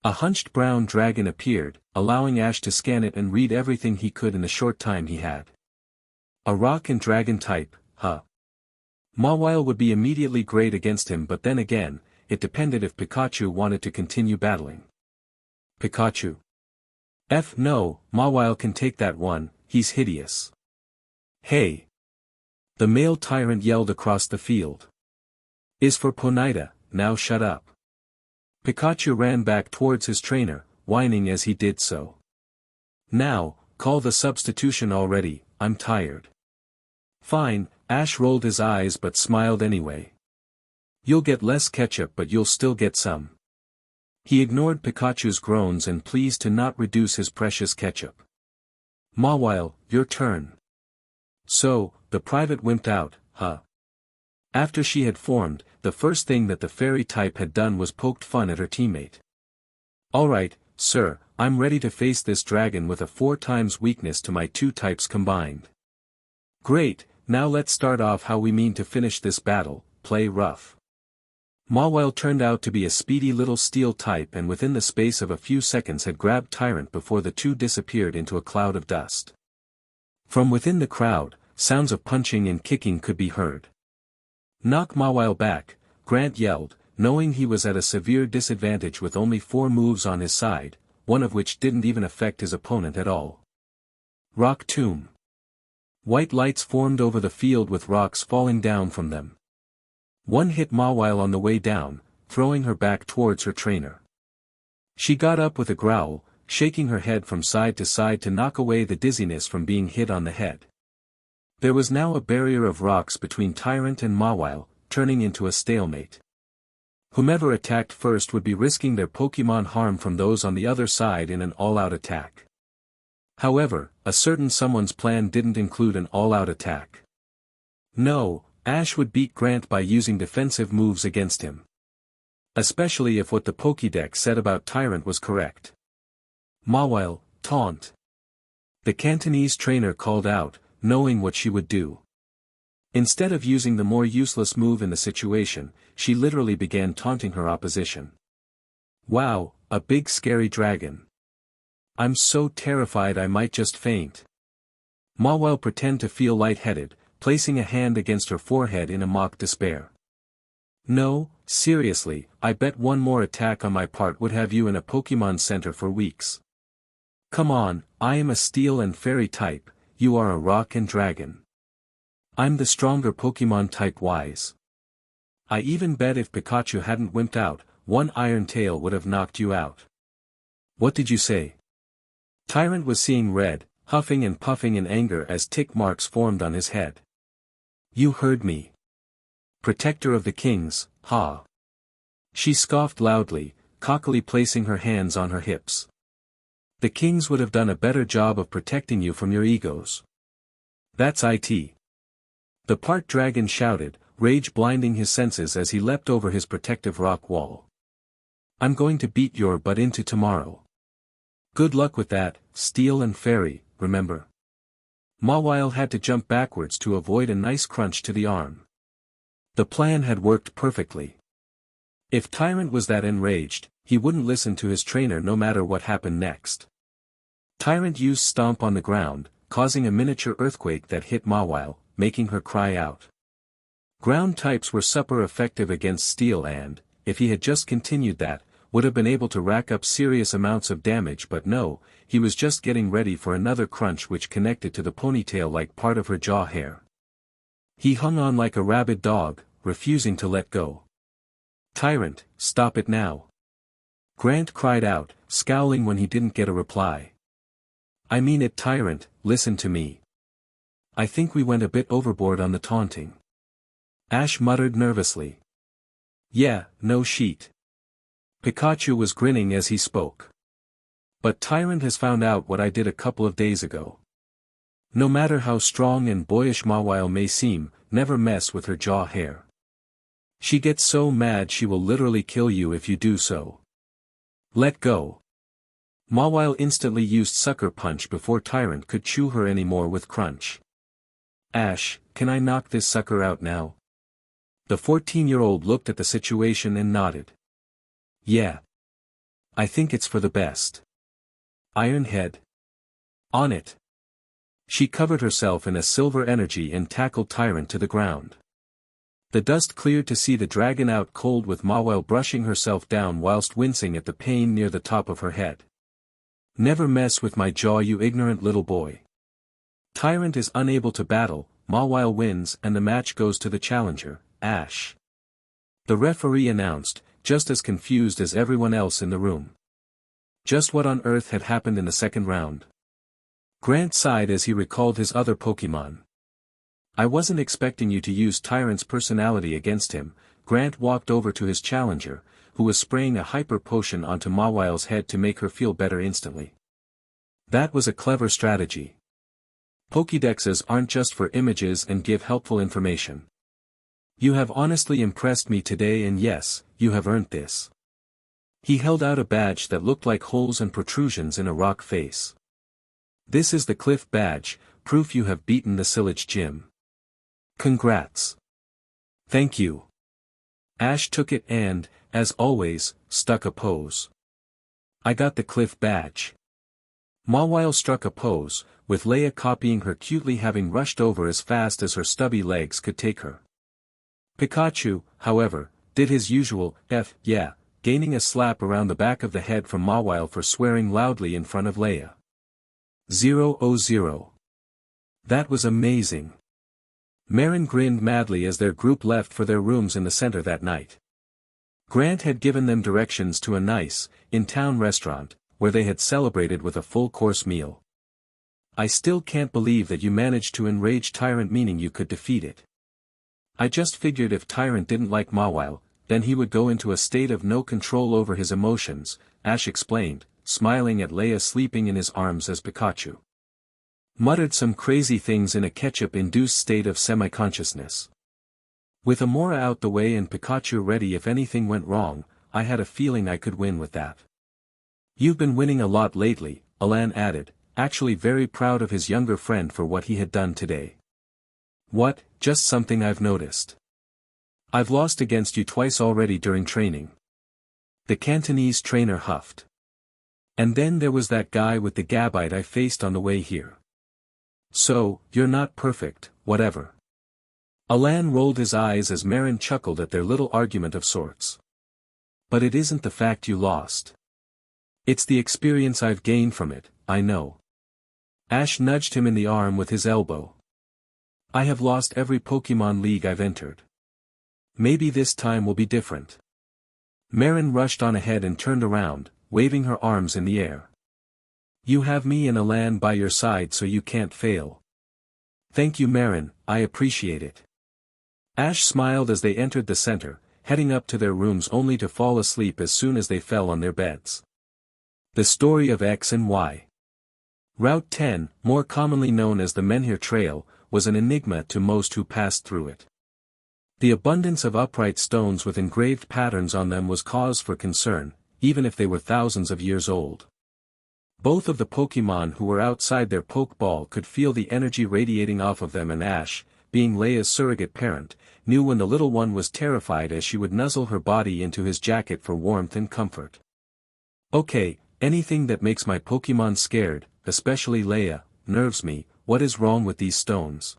A hunched brown dragon appeared, allowing Ash to scan it and read everything he could in the short time he had. A rock and dragon type, huh? Mawile would be immediately great against him, but then again, it depended if Pikachu wanted to continue battling. Pikachu. No, Mawile can take that one, he's hideous. Hey! The male tyrant yelled across the field. Is for Ponyta, now shut up. Pikachu ran back towards his trainer, whining as he did so. Now, call the substitution already, I'm tired. Fine, Ash rolled his eyes but smiled anyway. You'll get less ketchup but you'll still get some. He ignored Pikachu's groans and pleas to not reduce his precious ketchup. Mawile, your turn. So, the private wimped out, huh? After she had formed, the first thing that the fairy type had done was poked fun at her teammate. Alright, sir, I'm ready to face this dragon with a 4 times weakness to my 2 types combined. Great, now let's start off how we mean to finish this battle, play rough. Mawile turned out to be a speedy little steel type and within the space of a few seconds had grabbed Tyrant before the two disappeared into a cloud of dust. From within the crowd, sounds of punching and kicking could be heard. Knock Mawile back, Grant yelled, knowing he was at a severe disadvantage with only 4 moves on his side, one of which didn't even affect his opponent at all. Rock Tomb. White lights formed over the field with rocks falling down from them. One hit Mawile on the way down, throwing her back towards her trainer. She got up with a growl, shaking her head from side to side to knock away the dizziness from being hit on the head. There was now a barrier of rocks between Tyrant and Mawile, turning into a stalemate. Whomever attacked first would be risking their Pokémon harm from those on the other side in an all-out attack. However, a certain someone's plan didn't include an all-out attack. No, Ash would beat Grant by using defensive moves against him. Especially if what the Pokédex said about Tyrant was correct. Mawile, taunt. The Cantonese trainer called out, knowing what she would do. Instead of using the more useless move in the situation, she literally began taunting her opposition. Wow, a big scary dragon. I'm so terrified I might just faint. Mawile pretended to feel lightheaded, placing a hand against her forehead in a mock despair. No, seriously, I bet one more attack on my part would have you in a Pokémon Center for weeks. Come on, I am a steel and fairy type, you are a rock and dragon. I'm the stronger Pokémon type wise. I even bet if Pikachu hadn't wimped out, one Iron Tail would have knocked you out. What did you say? Tyrant was seeing red, huffing and puffing in anger as tick marks formed on his head. You heard me. Protector of the kings, ha. She scoffed loudly, cockily placing her hands on her hips. The kings would have done a better job of protecting you from your egos. That's it. The part dragon shouted, rage blinding his senses as he leapt over his protective rock wall. I'm going to beat your butt into tomorrow. Good luck with that, steel and fairy, remember. Mawile had to jump backwards to avoid a nice crunch to the arm. The plan had worked perfectly. If Tyrant was that enraged, he wouldn't listen to his trainer no matter what happened next. Tyrant used Stomp on the ground, causing a miniature earthquake that hit Mawile, making her cry out. Ground types were super effective against steel and, if he had just continued that, would have been able to rack up serious amounts of damage, but no, he was just getting ready for another crunch which connected to the ponytail like part of her jaw hair. He hung on like a rabid dog, refusing to let go. Tyrant, stop it now. Grant cried out, scowling when he didn't get a reply. I mean it, Tyrant, listen to me. I think we went a bit overboard on the taunting. Ash muttered nervously. Yeah, no sheet. Pikachu was grinning as he spoke. But Tyrant has found out what I did a couple of days ago. No matter how strong and boyish Mawile may seem, never mess with her jaw hair. She gets so mad she will literally kill you if you do so. Let go. Mawile instantly used Sucker Punch before Tyrant could chew her anymore with Crunch. Ash, can I knock this sucker out now? The 14-year-old looked at the situation and nodded. Yeah. I think it's for the best. Iron Head. On it. She covered herself in a silver energy and tackled Tyrant to the ground. The dust cleared to see the dragon out cold with Mawile brushing herself down whilst wincing at the pain near the top of her head. Never mess with my jaw, you ignorant little boy. Tyrant is unable to battle, Mawile wins and the match goes to the challenger, Ash. The referee announced, just as confused as everyone else in the room. Just what on earth had happened in the second round? Grant sighed as he recalled his other Pokémon. I wasn't expecting you to use Tyrant's personality against him. Grant walked over to his challenger, who was spraying a hyper potion onto Mawile's head to make her feel better instantly. That was a clever strategy. Pokédexes aren't just for images and give helpful information. You have honestly impressed me today, and yes, you have earned this. He held out a badge that looked like holes and protrusions in a rock face. This is the Cliff Badge, proof you have beaten the Silage Gym. Congrats. Thank you. Ash took it and, as always, stuck a pose. I got the Cliff Badge. Mawile struck a pose, with Leia copying her cutely, having rushed over as fast as her stubby legs could take her. Pikachu, however, did his usual, yeah, gaining a slap around the back of the head from Mawile for swearing loudly in front of Leia. 0-0. That was amazing. Mairin grinned madly as their group left for their rooms in the center that night. Grant had given them directions to a nice, in-town restaurant, where they had celebrated with a full-course meal. I still can't believe that you managed to enrage Tyrant, meaning you could defeat it. I just figured if Tyrant didn't like Mawile, then he would go into a state of no control over his emotions, Ash explained, smiling at Leia sleeping in his arms as Pikachu muttered some crazy things in a ketchup-induced state of semi-consciousness. With Amora out the way and Pikachu ready if anything went wrong, I had a feeling I could win with that. You've been winning a lot lately, Alain added, actually very proud of his younger friend for what he had done today. What, just something I've noticed. I've lost against you twice already during training. The Cantonese trainer huffed. And then there was that guy with the Gabite I faced on the way here. So, you're not perfect, whatever. Alain rolled his eyes as Mairin chuckled at their little argument of sorts. But it isn't the fact you lost. It's the experience I've gained from it, I know. Ash nudged him in the arm with his elbow. I have lost every Pokemon League I've entered. Maybe this time will be different. Mairin rushed on ahead and turned around, waving her arms in the air. You have me and Alain by your side so you can't fail. Thank you Mairin, I appreciate it. Ash smiled as they entered the center, heading up to their rooms only to fall asleep as soon as they fell on their beds. The story of X and Y. Route 10, more commonly known as the Menhir Trail, was an enigma to most who passed through it. The abundance of upright stones with engraved patterns on them was cause for concern, even if they were thousands of years old. Both of the Pokemon who were outside their Pokeball could feel the energy radiating off of them, and Ash, being Leia's surrogate parent, knew when the little one was terrified as she would nuzzle her body into his jacket for warmth and comfort. Okay, anything that makes my Pokemon scared, especially Leia, nerves me. What is wrong with these stones?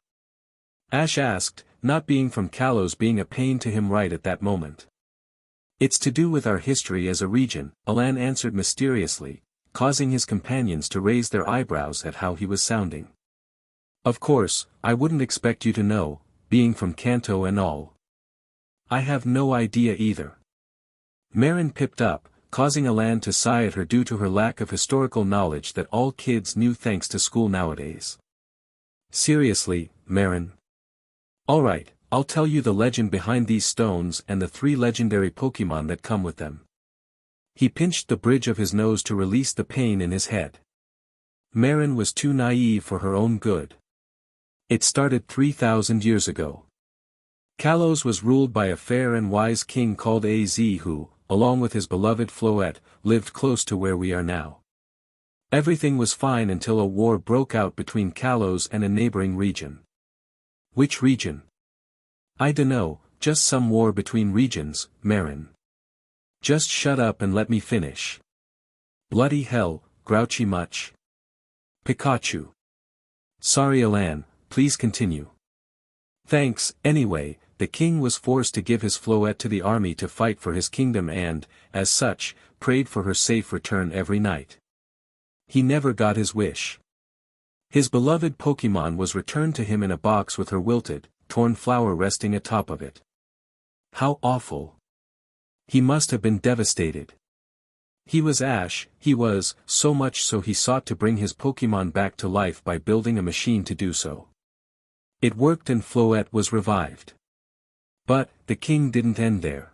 Ash asked, not being from Kalos being a pain to him right at that moment. It's to do with our history as a region, Alain answered mysteriously, causing his companions to raise their eyebrows at how he was sounding. Of course, I wouldn't expect you to know, being from Kanto and all. I have no idea either. Mairin pipped up, causing Alain to sigh at her due to her lack of historical knowledge that all kids knew thanks to school nowadays. Seriously, Mairin. Alright, I'll tell you the legend behind these stones and the 3 legendary Pokemon that come with them. He pinched the bridge of his nose to release the pain in his head. Mairin was too naive for her own good. It started 3,000 years ago. Kalos was ruled by a fair and wise king called Az who, along with his beloved Floette, lived close to where we are now. Everything was fine until a war broke out between Kalos and a neighboring region. Which region? I dunno, just some war between regions, Mairin. Just shut up and let me finish. Bloody hell, grouchy much? Pikachu. Sorry Alain, please continue. Thanks, anyway, the king was forced to give his Floette to the army to fight for his kingdom and, as such, prayed for her safe return every night. He never got his wish. His beloved Pokemon was returned to him in a box with her wilted, torn flower resting atop of it. How awful. He must have been devastated. He was Ash, he was, so much so he sought to bring his Pokemon back to life by building a machine to do so. It worked and Floette was revived. But, the king didn't end there.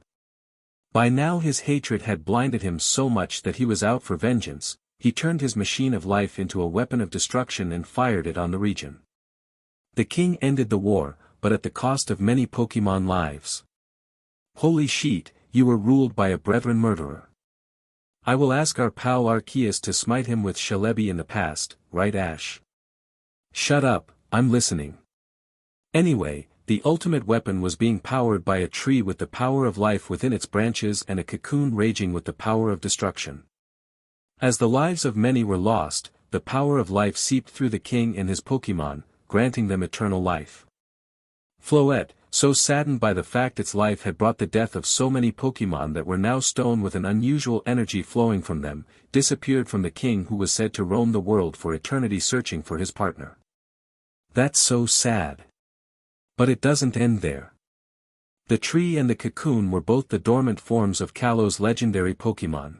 By now his hatred had blinded him so much that he was out for vengeance. He turned his machine of life into a weapon of destruction and fired it on the region. The king ended the war, but at the cost of many Pokemon lives. Holy shit, you were ruled by a brethren murderer. I will ask our pal Arceus to smite him with Shalebi in the past, right Ash? Shut up, I'm listening. Anyway, the ultimate weapon was being powered by a tree with the power of life within its branches and a cocoon raging with the power of destruction. As the lives of many were lost, the power of life seeped through the king and his Pokémon, granting them eternal life. Floette, so saddened by the fact its life had brought the death of so many Pokémon that were now stone with an unusual energy flowing from them, disappeared from the king who was said to roam the world for eternity searching for his partner. That's so sad. But it doesn't end there. The tree and the cocoon were both the dormant forms of Kalos' legendary Pokémon.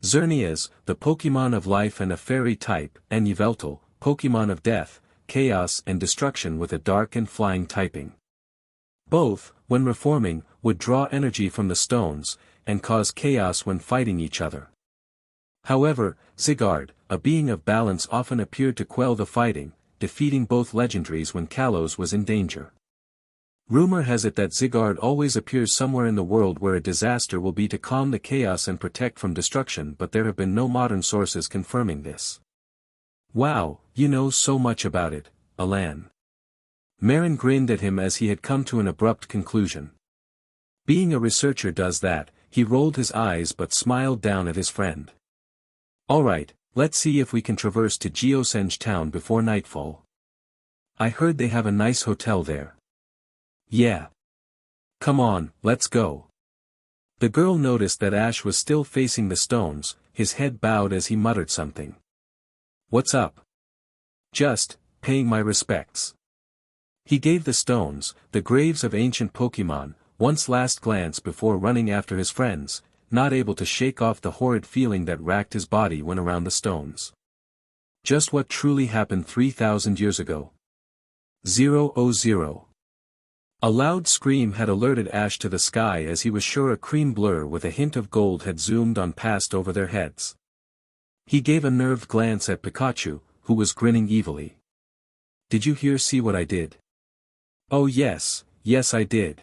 Xerneas, the Pokémon of life and a fairy type, and Yveltal, Pokémon of death, chaos and destruction with a dark and flying typing. Both, when reforming, would draw energy from the stones, and cause chaos when fighting each other. However, Zygarde, a being of balance, often appeared to quell the fighting, defeating both legendaries when Kalos was in danger. Rumor has it that Zygarde always appears somewhere in the world where a disaster will be to calm the chaos and protect from destruction, but there have been no modern sources confirming this. Wow, you know so much about it, Alain. Mairin grinned at him as he had come to an abrupt conclusion. Being a researcher does that, he rolled his eyes but smiled down at his friend. Alright, let's see if we can traverse to Geosenge town before nightfall. I heard they have a nice hotel there. Yeah. Come on, let's go. The girl noticed that Ash was still facing the stones, his head bowed as he muttered something. What's up? Just, paying my respects. He gave the stones, the graves of ancient Pokémon, one last glance before running after his friends, not able to shake off the horrid feeling that racked his body when around the stones. Just what truly happened 3,000 years ago. 000. A loud scream had alerted Ash to the sky as he was sure a cream blur with a hint of gold had zoomed on past over their heads. He gave a nerved glance at Pikachu, who was grinning evilly. Did you see what I did? Oh yes I did.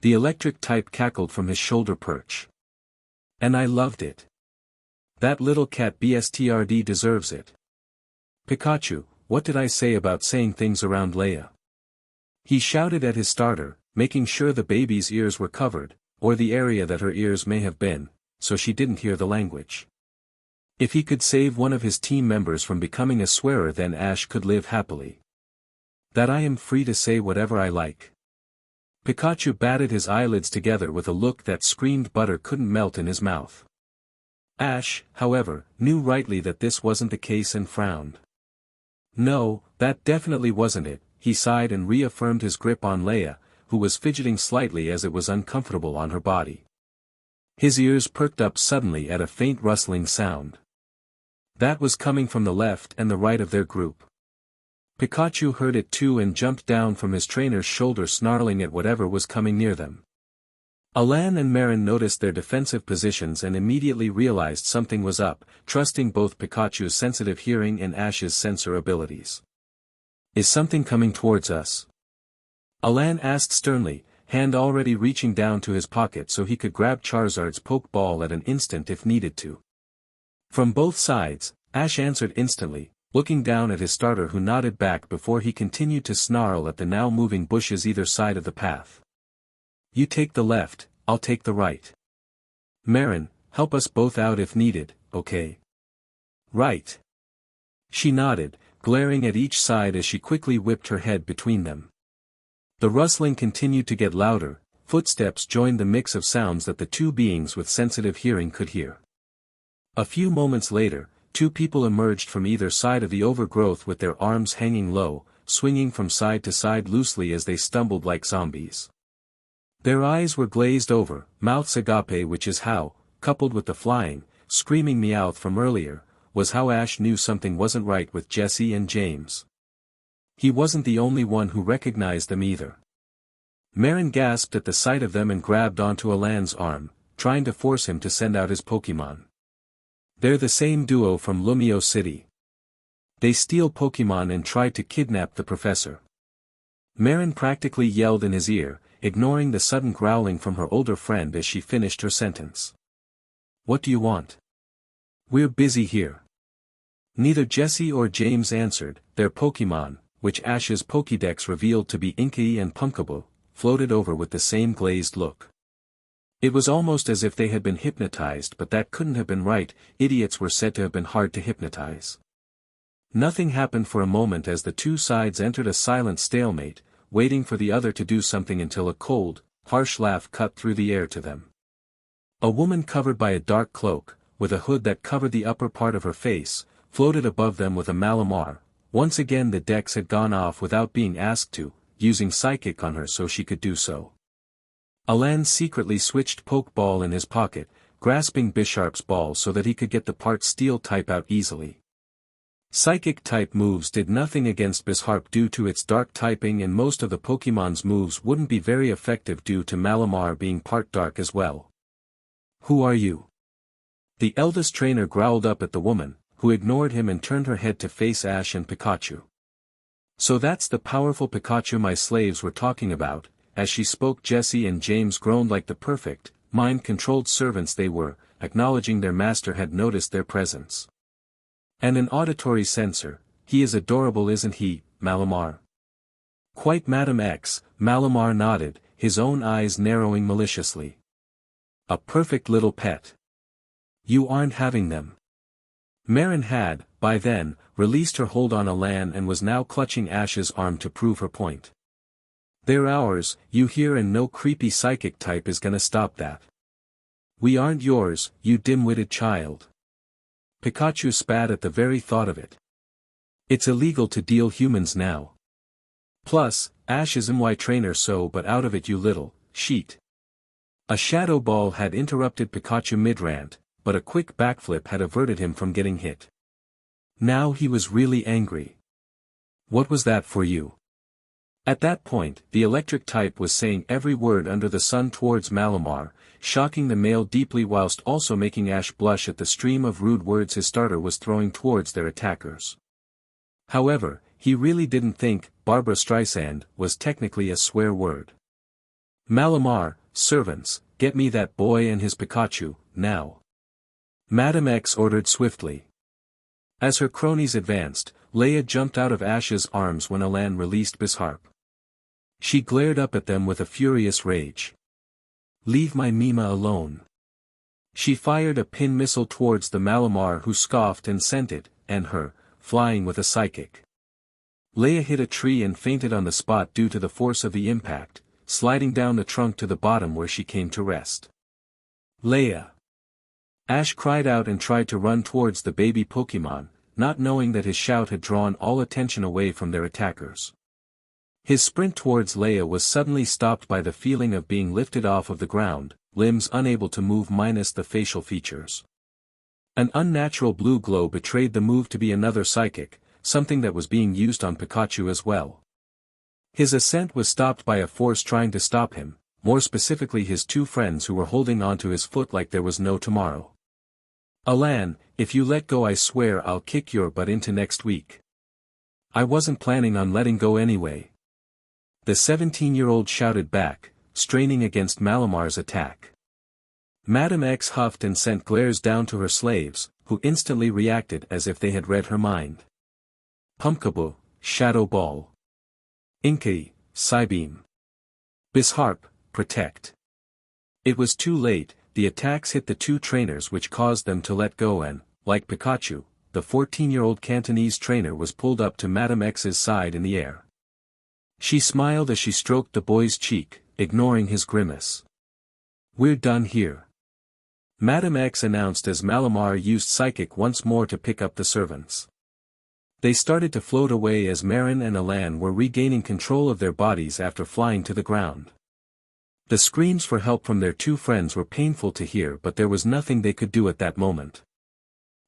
The electric type cackled from his shoulder perch. And I loved it. That little cat BSTRD deserves it. Pikachu, what did I say about saying things around Leia? He shouted at his starter, making sure the baby's ears were covered, or the area that her ears may have been, so she didn't hear the language. If he could save one of his team members from becoming a swearer, then Ash could live happily. That I am free to say whatever I like. Pikachu batted his eyelids together with a look that screamed butter couldn't melt in his mouth. Ash, however, knew rightly that this wasn't the case and frowned. No, that definitely wasn't it, he sighed and reaffirmed his grip on Leia, who was fidgeting slightly as it was uncomfortable on her body. His ears perked up suddenly at a faint rustling sound. That was coming from the left and the right of their group. Pikachu heard it too and jumped down from his trainer's shoulder, snarling at whatever was coming near them. Alain and Mairin noticed their defensive positions and immediately realized something was up, trusting both Pikachu's sensitive hearing and Ash's sensor abilities. Is something coming towards us? Alain asked sternly, hand already reaching down to his pocket so he could grab Charizard's Pokeball at an instant if needed to. From both sides, Ash answered instantly, looking down at his starter, who nodded back before he continued to snarl at the now moving bushes either side of the path. You take the left, I'll take the right. Mairin, help us both out if needed, okay? Right. She nodded, glaring at each side as she quickly whipped her head between them. The rustling continued to get louder, footsteps joined the mix of sounds that the two beings with sensitive hearing could hear. A few moments later, two people emerged from either side of the overgrowth with their arms hanging low, swinging from side to side loosely as they stumbled like zombies. Their eyes were glazed over, mouths agape, which is how, coupled with the flying, screaming Meowth from earlier, was how Ash knew something wasn't right with Jesse and James. He wasn't the only one who recognized them either. Mairin gasped at the sight of them and grabbed onto Alain's arm, trying to force him to send out his Pokémon. They're the same duo from Lumio City. They steal Pokémon and try to kidnap the professor. Mairin practically yelled in his ear, ignoring the sudden growling from her older friend as she finished her sentence. what do you want? We're busy here. Neither Jesse or James answered. Their Pokémon, which Ash's Pokédex revealed to be Inkay and Pumpkaboo, floated over with the same glazed look. It was almost as if they had been hypnotized, but that couldn't have been right. Idiots were said to have been hard to hypnotize. Nothing happened for a moment as the two sides entered a silent stalemate, waiting for the other to do something until a cold, harsh laugh cut through the air to them. A woman covered by a dark cloak, with a hood that covered the upper part of her face, floated above them with a Malamar. Once again the Dex had gone off without being asked to, using Psychic on her so she could do so. Alain secretly switched Pokeball in his pocket, grasping Bisharp's ball so that he could get the part Steel type out easily. Psychic type moves did nothing against Bisharp due to its dark typing, and most of the Pokemon's moves wouldn't be very effective due to Malamar being part dark as well. Who are you? The eldest trainer growled up at the woman, who ignored him and turned her head to face Ash and Pikachu. So that's the powerful Pikachu my slaves were talking about. As she spoke, Jesse and James groaned like the perfect, mind-controlled servants they were, acknowledging their master had noticed their presence. And an auditory sensor. He is adorable, isn't he, Malamar? Quite, Madam X. Malamar nodded, his own eyes narrowing maliciously. A perfect little pet. You aren't having them. Mairin had, by then, released her hold on Alain and was now clutching Ash's arm to prove her point. They're ours, you hear, and no creepy psychic type is gonna stop that. We aren't yours, you dim-witted child. Pikachu spat at the very thought of it. It's illegal to deal humans now. Plus, Ash is my trainer, so but out of it you little sheet. A shadow ball had interrupted Pikachu mid-rant, but a quick backflip had averted him from getting hit. Now he was really angry. What was that for you? At that point, the electric type was saying every word under the sun towards Malamar, shocking the male deeply whilst also making Ash blush at the stream of rude words his starter was throwing towards their attackers. However, he really didn't think Barbra Streisand was technically a swear word. Malamar, servants, get me that boy and his Pikachu, now. Madam X ordered swiftly. As her cronies advanced, Leia jumped out of Ash's arms when Alain released Bisharp. She glared up at them with a furious rage. Leave my Mima alone. She fired a pin missile towards the Malamar, who scoffed and sent it, and her, flying with a psychic. Leia hit a tree and fainted on the spot due to the force of the impact, sliding down the trunk to the bottom where she came to rest. Leia! Ash cried out and tried to run towards the baby Pokemon, not knowing that his shout had drawn all attention away from their attackers. His sprint towards Leia was suddenly stopped by the feeling of being lifted off of the ground, limbs unable to move minus the facial features. An unnatural blue glow betrayed the move to be another psychic, something that was being used on Pikachu as well. His ascent was stopped by a force trying to stop him, more specifically his two friends who were holding onto his foot like there was no tomorrow. Alain, if you let go I swear I'll kick your butt into next week. I wasn't planning on letting go anyway. The 17-year-old shouted back, straining against Malamar's attack. Madam X huffed and sent glares down to her slaves, who instantly reacted as if they had read her mind. Pumpkaboo, Shadow Ball. Inkay, Psybeam. Bisharp, Protect. It was too late. The attacks hit the two trainers, which caused them to let go, and, like Pikachu, the 14-year-old Cantonese trainer was pulled up to Madam X's side in the air. She smiled as she stroked the boy's cheek, ignoring his grimace. We're done here. Madam X announced as Malamar used Psychic once more to pick up the servants. They started to float away as Mairin and Alain were regaining control of their bodies after flying to the ground. The screams for help from their two friends were painful to hear, but there was nothing they could do at that moment.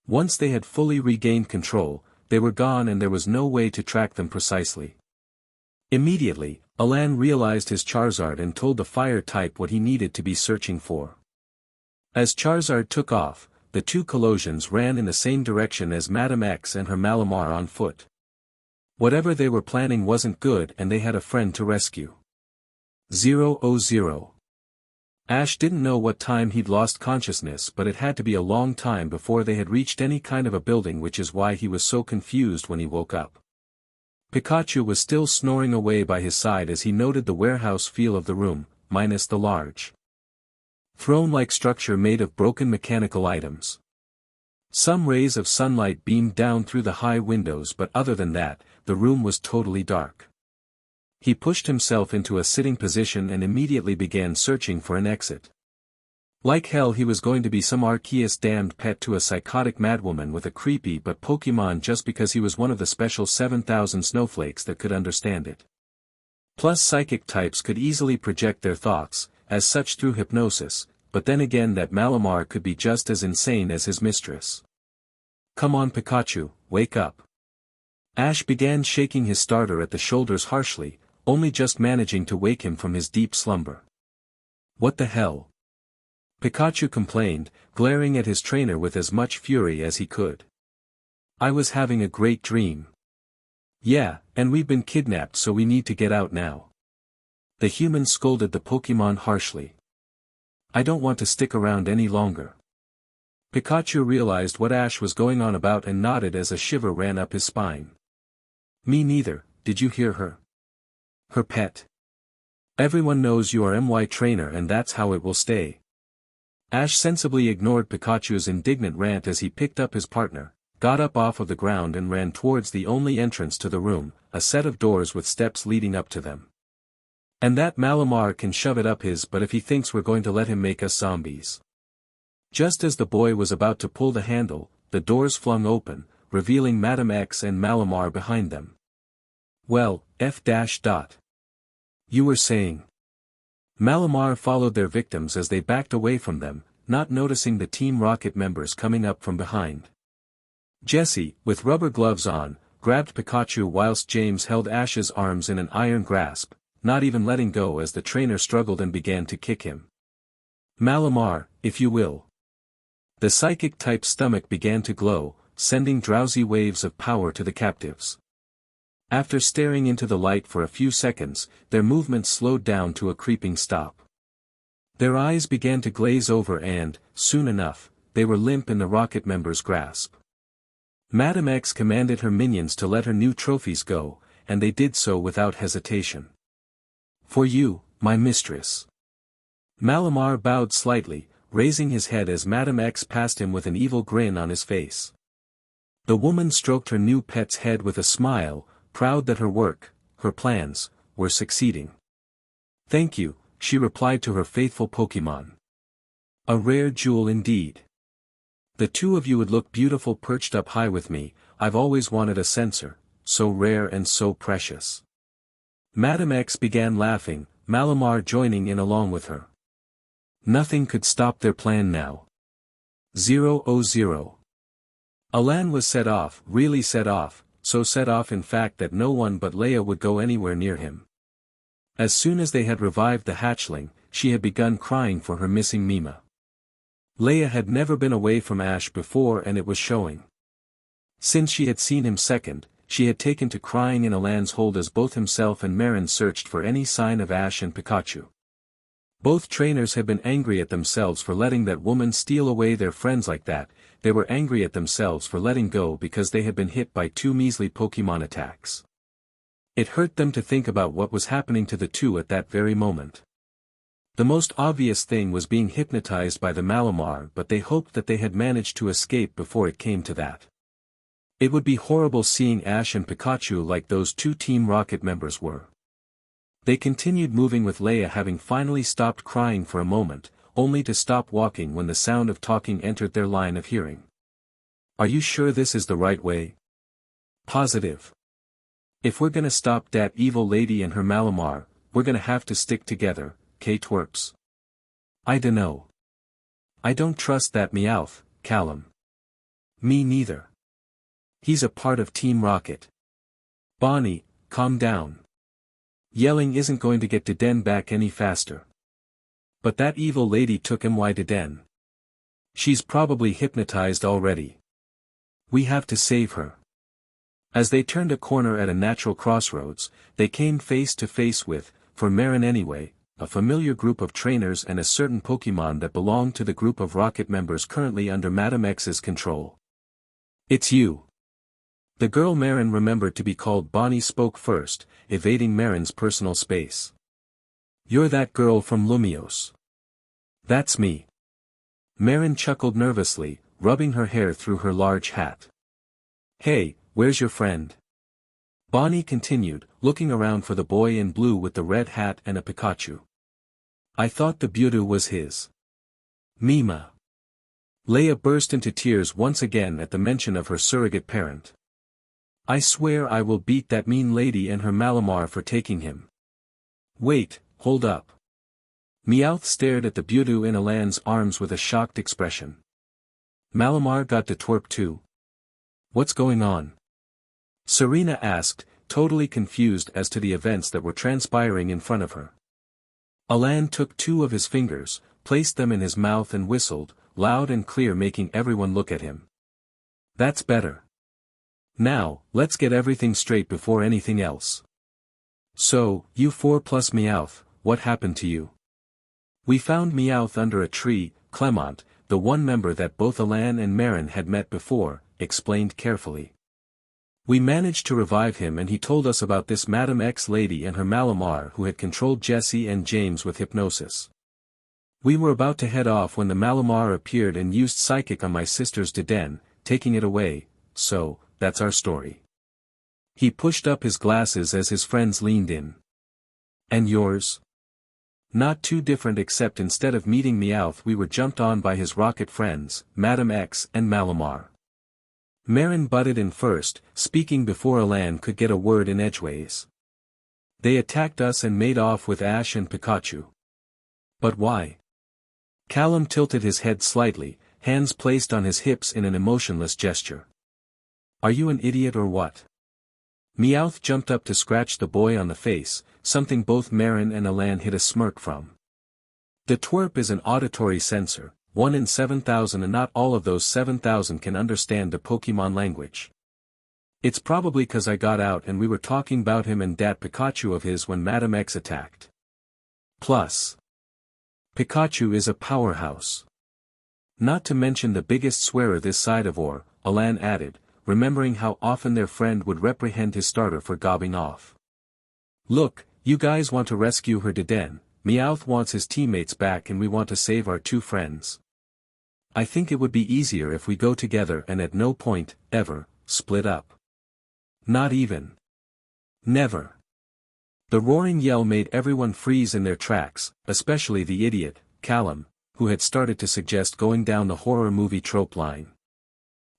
Once they had fully regained control, they were gone and there was no way to track them precisely. Immediately, Alain realized his Charizard and told the fire type what he needed to be searching for. As Charizard took off, the two Kalosians ran in the same direction as Madam X and her Malamar on foot. Whatever they were planning wasn't good and they had a friend to rescue. 000. Ash didn't know what time he'd lost consciousness, but it had to be a long time before they had reached any kind of a building, which is why he was so confused when he woke up. Pikachu was still snoring away by his side as he noted the warehouse feel of the room, minus the large throne-like structure made of broken mechanical items. Some rays of sunlight beamed down through the high windows, but other than that, the room was totally dark. He pushed himself into a sitting position and immediately began searching for an exit. Like hell, he was going to be some Arceus damned pet to a psychotic madwoman with a creepy but Pokemon just because he was one of the special 7,000 snowflakes that could understand it. Plus, psychic types could easily project their thoughts, as such through hypnosis, but then again that Malamar could be just as insane as his mistress. Come on Pikachu, wake up. Ash began shaking his starter at the shoulders harshly, only just managing to wake him from his deep slumber. What the hell? Pikachu complained, glaring at his trainer with as much fury as he could. I was having a great dream. Yeah, and we've been kidnapped, so we need to get out now. The human scolded the Pokemon harshly. I don't want to stick around any longer. Pikachu realized what Ash was going on about and nodded as a shiver ran up his spine. Me neither, did you hear her? Her pet. Everyone knows you are my trainer and that's how it will stay. Ash sensibly ignored Pikachu's indignant rant as he picked up his partner, got up off of the ground and ran towards the only entrance to the room, a set of doors with steps leading up to them. And that Malamar can shove it up his butt if he thinks we're going to let him make us zombies. Just as the boy was about to pull the handle, the doors flung open, revealing Madam X and Malamar behind them. Well, F-. You were saying. Malamar followed their victims as they backed away from them, not noticing the Team Rocket members coming up from behind. Jessie, with rubber gloves on, grabbed Pikachu whilst James held Ash's arms in an iron grasp, not even letting go as the trainer struggled and began to kick him. Malamar, if you will. The psychic type's stomach began to glow, sending drowsy waves of power to the captives. After staring into the light for a few seconds, their movements slowed down to a creeping stop. Their eyes began to glaze over and, soon enough, they were limp in the rocket member's grasp. Madam X commanded her minions to let her new trophies go, and they did so without hesitation. For you, my mistress. Malamar bowed slightly, raising his head as Madam X passed him with an evil grin on his face. The woman stroked her new pet's head with a smile, proud that her work, her plans, were succeeding. Thank you, she replied to her faithful Pokemon. A rare jewel indeed. The two of you would look beautiful perched up high with me. I've always wanted a sensor, so rare and so precious. Madam X began laughing, Malamar joining in along with her. Nothing could stop their plan now. 0-0. Alain was set off, really set off, so set off in fact that no one but Leia would go anywhere near him. As soon as they had revived the hatchling, she had begun crying for her missing Mima. Leia had never been away from Ash before and it was showing. Since she had seen him second, she had taken to crying in Alain's hold as both himself and Mairin searched for any sign of Ash and Pikachu. Both trainers had been angry at themselves for letting that woman steal away their friends like that. They were angry at themselves for letting go because they had been hit by 2 measly Pokemon attacks. It hurt them to think about what was happening to the two at that very moment. The most obvious thing was being hypnotized by the Malamar, but they hoped that they had managed to escape before it came to that. It would be horrible seeing Ash and Pikachu like those 2 Team Rocket members were. They continued moving with Leia having finally stopped crying for a moment, only to stop walking when the sound of talking entered their line of hearing. Are you sure this is the right way? Positive. If we're gonna stop that evil lady and her Malamar, we're gonna have to stick together, Twerps. I dunno. I don't trust that Meowth, Callum. Me neither. He's a part of Team Rocket. Bonnie, calm down. Yelling isn't going to get Deden back any faster. But that evil lady took my Deden. She's probably hypnotized already. We have to save her. As they turned a corner at a natural crossroads, they came face to face with, for Mairin anyway, a familiar group of trainers and a certain Pokémon that belonged to the group of Rocket members currently under Madame X's control. It's you. The girl Mairin remembered to be called Bonnie spoke first, evading Mairin's personal space. You're that girl from Lumios. That's me. Mairin chuckled nervously, rubbing her hair through her large hat. Hey, where's your friend? Bonnie continued, looking around for the boy in blue with the red hat and a Pikachu. I thought the beauty was his. Mima. Leia burst into tears once again at the mention of her surrogate parent. I swear I will beat that mean lady and her Malamar for taking him. Wait, hold up. Meowth stared at the Beauty in Alain's arms with a shocked expression. Malamar got to twerp too. What's going on? Serena asked, totally confused as to the events that were transpiring in front of her. Alain took 2 of his fingers, placed them in his mouth and whistled, loud and clear, making everyone look at him. That's better. Now, let's get everything straight before anything else. So, you 4 plus Meowth, what happened to you? We found Meowth under a tree, Clemont, the one member that both Alain and Mairin had met before, explained carefully. We managed to revive him and he told us about this Madame X lady and her Malamar who had controlled Jesse and James with hypnosis. We were about to head off when the Malamar appeared and used psychic on my sister's Deden, taking it away, so, that's our story. He pushed up his glasses as his friends leaned in. And yours? Not too different, except instead of meeting Meowth we were jumped on by his rocket friends, Madame X and Malamar. Mairin butted in first, speaking before Alain could get a word in edgeways. They attacked us and made off with Ash and Pikachu. But why? Callum tilted his head slightly, hands placed on his hips in an emotionless gesture. Are you an idiot or what? Meowth jumped up to scratch the boy on the face, something both Mairin and Alain hid a smirk from. The twerp is an auditory sensor, 1 in 7,000, and not all of those 7,000 can understand the Pokemon language. It's probably 'cause I got out and we were talking about him and that Pikachu of his when Madame X attacked. Plus, Pikachu is a powerhouse. Not to mention the biggest swearer this side of Or, Alain added, remembering how often their friend would reprehend his starter for gobbing off. Look, you guys want to rescue her Deden, Meowth wants his teammates back and we want to save our 2 friends. I think it would be easier if we go together and at no point, ever, split up. Not even. Never. The roaring yell made everyone freeze in their tracks, especially the idiot, Callum, who had started to suggest going down the horror movie trope line.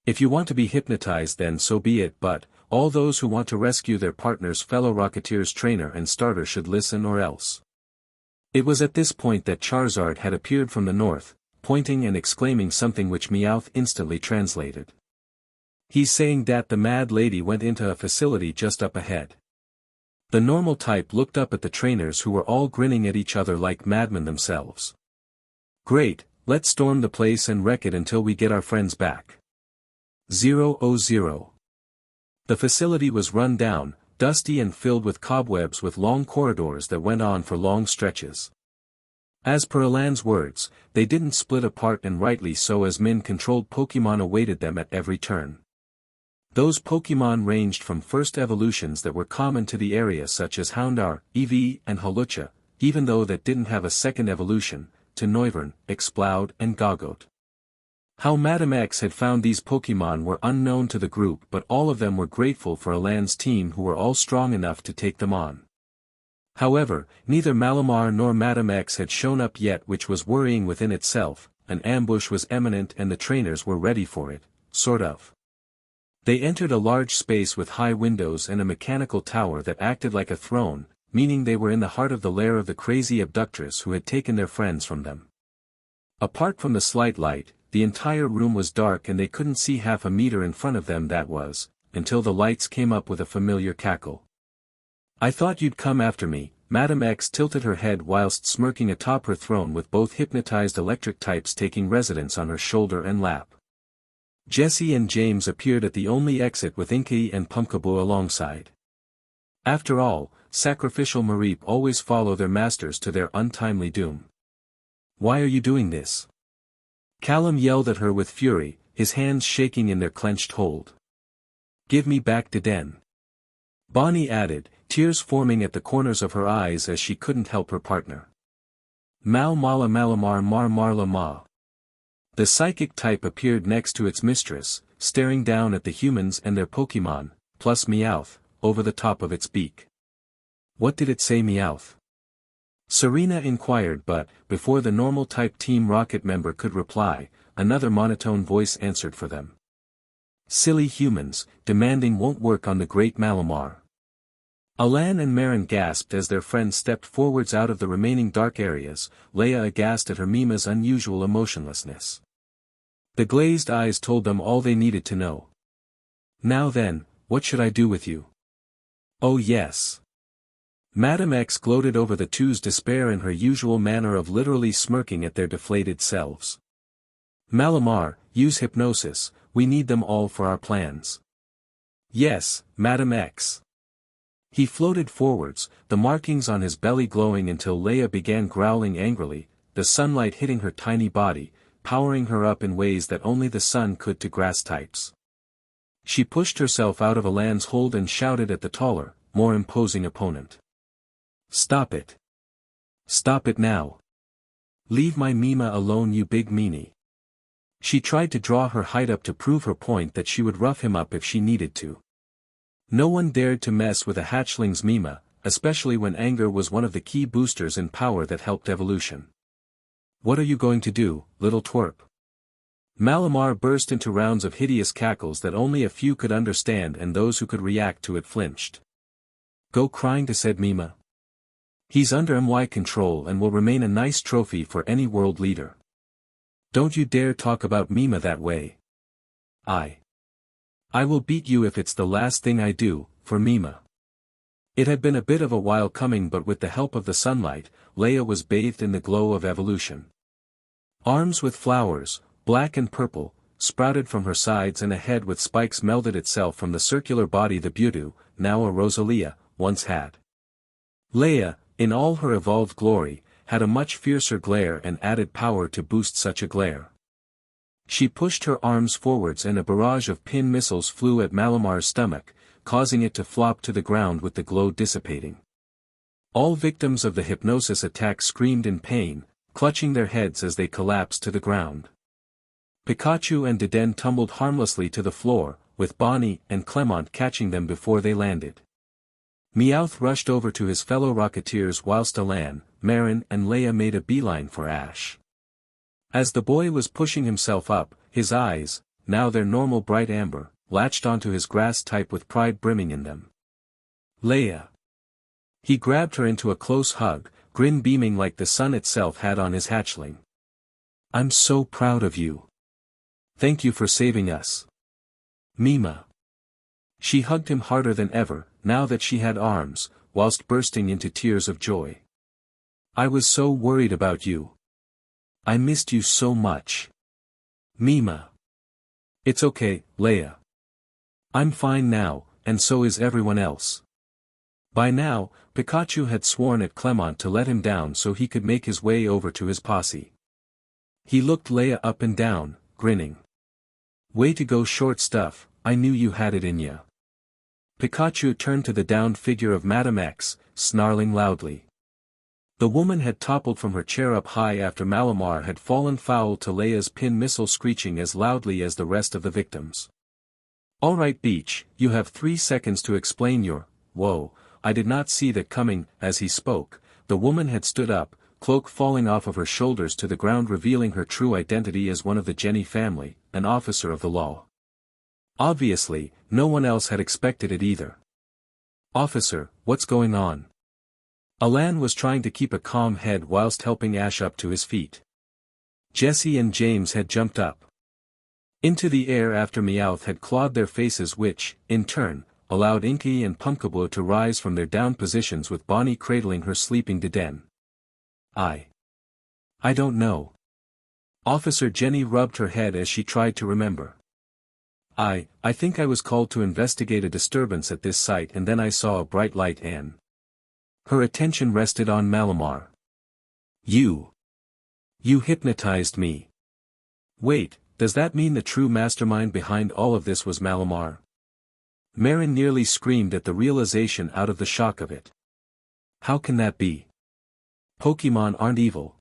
If you want to be hypnotized then so be it, but, all those who want to rescue their partner's fellow Rocketeer's trainer and starter should listen or else. It was at this point that Charizard had appeared from the north, pointing and exclaiming something which Meowth instantly translated. He's saying that the mad lady went into a facility just up ahead. The normal type looked up at the trainers who were all grinning at each other like madmen themselves. Great, let's storm the place and wreck it until we get our friends back. 000. The facility was run down, dusty and filled with cobwebs with long corridors that went on for long stretches. As per Alain's words, they didn't split apart, and rightly so, as min-controlled Pokemon awaited them at every turn. Those Pokemon ranged from first evolutions that were common to the area such as Houndour, Eevee and Hawlucha, even though that didn't have a second evolution, to Noivern, Exploud and Gogoat. How Madame X had found these Pokemon were unknown to the group, but all of them were grateful for Alain's team who were all strong enough to take them on. However, neither Malamar nor Madame X had shown up yet, which was worrying within itself. An ambush was imminent and the trainers were ready for it, sort of. They entered a large space with high windows and a mechanical tower that acted like a throne, meaning they were in the heart of the lair of the crazy abductress who had taken their friends from them. Apart from the slight light, the entire room was dark and they couldn't see half a meter in front of them, that was, until the lights came up with a familiar cackle. I thought you'd come after me. Madame X tilted her head whilst smirking atop her throne, with both hypnotized electric types taking residence on her shoulder and lap. Jesse and James appeared at the only exit with Inkay and Pumpkaboo alongside. After all, sacrificial Mareep always follow their masters to their untimely doom. Why are you doing this? Callum yelled at her with fury, his hands shaking in their clenched hold. Give me back Deden. Bonnie added, tears forming at the corners of her eyes as she couldn't help her partner. Mal mala malamar mar marla ma. The psychic type appeared next to its mistress, staring down at the humans and their Pokemon, plus Meowth, over the top of its beak. What did it say, Meowth? Serena inquired, but, before the normal type Team Rocket member could reply, another monotone voice answered for them. Silly humans, demanding won't work on the great Malamar. Alain and Mairin gasped as their friends stepped forwards out of the remaining dark areas, Leia aghast at her Mima's unusual emotionlessness. The glazed eyes told them all they needed to know. Now then, what should I do with you? Oh yes. Madame X gloated over the two's despair in her usual manner of literally smirking at their deflated selves. Malamar, use hypnosis, we need them all for our plans. Yes, Madame X. He floated forwards, the markings on his belly glowing until Leia began growling angrily, the sunlight hitting her tiny body, powering her up in ways that only the sun could to grass types. She pushed herself out of Alain's hold and shouted at the taller, more imposing opponent. Stop it. Stop it now. Leave my Mima alone, you big meanie. She tried to draw her height up to prove her point that she would rough him up if she needed to. No one dared to mess with a hatchling's Mima, especially when anger was one of the key boosters in power that helped evolution. What are you going to do, little twerp? Malamar burst into rounds of hideous cackles that only a few could understand, and those who could react to it flinched. Go crying to said Mima. He's under MY control and will remain a nice trophy for any world leader. Don't you dare talk about Mima that way. I will beat you if it's the last thing I do, for Mima. It had been a bit of a while coming, but with the help of the sunlight, Leia was bathed in the glow of evolution. Arms with flowers, black and purple, sprouted from her sides, and a head with spikes melded itself from the circular body the Budu, now a Rosalia, once had. Leia, in all her evolved glory, had a much fiercer glare and added power to boost such a glare. She pushed her arms forwards and a barrage of pin missiles flew at Malamar's stomach, causing it to flop to the ground with the glow dissipating. All victims of the hypnosis attack screamed in pain, clutching their heads as they collapsed to the ground. Pikachu and Deden tumbled harmlessly to the floor, with Bonnie and Clemont catching them before they landed. Meowth rushed over to his fellow Rocketeers whilst Alain, Mairin and Leia made a beeline for Ash. As the boy was pushing himself up, his eyes, now their normal bright amber, latched onto his grass type with pride brimming in them. Leia. He grabbed her into a close hug, grin beaming like the sun itself had on his hatchling. I'm so proud of you. Thank you for saving us. Mima. She hugged him harder than ever, now that she had arms, whilst bursting into tears of joy. I was so worried about you. I missed you so much. Mima. It's okay, Leia. I'm fine now, and so is everyone else. By now, Pikachu had sworn at Clemont to let him down so he could make his way over to his posse. He looked Leia up and down, grinning. Way to go, short stuff, I knew you had it in ya. Pikachu turned to the downed figure of Madame X, snarling loudly. The woman had toppled from her chair up high after Malamar had fallen foul to Leia's pin missile, screeching as loudly as the rest of the victims. All right, Beach, you have 3 seconds to explain your, whoa, I did not see that coming. As he spoke, the woman had stood up, cloak falling off of her shoulders to the ground, revealing her true identity as one of the Jenny family, an officer of the law. Obviously, no one else had expected it either. Officer, what's going on? Alain was trying to keep a calm head whilst helping Ash up to his feet. Jesse and James had jumped up into the air after Meowth had clawed their faces, which, in turn, allowed Inky and Pumpkaboo to rise from their down positions with Bonnie cradling her sleeping Deden. I don't know. Officer Jenny rubbed her head as she tried to remember. I think I was called to investigate a disturbance at this site and then I saw a bright light and... Her attention rested on Malamar. You hypnotized me. Wait, does that mean the true mastermind behind all of this was Malamar? Mairin nearly screamed at the realization out of the shock of it. How can that be? Pokémon aren't evil.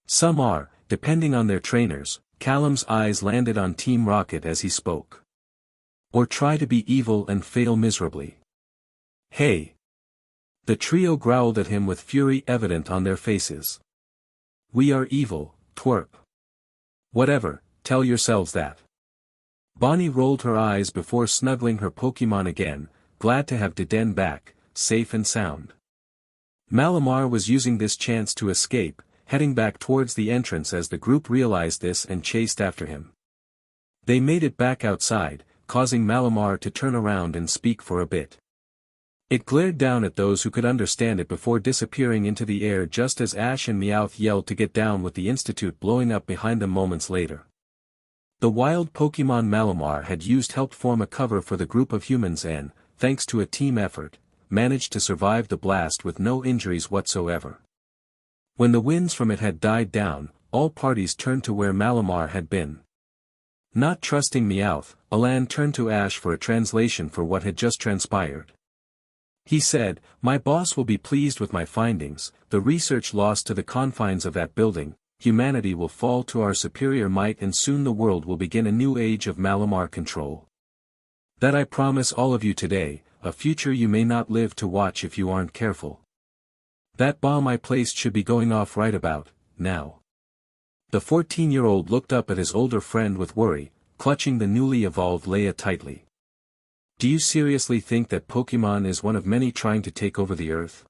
Some are, depending on their trainers. Callum's eyes landed on Team Rocket as he spoke. Or try to be evil and fail miserably. Hey! The trio growled at him with fury evident on their faces. We are evil, twerp. Whatever, tell yourselves that. Bonnie rolled her eyes before snuggling her Pokémon again, glad to have Deden back, safe and sound. Malamar was using this chance to escape, heading back towards the entrance as the group realized this and chased after him. They made it back outside, causing Malamar to turn around and speak for a bit. It glared down at those who could understand it before disappearing into the air just as Ash and Meowth yelled to get down with the Institute blowing up behind them moments later. The wild Pokémon Malamar had used helped form a cover for the group of humans and, thanks to a team effort, managed to survive the blast with no injuries whatsoever. When the winds from it had died down, all parties turned to where Malamar had been. Not trusting Meowth, Alain turned to Ash for a translation for what had just transpired. He said, "My boss will be pleased with my findings. The research lost to the confines of that building, humanity will fall to our superior might and soon the world will begin a new age of Malamar control. That I promise all of you today, a future you may not live to watch if you aren't careful. That bomb I placed should be going off right about now." The 14-year-old looked up at his older friend with worry, clutching the newly evolved Leia tightly. Do you seriously think that Pokémon is one of many trying to take over the Earth?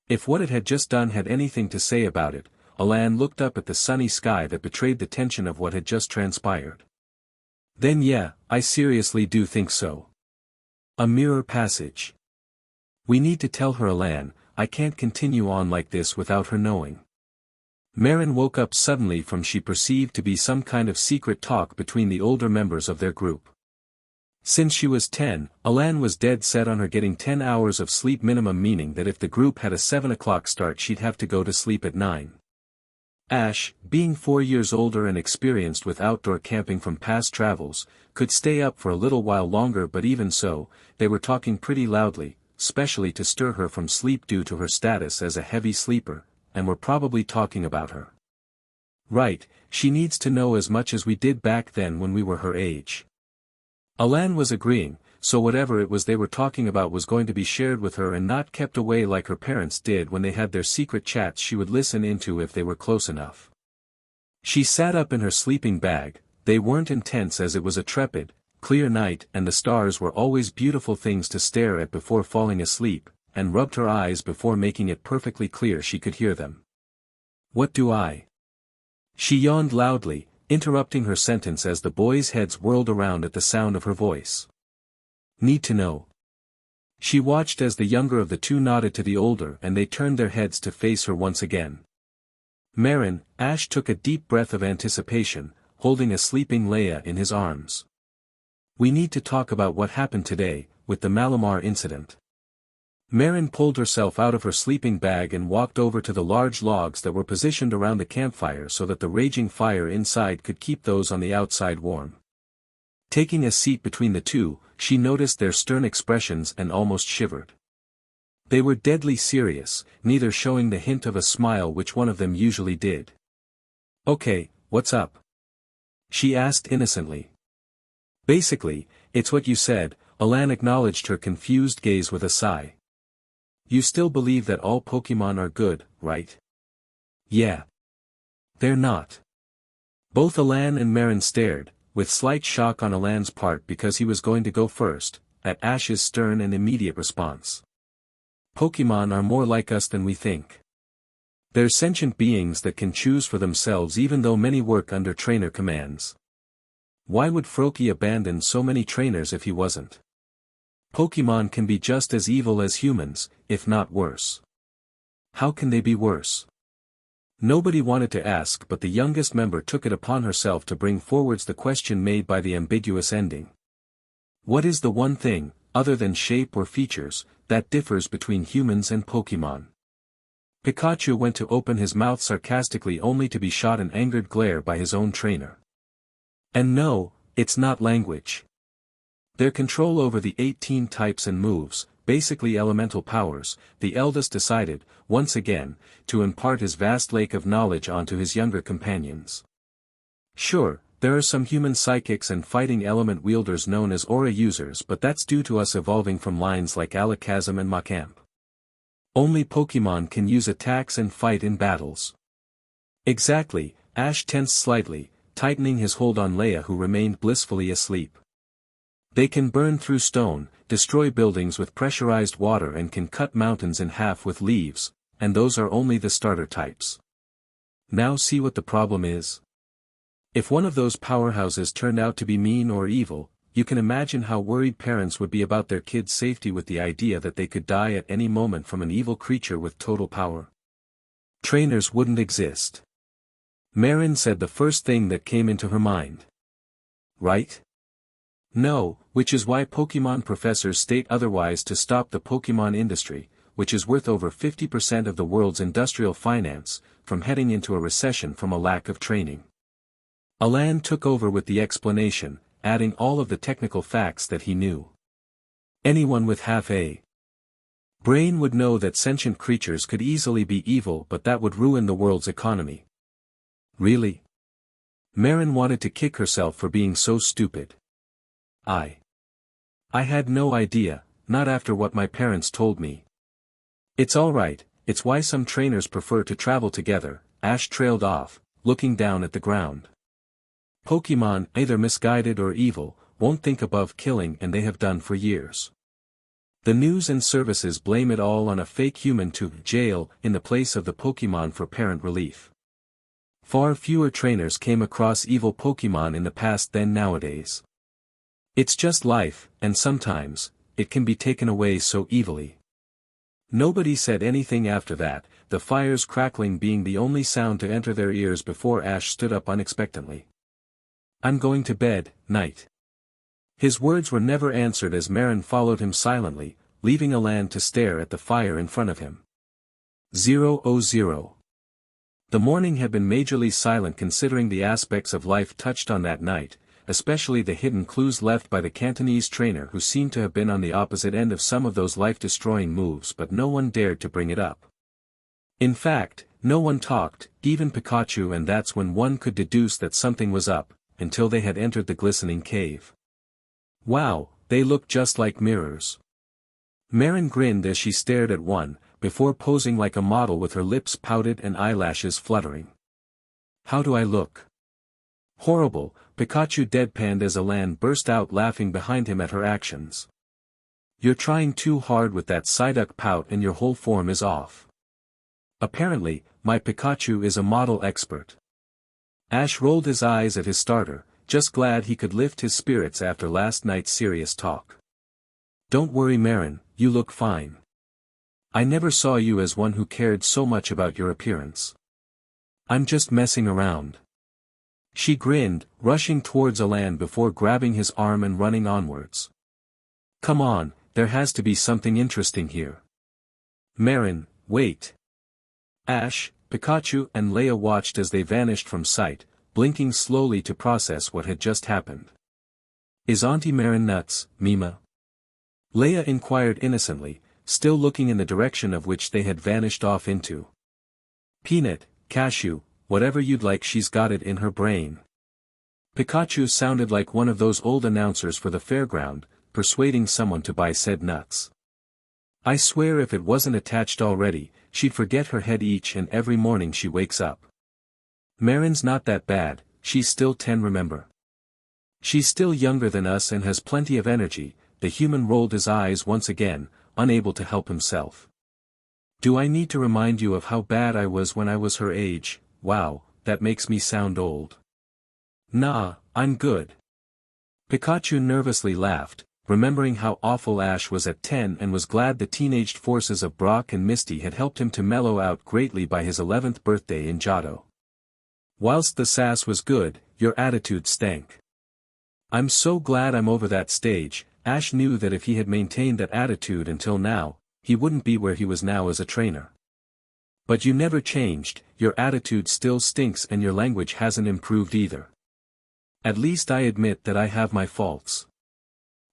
If what it had just done had anything to say about it, Alain looked up at the sunny sky that betrayed the tension of what had just transpired. Then yeah, I seriously do think so. A mirror passage. We need to tell her, Alain. I can't continue on like this without her knowing. Mairin woke up suddenly from she perceived to be some kind of secret talk between the older members of their group. Since she was 10, Alain was dead set on her getting 10 hours of sleep minimum, meaning that if the group had a 7 o'clock start she'd have to go to sleep at 9. Ash, being 4 years older and experienced with outdoor camping from past travels, could stay up for a little while longer, but even so, they were talking pretty loudly, especially to stir her from sleep due to her status as a heavy sleeper, and were probably talking about her. Right, she needs to know as much as we did back then when we were her age. Alain was agreeing, so whatever it was they were talking about was going to be shared with her and not kept away like her parents did when they had their secret chats she would listen into if they were close enough. She sat up in her sleeping bag. They weren't intense as it was a trepid, clear night and the stars were always beautiful things to stare at before falling asleep, and rubbed her eyes before making it perfectly clear she could hear them. What do I? She yawned loudly, interrupting her sentence as the boys' heads whirled around at the sound of her voice. Need to know. She watched as the younger of the two nodded to the older and they turned their heads to face her once again. Mairin, Ash took a deep breath of anticipation, holding a sleeping Leia in his arms. We need to talk about what happened today, with the Malamar incident. Mairin pulled herself out of her sleeping bag and walked over to the large logs that were positioned around the campfire so that the raging fire inside could keep those on the outside warm. Taking a seat between the two, she noticed their stern expressions and almost shivered. They were deadly serious, neither showing the hint of a smile which one of them usually did. Okay, what's up? She asked innocently. Basically, it's what you said, Alain acknowledged her confused gaze with a sigh. You still believe that all Pokémon are good, right? Yeah. They're not. Both Alain and Mairin stared, with slight shock on Alain's part because he was going to go first, at Ash's stern and immediate response. Pokémon are more like us than we think. They're sentient beings that can choose for themselves even though many work under trainer commands. Why would Froakie abandon so many trainers if he wasn't? Pokémon can be just as evil as humans, if not worse. How can they be worse? Nobody wanted to ask, but the youngest member took it upon herself to bring forwards the question made by the ambiguous ending. What is the one thing, other than shape or features, that differs between humans and Pokemon? Pikachu went to open his mouth sarcastically only to be shot an angered glare by his own trainer. And no, it's not language. Their control over the 18 types and moves, basically elemental powers, the eldest decided, once again, to impart his vast lake of knowledge onto his younger companions. Sure, there are some human psychics and fighting element wielders known as aura users, but that's due to us evolving from lines like Alakazam and Machamp. Only Pokemon can use attacks and fight in battles. Exactly, Ash tensed slightly, tightening his hold on Leia, who remained blissfully asleep. They can burn through stone, destroy buildings with pressurized water, and can cut mountains in half with leaves, and those are only the starter types. Now see what the problem is? If one of those powerhouses turned out to be mean or evil, you can imagine how worried parents would be about their kids' safety with the idea that they could die at any moment from an evil creature with total power. Trainers wouldn't exist. Mairin said the first thing that came into her mind. Right? No, which is why Pokemon professors state otherwise to stop the Pokemon industry, which is worth over 50% of the world's industrial finance, from heading into a recession from a lack of training. Alain took over with the explanation, adding all of the technical facts that he knew. Anyone with half a brain would know that sentient creatures could easily be evil, but that would ruin the world's economy. Really? Mairin wanted to kick herself for being so stupid. I had no idea, not after what my parents told me. It's alright, it's why some trainers prefer to travel together. Ash trailed off, looking down at the ground. Pokemon, either misguided or evil, won't think above killing, and they have done for years. The news and services blame it all on a fake human to jail in the place of the Pokemon for parent relief. Far fewer trainers came across evil Pokemon in the past than nowadays. It's just life, and sometimes, it can be taken away so evilly. Nobody said anything after that, the fires crackling being the only sound to enter their ears before Ash stood up unexpectedly. I'm going to bed, night. His words were never answered as Mairin followed him silently, leaving Alain to stare at the fire in front of him. 0:00. The morning had been majorly silent considering the aspects of life touched on that night, especially the hidden clues left by the Cantonese trainer who seemed to have been on the opposite end of some of those life-destroying moves, but no one dared to bring it up. In fact, no one talked, even Pikachu, and that's when one could deduce that something was up, until they had entered the glistening cave. Wow, they looked just like mirrors. Mairin grinned as she stared at one, before posing like a model with her lips pouted and eyelashes fluttering. How do I look? Horrible, Pikachu deadpanned as Alain burst out laughing behind him at her actions. You're trying too hard with that Psyduck pout and your whole form is off. Apparently, my Pikachu is a model expert. Ash rolled his eyes at his starter, just glad he could lift his spirits after last night's serious talk. Don't worry Mairin, you look fine. I never saw you as one who cared so much about your appearance. I'm just messing around. She grinned, rushing towards Alain before grabbing his arm and running onwards. Come on, there has to be something interesting here. Mairin, wait. Ash, Pikachu and Leia watched as they vanished from sight, blinking slowly to process what had just happened. Is Auntie Mairin nuts, Mima? Leia inquired innocently, still looking in the direction of which they had vanished off into. Peanut, cashew, whatever you'd like, she's got it in her brain. Pikachu sounded like one of those old announcers for the fairground, persuading someone to buy said nuts. I swear if it wasn't attached already, she'd forget her head each and every morning she wakes up. Mairin's not that bad, she's still 10, remember. She's still younger than us and has plenty of energy. The human rolled his eyes once again, unable to help himself. Do I need to remind you of how bad I was when I was her age? Wow, that makes me sound old. Nah, I'm good. Pikachu nervously laughed, remembering how awful Ash was at 10 and was glad the teenaged forces of Brock and Misty had helped him to mellow out greatly by his 11th birthday in Johto. Whilst the sass was good, your attitude stank. I'm so glad I'm over that stage. Ash knew that if he had maintained that attitude until now, he wouldn't be where he was now as a trainer. But you never changed, your attitude still stinks and your language hasn't improved either. At least I admit that I have my faults.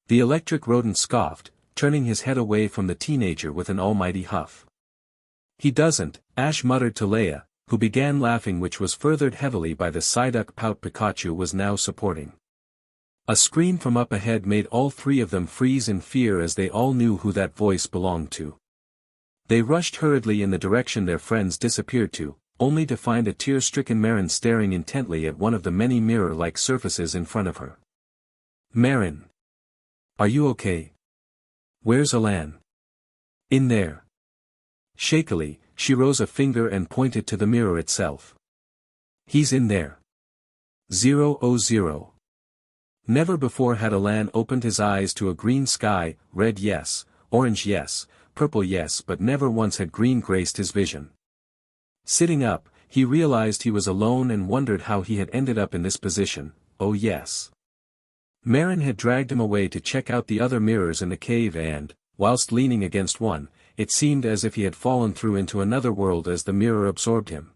The electric rodent scoffed, turning his head away from the teenager with an almighty huff. He doesn't, Ash muttered to Leia, who began laughing, which was furthered heavily by the Psyduck pout Pikachu was now supporting. A scream from up ahead made all three of them freeze in fear as they all knew who that voice belonged to. They rushed hurriedly in the direction their friends disappeared to, only to find a tear-stricken Mairin staring intently at one of the many mirror-like surfaces in front of her. Mairin. Are you okay? Where's Alain? In there. Shakily, she rose a finger and pointed to the mirror itself. He's in there. 000. Never before had Alain opened his eyes to a green sky, red yes, orange yes, purple yes, but never once had green graced his vision. Sitting up, he realized he was alone and wondered how he had ended up in this position. Oh yes. Mairin had dragged him away to check out the other mirrors in the cave and, whilst leaning against one, it seemed as if he had fallen through into another world as the mirror absorbed him.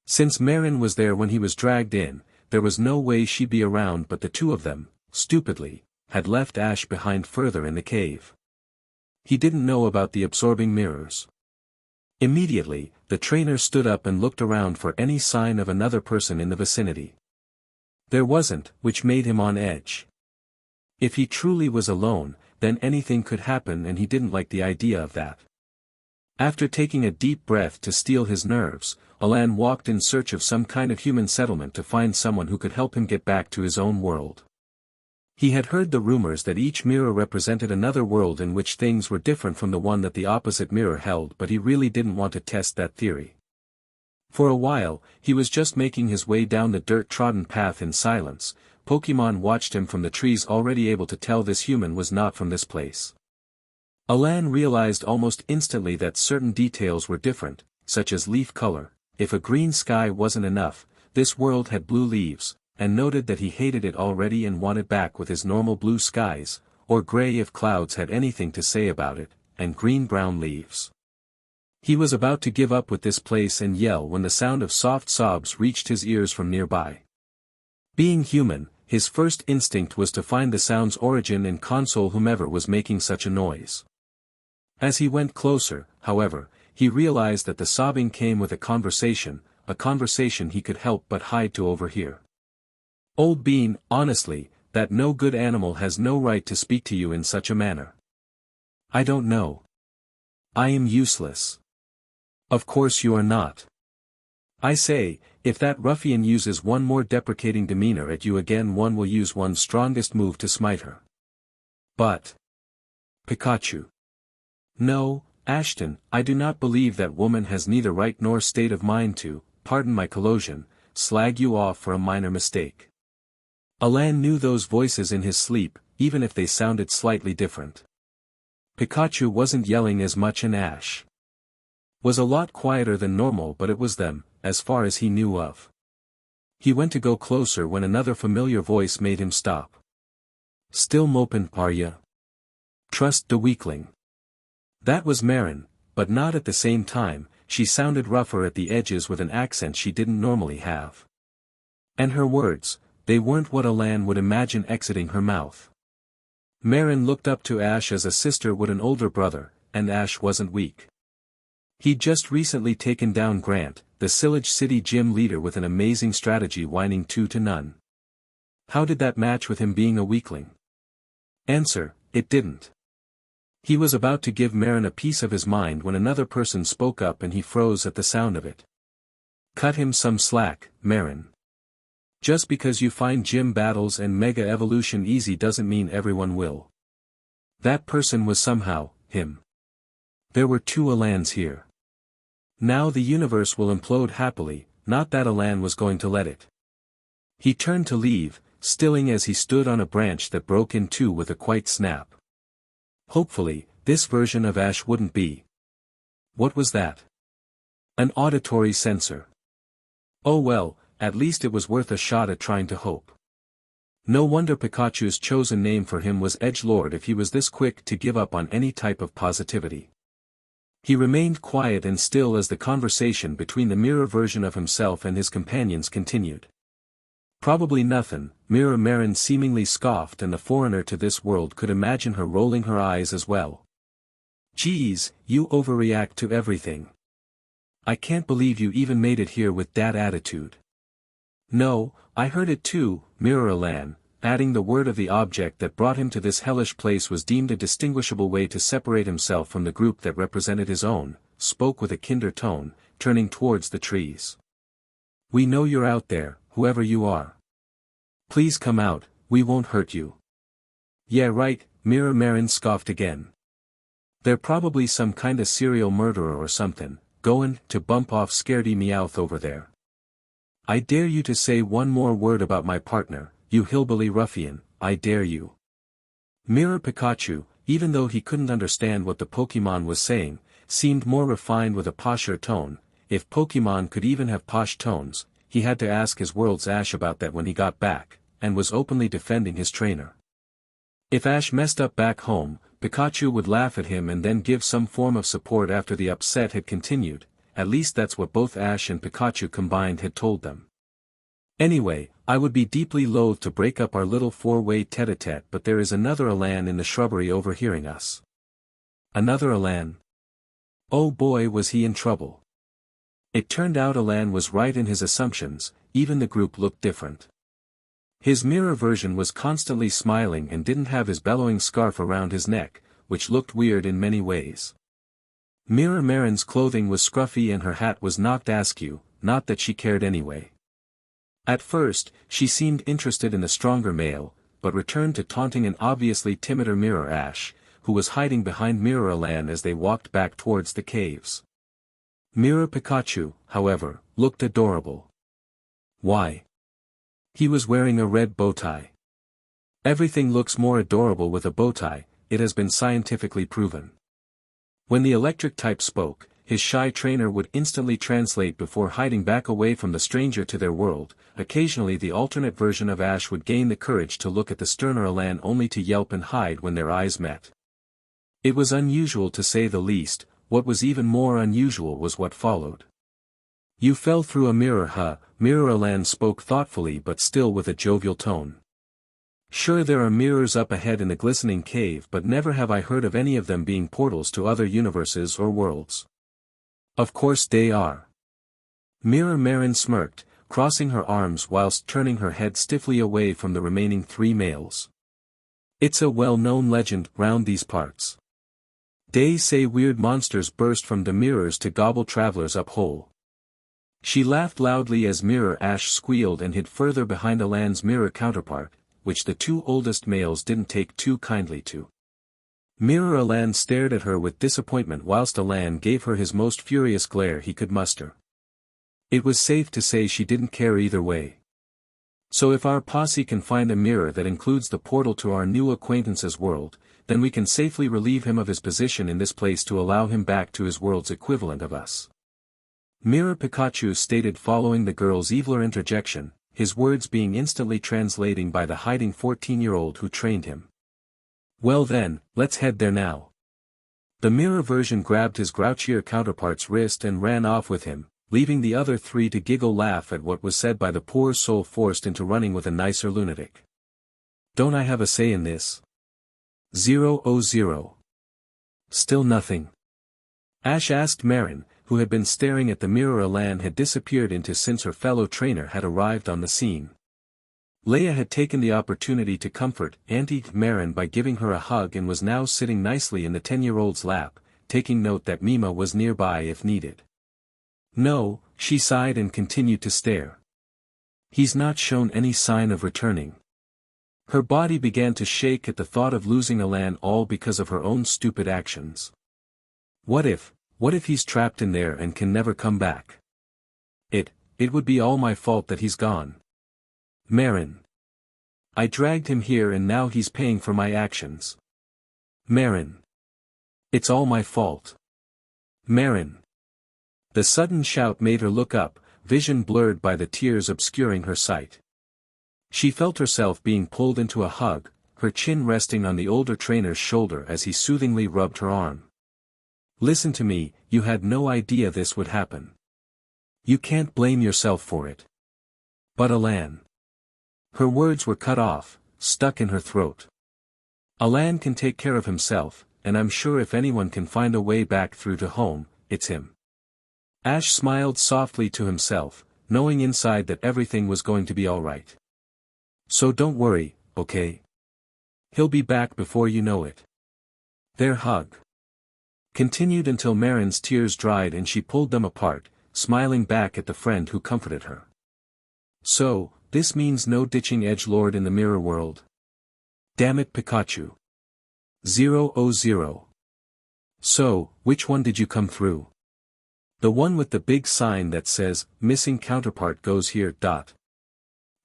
Since Mairin was there when he was dragged in, there was no way she'd be around, but the two of them, stupidly, had left Ash behind further in the cave. He didn't know about the absorbing mirrors. Immediately, the trainer stood up and looked around for any sign of another person in the vicinity. There wasn't, which made him on edge. If he truly was alone, then anything could happen and he didn't like the idea of that. After taking a deep breath to steel his nerves, Alain walked in search of some kind of human settlement to find someone who could help him get back to his own world. He had heard the rumors that each mirror represented another world in which things were different from the one that the opposite mirror held, but he really didn't want to test that theory. For a while, he was just making his way down the dirt-trodden path in silence. Pokémon watched him from the trees, already able to tell this human was not from this place. Alain realized almost instantly that certain details were different, such as leaf color. If a green sky wasn't enough, this world had blue leaves, and noted that he hated it already and wanted back with his normal blue skies, or gray if clouds had anything to say about it, and green-brown leaves. He was about to give up with this place and yell when the sound of soft sobs reached his ears from nearby. Being human, his first instinct was to find the sound's origin and console whomever was making such a noise. As he went closer, however, he realized that the sobbing came with a conversation he could help but hide to overhear. Old Bean, honestly, that no good animal has no right to speak to you in such a manner. I don't know. I am useless. Of course you are not. I say, if that ruffian uses one more deprecating demeanor at you again, one will use one's strongest move to smite her. But. Pikachu. No, Ashton, I do not believe that woman has neither right nor state of mind to, pardon my collosion, slag you off for a minor mistake. Alain knew those voices in his sleep, even if they sounded slightly different. Pikachu wasn't yelling as much, and Ash was a lot quieter than normal, but it was them, as far as he knew of. He went to go closer when another familiar voice made him stop. Still mopin', are ya? Trust the weakling. That was Mairin, but not at the same time. She sounded rougher at the edges with an accent she didn't normally have. And her words, they weren't what Alain would imagine exiting her mouth. Mairin looked up to Ash as a sister would an older brother, and Ash wasn't weak. He'd just recently taken down Grant, the Sillage City gym leader, with an amazing strategy, whining 2-0. How did that match with him being a weakling? Answer, it didn't. He was about to give Mairin a piece of his mind when another person spoke up and he froze at the sound of it. Cut him some slack, Mairin. Just because you find gym battles and mega evolution easy doesn't mean everyone will. That person was somehow, him. There were two Alains here. Now the universe will implode happily, not that Alain was going to let it. He turned to leave, stilling as he stood on a branch that broke in two with a quiet snap. Hopefully, this version of Ash wouldn't be. What was that? An auditory sensor. Oh well, at least it was worth a shot at trying to hope. No wonder Pikachu's chosen name for him was Edgelord if he was this quick to give up on any type of positivity. He remained quiet and still as the conversation between the mirror version of himself and his companions continued. Probably nothing, Alain and Mairin seemingly scoffed, and the foreigner to this world could imagine her rolling her eyes as well. Geez, you overreact to everything. I can't believe you even made it here with that attitude. No, I heard it too, Mirror Alain, adding the word of the object that brought him to this hellish place was deemed a distinguishable way to separate himself from the group that represented his own, spoke with a kinder tone, turning towards the trees. We know you're out there, whoever you are. Please come out, we won't hurt you. Yeah right, Mirror Mairin scoffed again. They're probably some kinda serial murderer or something, goin' to bump off Scaredy Meowth over there. I dare you to say one more word about my partner, you hillbilly ruffian, I dare you. Mirror Pikachu, even though he couldn't understand what the Pokémon was saying, seemed more refined with a posher tone. If Pokémon could even have posh tones, he had to ask his world's Ash about that when he got back, and was openly defending his trainer. If Ash messed up back home, Pikachu would laugh at him and then give some form of support after the upset had continued, at least that's what both Ash and Pikachu combined had told them. Anyway, I would be deeply loath to break up our little four-way tete-a-tete, but there is another Alain in the shrubbery overhearing us. Another Alain? Oh boy, was he in trouble. It turned out Alain was right in his assumptions, even the group looked different. His mirror version was constantly smiling and didn't have his bellowing scarf around his neck, which looked weird in many ways. Mirror Mairin's clothing was scruffy and her hat was knocked askew, not that she cared anyway. At first, she seemed interested in the stronger male, but returned to taunting an obviously timider Mirror Ash, who was hiding behind Mirror Alain as they walked back towards the caves. Mirror Pikachu, however, looked adorable. Why? He was wearing a red bow tie. Everything looks more adorable with a bow tie, it has been scientifically proven. When the electric type spoke, his shy trainer would instantly translate before hiding back away from the stranger to their world. Occasionally the alternate version of Ash would gain the courage to look at the sterner Alain only to yelp and hide when their eyes met. It was unusual to say the least. What was even more unusual was what followed. You fell through a mirror, huh? Mirror Alain spoke thoughtfully but still with a jovial tone. Sure, there are mirrors up ahead in the glistening cave, but never have I heard of any of them being portals to other universes or worlds. Of course they are. Mirror Mairin smirked, crossing her arms whilst turning her head stiffly away from the remaining three males. It's a well-known legend round these parts. They say weird monsters burst from the mirrors to gobble travelers up whole. She laughed loudly as Mirror Ash squealed and hid further behind Alain's mirror counterpart, which the two oldest males didn't take too kindly to. Mirror Alain stared at her with disappointment whilst Alain gave her his most furious glare he could muster. It was safe to say she didn't care either way. So if our posse can find a mirror that includes the portal to our new acquaintance's world, then we can safely relieve him of his position in this place to allow him back to his world's equivalent of us. Mirror Pikachu stated following the girl's eviler interjection, his words being instantly translating by the hiding 14-year-old who trained him. Well then, let's head there now. The mirror version grabbed his grouchier counterpart's wrist and ran off with him, leaving the other three to giggle-laugh at what was said by the poor soul forced into running with a nicer lunatic. Don't I have a say in this? 000. Still nothing. Ash asked Mairin, who had been staring at the mirror Alain had disappeared into since her fellow trainer had arrived on the scene. Leia had taken the opportunity to comfort Auntie Mairin by giving her a hug and was now sitting nicely in the 10-year-old's lap, taking note that Mima was nearby if needed. No, she sighed and continued to stare. He's not shown any sign of returning. Her body began to shake at the thought of losing Alain all because of her own stupid actions. What if he's trapped in there and can never come back? It would be all my fault that he's gone. Mairin. I dragged him here and now he's paying for my actions. Mairin. It's all my fault. Mairin. The sudden shout made her look up, vision blurred by the tears obscuring her sight. She felt herself being pulled into a hug, her chin resting on the older trainer's shoulder as he soothingly rubbed her arm. Listen to me, you had no idea this would happen. You can't blame yourself for it. But Alain. Her words were cut off, stuck in her throat. Alain can take care of himself, and I'm sure if anyone can find a way back through to home, it's him. Ash smiled softly to himself, knowing inside that everything was going to be alright. So don't worry, okay? He'll be back before you know it. Their hug continued until Mairin's tears dried and she pulled them apart, smiling back at the friend who comforted her. So, this means no ditching edgelord in the mirror world. Damn it, Pikachu. 000. So, which one did you come through? The one with the big sign that says, missing counterpart goes here.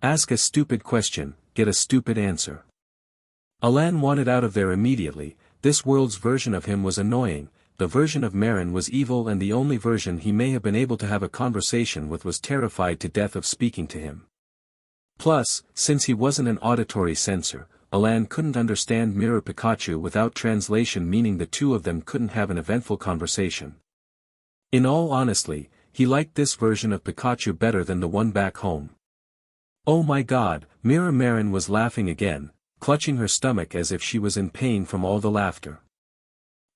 Ask a stupid question, get a stupid answer. Alain wanted out of there immediately. This world's version of him was annoying, the version of Mairin was evil, and the only version he may have been able to have a conversation with was terrified to death of speaking to him. Plus, since he wasn't an auditory sensor, Alain couldn't understand Mirror Pikachu without translation, meaning the two of them couldn't have an eventful conversation. In all honesty, he liked this version of Pikachu better than the one back home. Oh my god, Mirror Mairin was laughing again, clutching her stomach as if she was in pain from all the laughter.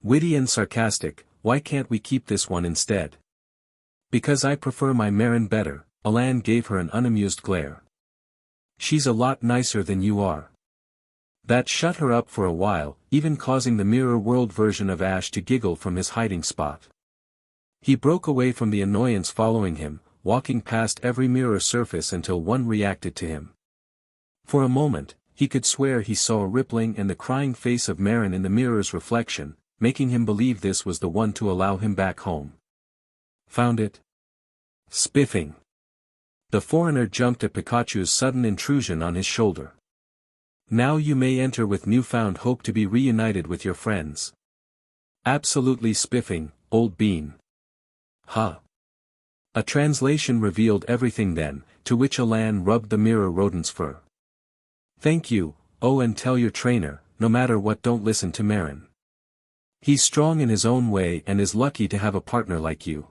Witty and sarcastic, why can't we keep this one instead? Because I prefer my Mairin better, Alain gave her an unamused glare. She's a lot nicer than you are. That shut her up for a while, even causing the mirror world version of Ash to giggle from his hiding spot. He broke away from the annoyance following him, walking past every mirror surface until one reacted to him. For a moment, he could swear he saw a rippling and the crying face of Mairin in the mirror's reflection, making him believe this was the one to allow him back home. Found it? Spiffing. The foreigner jumped at Pikachu's sudden intrusion on his shoulder. Now you may enter with newfound hope to be reunited with your friends. Absolutely spiffing, old bean. Huh. A translation revealed everything then, to which Alain rubbed the mirror rodent's fur. Thank you, oh, and tell your trainer, no matter what, don't listen to Mairin. He's strong in his own way and is lucky to have a partner like you.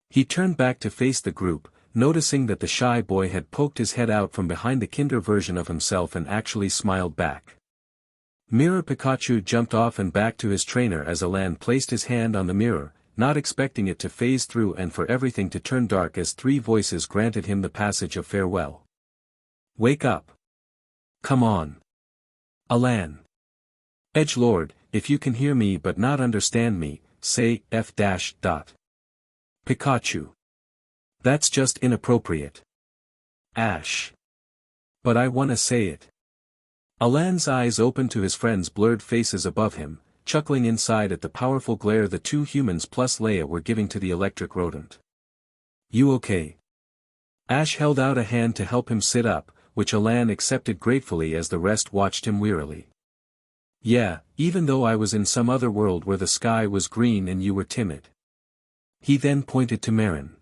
He turned back to face the group, noticing that the shy boy had poked his head out from behind the kinder version of himself and actually smiled back. Mirror Pikachu jumped off and back to his trainer as Alain placed his hand on the mirror, not expecting it to phase through and for everything to turn dark as three voices granted him the passage of farewell. Wake up. Come on. Alain. Edgelord, if you can hear me but not understand me, say F-. Pikachu. That's just inappropriate. Ash. But I wanna say it. Alain's eyes opened to his friends' blurred faces above him, chuckling inside at the powerful glare the two humans plus Leia were giving to the electric rodent. You okay? Ash held out a hand to help him sit up, which Alain accepted gratefully as the rest watched him wearily. Yeah, even though I was in some other world where the sky was green and you were timid. He then pointed to Mairin.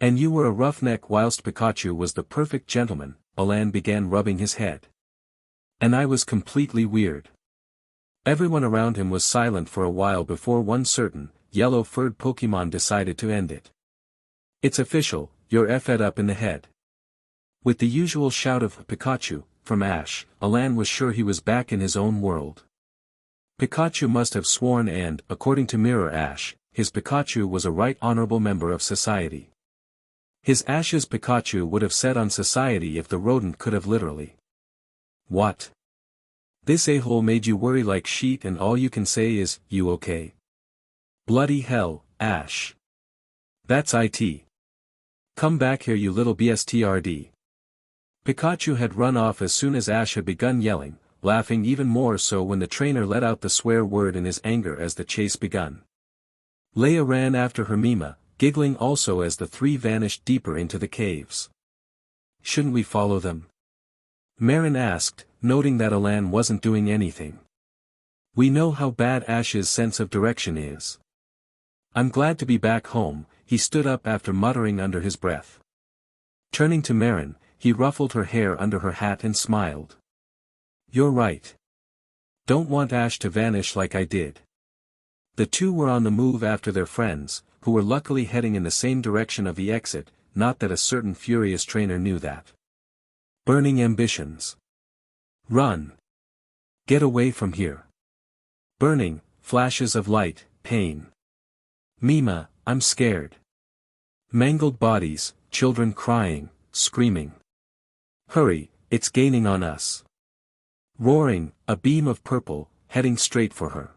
And you were a roughneck whilst Pikachu was the perfect gentleman, Alain began rubbing his head. And I was completely weird. Everyone around him was silent for a while before one certain, yellow-furred Pokemon decided to end it. It's official, you're effed up in the head. With the usual shout of Pikachu from Ash, Alain was sure he was back in his own world. Pikachu must have sworn and, according to Mirror Ash, his Pikachu was a right honorable member of society. His Ash's Pikachu would have said on society if the rodent could have literally. What? This a-hole made you worry like sheet and all you can say is, you okay? Bloody hell, Ash. That's it. Come back here you little bstrd. Pikachu had run off as soon as Ash had begun yelling, laughing even more so when the trainer let out the swear word in his anger as the chase begun. Leia ran after her Mima, giggling also as the three vanished deeper into the caves. Shouldn't we follow them? Mairin asked, noting that Alain wasn't doing anything. We know how bad Ash's sense of direction is. I'm glad to be back home, he stood up after muttering under his breath. Turning to Mairin, he ruffled her hair under her hat and smiled. You're right. Don't want Ash to vanish like I did. The two were on the move after their friends, who were luckily heading in the same direction of the exit, not that a certain furious trainer knew that. Burning ambitions. Run. Get away from here. Burning, flashes of light, pain. Mima, I'm scared. Mangled bodies, children crying, screaming. Hurry, it's gaining on us. Roaring, a beam of purple, heading straight for her.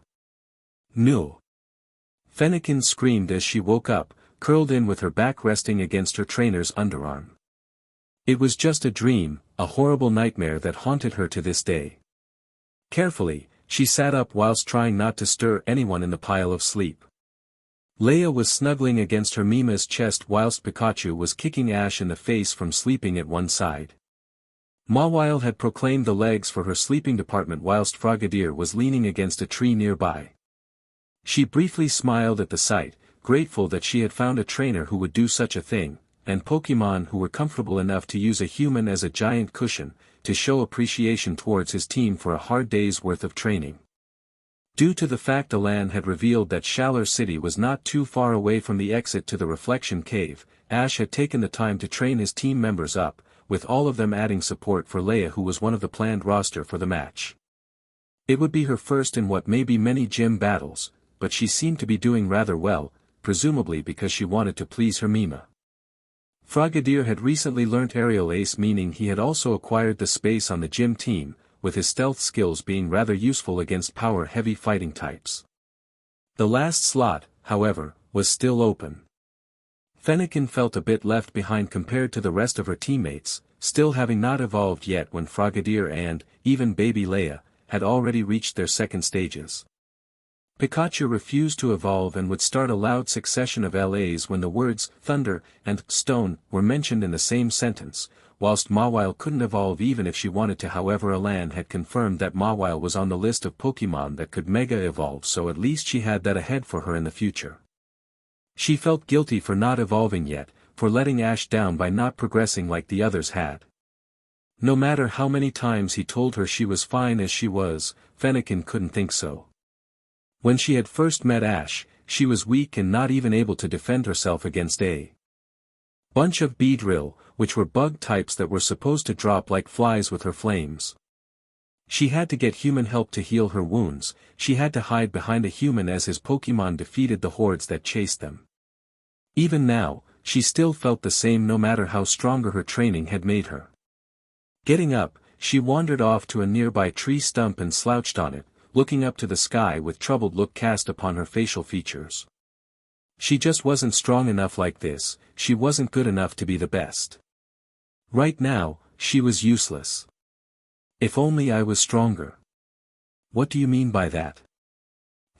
No. Fennekin screamed as she woke up, curled in with her back resting against her trainer's underarm. It was just a dream, a horrible nightmare that haunted her to this day. Carefully, she sat up whilst trying not to stir anyone in the pile of sleep. Leia was snuggling against her Mima's chest whilst Pikachu was kicking Ash in the face from sleeping at one side. Mawile had proclaimed the legs for her sleeping department whilst Frogadier was leaning against a tree nearby. She briefly smiled at the sight, grateful that she had found a trainer who would do such a thing, and Pokémon who were comfortable enough to use a human as a giant cushion, to show appreciation towards his team for a hard day's worth of training. Due to the fact Alain had revealed that Shalar City was not too far away from the exit to the Reflection Cave, Ash had taken the time to train his team members up, with all of them adding support for Leia, who was one of the planned roster for the match. It would be her first in what may be many gym battles, but she seemed to be doing rather well, presumably because she wanted to please her Mima. Frogadier had recently learnt Aerial Ace, meaning he had also acquired the space on the gym team, with his stealth skills being rather useful against power-heavy fighting types. The last slot, however, was still open. Fennekin felt a bit left behind compared to the rest of her teammates, still having not evolved yet when Frogadier and, even baby Leia, had already reached their second stages. Pikachu refused to evolve and would start a loud succession of LAs when the words, thunder, and stone, were mentioned in the same sentence, whilst Mawile couldn't evolve even if she wanted to. However, Alain had confirmed that Mawile was on the list of Pokémon that could Mega Evolve, so at least she had that ahead for her in the future. She felt guilty for not evolving yet, for letting Ash down by not progressing like the others had. No matter how many times he told her she was fine as she was, Fennekin couldn't think so. When she had first met Ash, she was weak and not even able to defend herself against a bunch of Beedrill, which were bug types that were supposed to drop like flies with her flames. She had to get human help to heal her wounds, she had to hide behind a human as his Pokémon defeated the hordes that chased them. Even now, she still felt the same no matter how stronger her training had made her. Getting up, she wandered off to a nearby tree stump and slouched on it, looking up to the sky with troubled look cast upon her facial features. She just wasn't strong enough like this, she wasn't good enough to be the best. Right now, she was useless. If only I was stronger. What do you mean by that?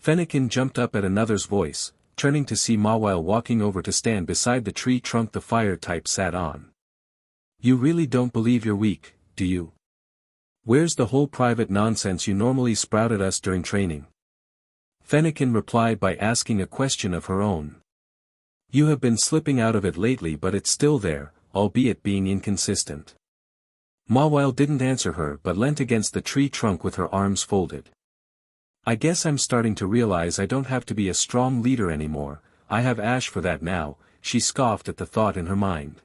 Fennekin jumped up at another's voice, turning to see Mawile walking over to stand beside the tree trunk the fire type sat on. You really don't believe you're weak, do you? Where's the whole private nonsense you normally sprout at us during training? Fennekin replied by asking a question of her own. You have been slipping out of it lately, but it's still there, albeit being inconsistent. Mawile didn't answer her but leant against the tree trunk with her arms folded. I guess I'm starting to realize I don't have to be a strong leader anymore, I have Ash for that now, she scoffed at the thought in her mind.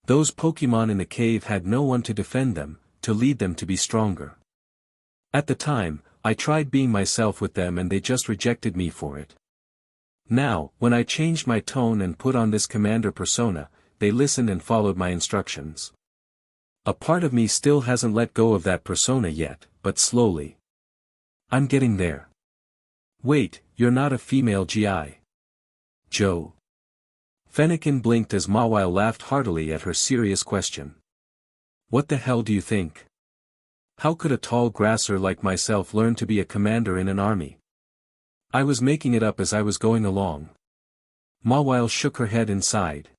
Those Pokémon in the cave had no one to defend them, to lead them to be stronger. At the time, I tried being myself with them and they just rejected me for it. Now, when I changed my tone and put on this commander persona, they listened and followed my instructions. A part of me still hasn't let go of that persona yet, but slowly. I'm getting there. Wait, you're not a female GI. Joe. Fennekin blinked as Mawile laughed heartily at her serious question. What the hell do you think? How could a tall grasser like myself learn to be a commander in an army? I was making it up as I was going along. Mawile shook her head and sighed.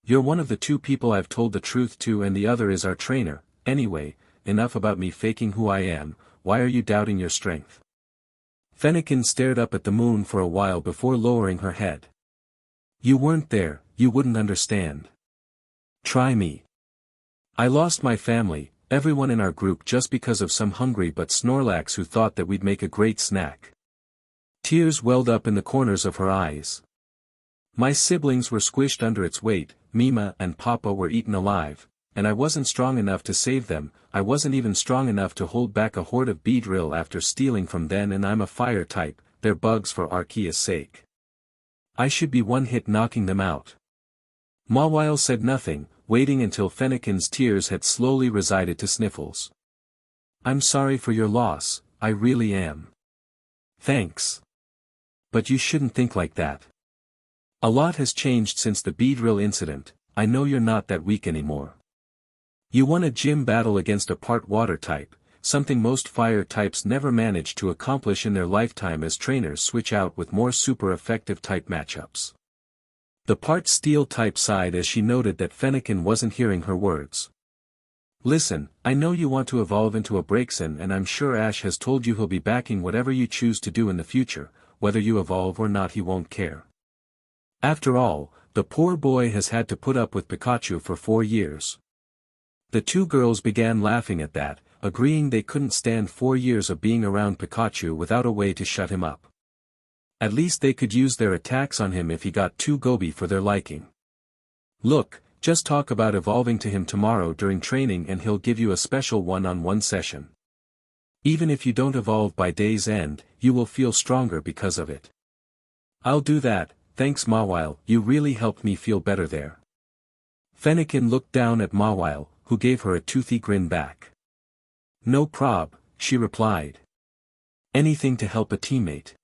You're one of the two people I've told the truth to, and the other is our trainer, anyway, enough about me faking who I am, why are you doubting your strength? Fennekin stared up at the moon for a while before lowering her head. You weren't there, you wouldn't understand. Try me. I lost my family, everyone in our group just because of some hungry but Snorlax who thought that we'd make a great snack. Tears welled up in the corners of her eyes. My siblings were squished under its weight, Mima and Papa were eaten alive, and I wasn't strong enough to save them. I wasn't even strong enough to hold back a horde of Beedrill after stealing from them, and I'm a fire type, they're bugs for Arceus' sake. I should be one hit knocking them out. Mawile said nothing, waiting until Fennekin's tears had slowly resided to sniffles. I'm sorry for your loss, I really am. Thanks. But you shouldn't think like that. A lot has changed since the Beedrill incident, I know you're not that weak anymore. You won a gym battle against a part water type, something most fire types never manage to accomplish in their lifetime as trainers switch out with more super effective type matchups. The part steel type sighed as she noted that Fennekin wasn't hearing her words. Listen, I know you want to evolve into a Braixen, and I'm sure Ash has told you he'll be backing whatever you choose to do in the future, whether you evolve or not he won't care. After all, the poor boy has had to put up with Pikachu for 4 years. The two girls began laughing at that, agreeing they couldn't stand 4 years of being around Pikachu without a way to shut him up. At least they could use their attacks on him if he got too goby for their liking. Look, just talk about evolving to him tomorrow during training and he'll give you a special one-on-one session. Even if you don't evolve by day's end, you will feel stronger because of it. I'll do that, thanks Mawile, you really helped me feel better there. Fennekin looked down at Mawile, who gave her a toothy grin back. No prob, she replied. Anything to help a teammate.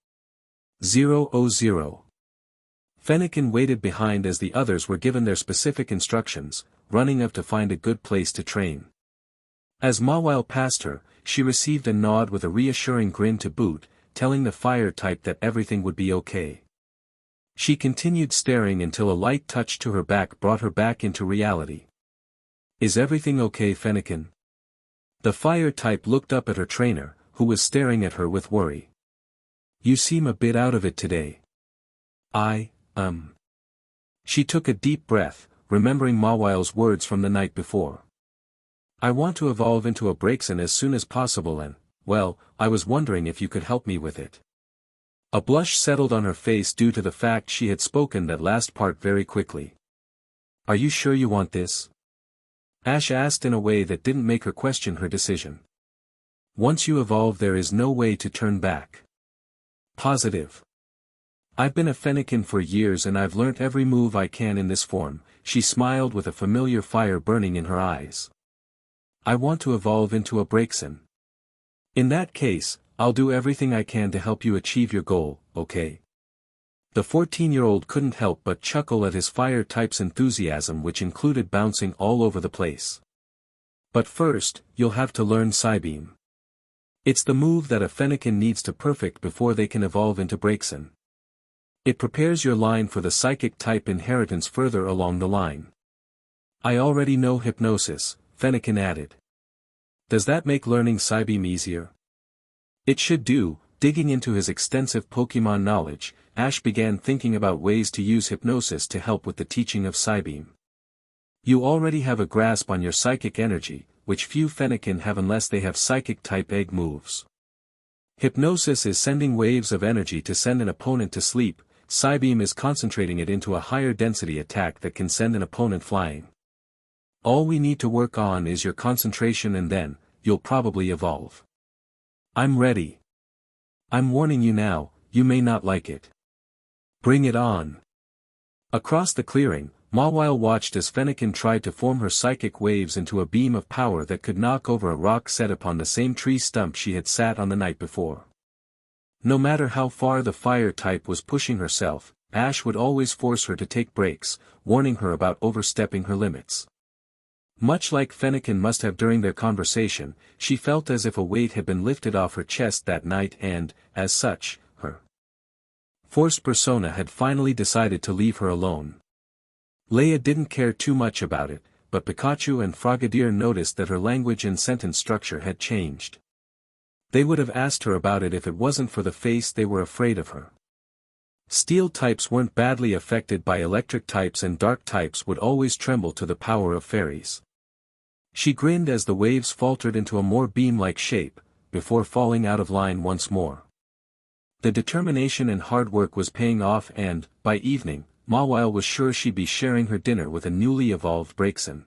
000. Fennekin waited behind as the others were given their specific instructions, running up to find a good place to train. As Mawile passed her, she received a nod with a reassuring grin to boot, telling the fire type that everything would be okay. She continued staring until a light touch to her back brought her back into reality. Is everything okay, Fennekin? The fire type looked up at her trainer, who was staring at her with worry. You seem a bit out of it today. She took a deep breath, remembering Mawile's words from the night before. I want to evolve into a Braixen as soon as possible and, well, I was wondering if you could help me with it. A blush settled on her face due to the fact she had spoken that last part very quickly. Are you sure you want this? Ash asked in a way that didn't make her question her decision. Once you evolve there is no way to turn back. Positive. I've been a Fennekin for years and I've learnt every move I can in this form, she smiled with a familiar fire burning in her eyes. I want to evolve into a Braixen. In that case, I'll do everything I can to help you achieve your goal, okay? The 14-year-old couldn't help but chuckle at his fire type's enthusiasm, which included bouncing all over the place. But first, you'll have to learn Psybeam. It's the move that a Fennekin needs to perfect before they can evolve into Braixen. It prepares your line for the psychic type inheritance further along the line. I already know Hypnosis, Fennekin added. Does that make learning Psybeam easier? It should do. Digging into his extensive Pokemon knowledge, Ash began thinking about ways to use Hypnosis to help with the teaching of Psybeam. You already have a grasp on your psychic energy, which few Fennekin have unless they have psychic-type egg moves. Hypnosis is sending waves of energy to send an opponent to sleep, Psybeam is concentrating it into a higher density attack that can send an opponent flying. All we need to work on is your concentration and then, you'll probably evolve. I'm ready. I'm warning you now, you may not like it. Bring it on. Across the clearing, Mawile watched as Fennekin tried to form her psychic waves into a beam of power that could knock over a rock set upon the same tree stump she had sat on the night before. No matter how far the fire type was pushing herself, Ash would always force her to take breaks, warning her about overstepping her limits. Much like Fennekin must have during their conversation, she felt as if a weight had been lifted off her chest that night and, as such, her forced persona had finally decided to leave her alone. Leia didn't care too much about it, but Pikachu and Frogadier noticed that her language and sentence structure had changed. They would have asked her about it if it wasn't for the face they were afraid of her. Steel types weren't badly affected by electric types, and dark types would always tremble to the power of fairies. She grinned as the waves faltered into a more beam-like shape, before falling out of line once more. The determination and hard work was paying off, and, by evening, Mawile was sure she'd be sharing her dinner with a newly evolved Braixen.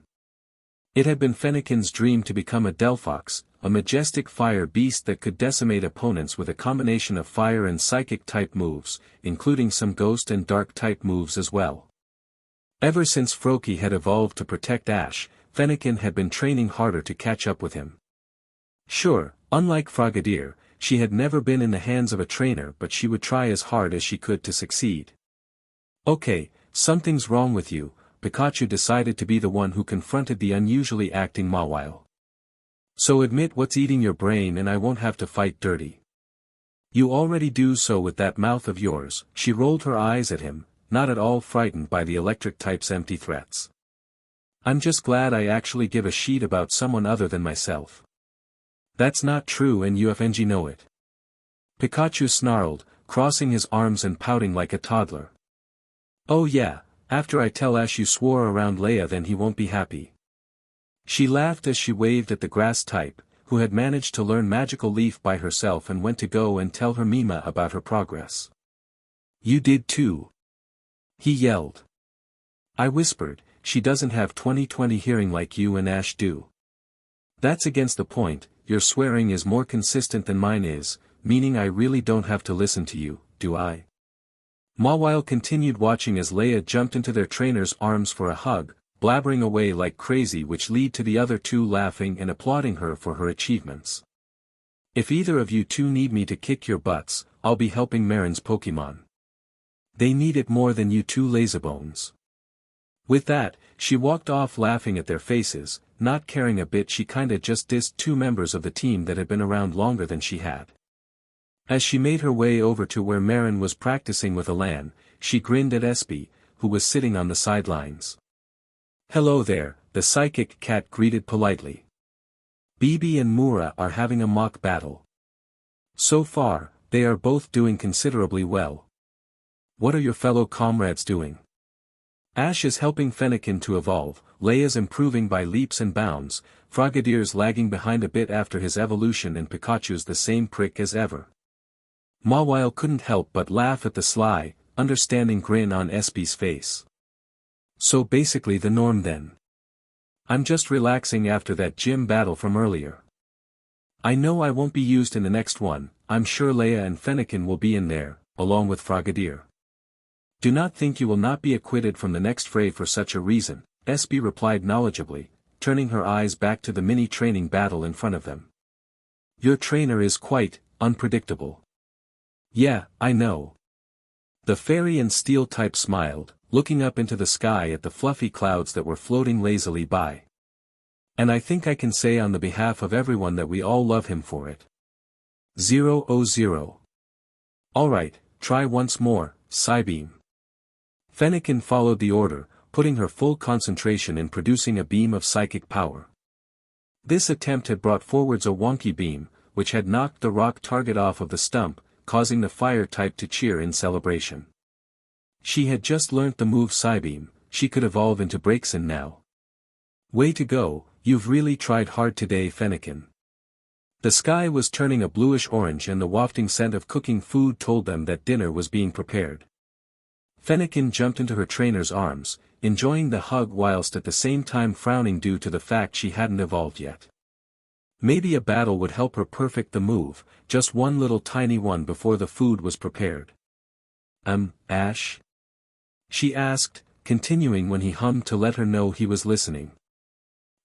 It had been Fennekin's dream to become a Delphox, a majestic fire beast that could decimate opponents with a combination of fire and psychic-type moves, including some ghost and dark-type moves as well. Ever since Froakie had evolved to protect Ash, Fennekin had been training harder to catch up with him. Sure, unlike Frogadier, she had never been in the hands of a trainer, but she would try as hard as she could to succeed. Okay, something's wrong with you, Pikachu decided to be the one who confronted the unusually acting Mawile. So admit what's eating your brain and I won't have to fight dirty. You already do so with that mouth of yours. She rolled her eyes at him, not at all frightened by the electric type's empty threats. I'm just glad I actually give a shit about someone other than myself. That's not true, and UFNG know it. Pikachu snarled, crossing his arms and pouting like a toddler. Oh yeah, after I tell Ash you swore around Leia, then he won't be happy. She laughed as she waved at the grass type, who had managed to learn Magical Leaf by herself and went to go and tell her Mima about her progress. You did too. He yelled. I whispered, she doesn't have 20/20 hearing like you and Ash do. That's against the point, your swearing is more consistent than mine is, meaning I really don't have to listen to you, do I? Mawile continued watching as Leia jumped into their trainer's arms for a hug, blabbering away like crazy, which led to the other two laughing and applauding her for her achievements. If either of you two need me to kick your butts, I'll be helping Mairin's Pokemon. They need it more than you two lazybones. With that, she walked off laughing at their faces, not caring a bit she kinda just dissed two members of the team that had been around longer than she had. As she made her way over to where Mairin was practicing with Alain, she grinned at Espy, who was sitting on the sidelines. Hello there, the psychic cat greeted politely. Bibi and Mura are having a mock battle. So far, they are both doing considerably well. What are your fellow comrades doing? Ash is helping Fennekin to evolve, Leia's improving by leaps and bounds, Frogadier's lagging behind a bit after his evolution, and Pikachu's the same prick as ever. Mawile couldn't help but laugh at the sly, understanding grin on Espy's face. So basically the norm then. I'm just relaxing after that gym battle from earlier. I know I won't be used in the next one, I'm sure Leia and Fennekin will be in there, along with Frogadier. Do not think you will not be acquitted from the next fray for such a reason, Espy replied knowledgeably, turning her eyes back to the mini-training battle in front of them. Your trainer is quite unpredictable. Yeah, I know. The fairy and steel type smiled, looking up into the sky at the fluffy clouds that were floating lazily by. And I think I can say on the behalf of everyone that we all love him for it. 000. Alright, try once more, Psybeam. Fennekin followed the order, putting her full concentration in producing a beam of psychic power. This attempt had brought forwards a wonky beam, which had knocked the rock target off of the stump, causing the fire type to cheer in celebration. She had just learnt the move Psybeam, she could evolve into Braixen now. Way to go, you've really tried hard today, Fennekin. The sky was turning a bluish-orange and the wafting scent of cooking food told them that dinner was being prepared. Fennekin jumped into her trainer's arms, enjoying the hug whilst at the same time frowning due to the fact she hadn't evolved yet. Maybe a battle would help her perfect the move, just one little tiny one before the food was prepared. Ash? She asked, continuing when he hummed to let her know he was listening.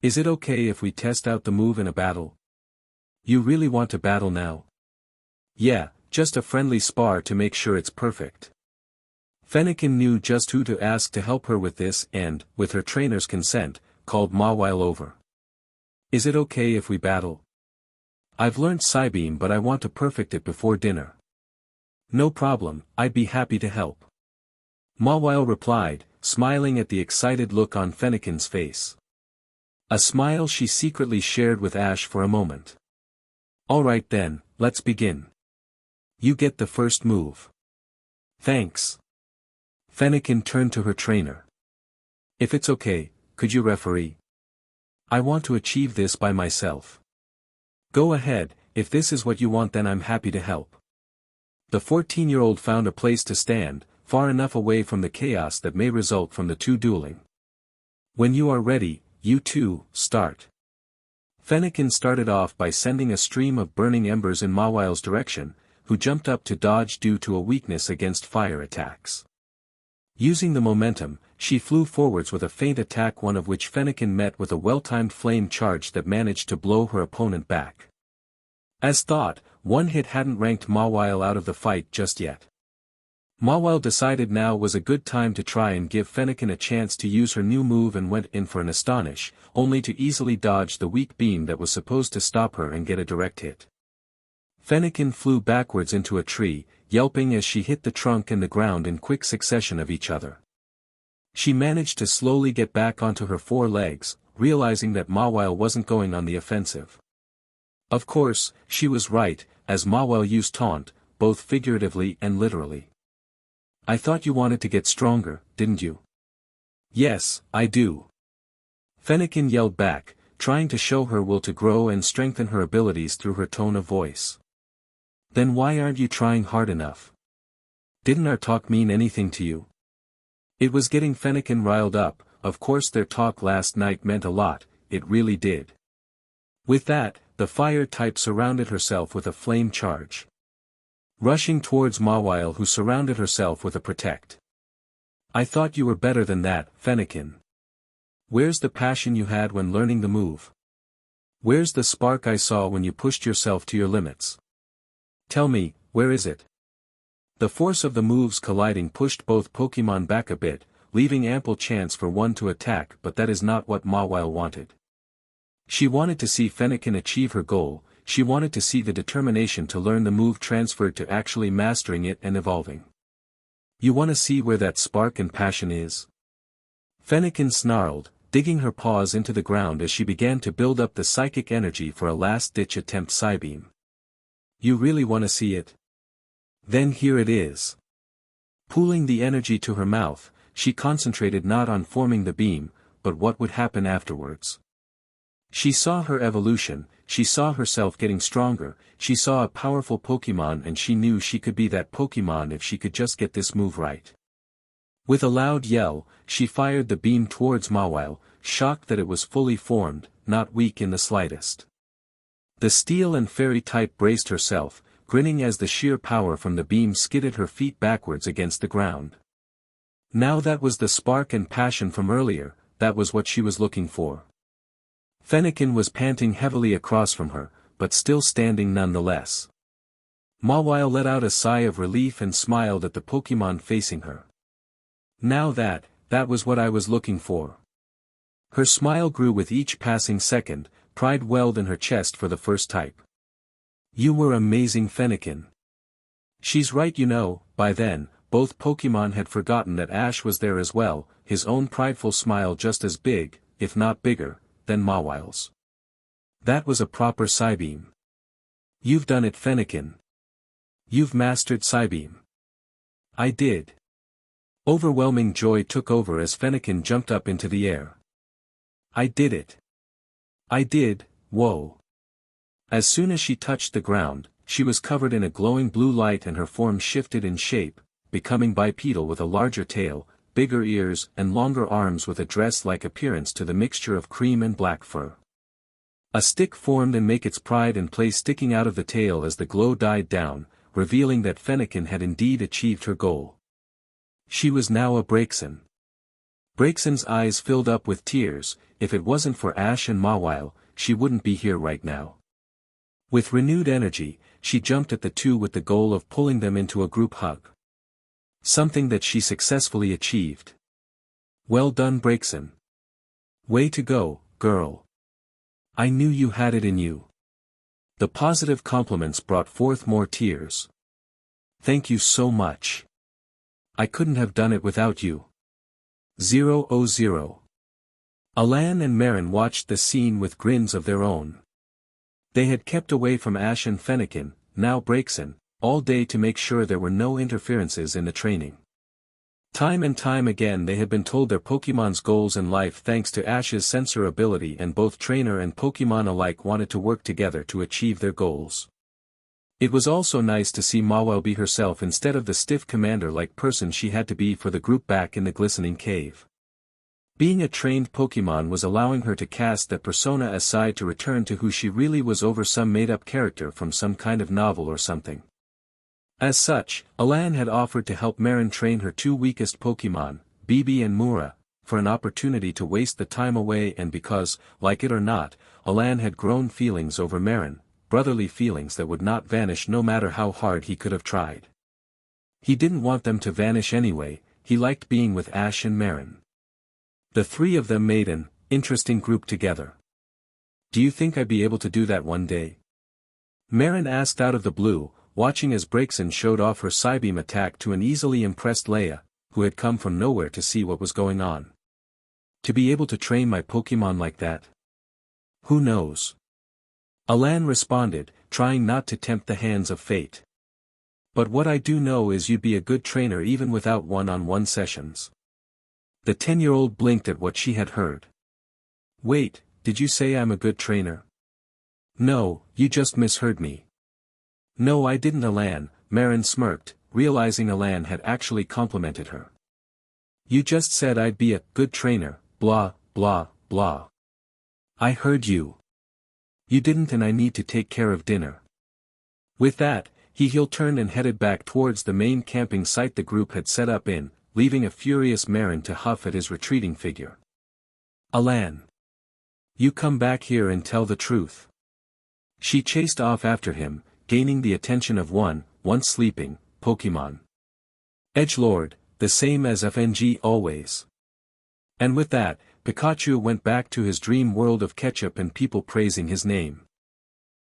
Is it okay if we test out the move in a battle? You really want to battle now? Yeah, just a friendly spar to make sure it's perfect. Fennekin knew just who to ask to help her with this and, with her trainer's consent, called Mawile over. Is it okay if we battle? I've learnt Psybeam but I want to perfect it before dinner. No problem, I'd be happy to help. Mawile replied, smiling at the excited look on Fennekin's face. A smile she secretly shared with Ash for a moment. Alright then, let's begin. You get the first move. Thanks. Fennekin turned to her trainer. If it's okay, could you referee? I want to achieve this by myself. Go ahead, if this is what you want then I'm happy to help. The 14-year-old found a place to stand, far enough away from the chaos that may result from the two dueling. When you are ready, you two, start. Fennekin started off by sending a stream of burning embers in Mawile's direction, who jumped up to dodge due to a weakness against fire attacks. Using the momentum, she flew forwards with a feint attack, one of which Fennekin met with a well-timed flame charge that managed to blow her opponent back. As thought, one hit hadn't ranked Mawile out of the fight just yet. Mawile decided now was a good time to try and give Fennekin a chance to use her new move and went in for an astonish, only to easily dodge the weak beam that was supposed to stop her and get a direct hit. Fennekin flew backwards into a tree, yelping as she hit the trunk and the ground in quick succession of each other. She managed to slowly get back onto her four legs, realizing that Mawile wasn't going on the offensive. Of course, she was right, as Mawile used taunt, both figuratively and literally. I thought you wanted to get stronger, didn't you? Yes, I do. Fennekin yelled back, trying to show her will to grow and strengthen her abilities through her tone of voice. Then why aren't you trying hard enough? Didn't our talk mean anything to you? It was getting Fennekin riled up. Of course their talk last night meant a lot, it really did. With that, the fire type surrounded herself with a flame charge. Rushing towards Mawile, who surrounded herself with a protect. I thought you were better than that, Fennekin. Where's the passion you had when learning the move? Where's the spark I saw when you pushed yourself to your limits? Tell me, where is it? The force of the moves colliding pushed both Pokémon back a bit, leaving ample chance for one to attack, but that is not what Mawile wanted. She wanted to see Fennekin achieve her goal. She wanted to see the determination to learn the move transferred to actually mastering it and evolving. You want to see where that spark and passion is? Fennekin snarled, digging her paws into the ground as she began to build up the psychic energy for a last-ditch attempt Psybeam. You really want to see it? Then here it is. Pooling the energy to her mouth, she concentrated not on forming the beam, but what would happen afterwards. She saw her evolution, she saw herself getting stronger, she saw a powerful Pokémon, and she knew she could be that Pokémon if she could just get this move right. With a loud yell, she fired the beam towards Mawile, shocked that it was fully formed, not weak in the slightest. The steel and fairy type braced herself, grinning as the sheer power from the beam skidded her feet backwards against the ground. Now that was the spark and passion from earlier, that was what she was looking for. Fennekin was panting heavily across from her, but still standing nonetheless. Mawile let out a sigh of relief and smiled at the Pokémon facing her. Now that was what I was looking for. Her smile grew with each passing second, pride welled in her chest for the first type. You were amazing, Fennekin. She's right, you know. By then, both Pokémon had forgotten that Ash was there as well, his own prideful smile just as big, if not bigger, than Mawile's. That was a proper Psybeam. You've done it, Fennekin. You've mastered Psybeam. I did. Overwhelming joy took over as Fennekin jumped up into the air. I did it. I did, whoa. As soon as she touched the ground, she was covered in a glowing blue light and her form shifted in shape, becoming bipedal with a larger tail, bigger ears and longer arms with a dress-like appearance to the mixture of cream and black fur. A stick formed and made its pride and play sticking out of the tail as the glow died down, revealing that Fennekin had indeed achieved her goal. She was now a Braixen. Braixen's eyes filled up with tears. If it wasn't for Ash and Mawile, she wouldn't be here right now. With renewed energy, she jumped at the two with the goal of pulling them into a group hug. Something that she successfully achieved. Well done, Braixen. Way to go, girl. I knew you had it in you. The positive compliments brought forth more tears. Thank you so much. I couldn't have done it without you. 000. Alain and Mairin watched the scene with grins of their own. They had kept away from Ash and Fennekin, now Braixen, all day to make sure there were no interferences in the training. Time and time again they had been told their Pokémon's goals in life thanks to Ash's sensor ability, and both trainer and Pokémon alike wanted to work together to achieve their goals. It was also nice to see Mawile be herself instead of the stiff commander-like person she had to be for the group back in the glistening cave. Being a trained Pokémon was allowing her to cast that persona aside to return to who she really was over some made-up character from some kind of novel or something. As such, Alain had offered to help Mairin train her two weakest Pokémon, Bibi and Mura, for an opportunity to waste the time away, and because, like it or not, Alain had grown feelings over Mairin, brotherly feelings that would not vanish no matter how hard he could have tried. He didn't want them to vanish anyway, he liked being with Ash and Mairin. The three of them made an interesting group together. Do you think I'd be able to do that one day? Mairin asked out of the blue, watching as Braixen showed off her Psybeam attack to an easily impressed Leia, who had come from nowhere to see what was going on. To be able to train my Pokémon like that? Who knows? Alain responded, trying not to tempt the hands of fate. But what I do know is you'd be a good trainer even without one-on-one sessions. The 10-year-old blinked at what she had heard. Wait, did you say I'm a good trainer? No, you just misheard me. No, I didn't, Alain, Mairin smirked, realizing Alain had actually complimented her. You just said I'd be a good trainer, blah, blah, blah. I heard you. You didn't, and I need to take care of dinner. With that, he heel-turned and headed back towards the main camping site the group had set up in, leaving a furious Mairin to huff at his retreating figure. Alain. You come back here and tell the truth. She chased off after him, gaining the attention of once sleeping, Pokémon. Edgelord, the same as FNG always. And with that, Pikachu went back to his dream world of ketchup and people praising his name.